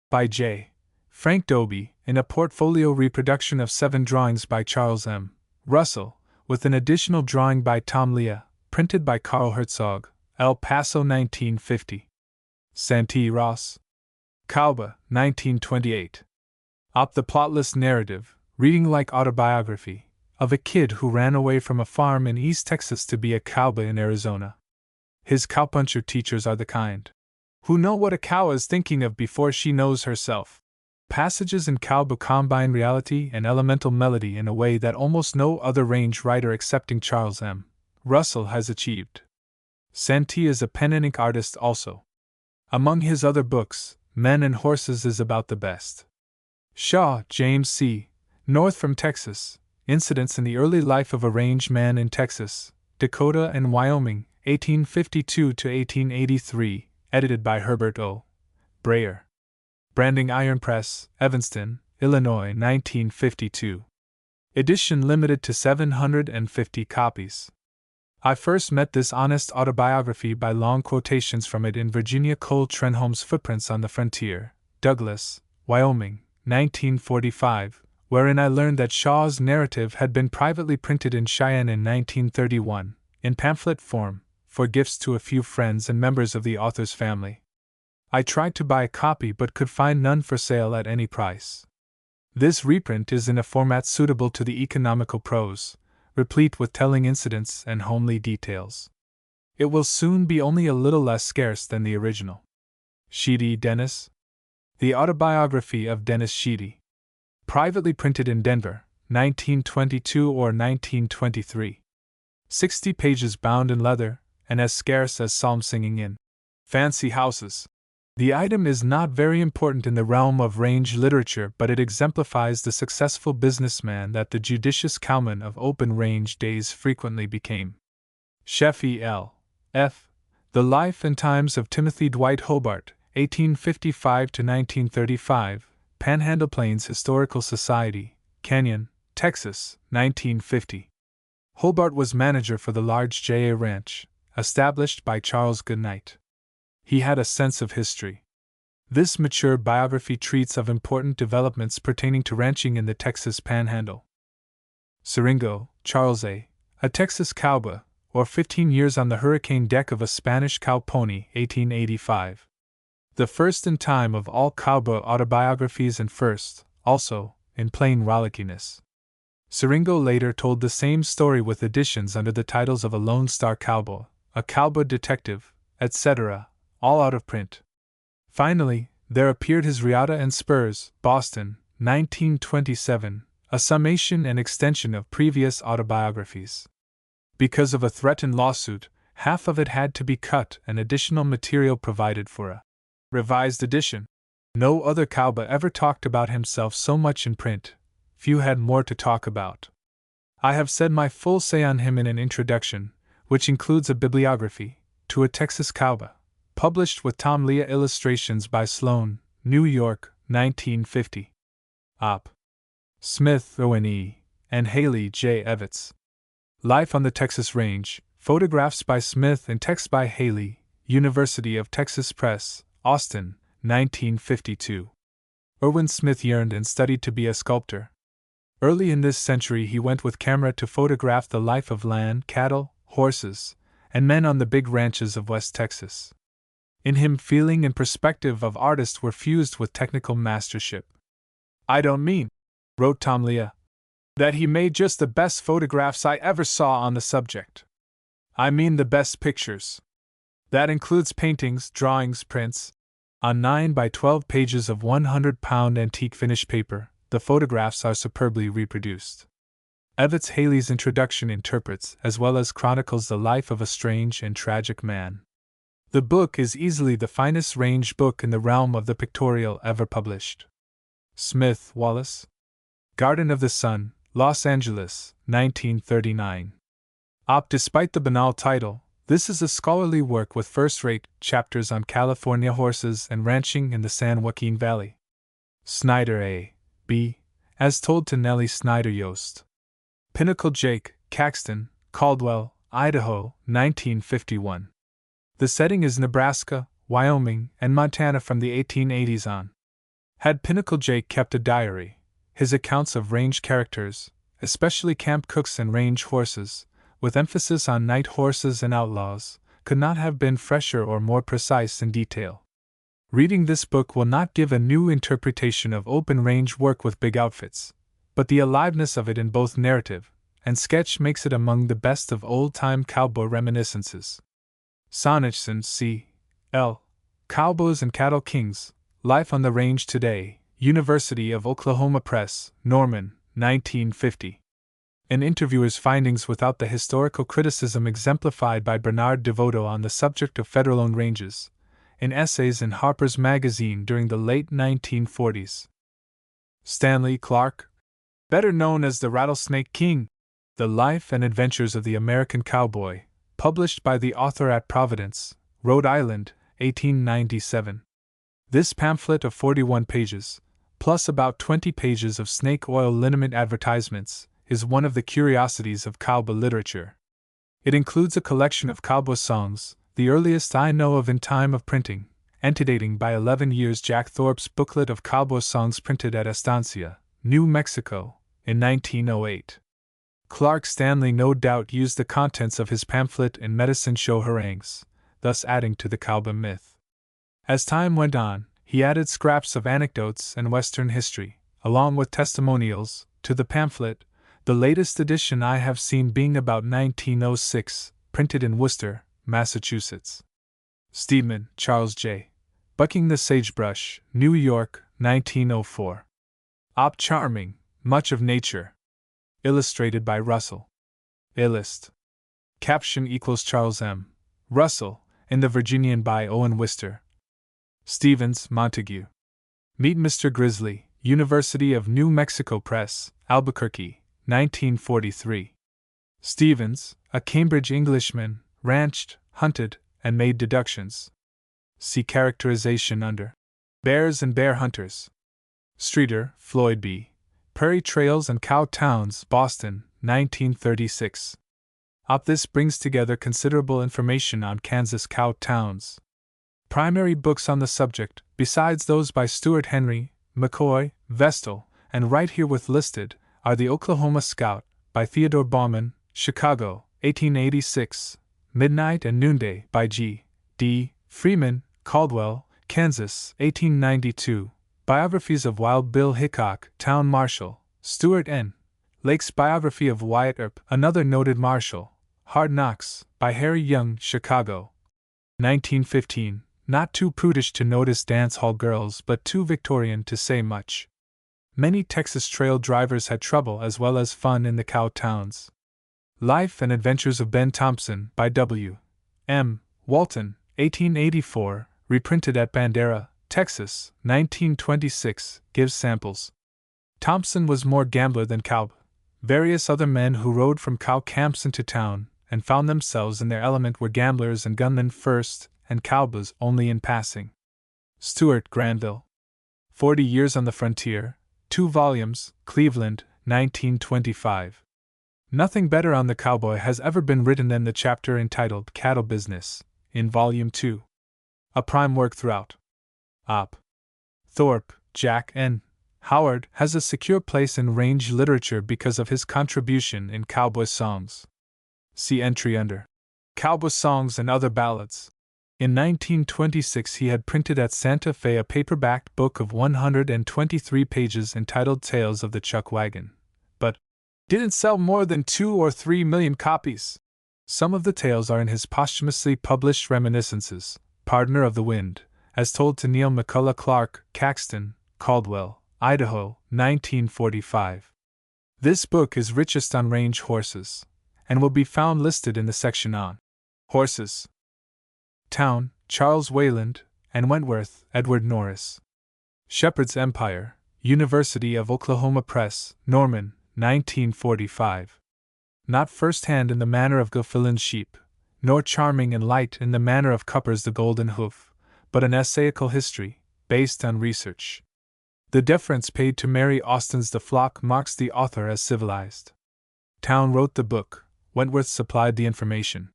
by J. Frank Dobie, in a portfolio reproduction of 7 drawings by Charles M. Russell, with an additional drawing by Tom Leah, printed by Carl Herzog, El Paso, 1950. Santee Ross. Cowba, 1928. Op. The plotless narrative, reading like autobiography, of a kid who ran away from a farm in East Texas to be a cowboy in Arizona. His cowpuncher teachers are the kind who know what a cow is thinking of before she knows herself. Passages in Cowba combine reality and elemental melody in a way that almost no other range writer excepting Charles M. Russell has achieved. Santee is a pen and ink artist also. Among his other books, Men and Horses is about the best. Shaw, James C. North from Texas, Incidents in the Early Life of a Range Man in Texas, Dakota and Wyoming, 1852 to 1883, edited by Herbert O. Breyer. Branding Iron Press, Evanston, Illinois, 1952. Edition limited to 750 copies. I first met this honest autobiography by long quotations from it in Virginia Cole Trenholm's Footprints on the Frontier, Douglas, Wyoming, 1945, wherein I learned that Shaw's narrative had been privately printed in Cheyenne in 1931, in pamphlet form, for gifts to a few friends and members of the author's family. I tried to buy a copy but could find none for sale at any price. This reprint is in a format suitable to the economical prose, replete with telling incidents and homely details. It will soon be only a little less scarce than the original. Sheedy, Dennis. The Autobiography of Dennis Sheedy. Privately printed in Denver, 1922 or 1923. 60 pages bound in leather, and as scarce as psalm singing in fancy houses. The item is not very important in the realm of range literature, but it exemplifies the successful businessman that the judicious cowman of open range days frequently became. Sheffey L. F. The Life and Times of Timothy Dwight Hobart, 1855 to 1935, Panhandle Plains Historical Society, Canyon, Texas, 1950. Hobart was manager for the large J.A. Ranch, established by Charles Goodnight. He had a sense of history. This mature biography treats of important developments pertaining to ranching in the Texas Panhandle. Siringo, Charles A. Texas cowboy, or 15 years on the hurricane deck of a Spanish cow pony, 1885. The first in time of all cowboy autobiographies and first, also, in plain rollickiness. Siringo later told the same story with additions under the titles of A Lone Star Cowboy, A Cowboy Detective, etc., all out of print. Finally, there appeared his Riata and Spurs, Boston, 1927, a summation and extension of previous autobiographies. Because of a threatened lawsuit, half of it had to be cut and additional material provided for a revised edition. No other cowboy ever talked about himself so much in print. Few had more to talk about. I have said my full say on him in an introduction, which includes a bibliography, to a Texas Cowboy, published with Tom Leah illustrations by Sloan, New York, 1950. Op. Smith, O.N.E., and Haley J. Evitts. Life on the Texas Range, photographs by Smith and text by Haley, University of Texas Press, Austin, 1952. Irwin Smith yearned and studied to be a sculptor. Early in this century he went with camera to photograph the life of land, cattle, horses, and men on the big ranches of West Texas. In him feeling and perspective of artist were fused with technical mastership. I don't mean, wrote Tom Leah, that he made just the best photographs I ever saw on the subject. I mean the best pictures. That includes paintings, drawings, prints. On 9 by 12 pages of 100-pound antique finish paper, the photographs are superbly reproduced. Evitts Haley's introduction interprets as well as chronicles the life of a strange and tragic man. The book is easily the finest range book in the realm of the pictorial ever published. Smith, Wallace. Garden of the Sun, Los Angeles, 1939. Despite the banal title, this is a scholarly work with first-rate chapters on California horses and ranching in the San Joaquin Valley. Snyder A. B. As told to Nellie Snyder Yost. Pinnacle Jake, Caxton, Caldwell, Idaho, 1951. The setting is Nebraska, Wyoming, and Montana from the 1880s on. Had Pinnacle Jake kept a diary, his accounts of range characters, especially camp cooks and range horses, with emphasis on night horses and outlaws, could not have been fresher or more precise in detail. Reading this book will not give a new interpretation of open-range work with big outfits, but the aliveness of it in both narrative and sketch makes it among the best of old-time cowboy reminiscences. Sonnachson, C. L. Cowboys and Cattle Kings, Life on the Range Today, University of Oklahoma Press, Norman, 1950. An interviewer's findings without the historical criticism exemplified by Bernard DeVoto on the subject of federal-owned ranges, in essays in Harper's Magazine during the late 1940s. Stanley Clark, better known as the Rattlesnake King, The Life and Adventures of the American Cowboy, published by the author at Providence, Rhode Island, 1897. This pamphlet of 41 pages, plus about 20 pages of snake oil liniment advertisements, is one of the curiosities of cowboy literature. It includes a collection of cowboy songs, the earliest I know of in time of printing, antedating by 11 years Jack Thorpe's booklet of cowboy songs printed at Estancia, New Mexico, in 1908. Clark Stanley no doubt used the contents of his pamphlet in medicine show harangues, thus adding to the cowboy myth. As time went on, he added scraps of anecdotes and Western history, along with testimonials, to the pamphlet, the latest edition I have seen being about 1906, printed in Worcester, Massachusetts. Steedman, Charles J. Bucking the Sagebrush, New York, 1904. Op. Charming, Much of Nature. Illustrated by Russell. Illust. Caption equals Charles M. Russell, in the Virginian by Owen Wister. Stevens, Montague. Meet Mr. Grizzly, University of New Mexico Press, Albuquerque, 1943. Stevens, a Cambridge Englishman, ranched, hunted, and made deductions. See characterization under Bears and Bear Hunters. Streeter, Floyd B. Prairie Trails and Cow Towns, Boston, 1936. This brings together considerable information on Kansas cow towns. Primary books on the subject, besides those by Stuart Henry, McCoy, Vestal, and Wright herewith listed, are The Oklahoma Scout, by Theodore Baughman, Chicago, 1886, Midnight and Noonday, by G. D. Freeman, Caldwell, Kansas, 1892, Biographies of Wild Bill Hickok, Town Marshal, Stuart N. Lake's Biography of Wyatt Earp, another noted marshal, Hard Knocks, by Harry Young, Chicago, 1915, not too prudish to notice dance hall girls but too Victorian to say much. Many Texas trail drivers had trouble as well as fun in the cow towns. Life and Adventures of Ben Thompson, by W. M. Walton, 1884, reprinted at Bandera, Texas, 1926, gives samples. Thompson was more gambler than cowboy. Various other men who rode from cow camps into town and found themselves in their element were gamblers and gunmen first, and cowboys only in passing. Stuart Granville. 40 Years on the Frontier, 2 volumes, Cleveland, 1925. Nothing better on the cowboy has ever been written than the chapter entitled Cattle Business, in Volume 2. A prime work throughout. Op. Thorpe, Jack N. Howard has a secure place in range literature because of his contribution in cowboy songs. See entry under Cowboy Songs and Other Ballads. In 1926 he had printed at Santa Fe a paperbacked book of 123 pages entitled Tales of the Chuck Wagon, but didn't sell more than 2 or 3 million copies. Some of the tales are in his posthumously published Reminiscences, Pardoner of the Wind, as told to Neil McCullough Clark, Caxton, Caldwell, Idaho, 1945. This book is richest on range horses, and will be found listed in the section on Horses. Town, Charles Wayland, and Wentworth, Edward Norris. Shepherd's Empire, University of Oklahoma Press, Norman, 1945. Not first-hand in the manner of Gilfillan's sheep, nor charming and light in the manner of Cupper's the Golden Hoof, but an essayical history, based on research. The deference paid to Mary Austin's The Flock marks the author as civilized. Town wrote the book, Wentworth supplied the information.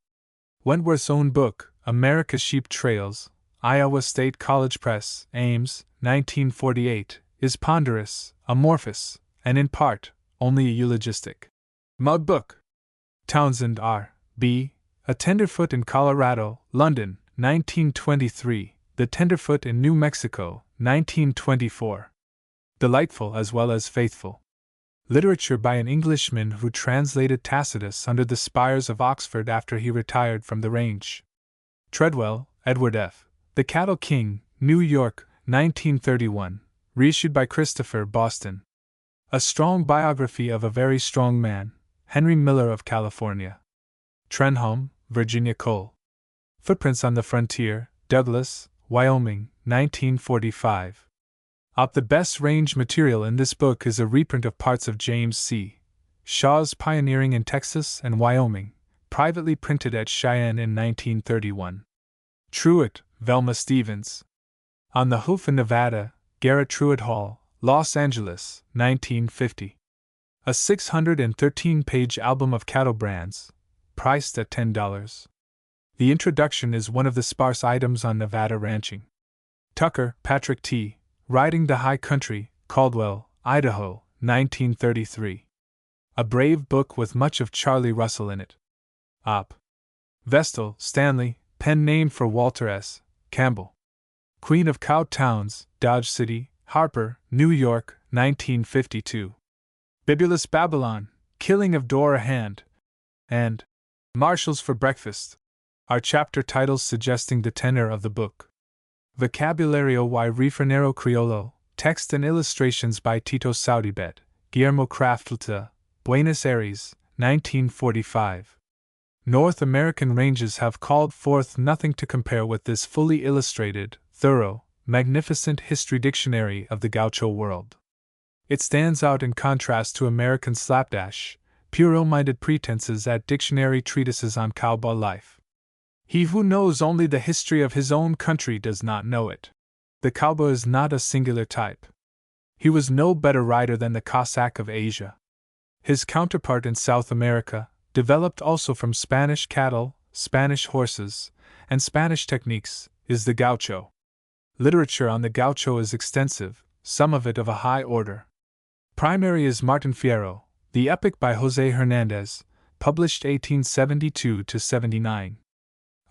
Wentworth's own book, America's Sheep Trails, Iowa State College Press, Ames, 1948, is ponderous, amorphous, and in part, only a eulogistic mug book. Townsend R. B., A Tenderfoot in Colorado, London, 1923, The Tenderfoot in New Mexico, 1924. Delightful as well as faithful. Literature by an Englishman who translated Tacitus under the spires of Oxford after he retired from the range. Treadwell, Edward F., The Cattle King, New York, 1931, reissued by Christopher, Boston. A strong biography of a very strong man, Henry Miller of California. Trenholm, Virginia Cole. Footprints on the Frontier, Douglas, Wyoming, 1945. The best range material in this book is a reprint of parts of James C. Shaw's Pioneering in Texas and Wyoming, privately printed at Cheyenne in 1931. Truett, Velma Stevens. On the Hoof in Nevada, Garrett Truett Hall, Los Angeles, 1950. A 613-page album of cattle brands, priced at $10. The introduction is one of the sparse items on Nevada ranching. Tucker, Patrick T., Riding the High Country, Caldwell, Idaho, 1933. a brave book with much of Charlie Russell in it. Op. Vestal, Stanley, pen name for Walter S. Campbell. Queen of Cow Towns, Dodge City, Harper, New York, 1952. Bibulus Babylon, Killing of Dora Hand, and Marshals for Breakfast are chapter titles suggesting the tenor of the book. Vocabulario y Refranero Criollo, text and illustrations by Tito Saudibet, Guillermo Craftlta, Buenos Aires, 1945. North American ranges have called forth nothing to compare with this fully illustrated, thorough, magnificent history dictionary of the gaucho world. It stands out in contrast to American slapdash, puerile-minded pretenses at dictionary treatises on cowboy life. He who knows only the history of his own country does not know it. The cowboy is not a singular type. He was no better rider than the Cossack of Asia. His counterpart in South America, developed also from Spanish cattle, Spanish horses, and Spanish techniques, is the gaucho. Literature on the gaucho is extensive, some of it of a high order. Primary is Martin Fierro, the epic by José Hernández, published 1872-79.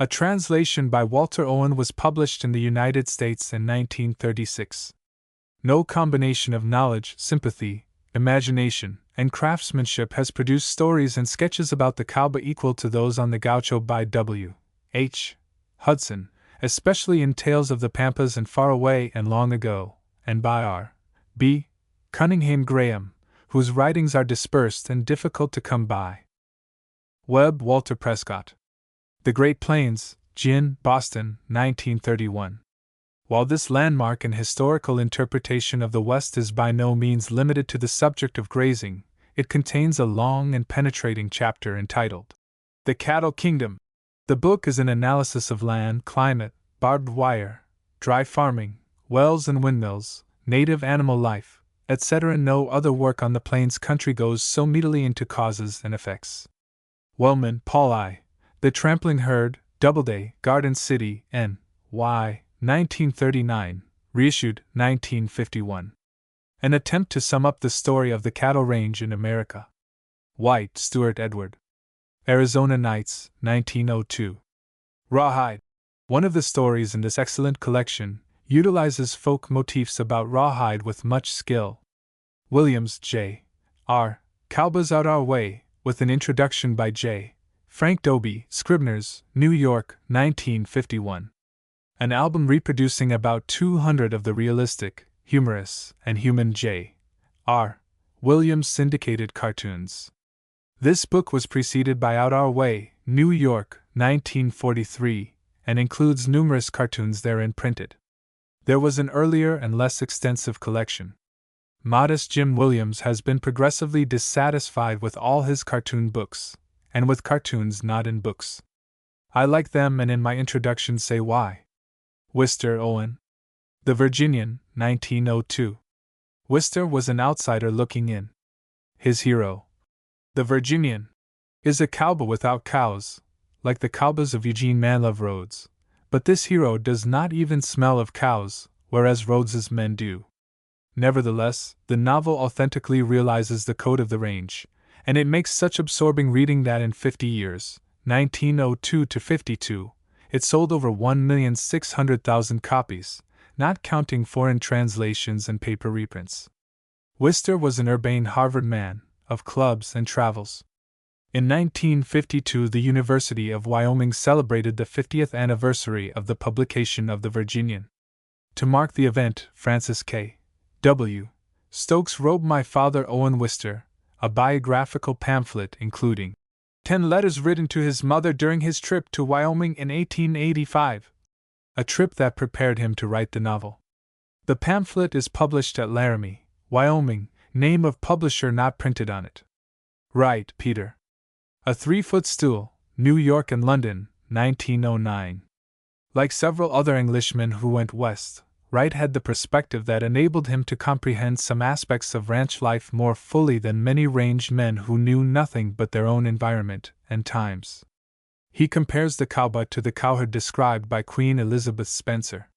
A translation by Walter Owen was published in the United States in 1936. No combination of knowledge, sympathy, imagination, and craftsmanship has produced stories and sketches about the cowboy equal to those on the gaucho by W. H. Hudson, especially in Tales of the Pampas and Far Away and Long Ago, and by R. B. Cunningham Graham, whose writings are dispersed and difficult to come by. Webb, Walter Prescott. The Great Plains, Ginn, Boston, 1931. While this landmark and historical interpretation of the West is by no means limited to the subject of grazing, it contains a long and penetrating chapter entitled The Cattle Kingdom. The book is an analysis of land, climate, barbed wire, dry farming, wells and windmills, native animal life, etc. No other work on the Plains country goes so meatily into causes and effects. Wellman, Paul I. The Trampling Herd, Doubleday, Garden City, N.Y., 1939, reissued, 1951. An attempt to sum up the story of the cattle range in America. White, Stuart Edward. Arizona Nights, 1902. Rawhide. One of the stories in this excellent collection utilizes folk motifs about rawhide with much skill. Williams, J. R. Cowboys Out Our Way, with an introduction by J. Frank Dobie, Scribner's, New York, 1951. An album reproducing about 200 of the realistic, humorous, and human J. R. Williams syndicated cartoons. This book was preceded by Out Our Way, New York, 1943, and includes numerous cartoons therein printed. There was an earlier and less extensive collection. Modest Jim Williams has been progressively dissatisfied with all his cartoon books, and with cartoons not in books. I like them and in my introduction say why. Wister Owen. The Virginian, 1902. Wister was an outsider looking in. His hero, the Virginian, is a cowboy without cows, like the cowboys of Eugene Manlove Rhodes, but this hero does not even smell of cows, whereas Rhodes's men do. Nevertheless, the novel authentically realizes the code of the range, and it makes such absorbing reading that in 50 years, 1902 to 52, it sold over 1,600,000 copies, not counting foreign translations and paper reprints. Wister was an urbane Harvard man, of clubs and travels. In 1952, the University of Wyoming celebrated the 50th anniversary of the publication of The Virginian. To mark the event, Francis K. W. Stokes wrote My Father Owen Wister, a biographical pamphlet including 10 letters written to his mother during his trip to Wyoming in 1885, a trip that prepared him to write the novel. The pamphlet is published at Laramie, Wyoming, name of publisher not printed on it. Wright, Peter. A 3-Foot Stool, New York and London, 1909. Like several other Englishmen who went west, Wright had the perspective that enabled him to comprehend some aspects of ranch life more fully than many range men who knew nothing but their own environment and times. He compares the cowboy to the cowherd described by Queen Elizabeth Spencer.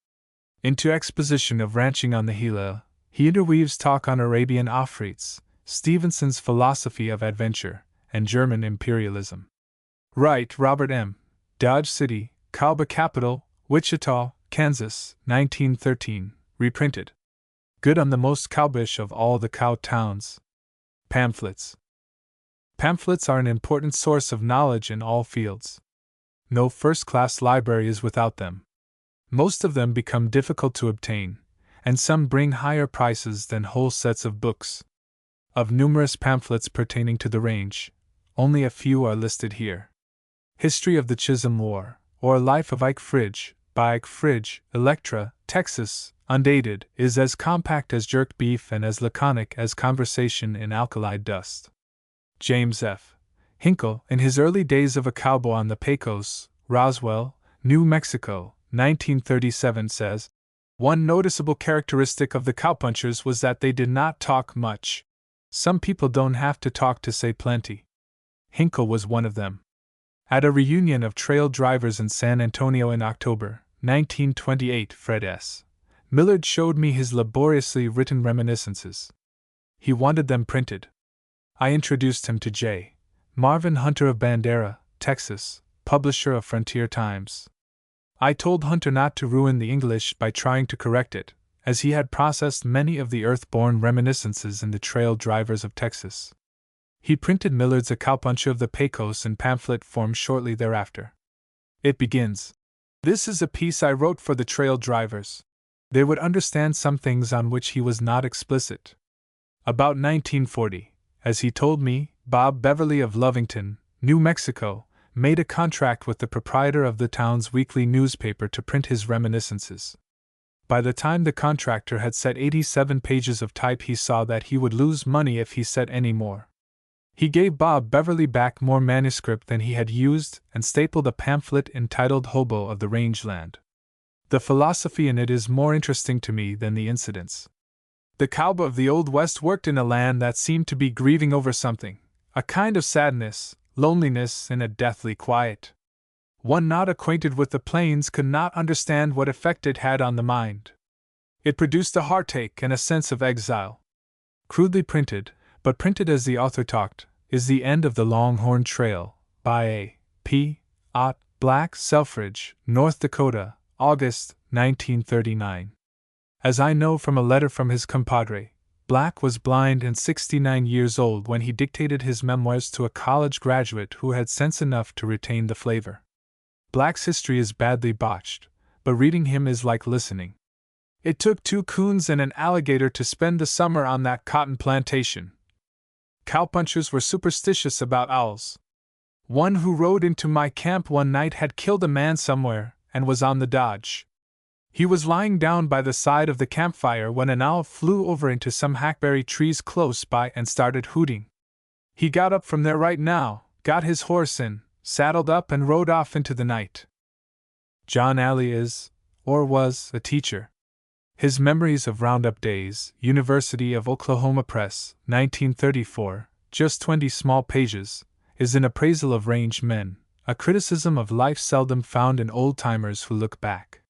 Into exposition of ranching on the Gila, he interweaves talk on Arabian Afrits, Stevenson's Philosophy of Adventure, and German Imperialism. Wright, Robert M. Dodge City, Cowboy Capital, Wichita, Kansas, 1913, reprinted. Good on the most cowbish of all the cow towns. Pamphlets. Pamphlets are an important source of knowledge in all fields. No first-class library is without them. Most of them become difficult to obtain, and some bring higher prices than whole sets of books. Of numerous pamphlets pertaining to the range, only a few are listed here. History of the Chisholm War, or Life of Ike Fridge, by Ike Fridge, Electra, Texas, undated, is as compact as jerked beef and as laconic as conversation in alkali dust. James F. Hinkle, in his early days of a cowboy on the Pecos, Roswell, New Mexico, 1937, says, "One noticeable characteristic of the cowpunchers was that they did not talk much. Some people don't have to talk to say plenty." Hinkle was one of them. At a reunion of trail drivers in San Antonio in October, 1928, Fred S. Millard showed me his laboriously written reminiscences. He wanted them printed. I introduced him to J. Marvin Hunter of Bandera, Texas, publisher of Frontier Times. I told Hunter not to ruin the English by trying to correct it, as he had processed many of the earth-born reminiscences in the Trail Drivers of Texas. He printed Millard's A Cowpuncher of the Pecos in pamphlet form shortly thereafter. It begins, "This is a piece I wrote for the trail drivers. They would understand some things on which he was not explicit." About 1940, as he told me, Bob Beverly of Lovington, New Mexico, made a contract with the proprietor of the town's weekly newspaper to print his reminiscences. By the time the contractor had set 87 pages of type, he saw that he would lose money if he set any more. He gave Bob Beverly back more manuscript than he had used and stapled a pamphlet entitled Hobo of the Rangeland. The philosophy in it is more interesting to me than the incidents. The cowboy of the Old West worked in a land that seemed to be grieving over something, a kind of sadness, loneliness, and a deathly quiet. One not acquainted with the plains could not understand what effect it had on the mind. It produced a heartache and a sense of exile. Crudely printed, but printed as the author talked, is The End of the Longhorn Trail, by A. P. Ott, Black, Selfridge, North Dakota, August, 1939. As I know from a letter from his compadre, Black was blind and 69 years old when he dictated his memoirs to a college graduate who had sense enough to retain the flavor. Black's history is badly botched, but reading him is like listening. It took 2 coons and an alligator to spend the summer on that cotton plantation. Cowpunchers were superstitious about owls. One who rode into my camp one night had killed a man somewhere and was on the dodge. He was lying down by the side of the campfire when an owl flew over into some hackberry trees close by and started hooting. He got up from there right now, got his horse in, saddled up and rode off into the night." John Alley is, or was, a teacher. His Memories of Roundup Days, University of Oklahoma Press, 1934, just 20 small pages, is an appraisal of range men, a criticism of life seldom found in old-timers who look back.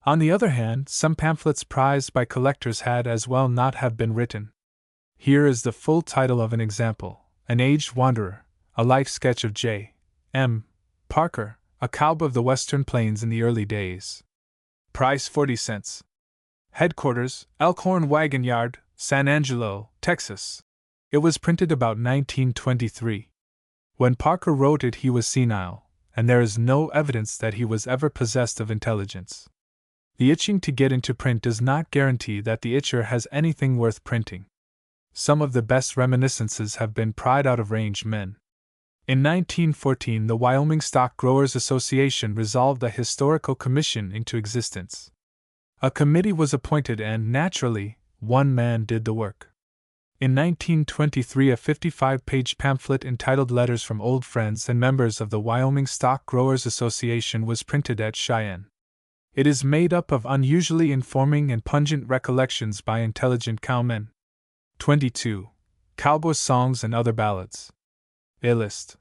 On the other hand, some pamphlets prized by collectors had as well not have been written. Here is the full title of an example, An Aged Wanderer, a life sketch of J. M. Parker, a cowboy of the Western Plains in the early days. Price 40 cents. Headquarters, Elkhorn Wagon Yard, San Angelo, Texas. It was printed about 1923. When Parker wrote it, he was senile, and there is no evidence that he was ever possessed of intelligence. The itching to get into print does not guarantee that the itcher has anything worth printing. Some of the best reminiscences have been pried out of range men. In 1914, the Wyoming Stock Growers Association resolved a historical commission into existence. A committee was appointed and, naturally, one man did the work. In 1923, a 55-page pamphlet entitled Letters from Old Friends and Members of the Wyoming Stock Growers Association was printed at Cheyenne. It is made up of unusually informing and pungent recollections by intelligent cowmen. 22. Cowboy Songs and Other Ballads. A list.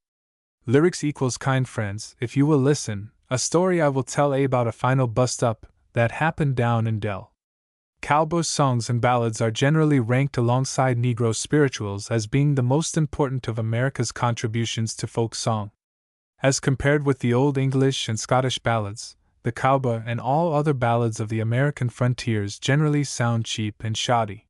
Lyrics equals kind friends, if you will listen, a story I will tell about a final bust-up that happened down in Dell. Cowboy songs and ballads are generally ranked alongside Negro spirituals as being the most important of America's contributions to folk song. As compared with the Old English and Scottish ballads, the cowboy and all other ballads of the American frontiers generally sound cheap and shoddy.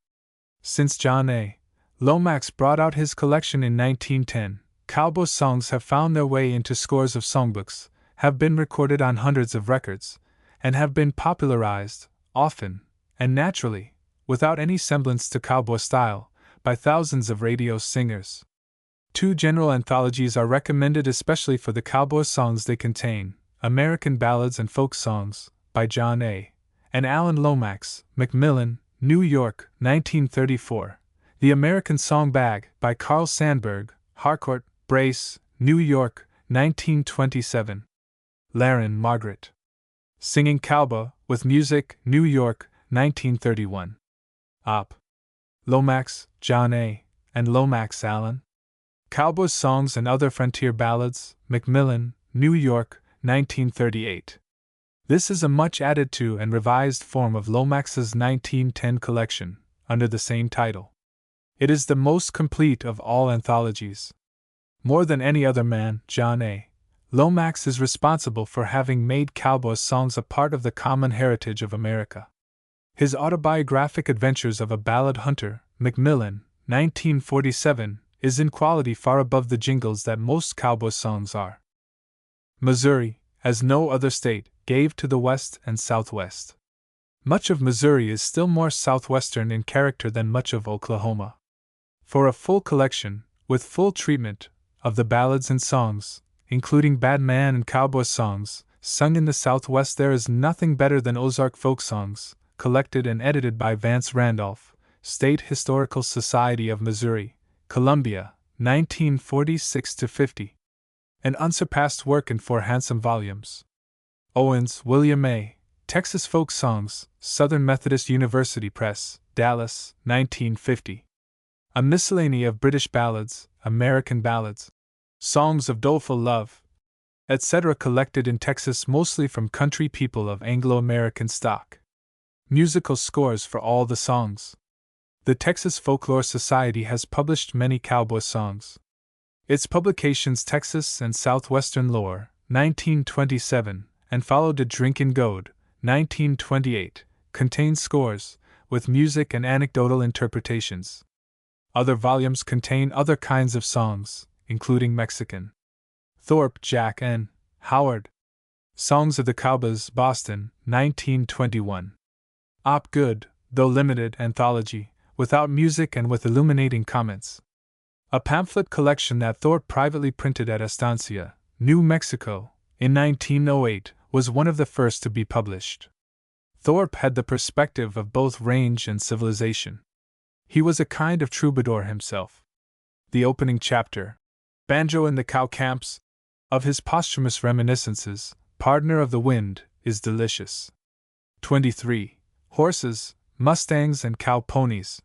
Since John A. Lomax brought out his collection in 1910, cowboy songs have found their way into scores of songbooks, have been recorded on hundreds of records, and have been popularized, often, and naturally, without any semblance to cowboy style, by thousands of radio singers. 2 general anthologies are recommended especially for the cowboy songs they contain: American Ballads and Folk Songs, by John A. and Alan Lomax, Macmillan, New York, 1934. The American Song Bag, by Carl Sandburg, Harcourt, Brace, New York, 1927. Laron, Margaret. Singing Cowboy, with Music, New York, 1931. Op. Lomax, John A., and Lomax, Alan. Cowboy Songs and Other Frontier Ballads, Macmillan, New York, 1938. This is a much added to and revised form of Lomax's 1910 collection, under the same title. It is the most complete of all anthologies. More than any other man, John A. Lomax is responsible for having made cowboy songs a part of the common heritage of America. His autobiographic Adventures of a Ballad Hunter, Macmillan, 1947, is in quality far above the jingles that most cowboy songs are. Missouri, as no other state, gave to the West and Southwest. Much of Missouri is still more southwestern in character than much of Oklahoma. For a full collection, with full treatment, of the ballads and songs, including bad man and cowboy songs, sung in the Southwest, there is nothing better than Ozark Folk Songs, collected and edited by Vance Randolph, State Historical Society of Missouri, Columbia, 1946-50. An unsurpassed work in 4 handsome volumes. Owens, William A., Texas Folk Songs, Southern Methodist University Press, Dallas, 1950. A miscellany of British ballads, American ballads, songs of doleful love, etc., collected in Texas mostly from country people of Anglo-American stock. Musical scores for all the songs. The Texas Folklore Society has published many cowboy songs. Its publications Texas and Southwestern Lore, 1927, and followed a Drinkin' Goad, 1928, contain scores, with music and anecdotal interpretations. Other volumes contain other kinds of songs, including Mexican. Thorpe, Jack N. Howard. Songs of the Cowboys, Boston, 1921. Op. Good, though limited, anthology, without music and with illuminating comments. A pamphlet collection that Thorpe privately printed at Estancia, New Mexico, in 1908, was one of the first to be published. Thorpe had the perspective of both range and civilization. He was a kind of troubadour himself. The opening chapter, Banjo in the Cow Camps, of his posthumous reminiscences, Pardoner of the Wind, is delicious. 23. Horses, Mustangs, and Cow Ponies.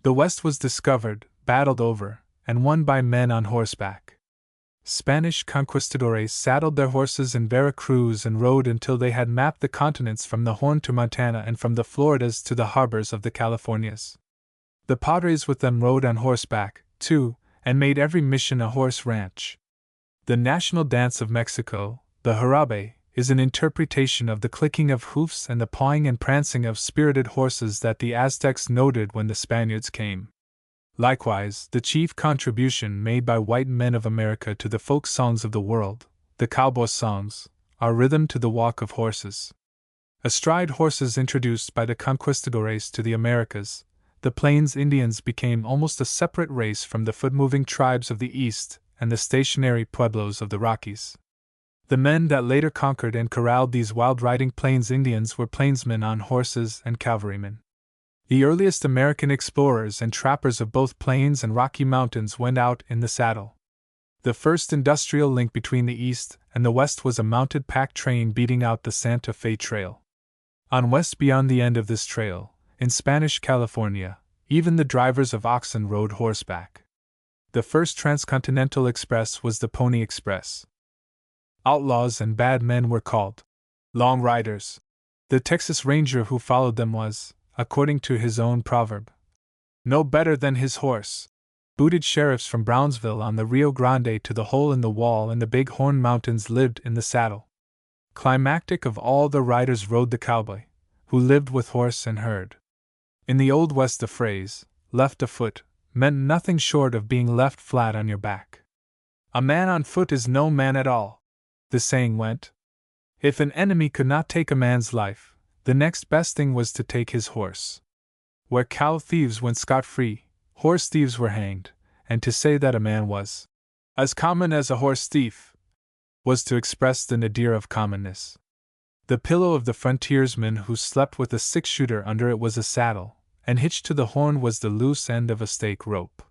The West was discovered, battled over, and won by men on horseback. Spanish conquistadores saddled their horses in Veracruz and rode until they had mapped the continents from the Horn to Montana and from the Floridas to the harbors of the Californias. The padres with them rode on horseback, too, and made every mission a horse ranch. The national dance of Mexico, the jarabe, is an interpretation of the clicking of hoofs and the pawing and prancing of spirited horses that the Aztecs noted when the Spaniards came. Likewise, the chief contribution made by white men of America to the folk songs of the world, the cowboy songs, are rhythm to the walk of horses. Astride horses introduced by the conquistadores to the Americas, the Plains Indians became almost a separate race from the foot-moving tribes of the East and the stationary pueblos of the Rockies. The men that later conquered and corralled these wild-riding Plains Indians were plainsmen on horses and cavalrymen. The earliest American explorers and trappers of both Plains and Rocky Mountains went out in the saddle. The first industrial link between the East and the West was a mounted pack train beating out the Santa Fe Trail. On west beyond the end of this trail, in Spanish California, even the drivers of oxen rode horseback. The first transcontinental express was the Pony Express. Outlaws and bad men were called long riders. The Texas Ranger who followed them was, according to his own proverb. No better than his horse. Booted sheriffs from Brownsville on the Rio Grande to the Hole in the Wall in the Big Horn Mountains lived in the saddle. Climactic of all the riders rode the cowboy, who lived with horse and herd. In the Old West the phrase, left afoot, meant nothing short of being left flat on your back. A man on foot is no man at all, the saying went. If an enemy could not take a man's life, the next best thing was to take his horse. Where cow thieves went scot-free, horse thieves were hanged, and to say that a man was as common as a horse thief was to express the nadir of commonness. The pillow of the frontiersman who slept with a six-shooter under it was a saddle, and hitched to the horn was the loose end of a stake rope.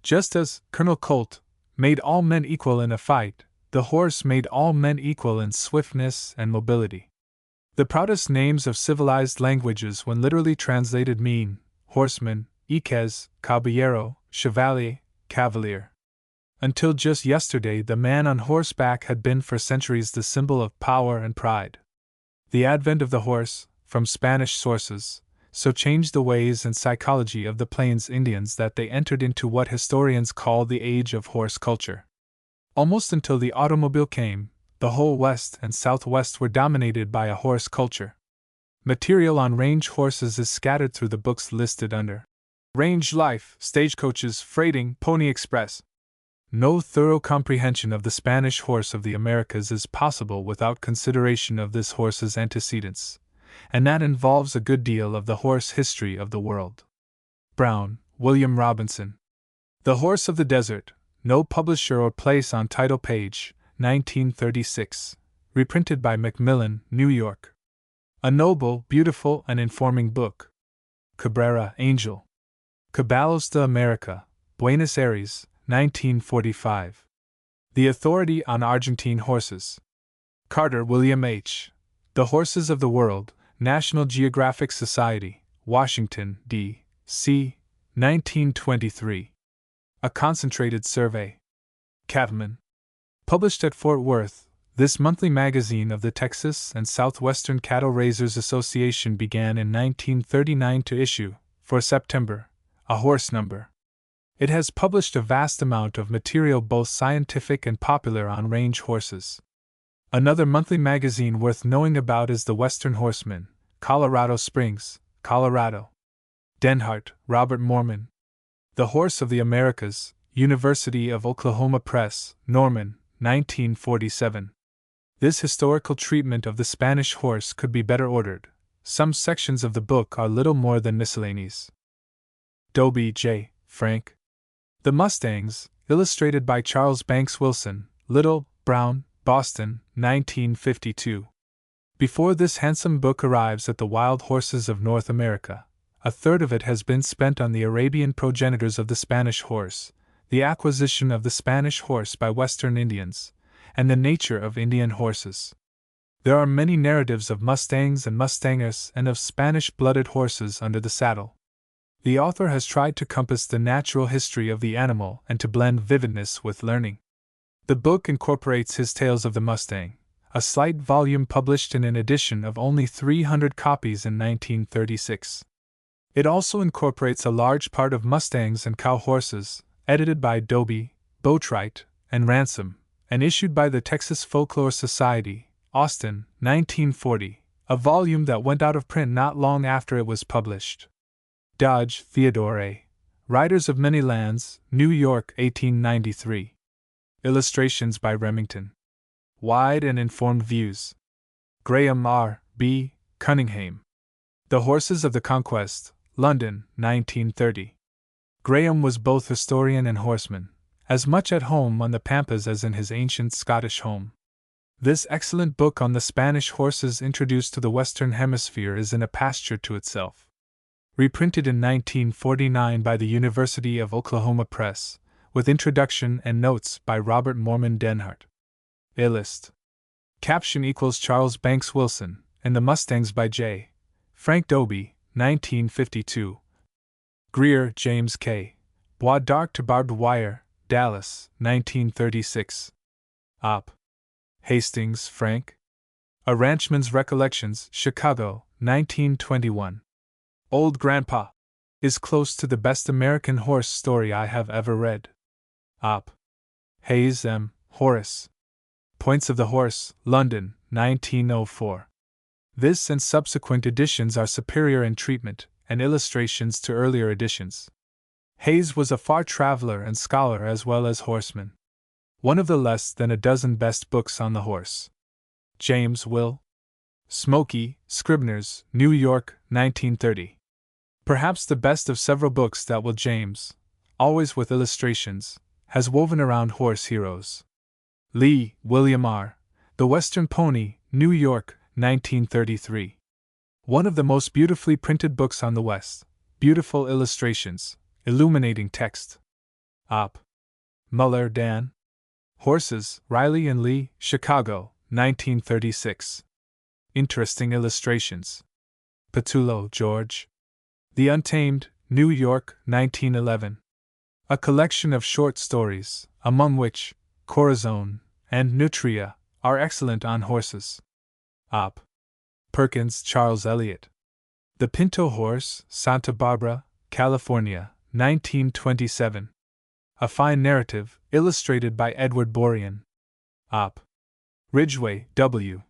Just as Colonel Colt made all men equal in a fight, the horse made all men equal in swiftness and mobility. The proudest names of civilized languages, when literally translated, mean horseman, iques, caballero, chevalier, cavalier. Until just yesterday, the man on horseback had been for centuries the symbol of power and pride. The advent of the horse, from Spanish sources, so changed the ways and psychology of the Plains Indians that they entered into what historians call the age of horse culture. Almost until the automobile came, the whole West and Southwest were dominated by a horse culture. Material on range horses is scattered through the books listed under Range Life, Stagecoaches, Freighting, Pony Express. No thorough comprehension of the Spanish horse of the Americas is possible without consideration of this horse's antecedents, and that involves a good deal of the horse history of the world. Brown, William Robinson. The Horse of the Desert, no publisher or place on title page, 1936, reprinted by Macmillan, New York. A noble, beautiful, and informing book. Cabrera, Angel. Caballos de America, Buenos Aires, 1945. The Authority on Argentine Horses. Carter, William H. The Horses of the World, National Geographic Society, Washington, D.C., 1923. A Concentrated Survey. Cattleman. Published at Fort Worth, this monthly magazine of the Texas and Southwestern Cattle Raisers Association began in 1939 to issue, for September, a horse number. It has published a vast amount of material both scientific and popular on range horses. Another monthly magazine worth knowing about is The Western Horseman, Colorado Springs, Colorado. Denhart, Robert Morman. The Horse of the Americas, University of Oklahoma Press, Norman, 1947. This historical treatment of the Spanish horse could be better ordered. Some sections of the book are little more than miscellanies. Dobie, J. Frank. The Mustangs, illustrated by Charles Banks Wilson, Little, Brown, Boston, 1952. Before this handsome book arrives at the wild horses of North America, a third of it has been spent on the Arabian progenitors of the Spanish horse, the acquisition of the Spanish horse by Western Indians, and the nature of Indian horses. There are many narratives of mustangs and mustangers and of Spanish-blooded horses under the saddle. The author has tried to compass the natural history of the animal and to blend vividness with learning. The book incorporates his Tales of the Mustang, a slight volume published in an edition of only 300 copies in 1936. It also incorporates a large part of Mustangs and Cow Horses, edited by Dobie, Boatwright, and Ransom, and issued by the Texas Folklore Society, Austin, 1940, a volume that went out of print not long after it was published. Dodge, Theodore A. Riders of Many Lands, New York, 1893. Illustrations by Remington. Wide and Informed Views. Graham R. B. Cunningham. The Horses of the Conquest, London, 1930. Graham was both historian and horseman, as much at home on the Pampas as in his ancient Scottish home. This excellent book on the Spanish horses introduced to the Western Hemisphere is in a pasture to itself. Reprinted in 1949 by the University of Oklahoma Press, with introduction and notes by Robert Morman Denhart. A-list. Caption equals Charles Banks Wilson, and The Mustangs by J. Frank Dobie, 1952. Greer, James K. Bois d'Arc to Barbed Wire, Dallas, 1936. Op. Hastings, Frank. A Ranchman's Recollections, Chicago, 1921. Old Grandpa is close to the best American horse story I have ever read. Op. Hayes M. Horace. Points of the Horse, London, 1904. This and subsequent editions are superior in treatment and illustrations to earlier editions. Hayes was a far traveler and scholar as well as horseman. One of the less than a dozen best books on the horse. James Will. Smoky, Scribner's, New York, 1930. Perhaps the best of several books that Will James, always with illustrations, has woven around horse heroes. Lee, William R. The Western Pony, New York, 1933. One of the most beautifully printed books on the West. Beautiful illustrations, illuminating text. Op. Muller, Dan. Horses, Riley and Lee, Chicago, 1936. Interesting illustrations. Patullo, George. The Untamed, New York, 1911. A collection of short stories, among which Corazon and Nutria are excellent on horses. Op. Perkins, Charles Eliot. The Pinto Horse, Santa Barbara, California, 1927. A fine narrative, illustrated by Edward Borean. Op. Ridgway, W.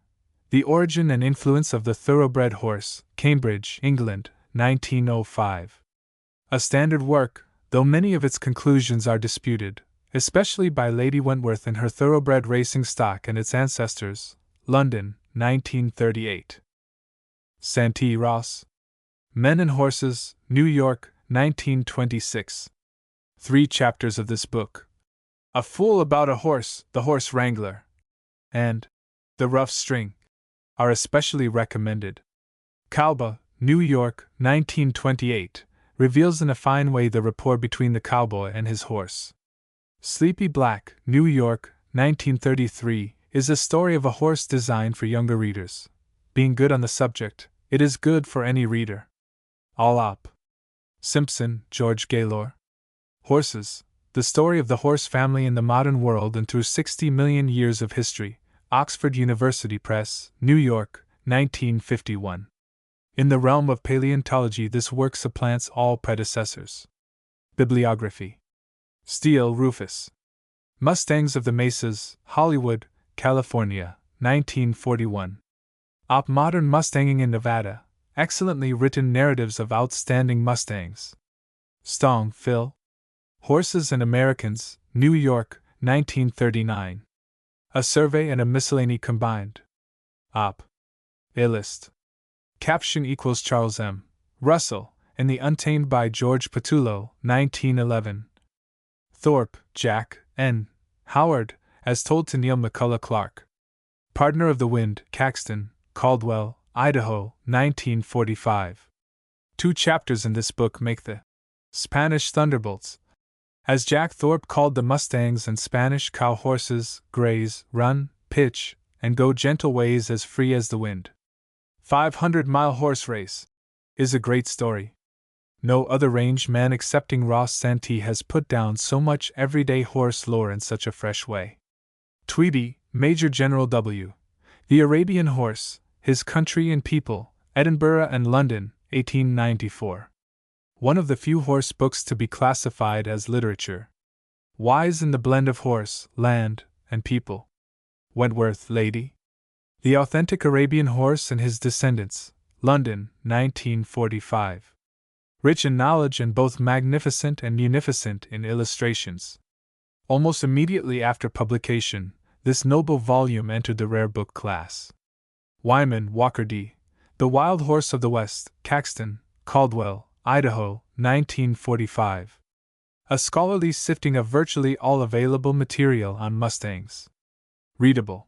The Origin and Influence of the Thoroughbred Horse, Cambridge, England, 1905. A standard work, though many of its conclusions are disputed, especially by Lady Wentworth in her Thoroughbred Racing Stock and its Ancestors, London, 1938. Santee Ross. Men and Horses, New York, 1926. 3 chapters of this book, A Fool About a Horse, The Horse Wrangler, and The Rough String, are especially recommended. Calba, New York, 1928, reveals in a fine way the rapport between the cowboy and his horse. Sleepy Black, New York, 1933, is a story of a horse designed for younger readers. Being good on the subject, it is good for any reader. All Op. Simpson, George Gaylor. Horses, the story of the horse family in the modern world and through 60 million years of history. Oxford University Press, New York, 1951. In the realm of paleontology, this work supplants all predecessors. Bibliography. Steele, Rufus. Mustangs of the Mesas, Hollywood, California, 1941. Op. Modern Mustanging in Nevada, excellently written narratives of outstanding Mustangs. Stong, Phil. Horses and Americans, New York, 1939. A survey and a miscellany combined. Op. A-list. Caption equals Charles M. Russell, in The Untamed by George Patullo, 1911. Thorpe, Jack, N. Howard, as told to Neil McCullough Clark. Partner of the Wind, Caxton, Caldwell, Idaho, 1945. 2 chapters in this book make the Spanish Thunderbolts, as Jack Thorpe called the Mustangs and Spanish cow horses, graze, run, pitch, and go gentle ways as free as the wind. 500-mile horse race is a great story. No other range man excepting Ross Santee has put down so much everyday horse lore in such a fresh way. Tweedy, Major General W. The Arabian Horse, His Country and People, Edinburgh and London, 1894. One of the few horse books to be classified as literature. Wise in the blend of horse, land, and people. Wentworth, Lady. The Authentic Arabian Horse and His Descendants, London, 1945. Rich in knowledge and both magnificent and munificent in illustrations. Almost immediately after publication, this noble volume entered the rare book class. Wyman, Walker D. The Wild Horse of the West, Caxton, Caldwell, Idaho, 1945. A scholarly sifting of virtually all available material on Mustangs. Readable.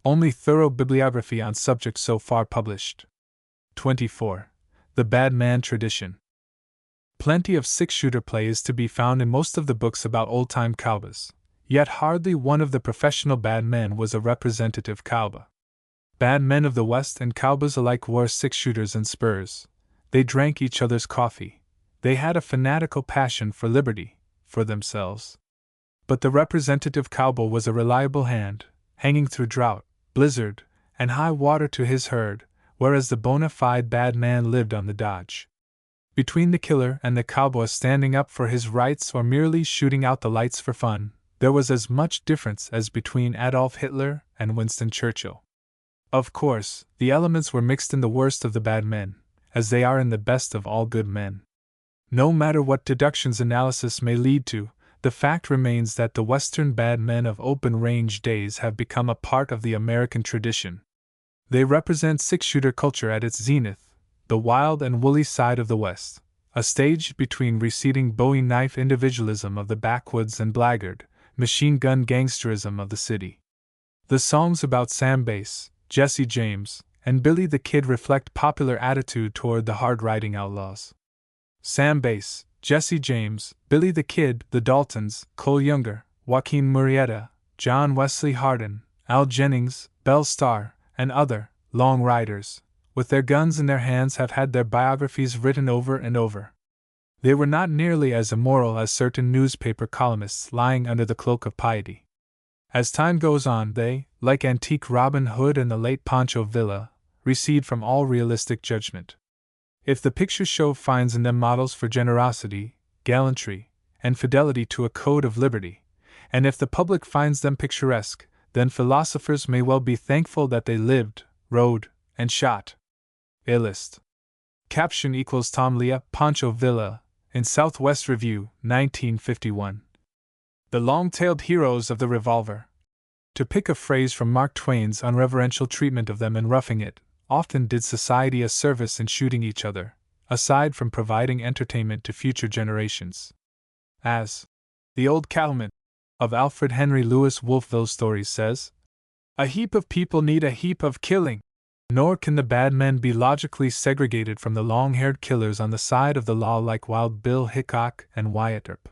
Only thorough bibliography on subject so far published. 24. The Bad Man Tradition. Plenty of six-shooter play is to be found in most of the books about old-time cowboys, yet hardly one of the professional bad men was a representative cowboy. Bad men of the West and cowboys alike wore six-shooters and spurs. They drank each other's coffee. They had a fanatical passion for liberty, for themselves. But the representative cowboy was a reliable hand, hanging through drought, blizzard, and high water to his herd, whereas the bona fide bad man lived on the dodge. Between the killer and the cowboy standing up for his rights or merely shooting out the lights for fun, there was as much difference as between Adolf Hitler and Winston Churchill. Of course, the elements were mixed in the worst of the bad men, as they are in the best of all good men. No matter what deductions analysis may lead to, the fact remains that the Western bad men of open-range days have become a part of the American tradition. They represent six-shooter culture at its zenith, the wild and woolly side of the West, a stage between receding Bowie knife individualism of the backwoods and blackguard, machine gun gangsterism of the city. The songs about Sam Bass, Jesse James, and Billy the Kid reflect popular attitude toward the hard-riding outlaws. Sam Bass, Jesse James, Billy the Kid, the Daltons, Cole Younger, Joaquin Murrieta, John Wesley Hardin, Al Jennings, Belle Starr, and other long riders, with their guns in their hands, have had their biographies written over and over. They were not nearly as immoral as certain newspaper columnists lying under the cloak of piety. As time goes on, they, like antique Robin Hood and the late Pancho Villa, recede from all realistic judgment. If the picture show finds in them models for generosity, gallantry, and fidelity to a code of liberty, and if the public finds them picturesque, then philosophers may well be thankful that they lived, rode, and shot. A list. Caption equals Tom Leah, Pancho Villa, in Southwest Review, 1951. The long-tailed heroes of the revolver. To pick a phrase from Mark Twain's unreverential treatment of them in Roughing It, often did society a service in shooting each other, aside from providing entertainment to future generations. As the old cattleman of Alfred Henry Lewis Wolfville stories says, "A heap of people need a heap of killing, nor can the bad men be logically segregated from the long-haired killers on the side of the law like Wild Bill Hickok and Wyatt Earp."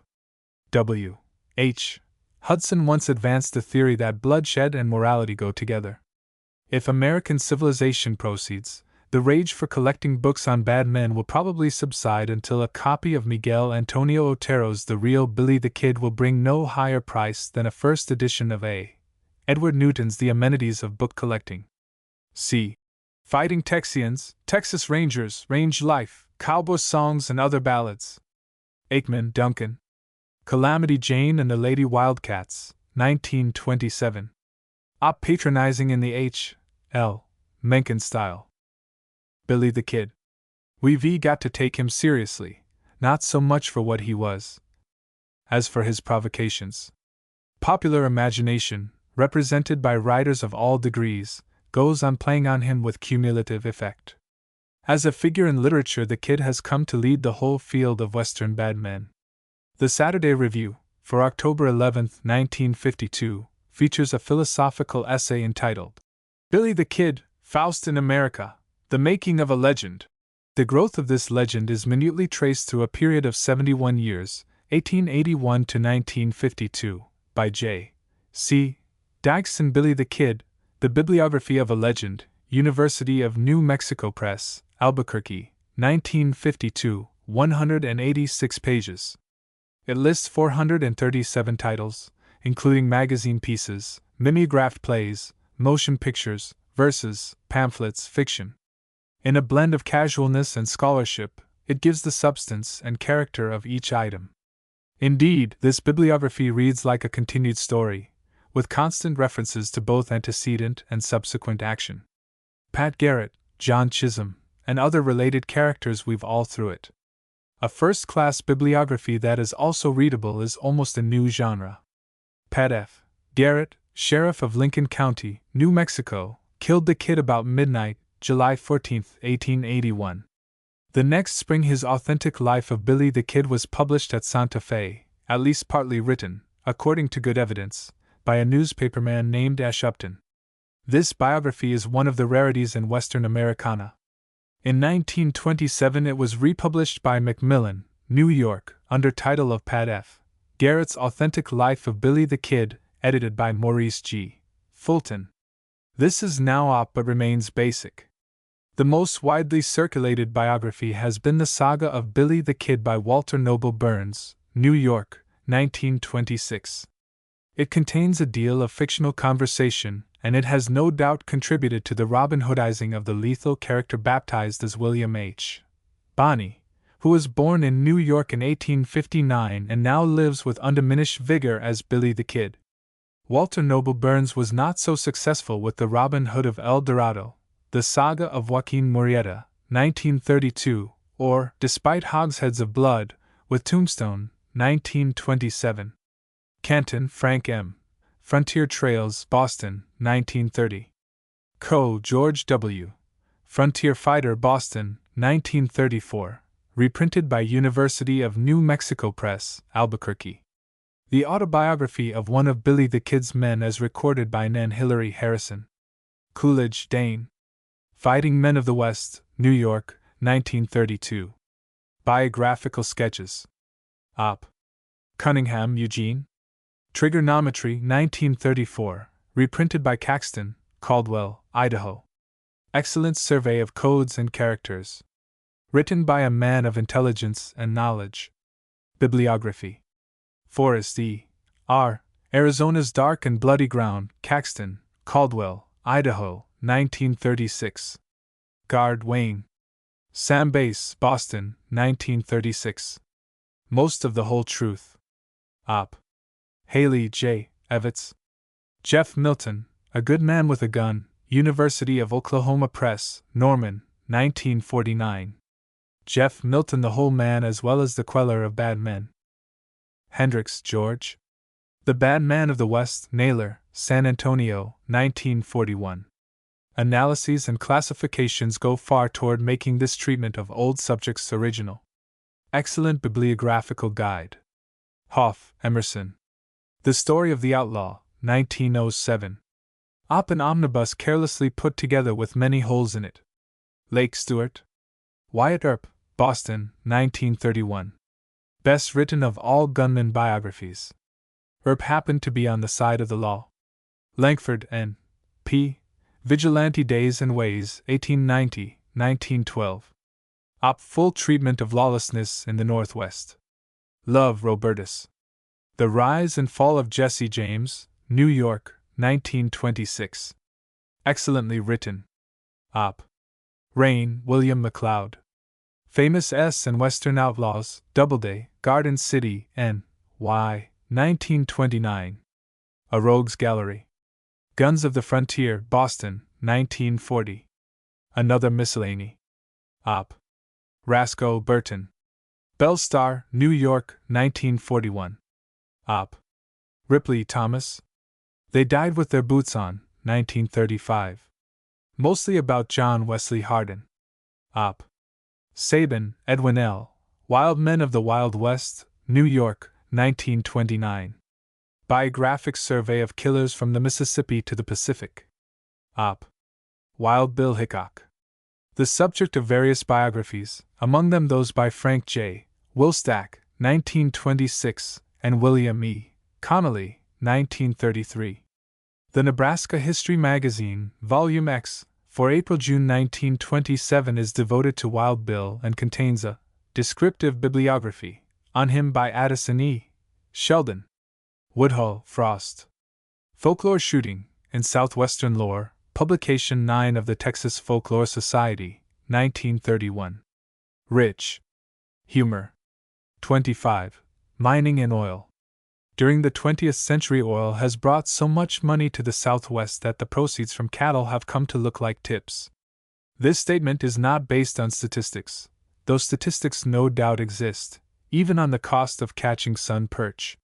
W. H. Hudson once advanced the theory that bloodshed and morality go together. If American civilization proceeds, the rage for collecting books on bad men will probably subside until a copy of Miguel Antonio Otero's The Real Billy the Kid will bring no higher price than a first edition of A. Edward Newton's The Amenities of Book Collecting. C. Fighting Texians, Texas Rangers, Range Life, Cowboy Songs and Other Ballads. Aikman, Duncan. Calamity Jane and the Lady Wildcats, 1927. Op patronizing in the H. L. Mencken style. Billy the Kid. We've got to take him seriously, not so much for what he was, as for his provocations. Popular imagination, represented by writers of all degrees, goes on playing on him with cumulative effect. As a figure in literature, the Kid has come to lead the whole field of Western bad men. The Saturday Review, for October 11, 1952, features a philosophical essay entitled, "Billy the Kid, Faust in America, The Making of a Legend." The growth of this legend is minutely traced through a period of 71 years, 1881 to 1952, by J. C. Dykes. Billy the Kid, The Bibliography of a Legend, University of New Mexico Press, Albuquerque, 1952, 186 pages. It lists 437 titles, including magazine pieces, mimeographed plays, motion pictures, verses, pamphlets, fiction. In a blend of casualness and scholarship, it gives the substance and character of each item. Indeed, this bibliography reads like a continued story, with constant references to both antecedent and subsequent action. Pat Garrett, John Chisholm, and other related characters weave all through it. A first-class bibliography that is also readable is almost a new genre. Pat F. Garrett, Sheriff of Lincoln County, New Mexico, killed the Kid about midnight, July 14, 1881. The next spring his authentic life of Billy the Kid was published at Santa Fe, at least partly written, according to good evidence, by a newspaperman named Ash Upton. This biography is one of the rarities in Western Americana. In 1927 it was republished by Macmillan, New York, under title of Pat F. Garrett's Authentic Life of Billy the Kid, edited by Maurice G. Fulton. This is now up but remains basic. The most widely circulated biography has been The Saga of Billy the Kid by Walter Noble Burns, New York, 1926. It contains a deal of fictional conversation, and it has no doubt contributed to the Robin Hoodizing of the lethal character baptized as William H. Bonney, who was born in New York in 1859 and now lives with undiminished vigor as Billy the Kid. Walter Noble Burns was not so successful with The Robin Hood of El Dorado, The Saga of Joaquin Murrieta, 1932, or Despite Hogsheads of Blood, with Tombstone, 1927. Canton, Frank M. Frontier Trails, Boston, 1930. Coe, George W. Frontier Fighter, Boston, 1934. Reprinted by University of New Mexico Press, Albuquerque. The autobiography of one of Billy the Kid's men as recorded by Nan Hillary Harrison. Coolidge, Dane. Fighting Men of the West, New York, 1932. Biographical Sketches. Op. Cunningham, Eugene. Trigonometry, 1934. Reprinted by Caxton, Caldwell, Idaho. Excellent survey of codes and characters. Written by a man of intelligence and knowledge. Bibliography. Forrest E. R. Arizona's Dark and Bloody Ground, Caxton, Caldwell, Idaho, 1936. Gard, Wayne. Sam Bass, Boston, 1936. Most of the Whole Truth. Op. Haley, J. Evitz. Jeff Milton, A Good Man with a Gun, University of Oklahoma Press, Norman, 1949. Jeff Milton, the Whole Man as well as the Queller of Bad Men. Hendricks, George. The Bad Man of the West, Naylor, San Antonio, 1941. Analyses and classifications go far toward making this treatment of old subjects original. Excellent bibliographical guide. Hoff, Emerson. The Story of the Outlaw, 1907. Op an omnibus carelessly put together with many holes in it. Lake Stewart. Wyatt Earp, Boston, 1931. Best written of all gunman biographies. Earp happened to be on the side of the law. Langford, N. P. Vigilante Days and Ways, 1890, 1912. Op full treatment of lawlessness in the Northwest. Love, Robertus. The Rise and Fall of Jesse James, New York, 1926. Excellently written. Op. Rain, William McLeod. Famous S and Western Outlaws, Doubleday, Garden City, N. Y, 1929. A Rogues Gallery. Guns of the Frontier, Boston, 1940. Another Miscellany. Op. Rasco, Burton. Bell Star, New York, 1941. Op. Ripley, Thomas. They Died with Their Boots On, 1935. Mostly about John Wesley Hardin. Op. Sabin, Edwin L. Wild Men of the Wild West, New York, 1929. Biographic Survey of Killers from the Mississippi to the Pacific. Op. Wild Bill Hickok. The subject of various biographies, among them those by Frank J. Wilstack, 1926, and William E. Connolly, 1933. The Nebraska History Magazine, Volume X, for April-June 1927 is devoted to Wild Bill and contains a descriptive bibliography on him by Addison E. Sheldon. Woodhull, Frost. Folklore Shooting, in Southwestern Lore, Publication 9 of the Texas Folklore Society, 1931. Rich. Humor. 25. Mining and Oil. During the 20th century, oil has brought so much money to the Southwest that the proceeds from cattle have come to look like tips. This statement is not based on statistics, though statistics no doubt exist, even on the cost of catching sun perch.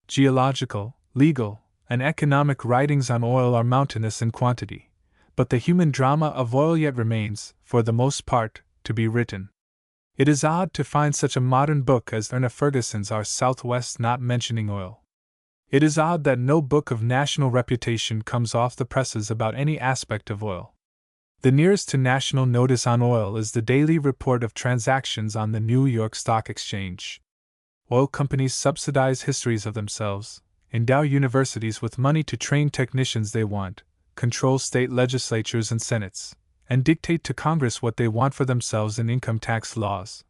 Geological, legal, and economic writings on oil are mountainous in quantity, but the human drama of oil yet remains, for the most part, to be written. It is odd to find such a modern book as Erna Ferguson's Our Southwest not mentioning oil. It is odd that no book of national reputation comes off the presses about any aspect of oil. The nearest to national notice on oil is the daily report of transactions on the New York Stock Exchange. Oil companies subsidize histories of themselves, endow universities with money to train technicians they want, control state legislatures and senates, and dictate to Congress what they want for themselves in income tax laws.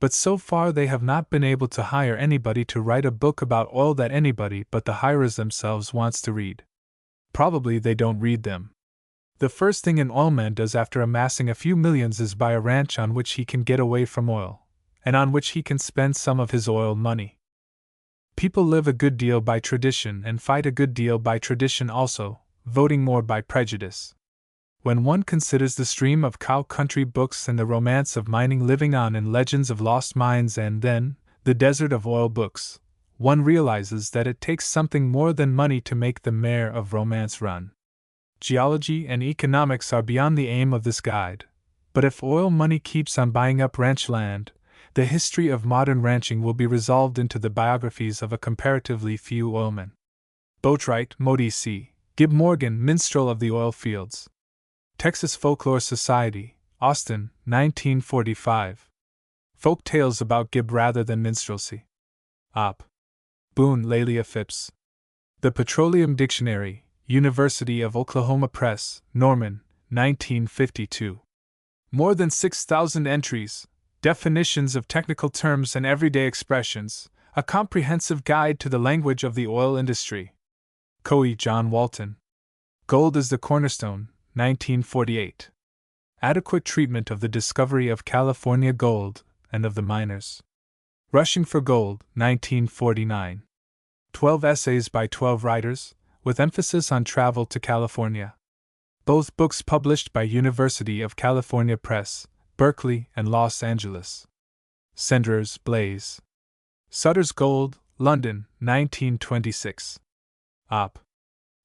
But so far they have not been able to hire anybody to write a book about oil that anybody but the hirers themselves wants to read. Probably they don't read them. The first thing an oilman does after amassing a few millions is buy a ranch on which he can get away from oil, and on which he can spend some of his oil money. People live a good deal by tradition and fight a good deal by tradition also, voting more by prejudice. When one considers the stream of cow country books and the romance of mining living on in legends of lost mines and then, the desert of oil books, one realizes that it takes something more than money to make the mare of romance run. Geology and economics are beyond the aim of this guide, but if oil money keeps on buying up ranch land, the history of modern ranching will be resolved into the biographies of a comparatively few oilmen. Boatwright, Modi C. Gib Morgan, Minstrel of the Oil Fields. Texas Folklore Society, Austin, 1945. Folk tales about Gib rather than minstrelsy. Op. Boone, Lelia Phipps. The Petroleum Dictionary, University of Oklahoma Press, Norman, 1952. More than 6,000 entries, definitions of technical terms and everyday expressions, a comprehensive guide to the language of the oil industry. Coe, John Walton. Gold is the Cornerstone, 1948. Adequate treatment of the discovery of California gold and of the miners. Rushing for Gold, 1949. 12 essays by 12 writers, with emphasis on travel to California. Both books published by University of California Press, Berkeley and Los Angeles. Sender's Blaze. Sutter's Gold, London, 1926. Op.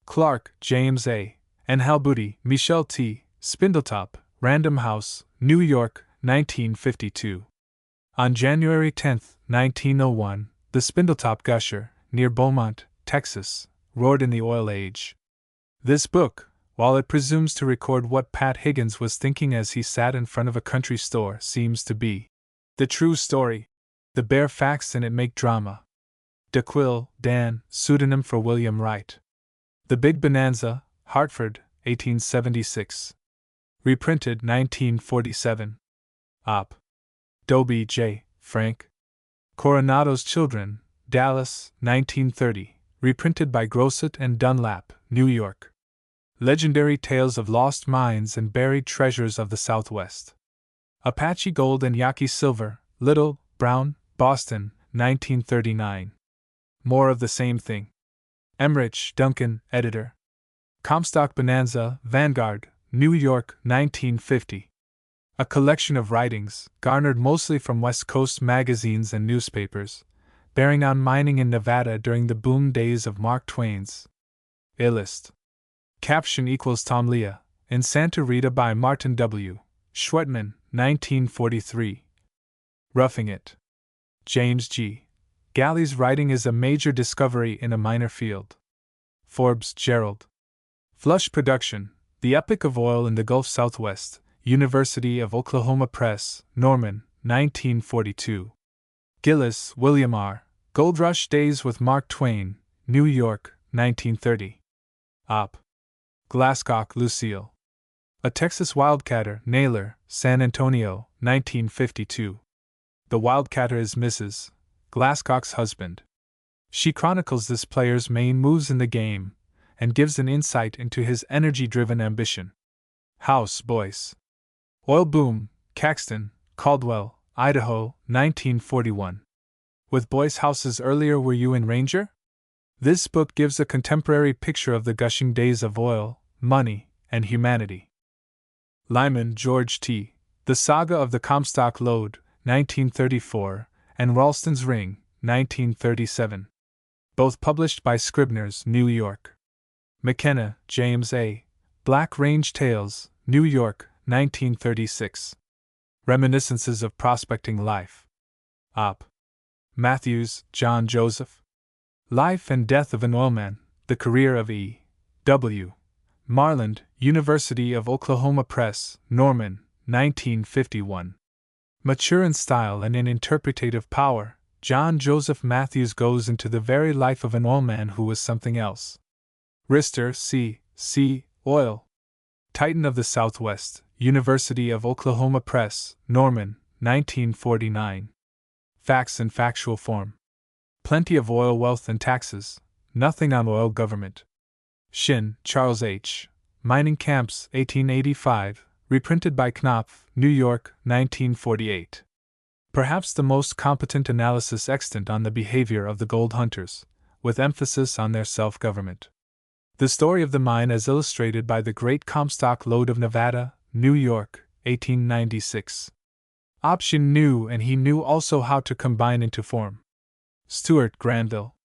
Clark, James A. and Halbuty, Michel T. Spindletop, Random House, New York, 1952. On January 10, 1901, the Spindletop Gusher, near Beaumont, Texas, roared in the oil age. This book, while it presumes to record what Pat Higgins was thinking as he sat in front of a country store, seems to be the true story. The bare facts in it make drama. DeQuille, Dan, pseudonym for William Wright. The Big Bonanza, Hartford, 1876. Reprinted 1947. Op. Dobie J. Frank. Coronado's Children, Dallas, 1930. Reprinted by Grosset and Dunlap, New York. Legendary Tales of Lost Mines and Buried Treasures of the Southwest. Apache Gold and Yaqui Silver, Little, Brown, Boston, 1939. More of the same thing. Emmerich, Duncan, editor. Comstock Bonanza, Vanguard, New York, 1950. A collection of writings, garnered mostly from West Coast magazines and newspapers, bearing on mining in Nevada during the boom days of Mark Twain's Illust. Caption equals Tom Leah, in Santa Rita by Martin W. Schwetman, 1943. Roughing It. James G. Galley's writing is a major discovery in a minor field. Forbes, Gerald. Flush Production, The Epic of Oil in the Gulf Southwest, University of Oklahoma Press, Norman, 1942. Gillis, William R. Gold Rush Days with Mark Twain, New York, 1930. Op. Glasscock, Lucille. A Texas Wildcatter, Naylor, San Antonio, 1952. The Wildcatter is Mrs. Glasscock's husband. She chronicles this player's main moves in the game, and gives an insight into his energy-driven ambition. House Boys. Oil Boom, Caxton, Caldwell, Idaho, 1941. With Boyce Houses earlier Were You in Ranger? This book gives a contemporary picture of the gushing days of oil, money, and humanity. Lyman, George T. The Saga of the Comstock Lode, 1934, and Ralston's Ring, 1937. Both published by Scribner's, New York. McKenna, James A. Black Range Tales, New York, 1936. Reminiscences of Prospecting Life. Op. Matthews, John Joseph. Life and Death of an Oilman, The Career of E. W. Marland, University of Oklahoma Press, Norman, 1951. Mature in style and in interpretative power, John Joseph Matthews goes into the very life of an oilman who was something else. Rister, C. Oil. Titan of the Southwest, University of Oklahoma Press, Norman, 1949. Facts in factual form. Plenty of oil wealth and taxes, nothing on oil government. Shin, Charles H. Mining Camps, 1885, reprinted by Knopf, New York, 1948. Perhaps the most competent analysis extant on the behavior of the gold hunters, with emphasis on their self-government. The story of the mine as illustrated by the Great Comstock Lode of Nevada, New York, 1896. Option knew, and he knew also how to combine into form. Stuart Granville.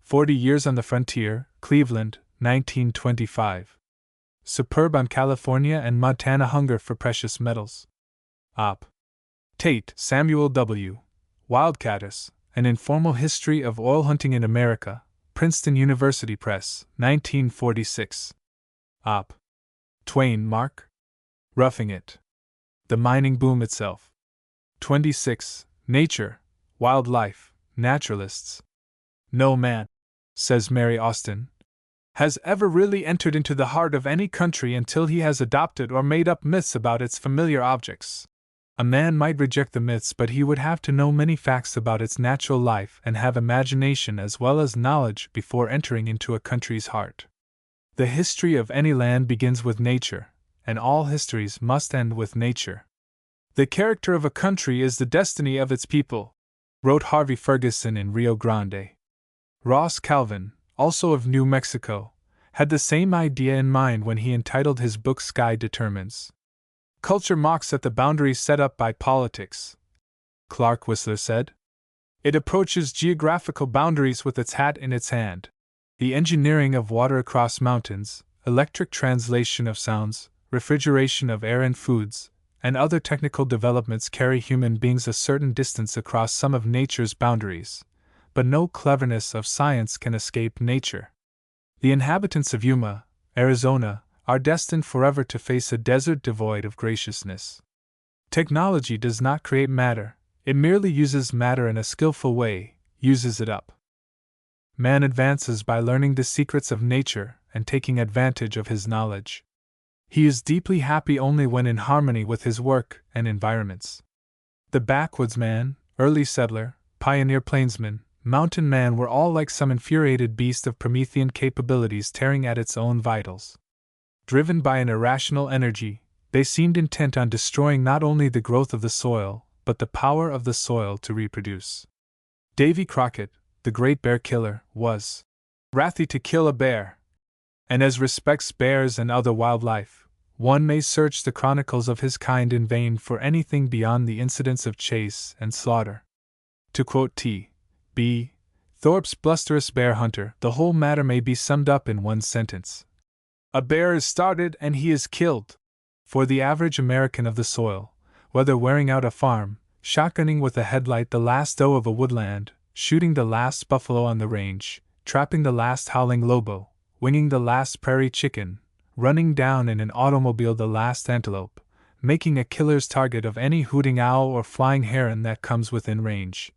40 Years on the Frontier, Cleveland, 1925. Superb on California and Montana Hunger for Precious Metals. Op. Tate, Samuel W. Wildcatters, An Informal History of Oil Hunting in America, Princeton University Press, 1946. Op. Twain, Mark. Roughing It. The Mining Boom Itself. 26. Nature, Wildlife, Naturalists. No man, says Mary Austin, has ever really entered into the heart of any country until he has adopted or made up myths about its familiar objects. A man might reject the myths, but he would have to know many facts about its natural life and have imagination as well as knowledge before entering into a country's heart. The history of any land begins with nature, and all histories must end with nature. The character of a country is the destiny of its people, wrote Harvey Ferguson in Rio Grande. Ross Calvin, also of New Mexico, had the same idea in mind when he entitled his book Sky Determines. Culture mocks at the boundaries set up by politics, Clark Whistler said. It approaches geographical boundaries with its hat in its hand. The engineering of water across mountains, electric translation of sounds, refrigeration of air and foods, and other technical developments carry human beings a certain distance across some of nature's boundaries, but no cleverness of science can escape nature. The inhabitants of Yuma, Arizona, are destined forever to face a desert devoid of graciousness. Technology does not create matter, it merely uses matter in a skillful way, uses it up. Man advances by learning the secrets of nature and taking advantage of his knowledge. He is deeply happy only when in harmony with his work and environments. The backwoodsman, early settler, pioneer plainsman, mountain man were all like some infuriated beast of Promethean capabilities tearing at its own vitals. Driven by an irrational energy, they seemed intent on destroying not only the growth of the soil, but the power of the soil to reproduce. Davy Crockett, the great bear killer, was wrathy to kill a bear. And as respects bears and other wildlife, one may search the chronicles of his kind in vain for anything beyond the incidents of chase and slaughter. To quote T. B. Thorpe's blusterous bear hunter, the whole matter may be summed up in one sentence. A bear is started and he is killed. For the average American of the soil, whether wearing out a farm, shotgunning with a headlight the last doe of a woodland, shooting the last buffalo on the range, trapping the last howling lobo, winging the last prairie chicken, running down in an automobile the last antelope, making a killer's target of any hooting owl or flying heron that comes within range,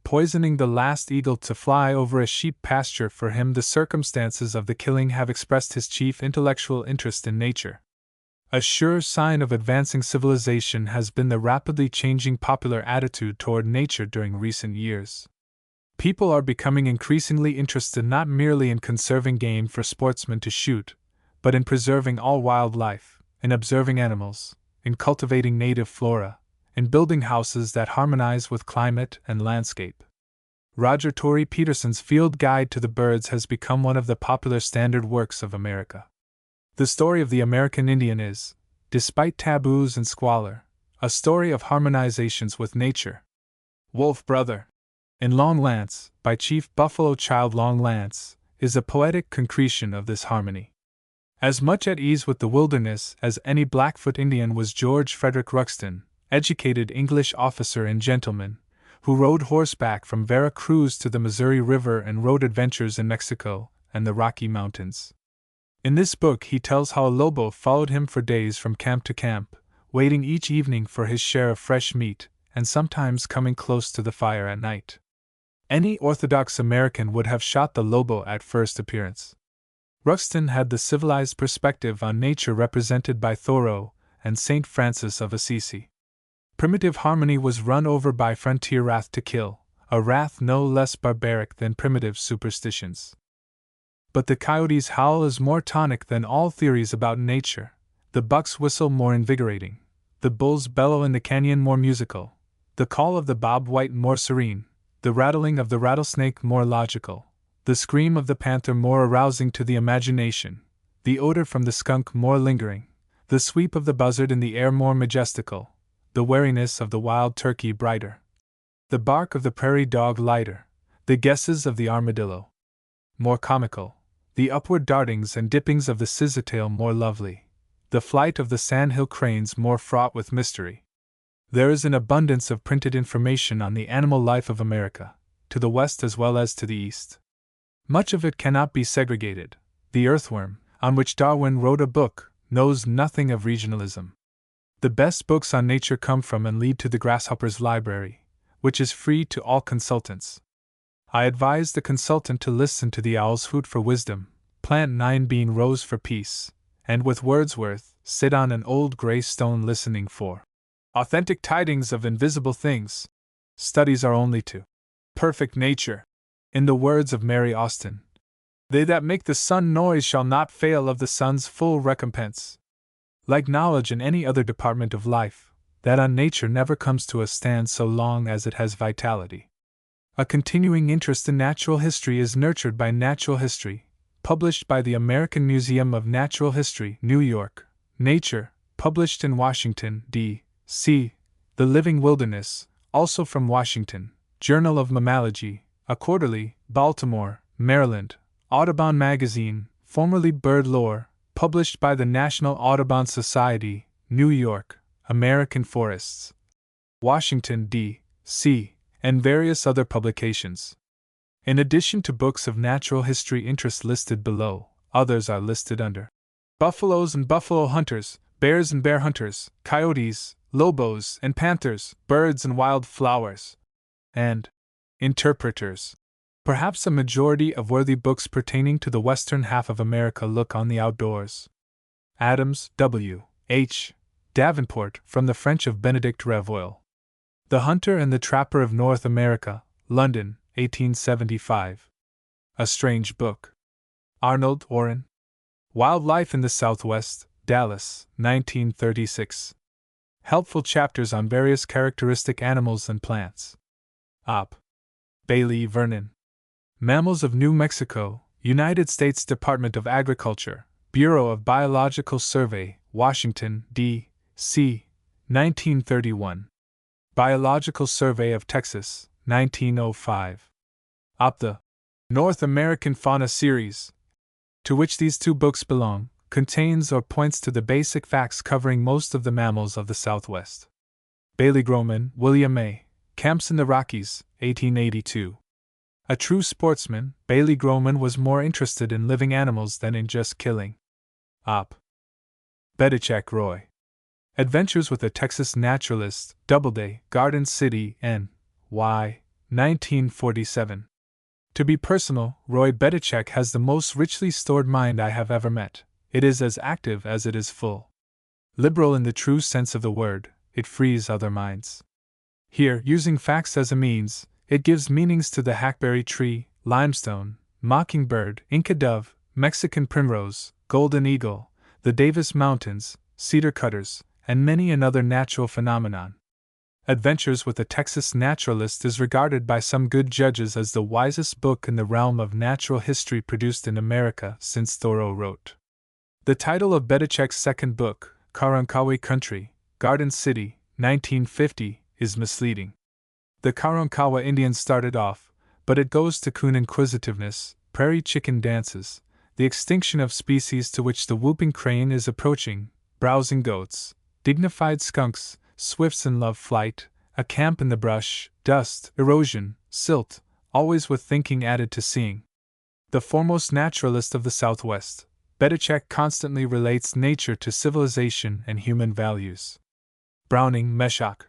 poisoning the last eagle to fly over a sheep pasture, for him the circumstances of the killing have expressed his chief intellectual interest in nature. A sure sign of advancing civilization has been the rapidly changing popular attitude toward nature during recent years. People are becoming increasingly interested not merely in conserving game for sportsmen to shoot, but in preserving all wildlife, in observing animals, in cultivating native flora, in building houses that harmonize with climate and landscape. Roger Tory Peterson's Field Guide to the Birds has become one of the popular standard works of America. The story of the American Indian is, despite taboos and squalor, a story of harmonizations with nature. Wolf Brother, in Long Lance, by Chief Buffalo Child Long Lance, is a poetic concretion of this harmony. As much at ease with the wilderness as any Blackfoot Indian was George Frederick Ruxton, educated English officer and gentleman, who rode horseback from Vera Cruz to the Missouri River and rode adventures in Mexico and the Rocky Mountains. In this book he tells how a lobo followed him for days from camp to camp, waiting each evening for his share of fresh meat, and sometimes coming close to the fire at night. Any orthodox American would have shot the lobo at first appearance. Ruxton had the civilized perspective on nature represented by Thoreau and St. Francis of Assisi. Primitive harmony was run over by frontier wrath to kill, a wrath no less barbaric than primitive superstitions. But the coyote's howl is more tonic than all theories about nature, the buck's whistle more invigorating, the bull's bellow in the canyon more musical, The call of the bobwhite more serene, the rattling of the rattlesnake more logical, the scream of the panther more arousing to the imagination, the odor from the skunk more lingering, the sweep of the buzzard in the air more majestical, the wariness of the wild turkey brighter, the bark of the prairie dog lighter, the guesses of the armadillo more comical, the upward dartings and dippings of the scissortail more lovely, the flight of the sandhill cranes more fraught with mystery. There is an abundance of printed information on the animal life of America, to the west as well as to the east. Much of it cannot be segregated. The earthworm, on which Darwin wrote a book, knows nothing of regionalism. The best books on nature come from and lead to the grasshopper's library, which is free to all consultants. I advise the consultant to listen to the owl's hoot for wisdom, plant 9 rose for peace, and with Wordsworth, sit on an old gray stone listening for authentic tidings of invisible things. Studies are only to perfect nature. In the words of Mary Austin, they that make the sun noise shall not fail of the sun's full recompense. Like knowledge in any other department of life, that on nature never comes to a stand so long as it has vitality. A continuing interest in natural history is nurtured by Natural History, published by the American Museum of Natural History, New York. Nature, published in Washington, D.C. The Living Wilderness, also from Washington, Journal of Mammalogy, a quarterly, Baltimore, Maryland. Audubon Magazine, formerly Bird Lore, published by the National Audubon Society, New York. American Forests, Washington, D.C., and various other publications. In addition to books of natural history interest listed below, others are listed under buffaloes and buffalo hunters, bears and bear hunters, coyotes, lobos and panthers, birds and wild flowers, and interpreters. Perhaps a majority of worthy books pertaining to the western half of America look on the outdoors. Adams, W. H. Davenport, from the French of Benedict Revoil. The Hunter and the Trapper of North America, London, 1875. A Strange Book. Arnold, Orrin. Wildlife in the Southwest, Dallas, 1936. Helpful chapters on various characteristic animals and plants. Op. Bailey, Vernon. Mammals of New Mexico, United States Department of Agriculture, Bureau of Biological Survey, Washington, D.C., 1931. Biological Survey of Texas, 1905. Op. The North American Fauna Series, to which these 2 books belong, contains or points to the basic facts covering most of the mammals of the Southwest. Bailey Groman, William A. Camps in the Rockies, 1882. A true sportsman, Bailey Groman was more interested in living animals than in just killing. Op. Bedichek Roy. Adventures with a Texas Naturalist, Doubleday, Garden City, N.Y., 1947. To be personal, Roy Bedichek has the most richly stored mind I have ever met. It is as active as it is full. Liberal in the true sense of the word, it frees other minds. Here, using facts as a means, it gives meanings to the hackberry tree, limestone, mockingbird, Inca dove, Mexican primrose, golden eagle, the Davis Mountains, cedar cutters, and many another natural phenomenon. Adventures with a Texas Naturalist is regarded by some good judges as the wisest book in the realm of natural history produced in America since Thoreau wrote. The title of Bedichek's second book, Karankawi Country, Garden City, 1950, is misleading. The Karankawa Indians started off, but it goes to coon inquisitiveness, prairie chicken dances, the extinction of species to which the whooping crane is approaching, browsing goats, dignified skunks, swifts in love flight, a camp in the brush, dust, erosion, silt, always with thinking added to seeing. The foremost naturalist of the Southwest, Bedichek constantly relates nature to civilization and human values. Browning, Meshock.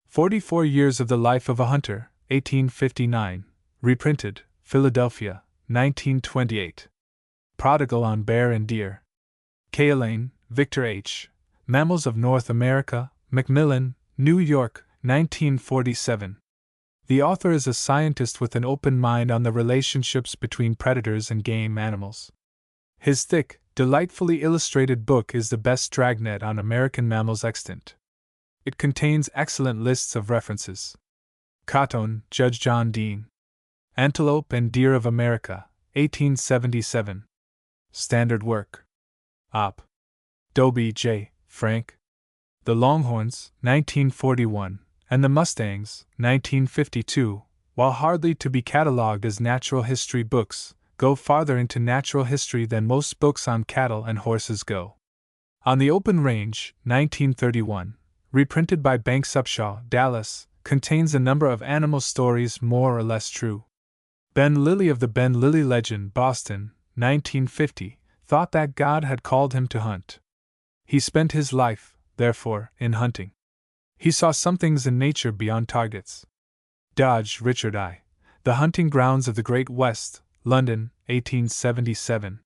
44 Years of the Life of a Hunter, 1859, reprinted, Philadelphia, 1928. Prodigal on Bear and Deer. Kaelin, Victor H. Mammals of North America, Macmillan, New York, 1947. The author is a scientist with an open mind on the relationships between predators and game animals. His thick, delightfully illustrated book is the best dragnet on American mammals extant. It contains excellent lists of references. Cotton, Judge John Dean. Antelope and Deer of America, 1877. Standard work. Op. Dobie J. Frank. The Longhorns, 1941, and the Mustangs, 1952, while hardly to be catalogued as natural history books, go farther into natural history than most books on cattle and horses go. On the Open Range, 1931, reprinted by Banks Upshaw, Dallas, contains a number of animal stories more or less true. Ben Lilly of the Ben Lilly Legend, Boston, 1950, thought that God had called him to hunt. He spent his life, therefore, in hunting. He saw some things in nature beyond targets. Dodge, Richard I. The Hunting Grounds of the Great West, London, 1877.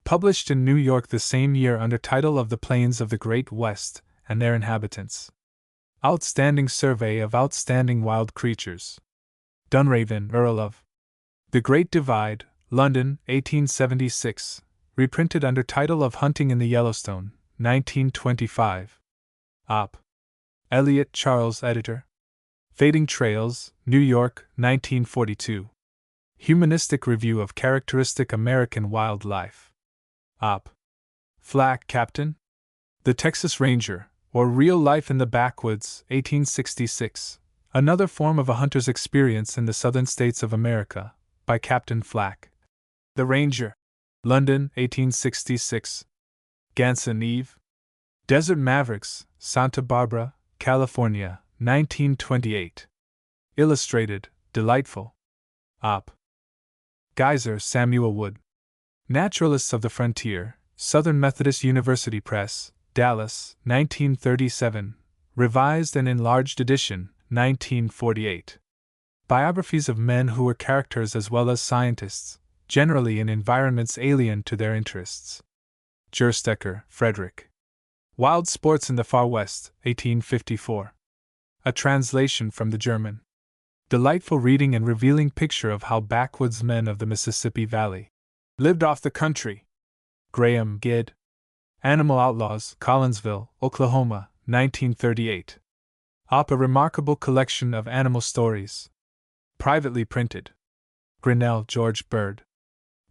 Published in New York the same year under title of The Plains of the Great West and Their Inhabitants. Outstanding Survey of Outstanding Wild Creatures. Dunraven, Earl of. The Great Divide, London, 1876. Reprinted under title of Hunting in the Yellowstone, 1925. Op. Elliott, Charles, editor. Fading Trails, New York, 1942. Humanistic Review of Characteristic American Wildlife. Op. Flack, Captain. The Texas Ranger, or Real Life in the Backwoods, 1866. Another form of a hunter's experience in the southern states of America, by Captain Flack. The Ranger. London, 1866. Ganson, Eve. Desert Mavericks, Santa Barbara, California, 1928. Illustrated, delightful. Op. Geyser, Samuel Wood. Naturalists of the Frontier, Southern Methodist University Press, Dallas, 1937. Revised and enlarged edition, 1948. Biographies of men who were characters as well as scientists, generally in environments alien to their interests. Gerstecker, Frederick. Wild Sports in the Far West, 1854. A translation from the German. Delightful reading and revealing picture of how backwoods men of the Mississippi Valley lived off the country. Graham, Gid. Animal Outlaws, Collinsville, Oklahoma, 1938. Op. A remarkable collection of animal stories. Privately printed. Grinnell, George Bird.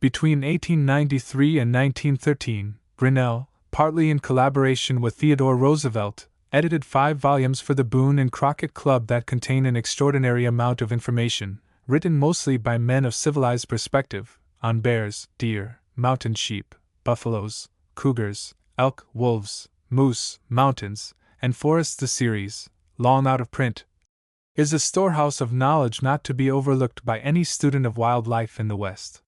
Between 1893 and 1913, Grinnell, partly in collaboration with Theodore Roosevelt, edited 5 volumes for the Boone and Crockett Club that contain an extraordinary amount of information, written mostly by men of civilized perspective, on bears, deer, mountain sheep, buffaloes, cougars, elk, wolves, moose, mountains, and forests. The series, long out of print, is a storehouse of knowledge not to be overlooked by any student of wildlife in the West.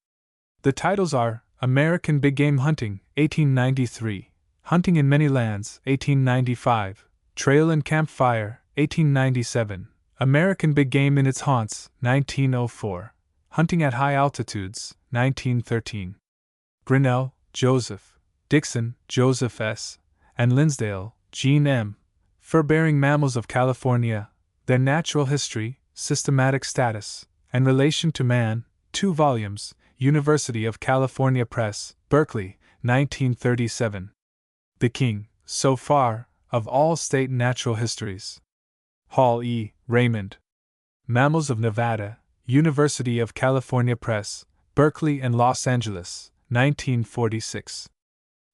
The titles are American Big Game Hunting, 1893, Hunting in Many Lands, 1895, Trail and Campfire, 1897, American Big Game in Its Haunts, 1904, Hunting at High Altitudes, 1913. Grinnell, Joseph, Dixon, Joseph S., and Linsdale, Jean M., Fur-Bearing Mammals of California, Their Natural History, Systematic Status, and Relation to Man, 2 volumes, University of California Press, Berkeley, 1937. The King, so far, of all state natural histories. Hall E. Raymond. Mammals of Nevada, University of California Press, Berkeley and Los Angeles, 1946.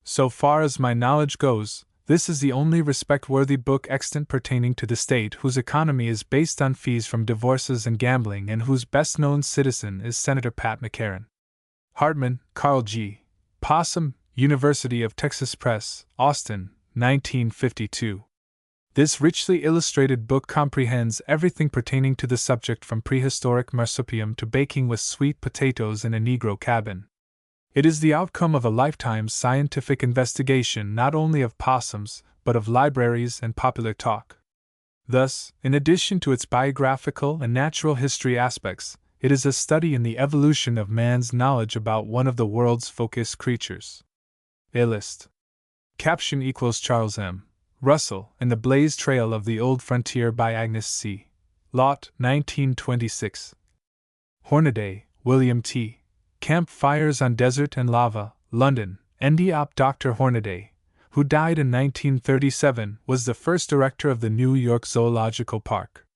So far as my knowledge goes, this is the only respect-worthy book extant pertaining to the state whose economy is based on fees from divorces and gambling and whose best-known citizen is Senator Pat McCarran. Hartman, Carl G. Possum, University of Texas Press, Austin, 1952. This richly illustrated book comprehends everything pertaining to the subject from prehistoric marsupium to baking with sweet potatoes in a Negro cabin. It is the outcome of a lifetime's scientific investigation not only of possums, but of libraries and popular talk. Thus, in addition to its biographical and natural history aspects, it is a study in the evolution of man's knowledge about one of the world's focus creatures. A list. Caption equals Charles M. Russell and the Blaze Trail of the Old Frontier by Agnes C. Lott, 1926. Hornaday, William T. Camp Fires on Desert and Lava, London, ND Op. Dr. Hornaday, who died in 1937, was the first director of the New York Zoological Park.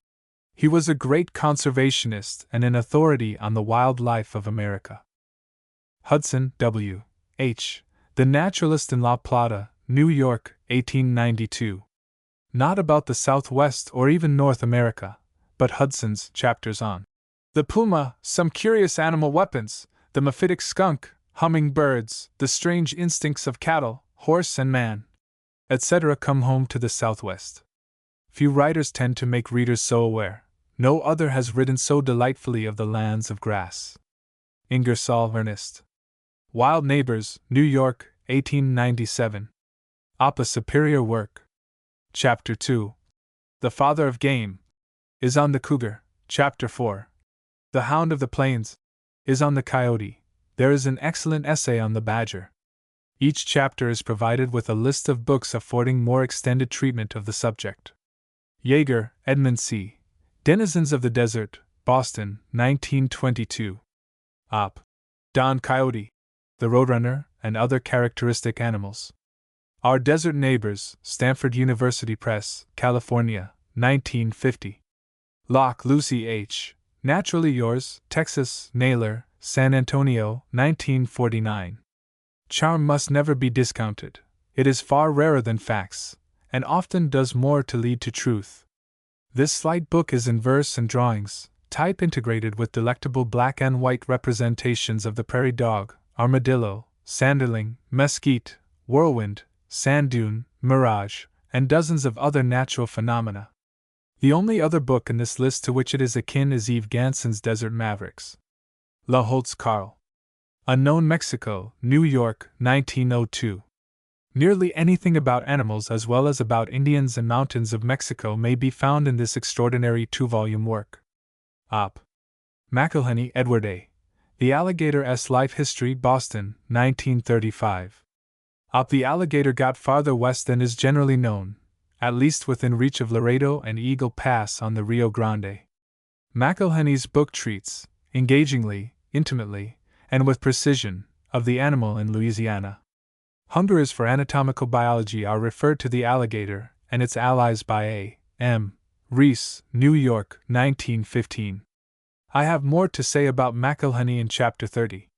He was a great conservationist and an authority on the wildlife of America. Hudson W. H., The Naturalist in La Plata, New York, 1892. Not about the Southwest or even North America, but Hudson's chapters on the puma, some curious animal weapons, the mephitic skunk, hummingbirds, the strange instincts of cattle, horse and man, etc. come home to the Southwest. Few writers tend to make readers so aware. No other has written so delightfully of the lands of grass. Ingersoll Ernest. Wild Neighbors, New York, 1897. A superior work. Chapter 2. The Father of Game is on the cougar. Chapter 4. The Hound of the Plains is on the coyote. There is an excellent essay on the badger. Each chapter is provided with a list of books affording more extended treatment of the subject. Yeager, Edmund C. Denizens of the Desert, Boston, 1922. Op. Don Coyote, the Roadrunner, and Other Characteristic Animals. Our Desert Neighbors, Stanford University Press, California, 1950. Locke, Lucy H. Naturally Yours, Texas, Naylor, San Antonio, 1949. Charm must never be discounted. It is far rarer than facts, and often does more to lead to truth. This slight book is in verse and drawings, type integrated with delectable black and white representations of the prairie dog, armadillo, sanderling, mesquite, whirlwind, sand dune, mirage, and dozens of other natural phenomena. The only other book in this list to which it is akin is Eve Ganson's Desert Mavericks. La Holtz Carl. Unknown Mexico, New York, 1902. Nearly anything about animals as well as about Indians and mountains of Mexico may be found in this extraordinary 2-volume work. Op. McIlhenny, Edward A. The Alligator's Life History, Boston, 1935. Op. The alligator got farther west than is generally known, at least within reach of Laredo and Eagle Pass on the Rio Grande. McIlhenny's book treats, engagingly, intimately, and with precision, of the animal in Louisiana. Hungers for anatomical biology are referred to the alligator and its allies by A. M. Reese, New York, 1915. I have more to say about McIlhenny in Chapter 30.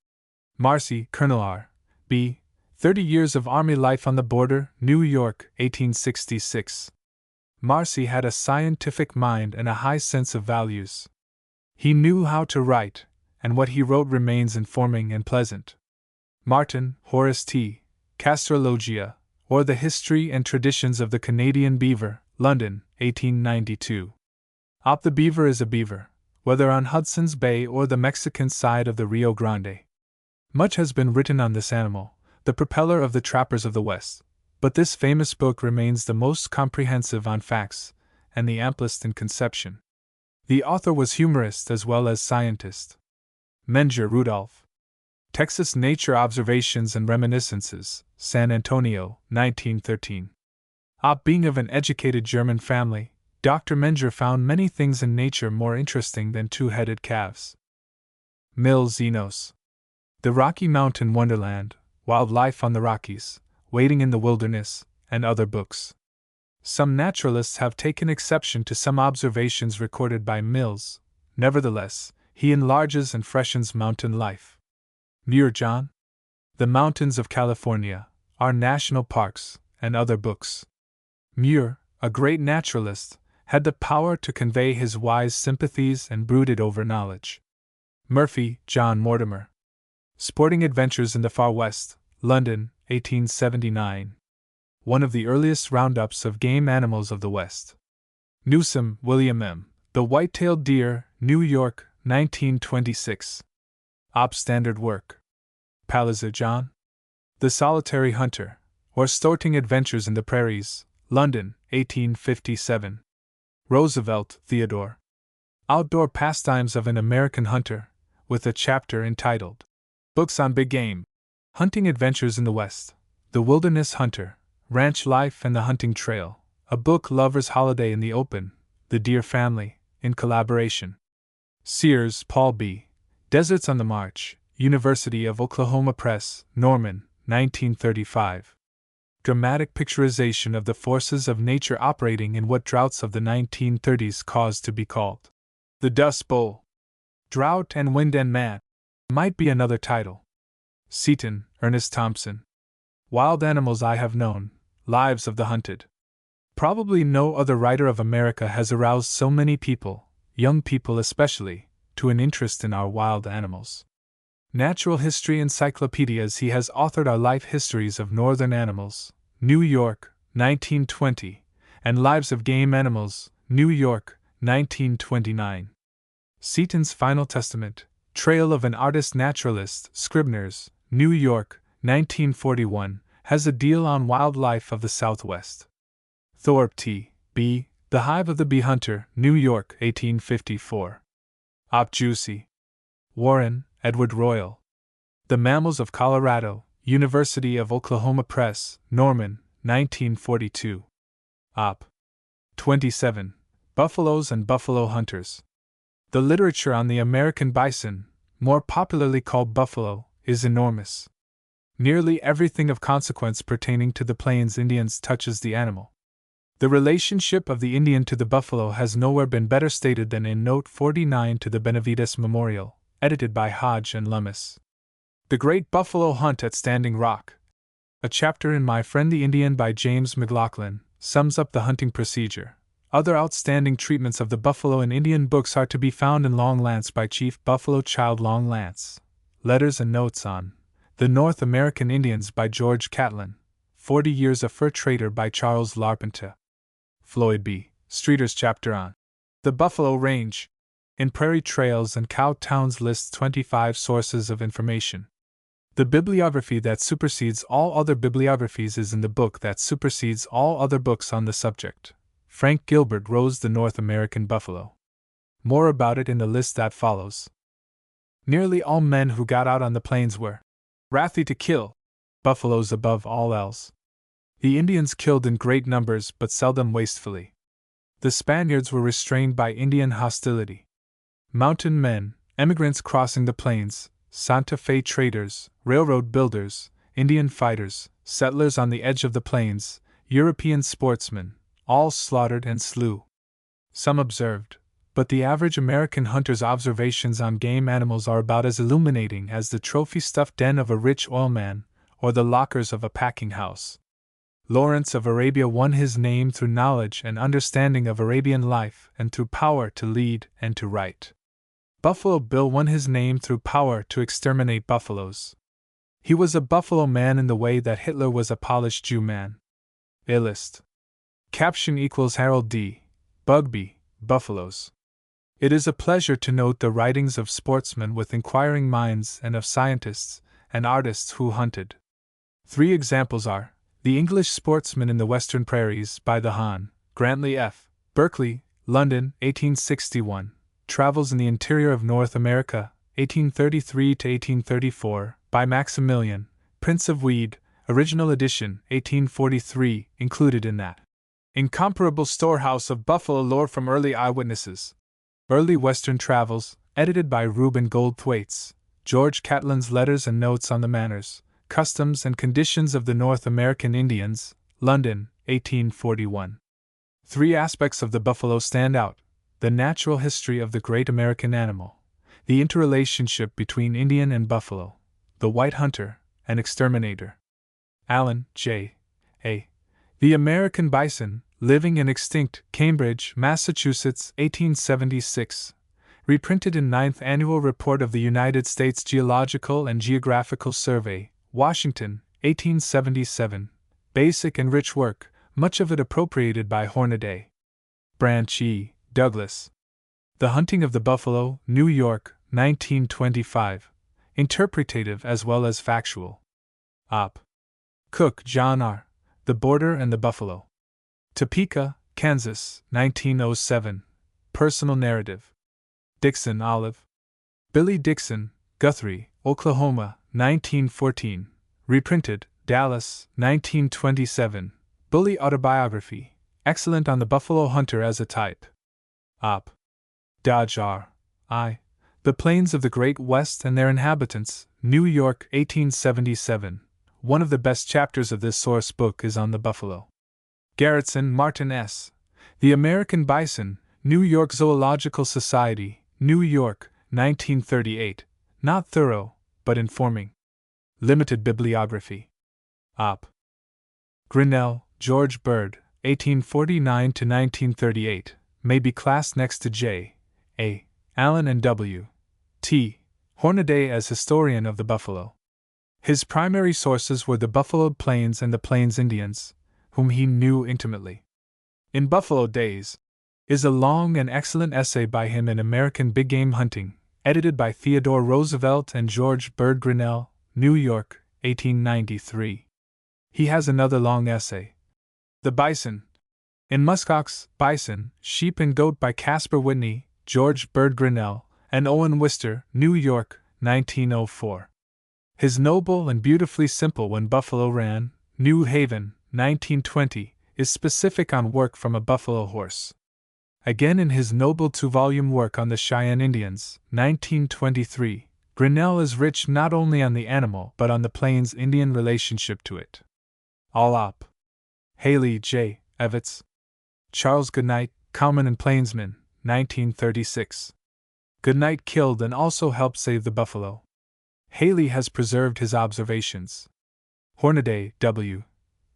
Marcy, Colonel R. B. 30 Years of Army Life on the Border, New York, 1866. Marcy had a scientific mind and a high sense of values. He knew how to write, and what he wrote remains informing and pleasant. Martin, Horace T. Castrologia, or The History and Traditions of the Canadian Beaver, London, 1892. Op. The beaver is a beaver, whether on Hudson's Bay or the Mexican side of the Rio Grande. Much has been written on this animal, the propeller of the trappers of the West, but this famous book remains the most comprehensive on facts, and the amplest in conception. The author was humorist as well as scientist. Menger, Rudolph. Texas Nature Observations and Reminiscences, San Antonio, 1913. Being of an educated German family, Dr. Menger found many things in nature more interesting than 2-headed calves. Mills, Enos. The Rocky Mountain Wonderland, Wildlife on the Rockies, Waiting in the Wilderness, and Other Books. Some naturalists have taken exception to some observations recorded by Mills. Nevertheless, he enlarges and freshens mountain life. Muir, John. The Mountains of California, Our National Parks, and Other Books. Muir, a great naturalist, had the power to convey his wise sympathies and brooded over knowledge. Murphy, John Mortimer. Sporting Adventures in the Far West, London, 1879. One of the earliest roundups of game animals of the West. Newsom, William M. The White-tailed Deer, New York, 1926. Standard work. Palliser, John. The Solitary Hunter, or Sporting Adventures in the Prairies, London, 1857. Roosevelt, Theodore. Outdoor Pastimes of an American Hunter, with a chapter entitled Books on Big Game. Hunting Adventures in the West, The Wilderness Hunter, Ranch Life and the Hunting Trail, a book Lover's Holiday in the Open, The Deer Family, in collaboration. Sears, Paul B. Deserts on the March, University of Oklahoma Press, Norman, 1935. dramatic picturization of the forces of nature operating in what droughts of the 1930s caused to be called the Dust Bowl. Drought and Wind and Man might be another title. Seaton, Ernest Thompson. Wild Animals I Have Known, Lives of the Hunted. Probably no other writer of America has aroused so many people, young people especially, to an interest in our wild animals. Natural history encyclopedias. He has authored our life histories of northern animals, New York, 1920, and Lives of Game Animals, New York, 1929. Seaton's Final Testament, Trail of an Artist Naturalist, Scribner's, New York, 1941, has a deal on wildlife of the Southwest. Thorpe T. B., The Hive of the Bee Hunter, New York, 1854. Juicy. Warren, Edward Royal. The Mammals of Colorado, University of Oklahoma Press, Norman, 1942. Op. 27. Buffaloes and Buffalo Hunters. The literature on the American bison, more popularly called buffalo, is enormous. Nearly everything of consequence pertaining to the Plains Indians touches the animal. The relationship of the Indian to the buffalo has nowhere been better stated than in Note 49 to the Benavides Memorial, edited by Hodge and Lummis. The Great Buffalo Hunt at Standing Rock, a chapter in My Friend the Indian by James McLaughlin, sums up the hunting procedure. Other outstanding treatments of the buffalo in Indian books are to be found in Long Lance by Chief Buffalo Child Long Lance, Letters and Notes on the North American Indians by George Catlin, 40 Years a Fur Trader by Charles Larpenter. Floyd B. Streeter's chapter on the Buffalo Range in Prairie Trails and Cow Towns lists 25 sources of information. The bibliography that supersedes all other bibliographies is in the book that supersedes all other books on the subject. Frank Gilbert Rose the North American Buffalo. More about it in the list that follows. Nearly all men who got out on the plains were wrathy to kill buffaloes above all else. The Indians killed in great numbers but seldom wastefully. The Spaniards were restrained by Indian hostility. Mountain men, emigrants crossing the plains, Santa Fe traders, railroad builders, Indian fighters, settlers on the edge of the plains, European sportsmen, all slaughtered and slew. Some observed, but the average American hunter's observations on game animals are about as illuminating as the trophy-stuffed den of a rich oilman or the lockers of a packing house. Lawrence of Arabia won his name through knowledge and understanding of Arabian life and through power to lead and to write. Buffalo Bill won his name through power to exterminate buffaloes. He was a buffalo man in the way that Hitler was a polished Jew man. A list. Caption equals Harold D. Bugby, Buffaloes. It is a pleasure to note the writings of sportsmen with inquiring minds and of scientists and artists who hunted. 3 examples are The English Sportsman in the Western Prairies by the Hon. Grantley F. Berkeley, London, 1861. Travels in the Interior of North America, 1833 to 1834, by Maximilian, Prince of Weed, original edition, 1843, included in that incomparable storehouse of buffalo lore from early eyewitnesses. Early Western Travels, edited by Reuben Goldthwaites, George Catlin's Letters and Notes on the Manners, Customs and Conditions of the North American Indians, London, 1841. 3 aspects of the buffalo stand out: the natural history of the great American animal, the interrelationship between Indian and buffalo, the white hunter and exterminator. Allen, J. A. The American Bison, Living and Extinct, Cambridge, Massachusetts, 1876. Reprinted in 9th Annual Report of the United States Geological and Geographical Survey, Washington, 1877. Basic and rich work, much of it appropriated by Hornaday. Branch E. Douglas. The Hunting of the Buffalo, New York, 1925. Interpretative as well as factual. Op. Cook, John R. The Border and the Buffalo. Topeka, Kansas, 1907. Personal narrative. Dixon, Olive. Billy Dixon, Guthrie, Oklahoma, 1914. Reprinted, Dallas, 1927. Bully autobiography, excellent on the buffalo hunter as a type. Op. Dodge R. I. The Plains of the Great West and Their Inhabitants, New York, 1877. One of the best chapters of this source book is on the buffalo. Garretson, Martin S. The American Bison, New York Zoological Society, New York, 1938. Not thorough, but informing. Limited bibliography. Op. Grinnell, George Bird, 1849 to 1938, may be classed next to J. A. Allen and W. T. Hornaday as historian of the buffalo. His primary sources were the Buffalo Plains and the Plains Indians, whom he knew intimately. In Buffalo Days is a long and excellent essay by him in American Big Game Hunting, edited by Theodore Roosevelt and George Bird Grinnell, New York, 1893. He has another long essay, The Bison, in Muskox, Bison, Sheep and Goat by Caspar Whitney, George Bird Grinnell, and Owen Wister, New York, 1904. His noble and beautifully simple When Buffalo Ran, New Haven, 1920, is specific on work from a buffalo horse. Again in his noble two-volume work on the Cheyenne Indians, 1923, Grinnell is rich not only on the animal but on the Plains Indian relationship to it. All op. Haley J. Evitts. Charles Goodnight, Cowman and Plainsman, 1936. Goodnight killed and also helped save the buffalo. Haley has preserved his observations. Hornaday, W.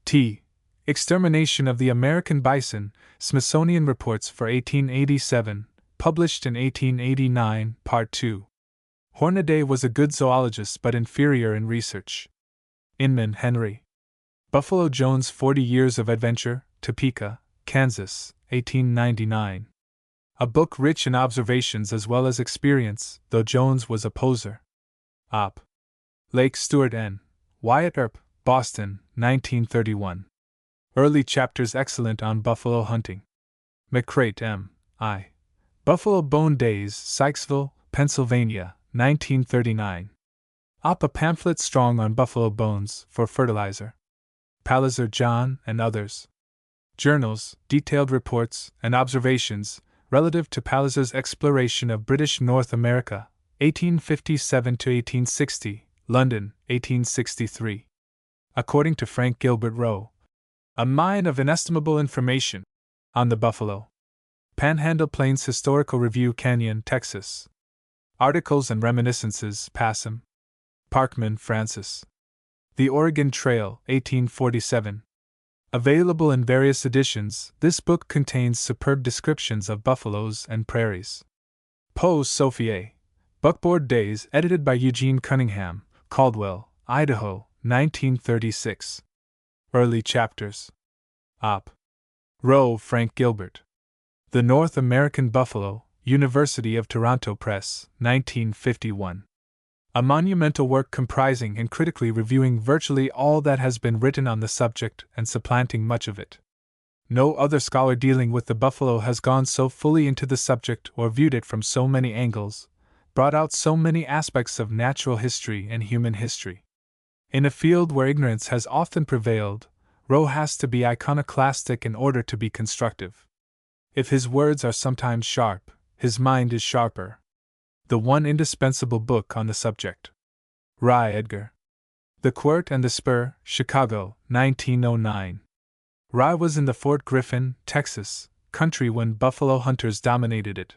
T. Extermination of the American Bison, Smithsonian Reports for 1887, published in 1889, Part 2. Hornaday was a good zoologist but inferior in research. Inman, Henry. Buffalo Jones 40 Years of Adventure, Topeka, Kansas, 1899. A book rich in observations as well as experience, though Jones was a poser. Op. Lake Stewart N. Wyatt Earp, Boston, 1931. Early chapters excellent on buffalo hunting. McCrate M. I. Buffalo Bone Days, Sykesville, Pennsylvania, 1939. Op. A pamphlet strong on buffalo bones, for fertilizer. Palliser John and others. Journals, detailed reports, and observations, relative to Palliser's exploration of British North America, 1857 to 1860, London, 1863. According to Frank Gilbert Rowe, a mine of inestimable information on the buffalo. Panhandle Plains Historical Review, Canyon, Texas. Articles and Reminiscences, Passam. Parkman, Francis. The Oregon Trail, 1847. Available in various editions, this book contains superb descriptions of buffaloes and prairies. Poe's Sophie. Buckboard Days, edited by Eugene Cunningham, Caldwell, Idaho, 1936. Early chapters. Op. Rowe, Frank Gilbert. The North American Buffalo, University of Toronto Press, 1951. A monumental work comprising and critically reviewing virtually all that has been written on the subject and supplanting much of it. No other scholar dealing with the buffalo has gone so fully into the subject or viewed it from so many angles, brought out so many aspects of natural history and human history. In a field where ignorance has often prevailed, Rowe has to be iconoclastic in order to be constructive. If his words are sometimes sharp, his mind is sharper. The one indispensable book on the subject. Rye, Edgar. The Quirt and the Spur, Chicago, 1909. Rye was in the Fort Griffin, Texas, country when buffalo hunters dominated it.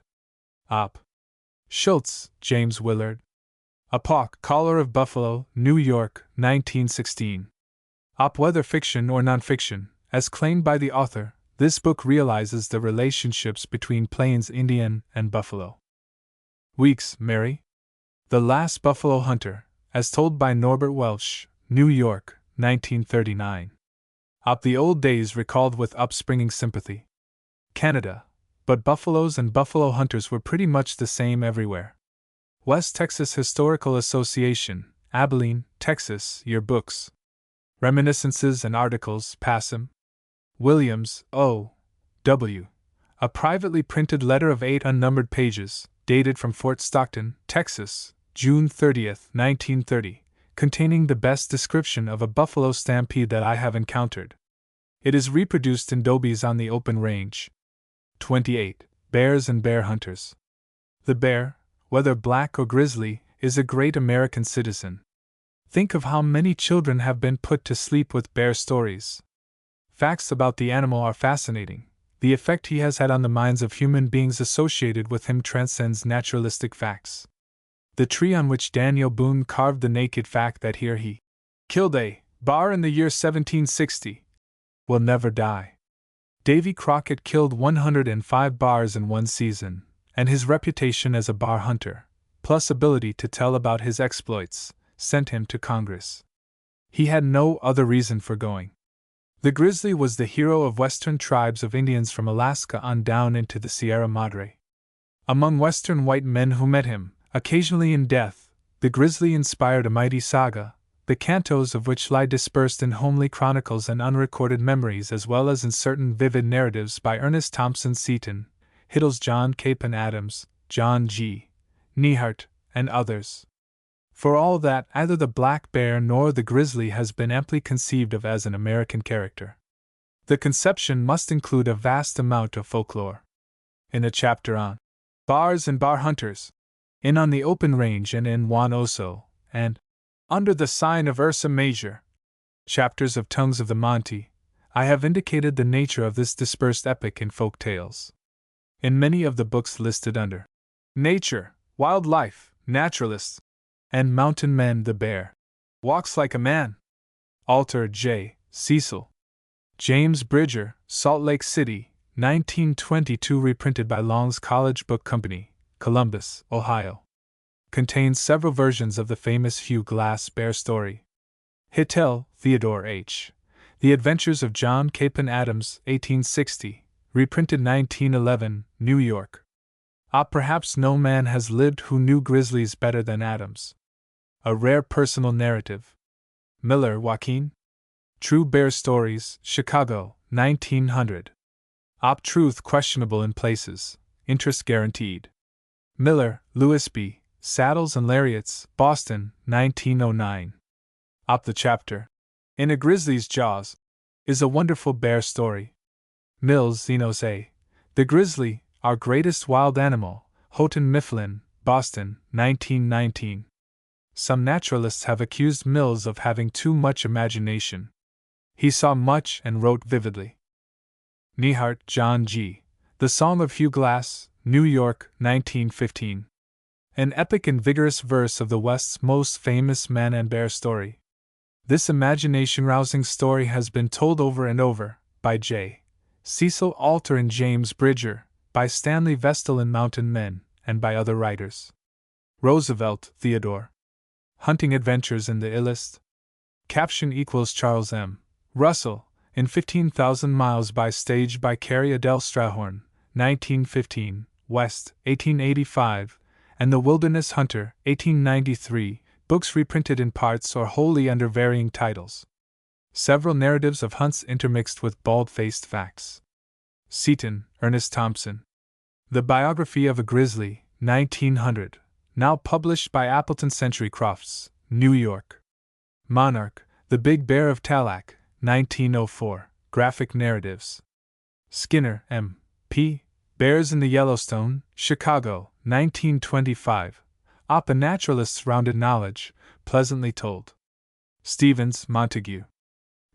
Op. Schultz, James Willard. A Pauk, Caller of Buffalo, New York, 1916. Op. Whether fiction or nonfiction, as claimed by the author, this book realizes the relationships between Plains Indian and buffalo. Weeks, Mary. The Last Buffalo Hunter, as told by Norbert Welsh, New York, 1939. Op. The old days recalled with upspringing sympathy. Canada, but buffaloes and buffalo hunters were pretty much the same everywhere. West Texas Historical Association, Abilene, Texas, Year Books. Reminiscences and Articles, Passam. Williams, O. W. A privately printed letter of 8 unnumbered pages, dated from Fort Stockton, Texas, June 30, 1930, containing the best description of a buffalo stampede that I have encountered. It is reproduced in Dobies on the Open Range. 28. Bears and Bear Hunters. The bear, whether black or grizzly, is a great American citizen. Think of how many children have been put to sleep with bear stories. Facts about the animal are fascinating. The effect he has had on the minds of human beings associated with him transcends naturalistic facts. The tree on which Daniel Boone carved the naked fact that here he killed a bar in the year 1760 will never die. Davy Crockett killed 105 bars in one season, and his reputation as a bar hunter, plus ability to tell about his exploits, sent him to Congress. He had no other reason for going. The grizzly was the hero of western tribes of Indians from Alaska on down into the Sierra Madre. Among western white men who met him, occasionally in death, the grizzly inspired a mighty saga, the cantos of which lie dispersed in homely chronicles and unrecorded memories as well as in certain vivid narratives by Ernest Thompson Seton, Hiddle's John Capon Adams, John G. Neihardt, and others. For all that, either the black bear nor the grizzly has been amply conceived of as an American character. The conception must include a vast amount of folklore. In a chapter on bars and bar hunters, in On the Open Range and in Juan Oso, and Under the Sign of Ursa Major, chapters of Tongues of the Monte, I have indicated the nature of this dispersed epic in folk tales. In many of the books listed under Nature, Wildlife, Naturalists, and Mountain Men, the bear walks like a man. Alter J. Cecil. James Bridger, Salt Lake City, 1922, reprinted by Long's College Book Company, Columbus, Ohio. Contains several versions of the famous Hugh Glass bear story. Hittell, Theodore H. The Adventures of John Capon Adams, 1860, reprinted 1911, New York. Perhaps no man has lived who knew grizzlies better than Adams. A rare personal narrative. Miller, Joaquin. True Bear Stories, Chicago, 1900. Truth questionable in places, interest guaranteed. Miller, Louis B. Saddles and Lariats, Boston, 1909. The chapter, In a Grizzly's Jaws, is a wonderful bear story. Mills, Zenos A. The Grizzly, Our Greatest Wild Animal, Houghton Mifflin, Boston, 1919. Some naturalists have accused Mills of having too much imagination. He saw much and wrote vividly. Neihardt, John G. The Song of Hugh Glass, New York, 1915. An epic and vigorous verse of the West's most famous man and bear story. This imagination-rousing story has been told over and over, by J. Cecil Alter and James Bridger, by Stanley Vestal in Mountain Men, and by other writers. Roosevelt, Theodore. Hunting Adventures in the Illest. Caption equals Charles M. Russell, in 15,000 Miles by Stage by Carrie Adele Strahorn, 1915, West, 1885, and The Wilderness Hunter, 1893, books reprinted in parts or wholly under varying titles. Several narratives of hunts intermixed with bald-faced facts. Seton, Ernest Thompson. The Biography of a Grizzly, 1900, now published by Appleton Century Crofts, New York. Monarch, The Big Bear of Talac, 1904, graphic narratives. Skinner, M. P. Bears in the Yellowstone, Chicago, 1925. A naturalist's rounded knowledge, pleasantly told. Stevens, Montague.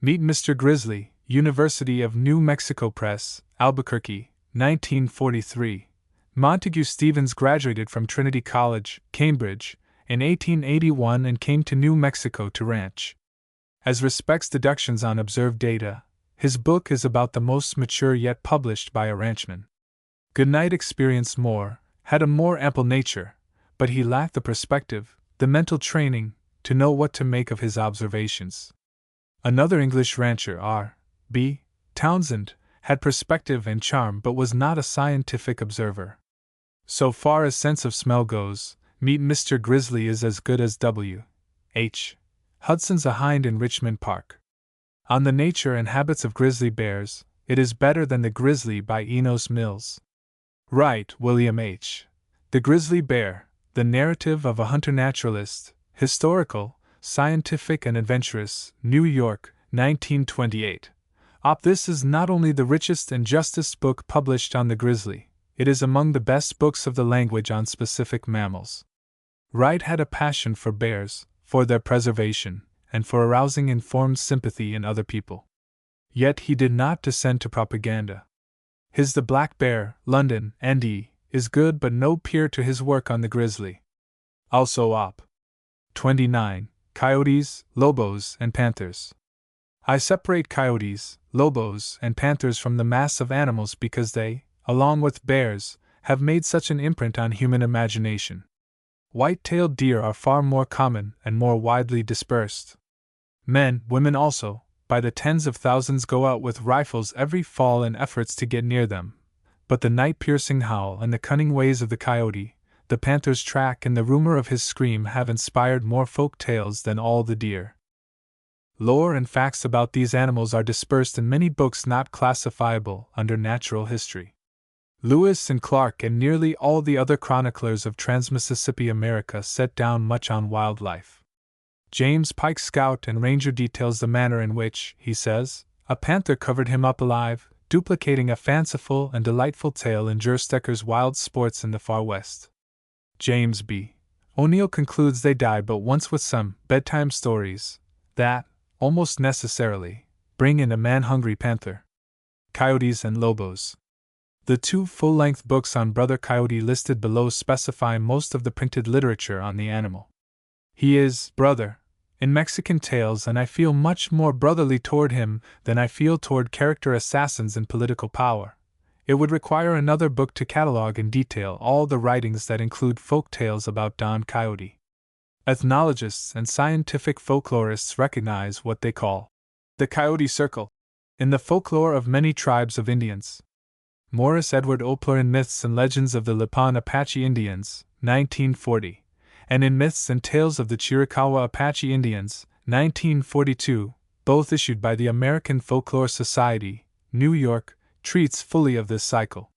Meet Mr. Grizzly, University of New Mexico Press, Albuquerque, 1943. Montague Stevens graduated from Trinity College, Cambridge, in 1881 and came to New Mexico to ranch. As respects deductions on observed data, his book is about the most mature yet published by a ranchman. Goodnight experienced more, had a more ample nature, but he lacked the perspective, the mental training, to know what to make of his observations. Another English rancher, R. B. Townsend, had perspective and charm but was not a scientific observer. So far as sense of smell goes, Meet Mr. Grizzly is as good as W. H. Hudson's A Hind in Richmond Park. On the nature and habits of grizzly bears, it is better than The Grizzly by Enos Mills. Wright, William H. The Grizzly Bear, The Narrative of a Hunter Naturalist, Historical, Scientific and Adventurous, New York, 1928. This is not only the richest and justest book published on the grizzly, it is among the best books of the language on specific mammals. Wright had a passion for bears, for their preservation, and for arousing informed sympathy in other people. Yet he did not descend to propaganda. His The Black Bear, London, N.D., is good but no peer to his work on the grizzly. Also Op. 29, Coyotes, Lobos, and Panthers. I separate coyotes, lobos, and panthers from the mass of animals because they, along with bears, have made such an imprint on human imagination. White-tailed deer are far more common and more widely dispersed. Men, women also, by the tens of thousands go out with rifles every fall in efforts to get near them, but the night-piercing howl and the cunning ways of the coyote, the panther's track and the rumor of his scream have inspired more folk tales than all the deer. Lore and facts about these animals are dispersed in many books not classifiable under natural history. Lewis and Clark and nearly all the other chroniclers of Trans-Mississippi America set down much on wildlife. James Pike Scout and Ranger details the manner in which, he says, a panther covered him up alive, duplicating a fanciful and delightful tale in Jerstecker's Wild Sports in the Far West. James B. O'Neill concludes they die but once with some bedtime stories that, almost necessarily, bring in a man-hungry panther. Coyotes and Lobos. The two full-length books on Brother Coyote listed below specify most of the printed literature on the animal. He is brother in Mexican tales, and I feel much more brotherly toward him than I feel toward character assassins in political power. It would require another book to catalogue in detail all the writings that include folk tales about Don Coyote. Ethnologists and scientific folklorists recognize what they call the Coyote Circle in the folklore of many tribes of Indians. Morris Edward Opler in Myths and Legends of the Lipan Apache Indians, 1940, and in Myths and Tales of the Chiricahua Apache Indians, 1942, both issued by the American Folklore Society, New York, treats fully of this cycle.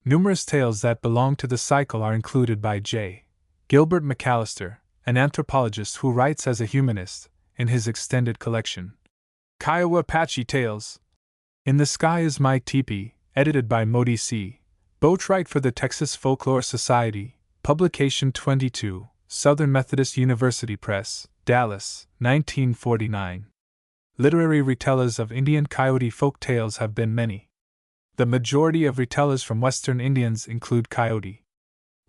Numerous tales that belong to the cycle are included by J. Gilbert McAllister, an anthropologist who writes as a humanist, in his extended collection, Kiowa Apache Tales. In the Sky is My Teepee, edited by Modi C. Boatwright for the Texas Folklore Society, Publication 22, Southern Methodist University Press, Dallas, 1949. Literary retellers of Indian coyote folk tales have been many. The majority of retellers from Western Indians include coyote.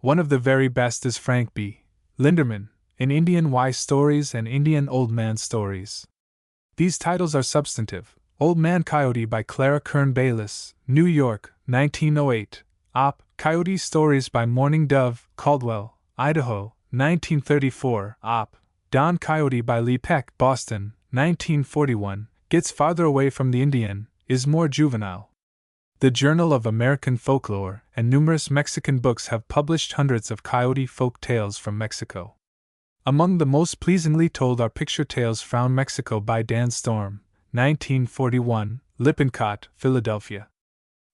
One of the very best is Frank B. Linderman, in Indian Y Stories and Indian Old Man Stories. These titles are substantive. Old Man Coyote by Clara Kern Bayliss, New York, 1908. Op. Coyote Stories by Morning Dove, Caldwell, Idaho, 1934. Op. Don Coyote by Lee Peck, Boston, 1941. Gets farther away from the Indian, is more juvenile. The Journal of American Folklore and numerous Mexican books have published hundreds of coyote folk tales from Mexico. Among the most pleasingly told are Picture Tales from Mexico by Dan Storm, 1941, Lippincott, Philadelphia.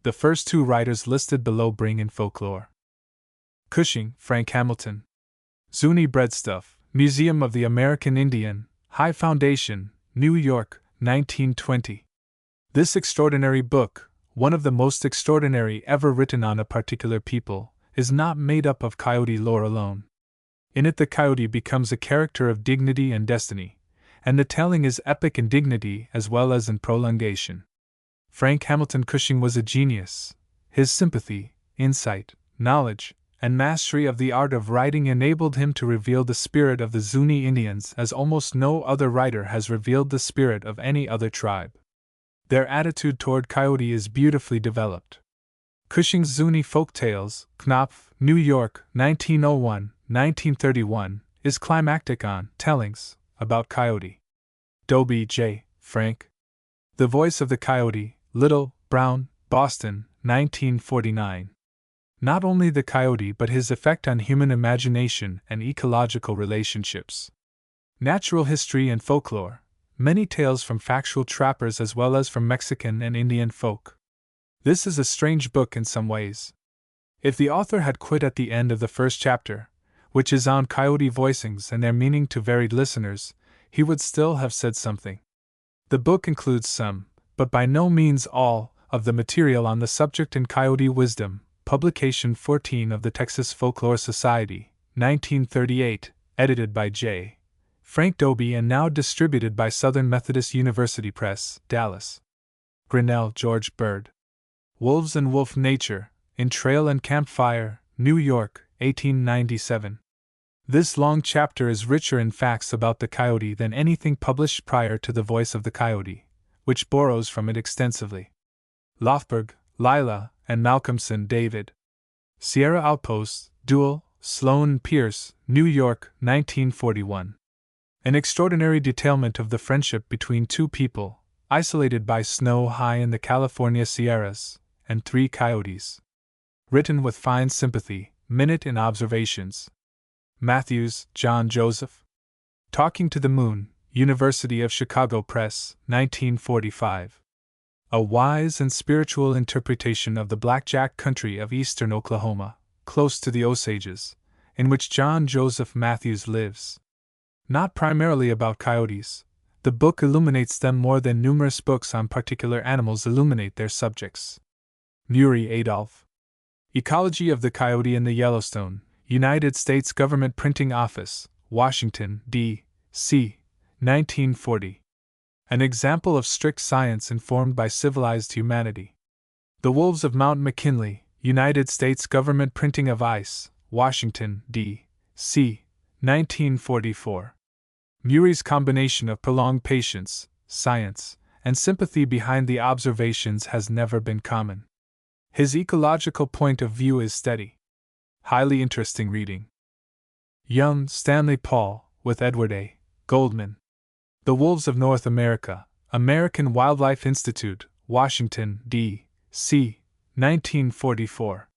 The first two writers listed below bring in folklore. Cushing, Frank Hamilton. Zuni Breadstuff, Museum of the American Indian, High Foundation, New York, 1920. This extraordinary book, one of the most extraordinary ever written on a particular people, is not made up of coyote lore alone. In it the coyote becomes a character of dignity and destiny, and the telling is epic in dignity as well as in prolongation. Frank Hamilton Cushing was a genius. His sympathy, insight, knowledge, and mastery of the art of writing enabled him to reveal the spirit of the Zuni Indians as almost no other writer has revealed the spirit of any other tribe. Their attitude toward coyote is beautifully developed. Cushing's Zuni Folk Tales, Knopf, New York, 1901-1931, is climactic on tellings about coyote. Dobie J. Frank. The Voice of the Coyote, Little, Brown, Boston, 1949. Not only the coyote but his effect on human imagination and ecological relationships. Natural History and Folklore. Many tales from factual trappers as well as from Mexican and Indian folk. This is a strange book in some ways. If the author had quit at the end of the first chapter, which is on coyote voicings and their meaning to varied listeners, he would still have said something. The book includes some, but by no means all, of the material on the subject in Coyote Wisdom, Publication 14 of the Texas Folklore Society, 1938, edited by J. Frank Dobie, and now distributed by Southern Methodist University Press, Dallas. Grinnell, George Bird. Wolves and Wolf Nature, in Trail and Campfire, New York, 1897. This long chapter is richer in facts about the coyote than anything published prior to The Voice of the Coyote, which borrows from it extensively. Lothberg, Lila, and Malcolmson, David. Sierra Outpost, Duell, Sloan Pierce, New York, 1941. An extraordinary detailment of the friendship between two people, isolated by snow high in the California Sierras, and 3 coyotes. Written with fine sympathy, minute and observations. Matthews, John Joseph. Talking to the Moon, University of Chicago Press, 1945. A wise and spiritual interpretation of the blackjack country of eastern Oklahoma, close to the Osages, in which John Joseph Matthews lives. Not primarily about coyotes, the book illuminates them more than numerous books on particular animals illuminate their subjects. Murray Adolph. Ecology of the Coyote in the Yellowstone, United States Government Printing Office, Washington, D.C., 1940. An example of strict science informed by civilized humanity. The Wolves of Mount McKinley, United States Government Printing of Ice, Washington, D.C., 1944. Murray's combination of prolonged patience, science, and sympathy behind the observations has never been common. His ecological point of view is steady. Highly interesting reading. Young, Stanley Paul, with Edward A. Goldman. The Wolves of North America, American Wildlife Institute, Washington, D.C., 1944.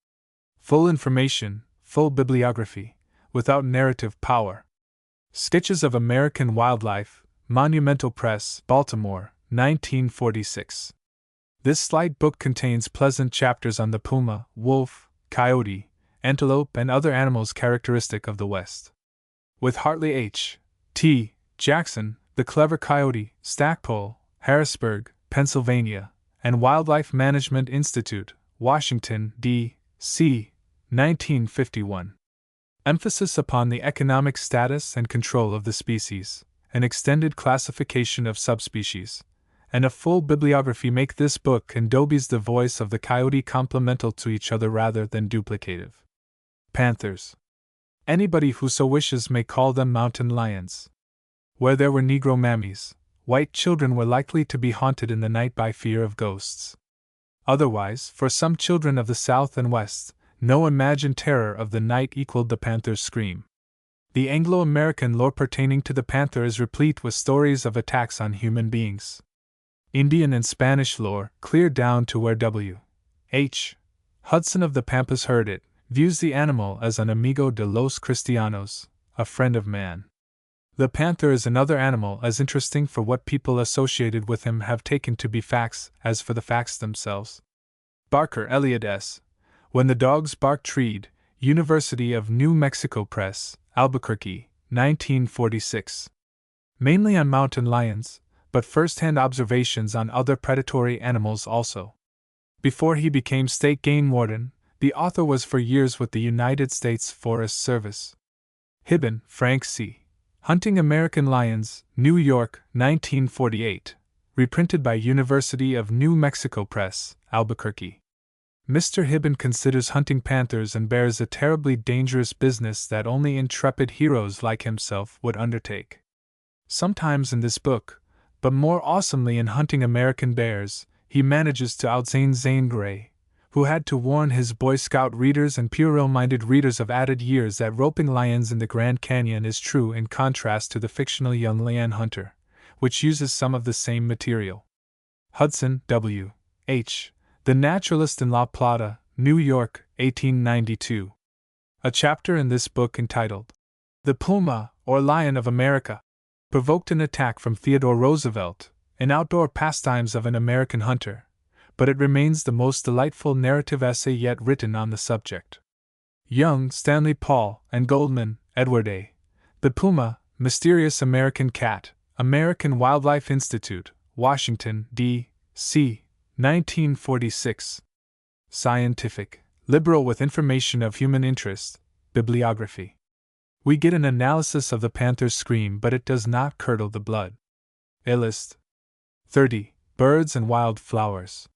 Full information, full bibliography, without narrative power. Sketches of American Wildlife, Monumental Press, Baltimore, 1946. This slight book contains pleasant chapters on the puma, wolf, coyote, antelope, and other animals characteristic of the West. With Hartley H. T. Jackson, The Clever Coyote, Stackpole, Harrisburg, Pennsylvania, and Wildlife Management Institute, Washington, D.C., 1951. Emphasis upon the economic status and control of the species, an extended classification of subspecies, and a full bibliography make this book and Dobie's The Voice of the Coyote complemental to each other rather than duplicative. Panthers. Anybody who so wishes may call them mountain lions. Where there were Negro mammies, white children were likely to be haunted in the night by fear of ghosts. Otherwise, for some children of the South and West, no imagined terror of the night equaled the panther's scream. The Anglo-American lore pertaining to the panther is replete with stories of attacks on human beings. Indian and Spanish lore, clear down to where W. H. Hudson of the Pampas heard it, views the animal as an amigo de los cristianos, a friend of man. The panther is another animal as interesting for what people associated with him have taken to be facts as for the facts themselves. Barker, Elliot S. When the Dogs Bark Treed, University of New Mexico Press, Albuquerque, 1946. Mainly on mountain lions, but first-hand observations on other predatory animals also. Before he became state game warden, the author was for years with the United States Forest Service. Hibben, Frank C. Hunting American Lions, New York, 1948. Reprinted by University of New Mexico Press, Albuquerque. Mr. Hibben considers hunting panthers and bears a terribly dangerous business that only intrepid heroes like himself would undertake. Sometimes in this book, but more awesomely in Hunting American Bears, he manages to outzane Zane Grey, who had to warn his Boy Scout readers and puerile-minded readers of added years that roping lions in the Grand Canyon is true in contrast to the fictional Young Lion Hunter, which uses some of the same material. Hudson, W. H. The Naturalist in La Plata, New York, 1892. A chapter in this book entitled, The Puma, or Lion of America, provoked an attack from Theodore Roosevelt, in Outdoor Pastimes of an American Hunter, but it remains the most delightful narrative essay yet written on the subject. Young, Stanley Paul, and Goldman, Edward A. The Puma, Mysterious American Cat, American Wildlife Institute, Washington, D.C., 1946. Scientific, liberal with information of human interest, bibliography. We get an analysis of the panther's scream, but it does not curdle the blood. Illust. 30. Birds and wild flowers.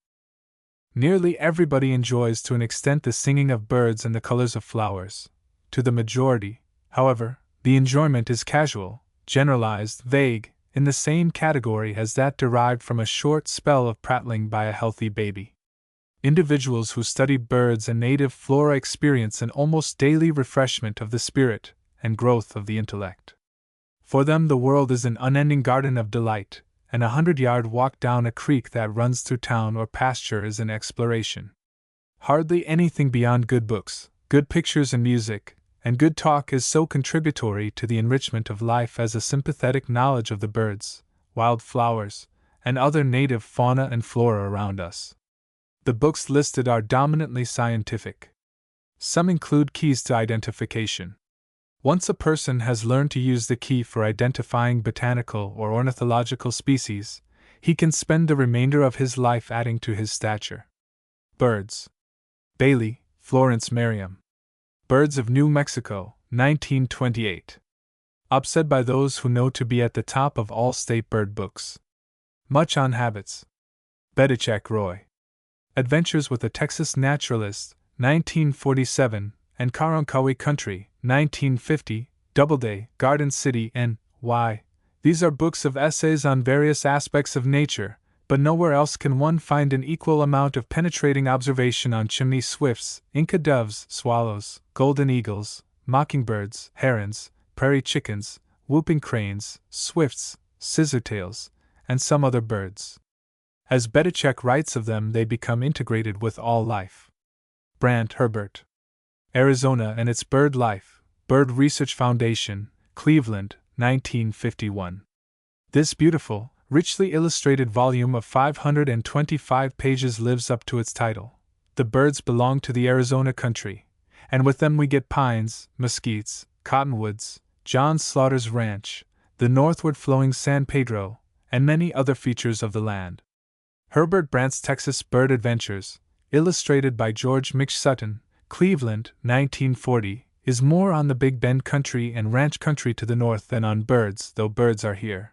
Nearly everybody enjoys to an extent the singing of birds and the colors of flowers. To the majority, however, the enjoyment is casual, generalized, vague, in the same category as that derived from a short spell of prattling by a healthy baby. Individuals who study birds and native flora experience an almost daily refreshment of the spirit and growth of the intellect. For them, the world is an unending garden of delight, and a 100-yard walk down a creek that runs through town or pasture is an exploration. Hardly anything beyond good books, good pictures and music, and good talk is so contributory to the enrichment of life as a sympathetic knowledge of the birds, wild flowers, and other native fauna and flora around us. The books listed are dominantly scientific. Some include keys to identification. Once a person has learned to use the key for identifying botanical or ornithological species, he can spend the remainder of his life adding to his stature. Birds. Bailey, Florence Merriam. Birds of New Mexico, 1928. Upset by those who know to be at the top of all state bird books. Much on habits. Bedichek Roy. Adventures with a Texas Naturalist, 1947, and Karankawi Country, 1950, Doubleday, Garden City, N.Y. These are books of essays on various aspects of nature, but nowhere else can one find an equal amount of penetrating observation on chimney swifts, Inca doves, swallows, golden eagles, mockingbirds, herons, prairie chickens, whooping cranes, swifts, scissortails, and some other birds. As Bedichek writes of them, they become integrated with all life. Brandt Herbert. Arizona and Its Bird Life, Bird Research Foundation, Cleveland, 1951. This beautiful, richly illustrated volume of 525 pages lives up to its title. The birds belong to the Arizona country, and with them we get pines, mesquites, cottonwoods, John Slaughter's ranch, the northward flowing San Pedro, and many other features of the land. Herbert Brandt's Texas Bird Adventures, illustrated by George Mitch Sutton, Cleveland, 1940, is more on the Big Bend country and ranch country to the north than on birds, though birds are here.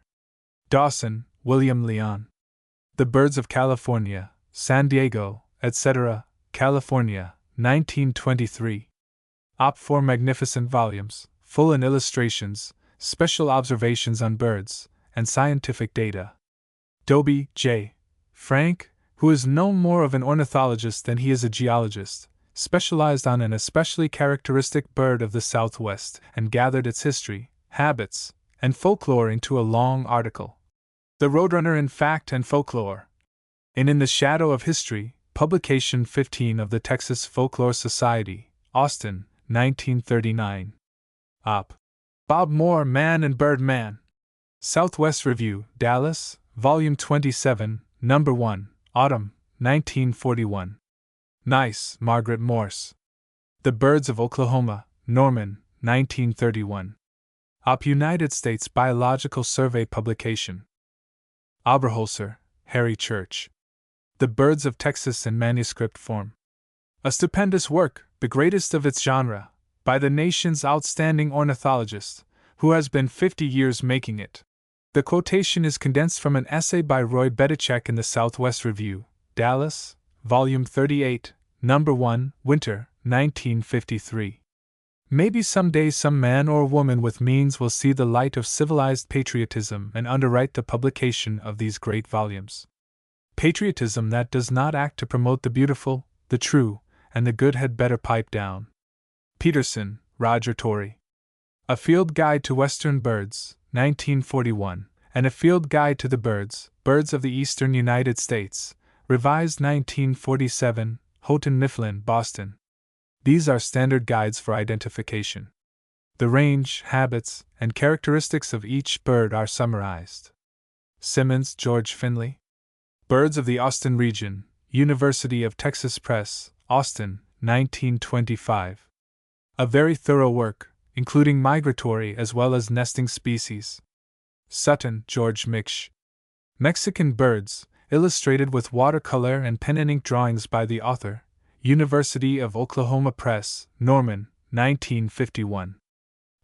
Dawson, William Leon. The Birds of California, San Diego, etc., California, 1923. Op. 4 magnificent volumes, full in illustrations, special observations on birds, and scientific data. Dobie, J. Frank, who is no more of an ornithologist than he is a geologist, specialized on an especially characteristic bird of the Southwest and gathered its history, habits, and folklore into a long article. The Roadrunner in Fact and Folklore. In the Shadow of History, publication 15 of the Texas Folklore Society, Austin, 1939. Op. Bob Moore, Man and Bird Man. Southwest Review, Dallas, Volume 27, Number 1, Autumn, 1941. Nice, Margaret Morse. The Birds of Oklahoma, Norman, 1931. Op. United States Biological Survey publication. Oberholzer, Harry Church. The Birds of Texas in manuscript form. A stupendous work, the greatest of its genre, by the nation's outstanding ornithologist, who has been 50 years making it. The quotation is condensed from an essay by Roy Bedichek in the Southwest Review, Dallas, Volume 38, Number 1, Winter, 1953. Maybe someday some man or woman with means will see the light of civilized patriotism and underwrite the publication of these great volumes. Patriotism that does not act to promote the beautiful, the true, and the good had better pipe down. Peterson, Roger Torrey. A Field Guide to Western Birds, 1941, and A Field Guide to the Birds of the Eastern United States, revised 1947, Houghton Mifflin, Boston. These are standard guides for identification. The range, habits, and characteristics of each bird are summarized. Simmons, George Finley. Birds of the Austin Region, University of Texas Press, Austin, 1925. A very thorough work, including migratory as well as nesting species. Sutton, George Mitch. Mexican Birds, illustrated with watercolor and pen and ink drawings by the author, University of Oklahoma Press, Norman, 1951.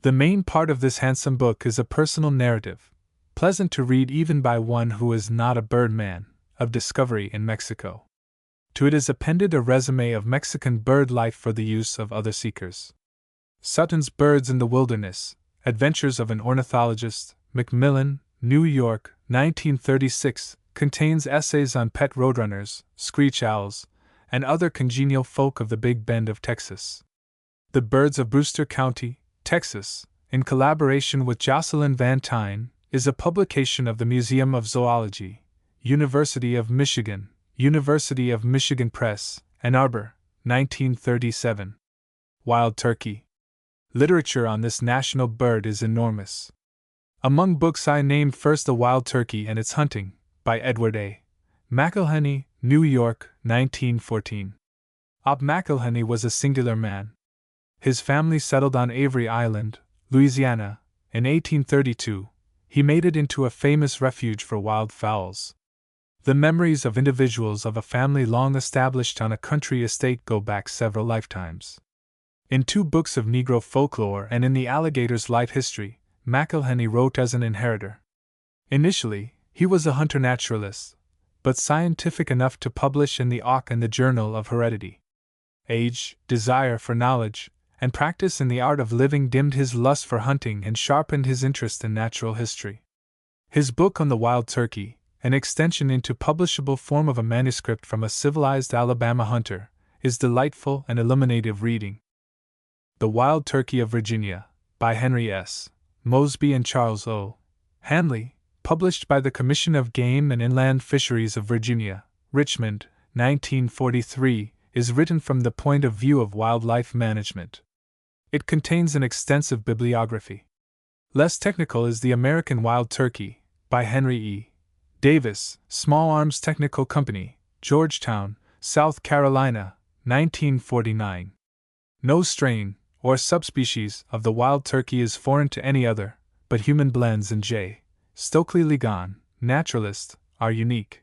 The main part of this handsome book is a personal narrative, pleasant to read even by one who is not a birdman, of discovery in Mexico. To it is appended a resume of Mexican bird life for the use of other seekers. Sutton's Birds in the Wilderness, Adventures of an Ornithologist, Macmillan, New York, 1936, contains essays on pet roadrunners, screech owls, and other congenial folk of the Big Bend of Texas. The Birds of Brewster County, Texas, in collaboration with Jocelyn Van Tyne, is a publication of the Museum of Zoology, University of Michigan Press, Ann Arbor, 1937. Wild Turkey. Literature on this national bird is enormous. Among books I named first The Wild Turkey and Its Hunting, by Edward A. McIlhenny, New York, 1914. Ob McIlhenny was a singular man. His family settled on Avery Island, Louisiana. In 1832, he made it into a famous refuge for wild fowls. The memories of individuals of a family long established on a country estate go back several lifetimes. In 2 books of Negro folklore and in the Alligator's life history, McIlhenny wrote as an inheritor. Initially, he was a hunter-naturalist, but scientific enough to publish in the Auk and the Journal of Heredity. Age, desire for knowledge, and practice in the art of living dimmed his lust for hunting and sharpened his interest in natural history. His book on the wild turkey, an extension into publishable form of a manuscript from a civilized Alabama hunter, is delightful and illuminative reading. The Wild Turkey of Virginia, by Henry S. Mosby and Charles O. Hanley, published by the Commission of Game and Inland Fisheries of Virginia, Richmond, 1943, is written from the point of view of wildlife management. It contains an extensive bibliography. Less technical is The American Wild Turkey, by Henry E. Davis, Small Arms Technical Company, Georgetown, South Carolina, 1949. No strain, or subspecies, of the wild turkey is foreign to any other, but human blends in J. Stokely Ligon, naturalist, are unique.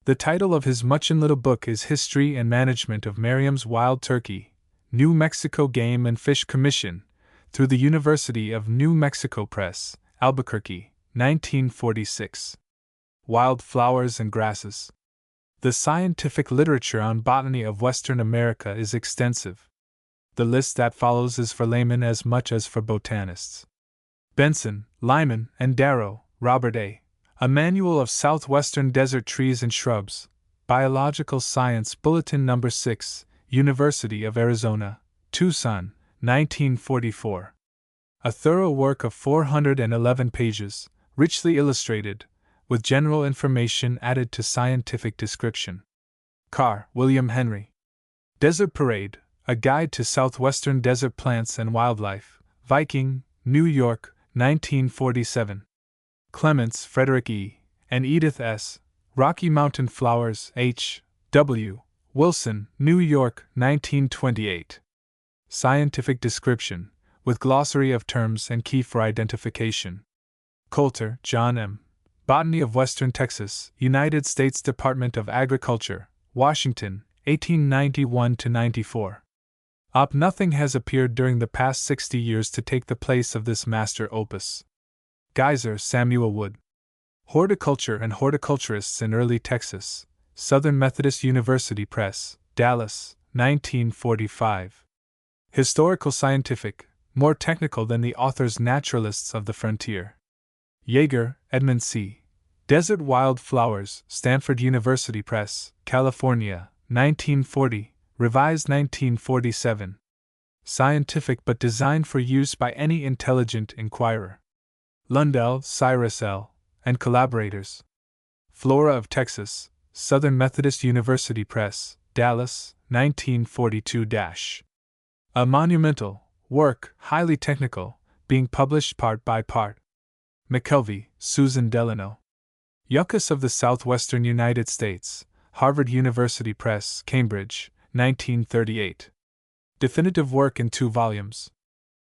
The title of his much-in little book is History and Management of Merriam's Wild Turkey, New Mexico Game and Fish Commission, through the University of New Mexico Press, Albuquerque, 1946. Wild Flowers and Grasses. The scientific literature on botany of Western America is extensive. The list that follows is for laymen as much as for botanists. Benson, Lyman, and Darrow, Robert A. A Manual of Southwestern Desert Trees and Shrubs, Biological Science Bulletin No. 6, University of Arizona, Tucson, 1944. A thorough work of 411 pages, richly illustrated, with general information added to scientific description. Carr, William Henry. Desert Parade, A Guide to Southwestern Desert Plants and Wildlife, Viking, New York, 1947. Clements, Frederick E., and Edith S., Rocky Mountain Flowers, H. W. Wilson, New York, 1928. Scientific description, with glossary of terms and key for identification. Coulter, John M. Botany of Western Texas, United States Department of Agriculture, Washington, 1891-94. Nothing has appeared during the past 60 years to take the place of this master opus. Geyser, Samuel Wood. Horticulture and Horticulturists in Early Texas, Southern Methodist University Press, Dallas, 1945. Historical scientific, more technical than the author's Naturalists of the Frontier. Yeager, Edmund C. Desert Wild Flowers, Stanford University Press, California, 1940, revised 1947. Scientific but designed for use by any intelligent inquirer. Lundell, Cyrus L., and collaborators. Flora of Texas, Southern Methodist University Press, Dallas, 1942. A monumental work, highly technical, being published part by part. McKelvey, Susan Delano. Yuccas of the Southwestern United States, Harvard University Press, Cambridge, 1938. Definitive work in 2 volumes.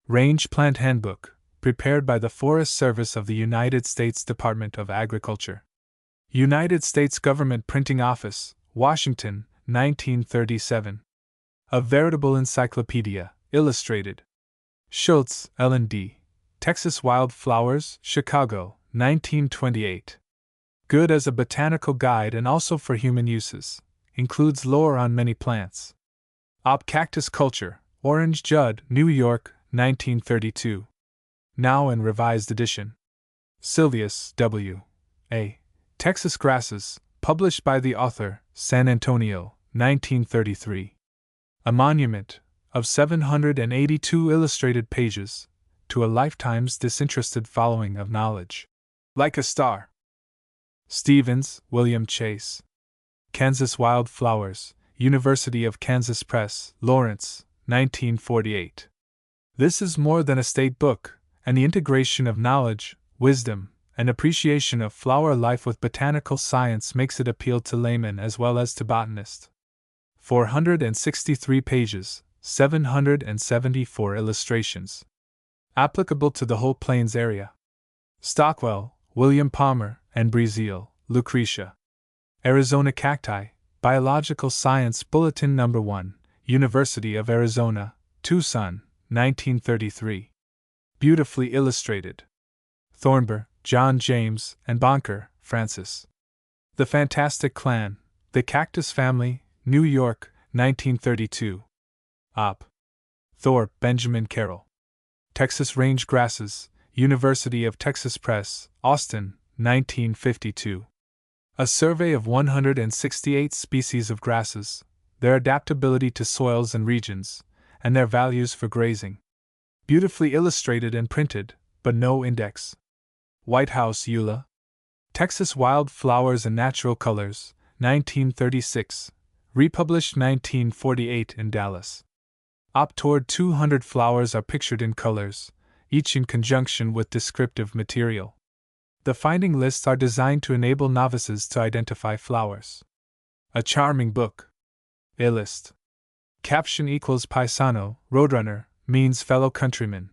Range Plant Handbook, prepared by the Forest Service of the United States Department of Agriculture. United States Government Printing Office, Washington, 1937. A veritable encyclopedia, illustrated. Schultz, Ellen D. Texas Wild Flowers, Chicago, 1928. Good as a botanical guide and also for human uses. Includes lore on many plants. Op Cactus Culture, Orange Judd, New York, 1932. Now in revised edition. Silvius, W. A. Texas Grasses, published by the author, San Antonio, 1933. A monument, of 782 illustrated pages, to a lifetime's disinterested following of knowledge. Like a Star. Stevens, William Chase. Kansas Wild Flowers, University of Kansas Press, Lawrence, 1948. This is more than a state book, and the integration of knowledge, wisdom, and appreciation of flower life with botanical science makes it appeal to laymen as well as to botanists. 463 pages, 774 illustrations. Applicable to the whole Plains area. Stockwell, William Palmer, and Breazeal, Lucretia. Arizona Cacti, Biological Science Bulletin No. 1, University of Arizona, Tucson, 1933. Beautifully illustrated. Thornber, John James, and Bonker, Francis. The Fantastic Clan, The Cactus Family, New York, 1932. Op. Thorpe, Benjamin Carroll. Texas Range Grasses, University of Texas Press, Austin, 1952. A survey of 168 species of grasses, their adaptability to soils and regions, and their values for grazing. Beautifully illustrated and printed, but no index. White House, Eula. Texas Wild Flowers and Natural Colors, 1936. Republished 1948 in Dallas. Op. Toward 200 flowers are pictured in colors, each in conjunction with descriptive material. The finding lists are designed to enable novices to identify flowers. A charming book. A list. Caption equals Paisano, Roadrunner, means fellow countryman.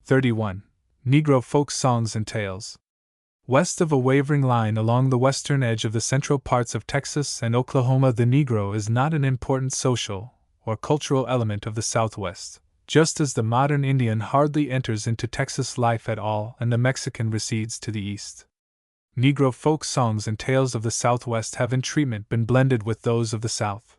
31. Negro Folk Songs and Tales. West of a wavering line along the western edge of the central parts of Texas and Oklahoma, the Negro is not an important social or cultural element of the Southwest, just as the modern Indian hardly enters into Texas life at all and the Mexican recedes to the east. Negro folk songs and tales of the Southwest have in treatment been blended with those of the South.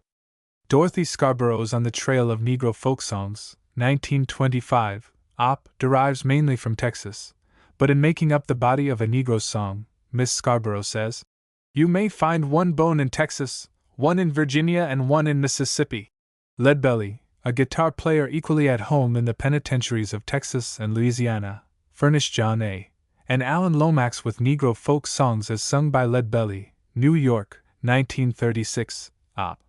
Dorothy Scarborough's On the Trail of Negro Folk Songs, 1925, op. Derives mainly from Texas, but in making up the body of a Negro song, Miss Scarborough says, "You may find one bone in Texas, one in Virginia, and one in Mississippi." Leadbelly, a guitar player equally at home in the penitentiaries of Texas and Louisiana, furnished John A. and Alan Lomax with Negro folk songs as sung by Leadbelly, New York, 1936, op.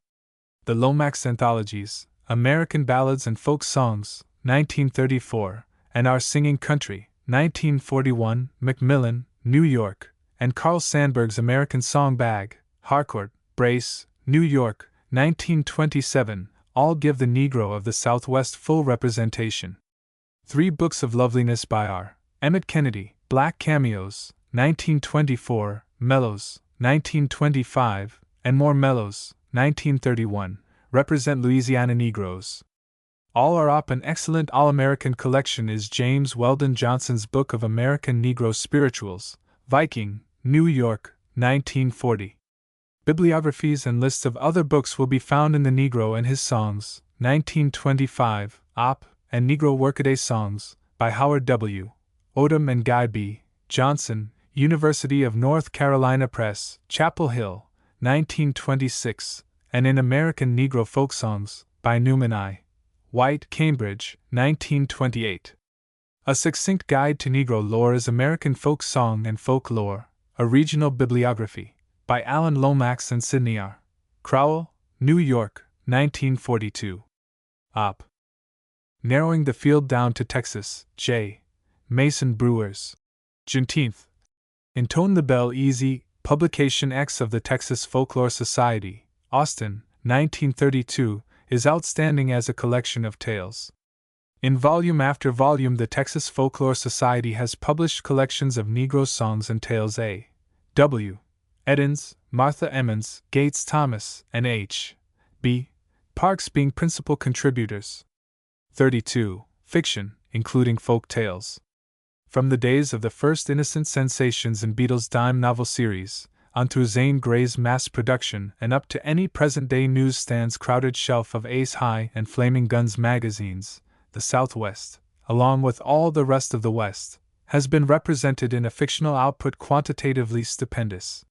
The Lomax Anthologies, American Ballads and Folk Songs, 1934, and Our Singing Country, 1941, Macmillan, New York, and Carl Sandburg's American Song Bag, Harcourt, Brace, New York, 1927, all give the Negro of the Southwest full representation. 3 books of loveliness by R. Emmett Kennedy, Black Cameos, 1924, Mellows, 1925, and More Mellows, 1931, represent Louisiana Negroes. All are op. An excellent all-American collection is James Weldon Johnson's Book of American Negro Spirituals, Viking, New York, 1940. Bibliographies and lists of other books will be found in The Negro and His Songs, 1925, op. and Negro Workaday Songs, by Howard W. Odom and Guy B. Johnson, University of North Carolina Press, Chapel Hill, 1926, and in American Negro Folk Songs, by Newman I. White, Cambridge, 1928. A Succinct Guide to Negro Lore is American Folk Song and Folklore, a Regional Bibliography, by Alan Lomax and Sidney R. Crowell, New York, 1942. Op. Narrowing the Field Down to Texas, J. Mason Brewers. Juneteenth. Intone the Bell Easy, Publication X of the Texas Folklore Society, Austin, 1932, is outstanding as a collection of tales. In volume after volume, the Texas Folklore Society has published collections of Negro songs and tales. A. W. Edens, Martha Emmons, Gates Thomas, and H. B. Parks being principal contributors. 32. Fiction, including folk tales. From the days of the first innocent sensations in Beadle's dime novel series, onto Zane Grey's mass production and up to any present-day newsstand's crowded shelf of Ace High and Flaming Guns magazines, the Southwest, along with all the rest of the West, has been represented in a fictional output quantitatively stupendous.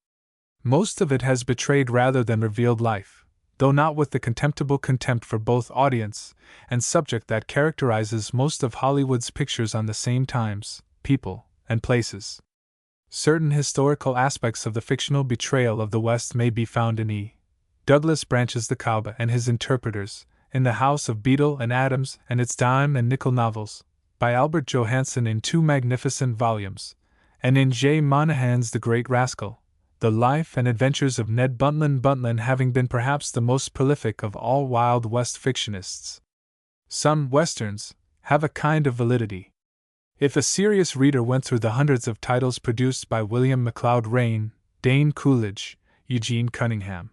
Most of it has betrayed rather than revealed life, though not with the contemptible contempt for both audience and subject that characterizes most of Hollywood's pictures on the same times, people, and places. Certain historical aspects of the fictional betrayal of the West may be found in E. Douglas Branch's The Cowboy and His Interpreters, in The House of Beadle and Adams and its dime and nickel novels, by Albert Johansson in 2 magnificent volumes, and in J. Monahan's The Great Rascal, the life and adventures of Ned Buntline having been perhaps the most prolific of all Wild West fictionists. Some Westerns have a kind of validity. If a serious reader went through the hundreds of titles produced by William MacLeod Raine, Dane Coolidge, Eugene Cunningham,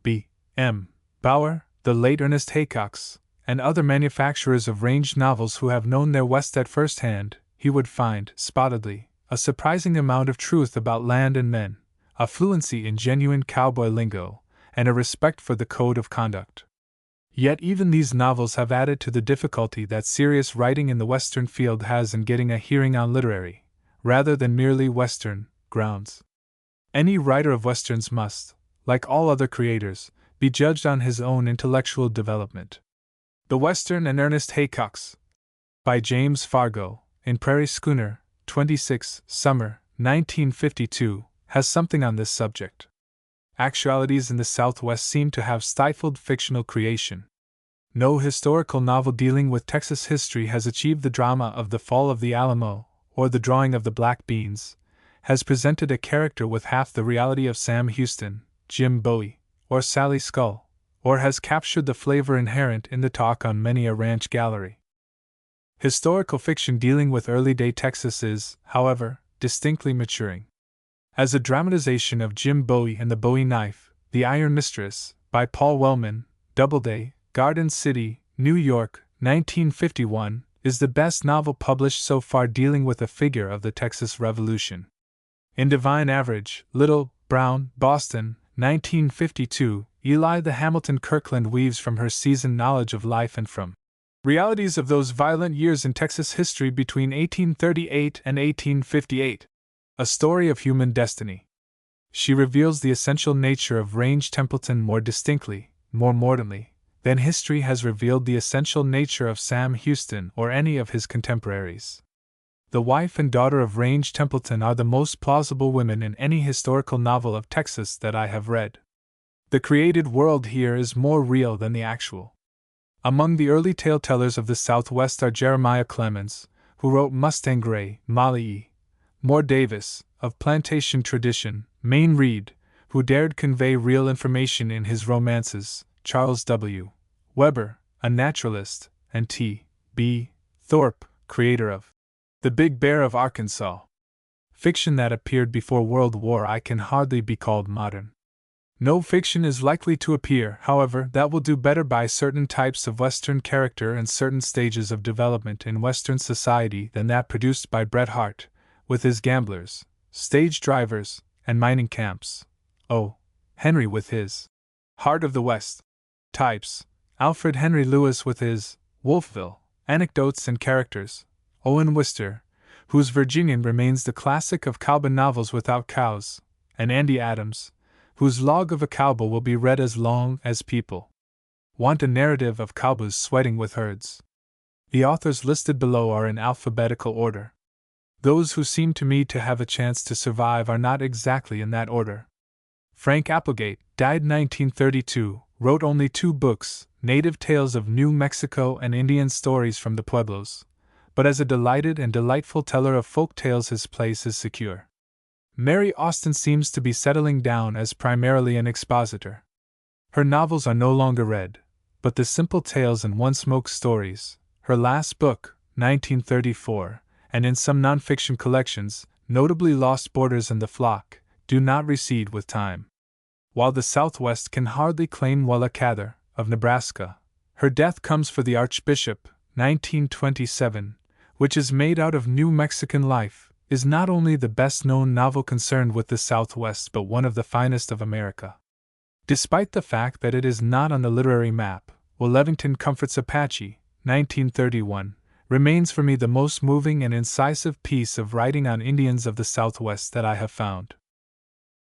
B. M. Bauer, the late Ernest Haycox, and other manufacturers of ranged novels who have known their West at first hand, he would find, spottedly, a surprising amount of truth about land and men, a fluency in genuine cowboy lingo, and a respect for the code of conduct. Yet even these novels have added to the difficulty that serious writing in the Western field has in getting a hearing on literary, rather than merely Western, grounds. Any writer of Westerns must, like all other creators, be judged on his own intellectual development. The Western and Ernest Haycox, by James Fargo, in Prairie Schooner, 26, Summer, 1952, has something on this subject. Actualities in the Southwest seem to have stifled fictional creation. No historical novel dealing with Texas history has achieved the drama of the Fall of the Alamo, or the Drawing of the Black Beans, has presented a character with half the reality of Sam Houston, Jim Bowie, or Sally Skull, or has captured the flavor inherent in the talk on many a ranch gallery. Historical fiction dealing with early-day Texas is, however, distinctly maturing. As a dramatization of Jim Bowie and the Bowie Knife, The Iron Mistress, by Paul Wellman, Doubleday, Garden City, New York, 1951, is the best novel published so far dealing with a figure of the Texas Revolution. In Divine Average, Little, Brown, Boston, 1952, Eli the Hamilton Kirkland weaves from her seasoned knowledge of life and from realities of those violent years in Texas history between 1838 and 1858. A story of human destiny. She reveals the essential nature of Range Templeton more distinctly, more mordantly, than history has revealed the essential nature of Sam Houston or any of his contemporaries. The wife and daughter of Range Templeton are the most plausible women in any historical novel of Texas that I have read. The created world here is more real than the actual. Among the early tale-tellers of the Southwest are Jeremiah Clemens, who wrote Mustang Gray, Molly E. Moore Davis, of plantation tradition, Mayne Reid, who dared convey real information in his romances, Charles W. Weber, a naturalist, and T. B. Thorpe, creator of The Big Bear of Arkansas. Fiction that appeared before World War I can hardly be called modern. No fiction is likely to appear, however, that will do better by certain types of Western character and certain stages of development in Western society than that produced by Bret Harte, with his gamblers, stage drivers, and mining camps. O. Henry with his Heart of the West types, Alfred Henry Lewis with his Wolfville anecdotes and characters, Owen Wister, whose Virginian remains the classic of cowboy novels without cows, and Andy Adams, whose Log of a Cowboy will be read as long as people want a narrative of cowboys sweating with herds. The authors listed below are in alphabetical order. Those who seem to me to have a chance to survive are not exactly in that order. Frank Applegate, died 1932, wrote only 2 books, Native Tales of New Mexico and Indian Stories from the Pueblos, but as a delighted and delightful teller of folk tales his place is secure. Mary Austin seems to be settling down as primarily an expositor. Her novels are no longer read, but the Simple Tales and One Smoke Stories, her last book, 1934, and in some nonfiction collections, notably Lost Borders and The Flock, do not recede with time. While the Southwest can hardly claim Willa Cather, of Nebraska, her death comes for the Archbishop, 1927, which is made out of New Mexican life, is not only the best-known novel concerned with the Southwest but one of the finest of America. Despite the fact that it is not on the literary map, Will Levington Comfort's Apache, 1931, remains for me the most moving and incisive piece of writing on Indians of the Southwest that I have found.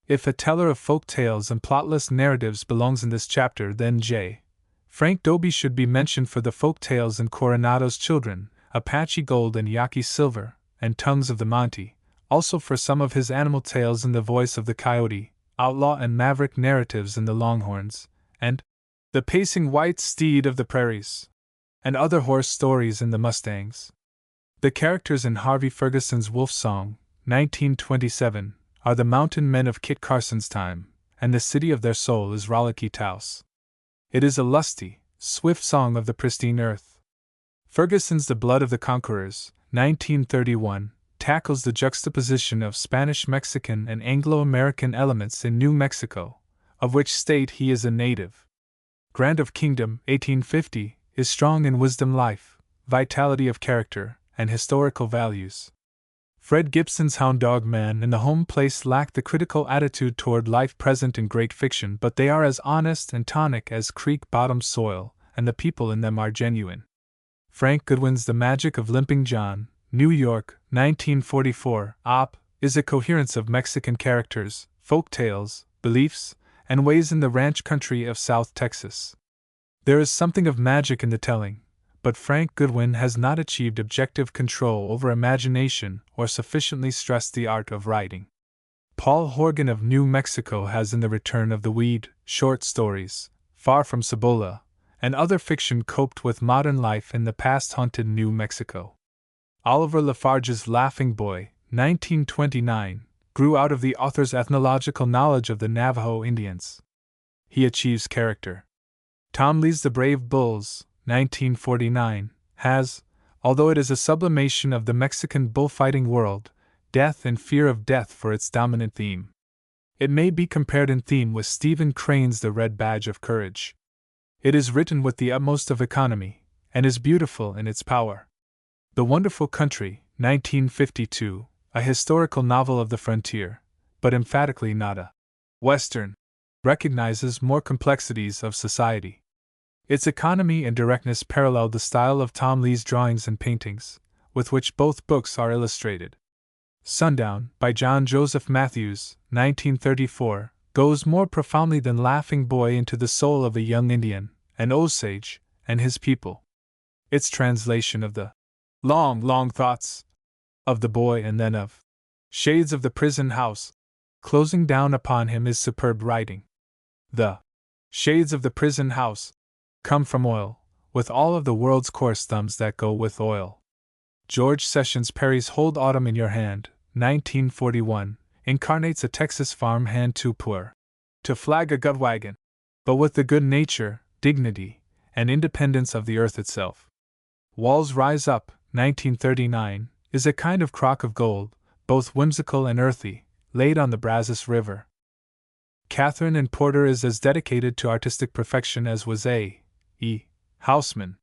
If a teller of folk tales and plotless narratives belongs in this chapter, then J. Frank Dobie should be mentioned for the folk tales in Coronado's Children, Apache Gold and Yaqui Silver, and Tongues of the Monte, also for some of his animal tales in The Voice of the Coyote, outlaw and maverick narratives in The Longhorns, and The Pacing White Steed of the Prairies, and other horse stories in The Mustangs. The characters in Harvey Ferguson's Wolf Song, 1927, are the mountain men of Kit Carson's time, and the city of their soul is Rollicky Taos. It is a lusty, swift song of the pristine earth. Ferguson's The Blood of the Conquerors, 1931, tackles the juxtaposition of Spanish-Mexican and Anglo-American elements in New Mexico, of which state he is a native. Grant of Kingdom, 1850, is strong in wisdom life, vitality of character, and historical values. Fred Gibson's Hound Dog Man and The Home Place lack the critical attitude toward life present in great fiction, but they are as honest and tonic as creek bottom soil, and the people in them are genuine. Frank Goodwin's The Magic of Limping John, New York, 1944, op. is a coherence of Mexican characters, folk tales, beliefs, and ways in the ranch country of South Texas. There is something of magic in the telling, but Frank Goodwin has not achieved objective control over imagination or sufficiently stressed the art of writing. Paul Horgan of New Mexico has in The Return of the Weed, short stories, Far from Cibola, and other fiction coped with modern life in the past-haunted New Mexico. Oliver Lafarge's Laughing Boy, 1929, grew out of the author's ethnological knowledge of the Navajo Indians. He achieves character. Tom Lee's The Brave Bulls, 1949, has, although it is a sublimation of the Mexican bullfighting world, death and fear of death for its dominant theme. It may be compared in theme with Stephen Crane's The Red Badge of Courage. It is written with the utmost of economy, and is beautiful in its power. The Wonderful Country, 1952, a historical novel of the frontier, but emphatically not a Western, recognizes more complexities of society. Its economy and directness parallel the style of Tom Lee's drawings and paintings, with which both books are illustrated. Sundown, by John Joseph Matthews, 1934, goes more profoundly than Laughing Boy into the soul of a young Indian, an Osage, and his people. Its translation of the long thoughts of the boy and then of shades of the prison house closing down upon him is superb writing. The shades of the prison house come from oil, with all of the world's coarse thumbs that go with oil. George Sessions Perry's Hold Autumn in Your Hand, 1941, incarnates a Texas farm hand too poor to flag a gut wagon, but with the good nature, dignity, and independence of the earth itself. Walls Rise Up, 1939, is a kind of crock of gold, both whimsical and earthy, laid on the Brazos River. Catherine and Porter is as dedicated to artistic perfection as was A. E. Houseman.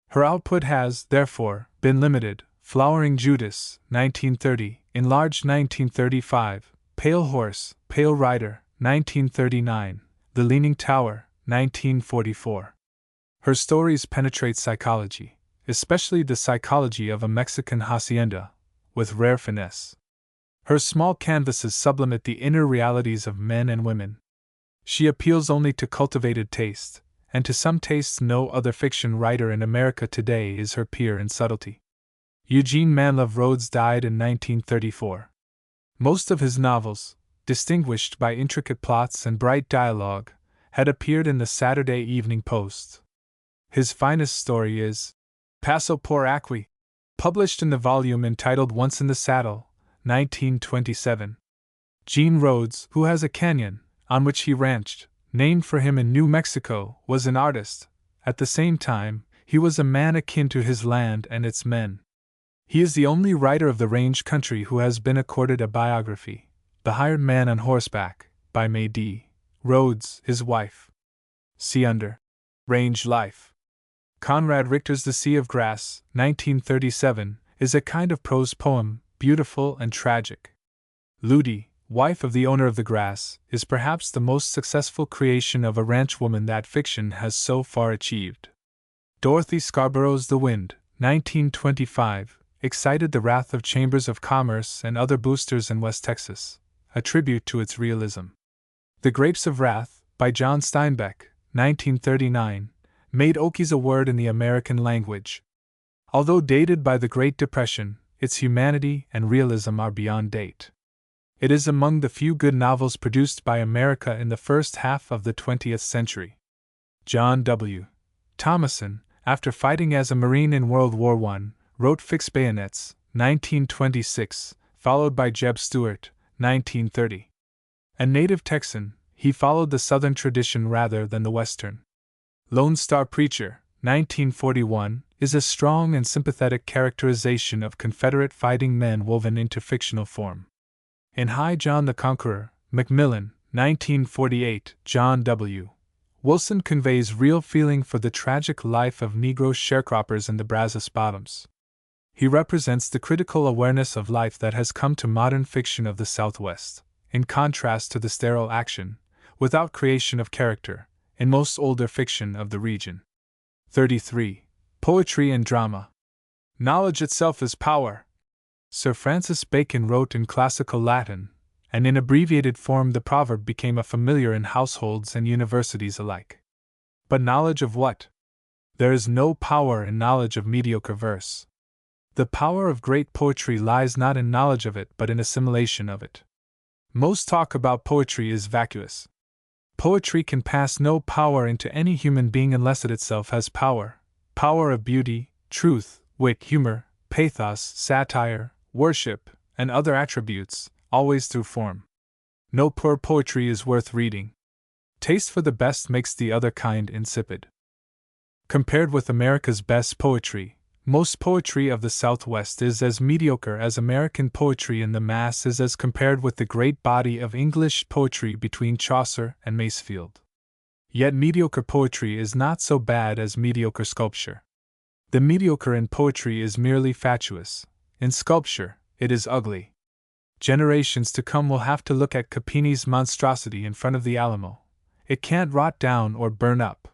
Her output has, therefore, been limited. Flowering Judas, 1930, enlarged 1935, Pale Horse, Pale Rider, 1939, The Leaning Tower, 1944. Her stories penetrate psychology, especially the psychology of a Mexican hacienda, with rare finesse. Her small canvases sublimate the inner realities of men and women. She appeals only to cultivated taste, and to some tastes no other fiction writer in America today is her peer in subtlety. Eugene Manlove Rhodes died in 1934. Most of his novels, distinguished by intricate plots and bright dialogue, had appeared in the Saturday Evening Post. His finest story is Paso por Aquí, published in the volume entitled Once in the Saddle, 1927. Gene Rhodes, who has a canyon, on which he ranched, named for him in New Mexico, was an artist. At the same time, he was a man akin to his land and its men. He is the only writer of the range country who has been accorded a biography, The Hired Man on Horseback, by May D. Rhodes, his wife. See under Range Life. Conrad Richter's The Sea of Grass, 1937, is a kind of prose poem, beautiful and tragic. Ludi, wife of the owner of the grass, is perhaps the most successful creation of a ranchwoman that fiction has so far achieved. Dorothy Scarborough's The Wind, 1925, excited the wrath of chambers of commerce and other boosters in West Texas, a tribute to its realism. The Grapes of Wrath, by John Steinbeck, 1939, made Okies a word in the American language. Although dated by the Great Depression, its humanity and realism are beyond date. It is among the few good novels produced by America in the first half of the 20th century. John W. Thomason, after fighting as a Marine in World War I, wrote Fixed Bayonets, 1926, followed by Jeb Stuart, 1930. A native Texan, he followed the Southern tradition rather than the Western. Lone Star Preacher, 1941, is a strong and sympathetic characterization of Confederate fighting men woven into fictional form. In High John the Conqueror, Macmillan, 1948, John W. Wilson conveys real feeling for the tragic life of Negro sharecroppers in the Brazos Bottoms. He represents the critical awareness of life that has come to modern fiction of the Southwest, in contrast to the sterile action, without creation of character, in most older fiction of the region. 33. Poetry and Drama. Knowledge itself is power. Sir Francis Bacon wrote in classical Latin, and in abbreviated form the proverb became a familiar in households and universities alike. But knowledge of what? There is no power in knowledge of mediocre verse. The power of great poetry lies not in knowledge of it but in assimilation of it. Most talk about poetry is vacuous. Poetry can pass no power into any human being unless it itself has power of beauty, truth, wit, humor, pathos, satire, worship, and other attributes, always through form. No poor poetry is worth reading. Taste for the best makes the other kind insipid. Compared with America's best poetry, most poetry of the Southwest is as mediocre as American poetry in the mass is as compared with the great body of English poetry between Chaucer and Masefield. Yet mediocre poetry is not so bad as mediocre sculpture. The mediocre in poetry is merely fatuous. In sculpture, it is ugly. Generations to come will have to look at Capini's monstrosity in front of the Alamo. It can't rot down or burn up.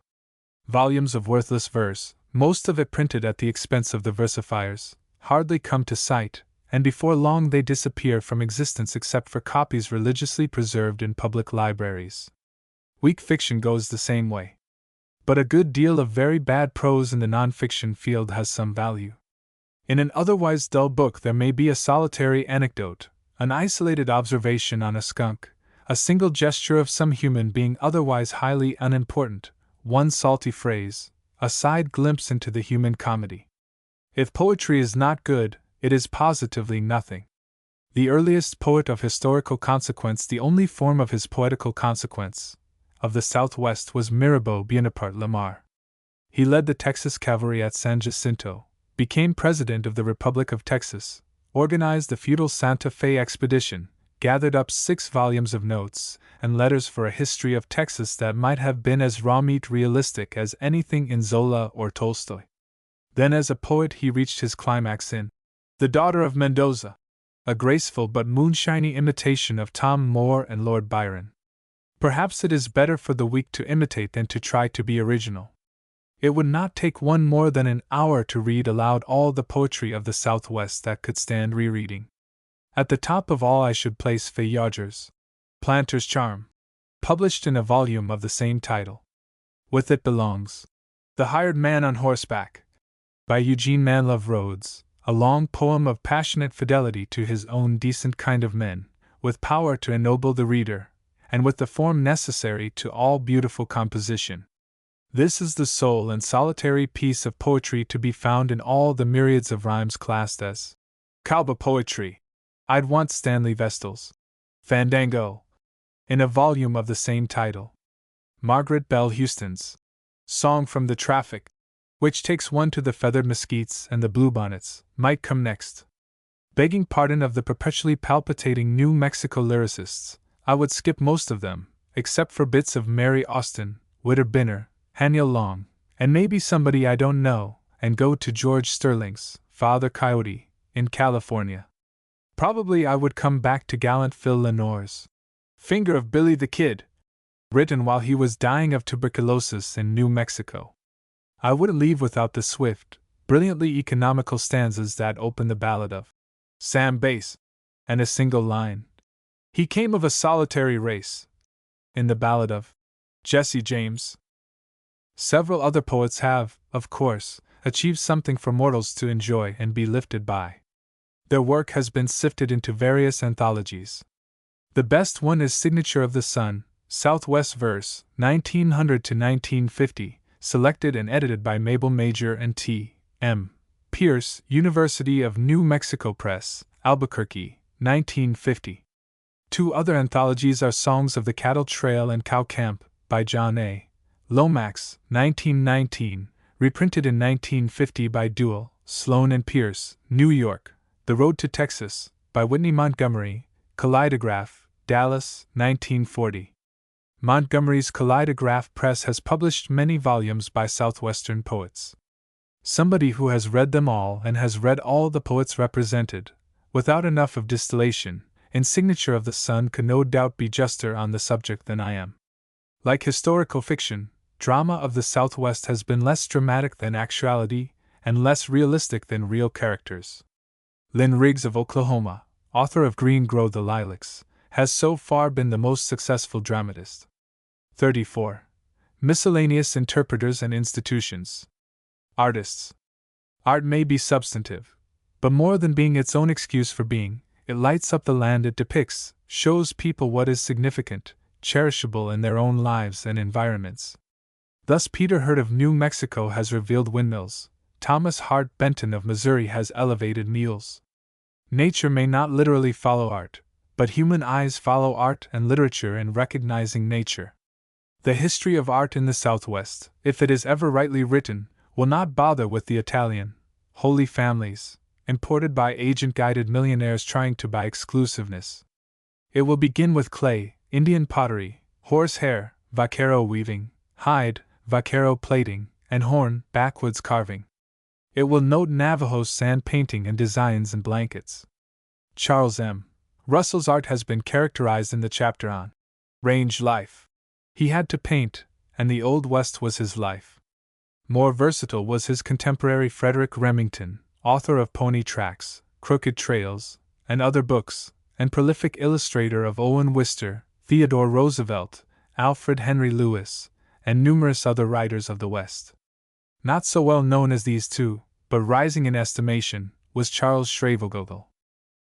Volumes of worthless verse, most of it printed at the expense of the versifiers, hardly come to sight, and before long they disappear from existence except for copies religiously preserved in public libraries. Weak fiction goes the same way. But a good deal of very bad prose in the non-fiction field has some value. In an otherwise dull book there may be a solitary anecdote, an isolated observation on a skunk, a single gesture of some human being otherwise highly unimportant, one salty phrase, a side glimpse into the human comedy. If poetry is not good, it is positively nothing. The earliest poet of historical consequence, the only form of his poetical consequence, of the Southwest was Mirabeau Bonaparte Lamar. He led the Texas cavalry at San Jacinto, became president of the Republic of Texas, organized the feudal Santa Fe expedition, gathered up 6 volumes of notes and letters for a history of Texas that might have been as raw-meat realistic as anything in Zola or Tolstoy. Then as a poet he reached his climax in The Daughter of Mendoza, a graceful but moonshiny imitation of Tom Moore and Lord Byron. Perhaps it is better for the weak to imitate than to try to be original. It would not take one more than an hour to read aloud all the poetry of the Southwest that could stand rereading. At the top of all I should place Fayardger's Planter's Charm, published in a volume of the same title. With it belongs The Hired Man on Horseback, by Eugene Manlove Rhodes, a long poem of passionate fidelity to his own decent kind of men, with power to ennoble the reader, and with the form necessary to all beautiful composition. This is the sole and solitary piece of poetry to be found in all the myriads of rhymes classed as Calba poetry. I'd want Stanley Vestal's Fandango, in a volume of the same title. Margaret Bell Houston's Song from the Traffic, which takes one to the feathered mesquites and the bluebonnets, might come next. Begging pardon of the perpetually palpitating New Mexico lyricists, I would skip most of them, except for bits of Mary Austin, Witter Binner, Haniel Long, and maybe somebody I don't know, and go to George Sterling's Father Coyote, in California. Probably I would come back to gallant Phil Lenore's Finger of Billy the Kid, written while he was dying of tuberculosis in New Mexico. I wouldn't leave without the swift, brilliantly economical stanzas that open the ballad of Sam Bass, and a single line. He came of a solitary race, in the ballad of Jesse James. Several other poets have, of course, achieved something for mortals to enjoy and be lifted by. Their work has been sifted into various anthologies. The best one is Signature of the Sun, Southwest Verse, 1900 to 1950, selected and edited by Mabel Major and T. M. Pierce, University of New Mexico Press, Albuquerque, 1950. Two other anthologies are Songs of the Cattle Trail and Cow Camp, by John A. Lomax, 1919, reprinted in 1950 by Duell, Sloan and Pierce, New York. The Road to Texas, by Whitney Montgomery, Kaleidograph, Dallas, 1940. Montgomery's Kaleidograph Press has published many volumes by Southwestern poets. Somebody who has read them all and has read all the poets represented, without enough of distillation, in Signature of the Sun could no doubt be juster on the subject than I am. Like historical fiction, drama of the Southwest has been less dramatic than actuality, and less realistic than real characters. Lynn Riggs of Oklahoma, author of Green Grow the Lilacs, has so far been the most successful dramatist. 34. Miscellaneous interpreters and institutions. Artists. Art may be substantive, but more than being its own excuse for being, it lights up the land it depicts, shows people what is significant, cherishable in their own lives and environments. Thus Peter Hurt of New Mexico has revealed windmills, Thomas Hart Benton of Missouri has elevated mules. Nature may not literally follow art, but human eyes follow art and literature in recognizing nature. The history of art in the Southwest, if it is ever rightly written, will not bother with the Italian, Holy Families, imported by agent-guided millionaires trying to buy exclusiveness. It will begin with clay, Indian pottery, horsehair, vaquero weaving, hide, vaquero plating, and horn, backwoods carving. It will note Navajo's sand painting and designs in blankets. Charles M. Russell's art has been characterized in the chapter on range life. He had to paint, and the Old West was his life. More versatile was his contemporary Frederick Remington, author of Pony Tracks, Crooked Trails, and other books, and prolific illustrator of Owen Wister, Theodore Roosevelt, Alfred Henry Lewis, and numerous other writers of the West. Not so well known as these two, but rising in estimation, was Charles Schreivogogel.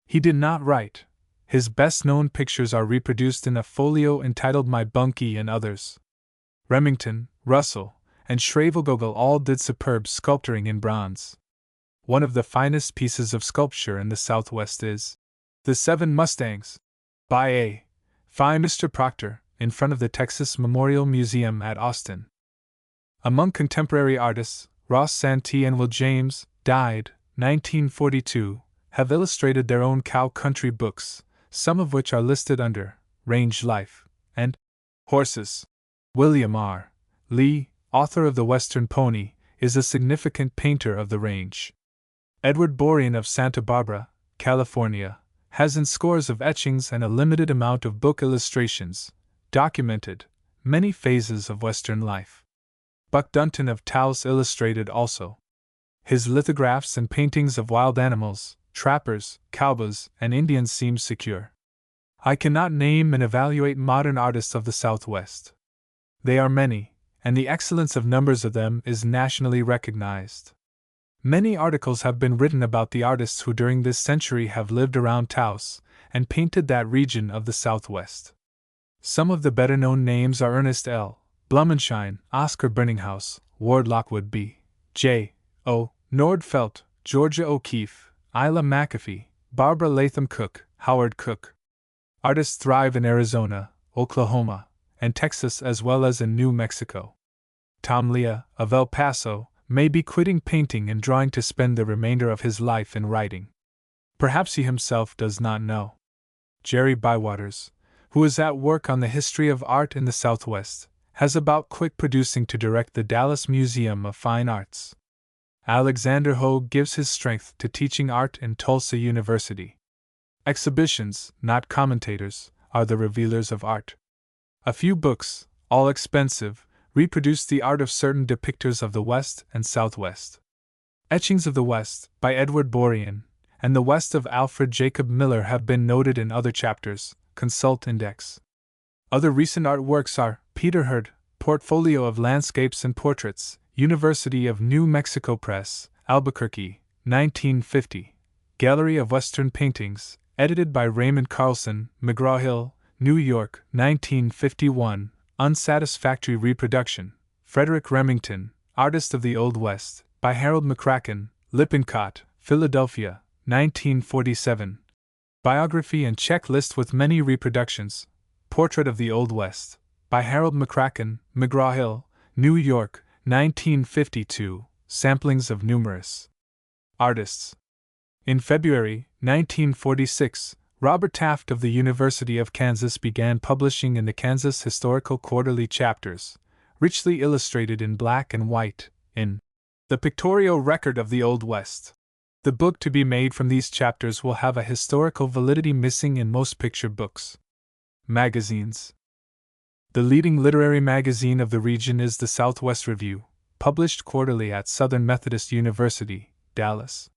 He did not write. His best-known pictures are reproduced in a folio entitled My Bunkie and Others. Remington, Russell, and Schreivogogel all did superb sculpturing in bronze. One of the finest pieces of sculpture in the Southwest is The Seven Mustangs, by A. Fine Mr. Proctor, in front of the Texas Memorial Museum at Austin. Among contemporary artists, Ross Santee and Will James, died, 1942, have illustrated their own cow country books, some of which are listed under Range Life and Horses. William R. Lee, author of The Western Pony, is a significant painter of the range. Edward Borean of Santa Barbara, California, has in scores of etchings and a limited amount of book illustrations documented many phases of Western life. Buck Dunton of Taos illustrated also. His lithographs and paintings of wild animals, trappers, cowboys, and Indians seem secure. I cannot name and evaluate modern artists of the Southwest. They are many, and the excellence of numbers of them is nationally recognized. Many articles have been written about the artists who during this century have lived around Taos and painted that region of the Southwest. Some of the better-known names are Ernest L. Blumenschein, Oscar Berninghaus, Ward Lockwood B. J. O. Nordfeldt, Georgia O'Keeffe, Isla McAfee, Barbara Latham Cook, Howard Cook. Artists thrive in Arizona, Oklahoma, and Texas as well as in New Mexico. Tom Lea, of El Paso, may be quitting painting and drawing to spend the remainder of his life in writing. Perhaps he himself does not know. Jerry Bywaters, who is at work on the history of art in the Southwest, has about quit producing to direct the Dallas Museum of Fine Arts. Alexander Ho gives his strength to teaching art in Tulsa University. Exhibitions, not commentators, are the revealers of art. A few books, all expensive, reproduce the art of certain depictors of the West and Southwest. Etchings of the West, by Edward Borean, and the West of Alfred Jacob Miller have been noted in other chapters. Consult Index. Other recent artworks are Peter Hurd, Portfolio of Landscapes and Portraits, University of New Mexico Press, Albuquerque, 1950. Gallery of Western Paintings, edited by Raymond Carlson, McGraw-Hill, New York, 1951. Unsatisfactory Reproduction, Frederick Remington, Artist of the Old West, by Harold McCracken, Lippincott, Philadelphia, 1947. Biography and checklist with many reproductions, Portrait of the Old West, by Harold McCracken, McGraw-Hill, New York, 1952. Samplings of numerous artists. In February 1946, Robert Taft of the University of Kansas began publishing in the Kansas Historical Quarterly chapters, richly illustrated in black and white, in The Pictorial Record of the Old West. The book to be made from these chapters will have a historical validity missing in most picture books. Magazines. The leading literary magazine of the region is the Southwest Review, published quarterly at Southern Methodist University, Dallas.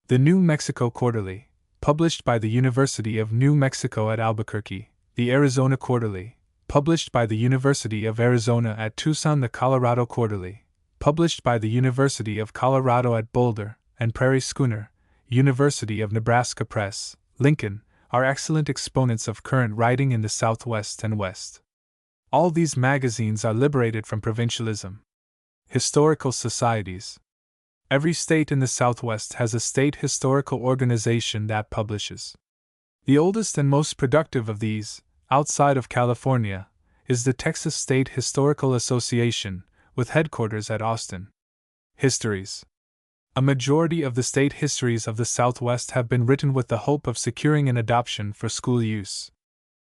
The New Mexico Quarterly, published by the University of New Mexico at Albuquerque. The Arizona Quarterly, published by the University of Arizona at Tucson. The Colorado Quarterly, published by the University of Colorado at Boulder, and Prairie Schooner, University of Nebraska Press, Lincoln, are excellent exponents of current writing in the Southwest and West. All these magazines are liberated from provincialism. Historical societies. Every state in the Southwest has a state historical organization that publishes. The oldest and most productive of these, outside of California, is the Texas State Historical Association, with headquarters at Austin. Histories. A majority of the state histories of the Southwest have been written with the hope of securing an adoption for school use.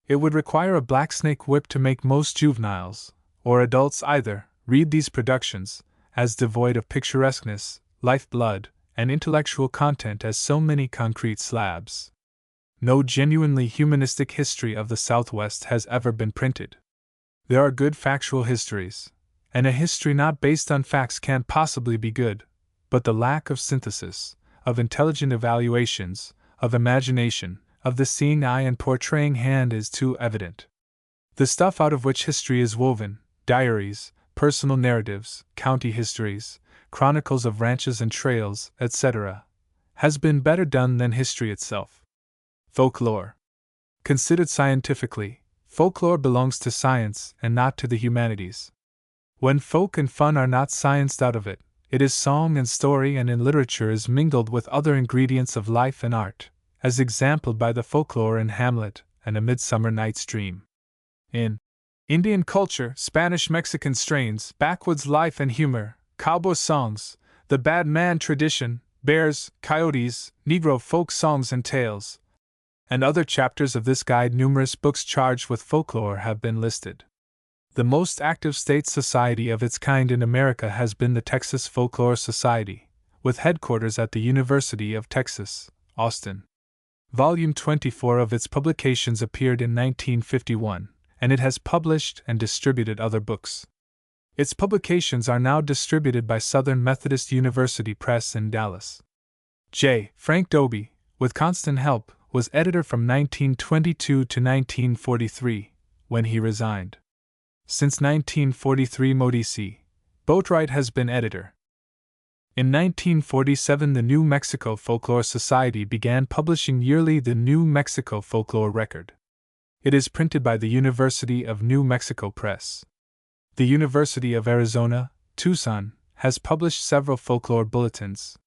It would require a blacksnake whip to make most juveniles, or adults either, read these productions, as devoid of picturesqueness, lifeblood, and intellectual content as so many concrete slabs. No genuinely humanistic history of the Southwest has ever been printed. There are good factual histories, and a history not based on facts can't possibly be good, but the lack of synthesis, of intelligent evaluations, of imagination, of the seeing eye and portraying hand is too evident. The stuff out of which history is woven, diaries, personal narratives, county histories, chronicles of ranches and trails, etc., has been better done than history itself. Folklore. Considered scientifically, folklore belongs to science and not to the humanities. When folk and fun are not scienced out of it, it is song and story, and in literature is mingled with other ingredients of life and art, as exampled by the folklore in Hamlet and A Midsummer Night's Dream. In Indian culture, Spanish-Mexican strains, backwoods life and humor, cowboy songs, the bad man tradition, bears, coyotes, Negro folk songs and tales, and other chapters of this guide, numerous books charged with folklore have been listed. The most active state society of its kind in America has been the Texas Folklore Society, with headquarters at the University of Texas, Austin. Volume 24 of its publications appeared in 1951, and it has published and distributed other books. Its publications are now distributed by Southern Methodist University Press in Dallas. J. Frank Dobie, with constant help, was editor from 1922 to 1943, when he resigned. Since 1943, Modisi Boatwright has been editor. In 1947, the New Mexico Folklore Society began publishing yearly the New Mexico Folklore Record. It is printed by the University of New Mexico Press. The University of Arizona, Tucson, has published several folklore bulletins.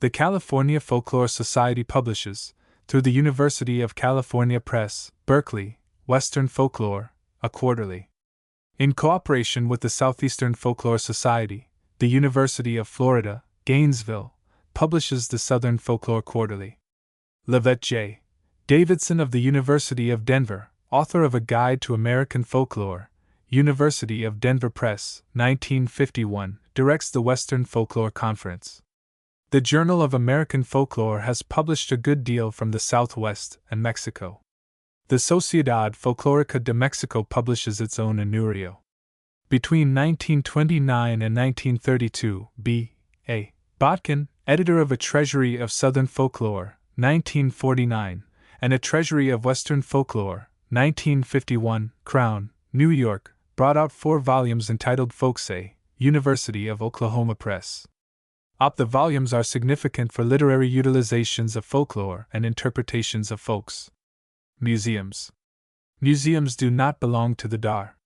The California Folklore Society publishes, through the University of California Press, Berkeley, Western Folklore, a quarterly. In cooperation with the Southeastern Folklore Society, the University of Florida, Gainesville, publishes the Southern Folklore Quarterly. Livette J. Davidson of the University of Denver, author of A Guide to American Folklore, University of Denver Press, 1951, directs the Western Folklore Conference. The Journal of American Folklore has published a good deal from the Southwest and Mexico. The Sociedad Folclórica de Mexico publishes its own annuario. Between 1929 and 1932, B. A. Botkin, editor of A Treasury of Southern Folklore, 1949, and A Treasury of Western Folklore, 1951, Crown, New York, brought out 4 volumes entitled Folksay, University of Oklahoma Press. The volumes are significant for literary utilizations of folklore and interpretations of folks. Museums. Museums do not belong to the DAR.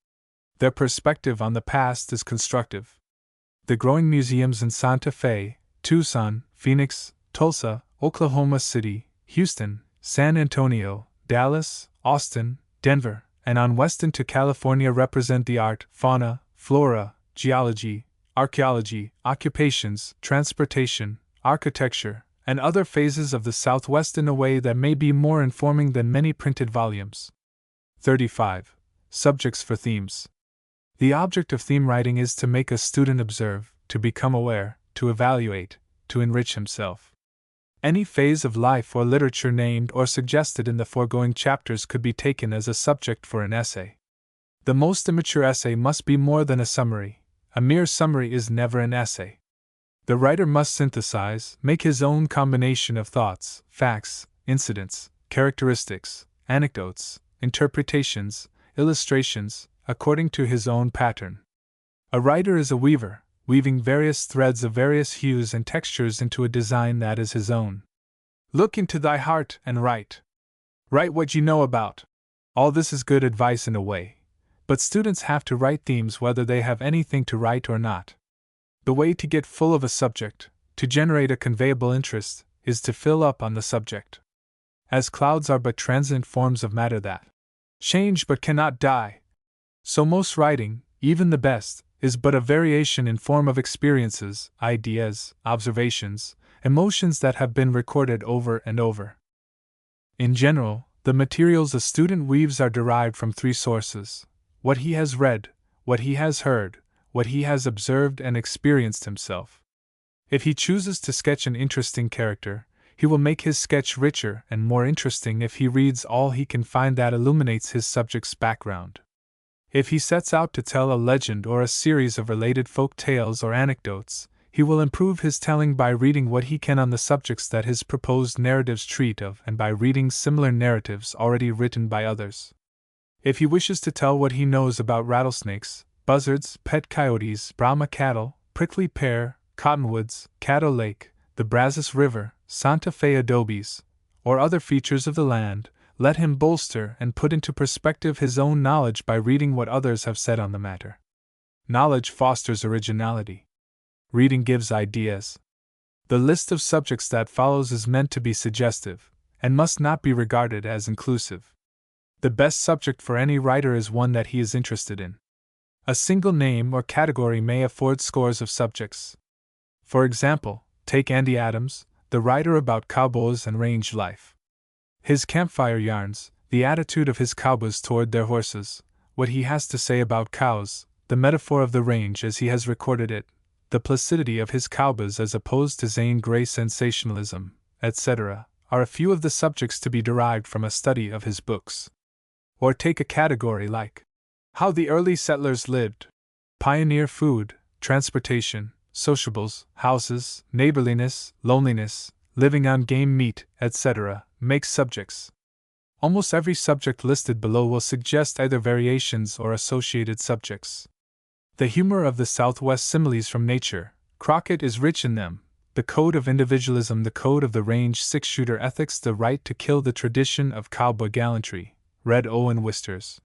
Their perspective on the past is constructive. The growing museums in Santa Fe, Tucson, Phoenix, Tulsa, Oklahoma City, Houston, San Antonio, Dallas, Austin, Denver, and on west into California represent the art, fauna, flora, geology, archaeology, occupations, transportation, architecture, and other phases of the Southwest in a way that may be more informing than many printed volumes. 35. Subjects for themes. The object of theme writing is to make a student observe, to become aware, to evaluate, to enrich himself. Any phase of life or literature named or suggested in the foregoing chapters could be taken as a subject for an essay. The most immature essay must be more than a summary. A mere summary is never an essay. The writer must synthesize, make his own combination of thoughts, facts, incidents, characteristics, anecdotes, interpretations, illustrations, according to his own pattern. A writer is a weaver, weaving various threads of various hues and textures into a design that is his own. Look into thy heart and write. Write what you know about. All this is good advice in a way, but students have to write themes whether they have anything to write or not. The way to get full of a subject, to generate a conveyable interest, is to fill up on the subject. As clouds are but transient forms of matter that change but cannot die, so most writing, even the best, is but a variation in form of experiences, ideas, observations, emotions that have been recorded over and over. In general, the materials a student weaves are derived from 3 sources: what he has read, what he has heard, what he has observed and experienced himself. If he chooses to sketch an interesting character, he will make his sketch richer and more interesting if he reads all he can find that illuminates his subject's background. If he sets out to tell a legend or a series of related folk tales or anecdotes, he will improve his telling by reading what he can on the subjects that his proposed narratives treat of and by reading similar narratives already written by others. If he wishes to tell what he knows about rattlesnakes, buzzards, pet coyotes, Brahma cattle, prickly pear, cottonwoods, Caddo Lake, the Brazos River, Santa Fe adobes, or other features of the land, let him bolster and put into perspective his own knowledge by reading what others have said on the matter. Knowledge fosters originality. Reading gives ideas. The list of subjects that follows is meant to be suggestive, and must not be regarded as inclusive. The best subject for any writer is one that he is interested in. A single name or category may afford scores of subjects. For example, take Andy Adams, the writer about cowboys and range life. His campfire yarns, the attitude of his cowboys toward their horses, what he has to say about cows, the metaphor of the range as he has recorded it, the placidity of his cowboys as opposed to Zane Grey sensationalism, etc., are a few of the subjects to be derived from a study of his books. Or take a category like How the Early Settlers Lived, Pioneer Food, Transportation, Sociables, Houses, Neighborliness, Loneliness, Living on Game Meat, etc., make subjects. Almost every subject listed below will suggest either variations or associated subjects. The humor of the Southwest similes from nature, Crockett is rich in them, the code of individualism, the code of the range, 6-shooter ethics, the right to kill, the tradition of cowboy gallantry, Red Owen Wisters.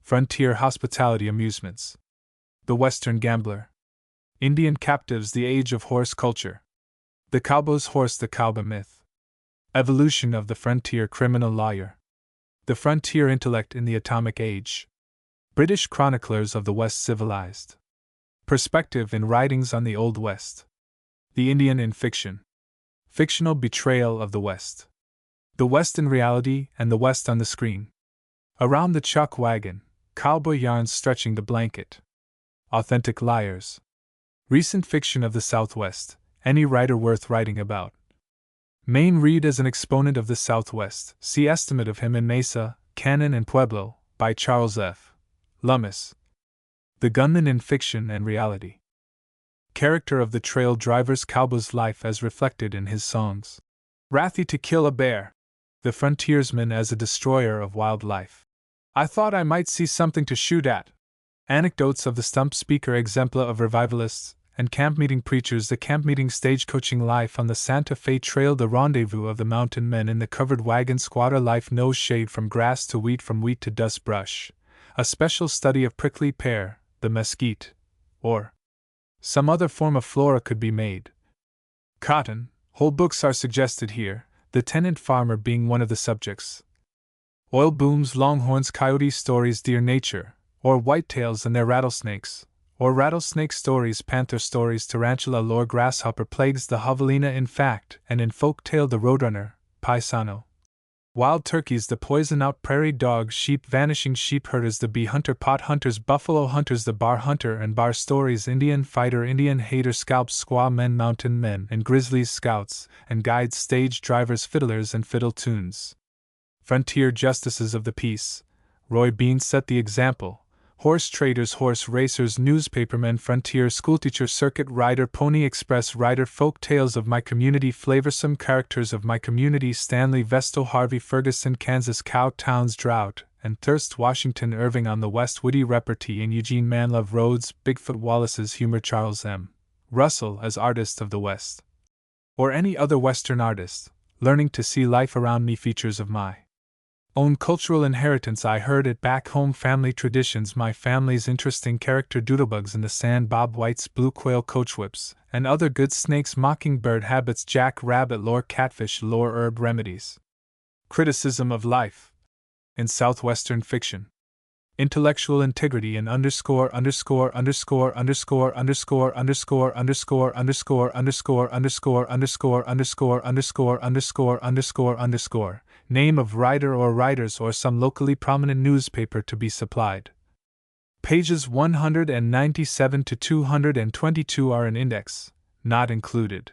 Frontier hospitality amusements. The Western gambler. Indian captives, the age of horse culture. The cowboy's horse, the cowboy myth. Evolution of the frontier criminal lawyer. The frontier intellect in the atomic age. British chroniclers of the West civilized. Perspective in writings on the Old West. The Indian in fiction. Fictional betrayal of the West. The West in reality and the West on the screen. Around the chuck wagon, cowboy yarns stretching the blanket. Authentic liars. Recent fiction of the Southwest, any writer worth writing about. Maine Reid as an exponent of the Southwest. See estimate of him in Mesa, Cannon and Pueblo, by Charles F. Lummis. The Gunman in Fiction and Reality. Character of the trail driver's cowboy's life as reflected in his songs. Wrathy to Kill a Bear. The frontiersman as a destroyer of wildlife. I thought I might see something to shoot at. Anecdotes of the stump speaker exempla of revivalists and camp meeting preachers. The camp meeting stagecoaching life on the Santa Fe Trail. The rendezvous of the mountain men in the covered wagon. Squatter life. No shade from grass to wheat, from wheat to dust brush. A special study of prickly pear, the mesquite, or some other form of flora could be made. Cotton. Whole books are suggested here, the tenant farmer being one of the subjects. Oil booms, longhorns, coyote stories, deer nature, or whitetails and their rattlesnakes, or rattlesnake stories, panther stories, tarantula lore, grasshopper plagues, the javelina in fact, and in folk tale the roadrunner, paisano. Wild turkeys, the poison out prairie dogs, sheep, vanishing sheep herders, the bee hunter, pot hunters, buffalo hunters, the bar hunter and bar stories, Indian fighter, Indian hater, scalps, squaw men, mountain men, and grizzlies, scouts, and guides, stage drivers, fiddlers, and fiddle tunes. Frontier justices of the peace. Roy Bean set the example. Horse traders, horse racers, newspapermen, frontier schoolteacher, circuit rider, pony express rider, folk tales of my community, flavorsome characters of my community, Stanley Vesto, Harvey Ferguson, Kansas cow towns, drought and thirst, Washington Irving on the west, witty repartee in Eugene Manlove Rhodes, Bigfoot Wallace's humor, Charles M. Russell as artist of the West. Or any other Western artist, learning to see life around me, features of my own cultural inheritance. I heard it back home, family traditions, my family's interesting character, doodlebugs in the sand, Bob White's blue quail, coach whips, and other good snakes, mockingbird habits, jack rabbit lore, catfish lore, herb remedies. Criticism of life in Southwestern fiction. Intellectual integrity in underscore underscore underscore underscore underscore underscore underscore underscore underscore underscore underscore underscore underscore underscore underscore underscore name of writer or writers or some locally prominent newspaper to be supplied. Pages 197 to 222 are an index, not included.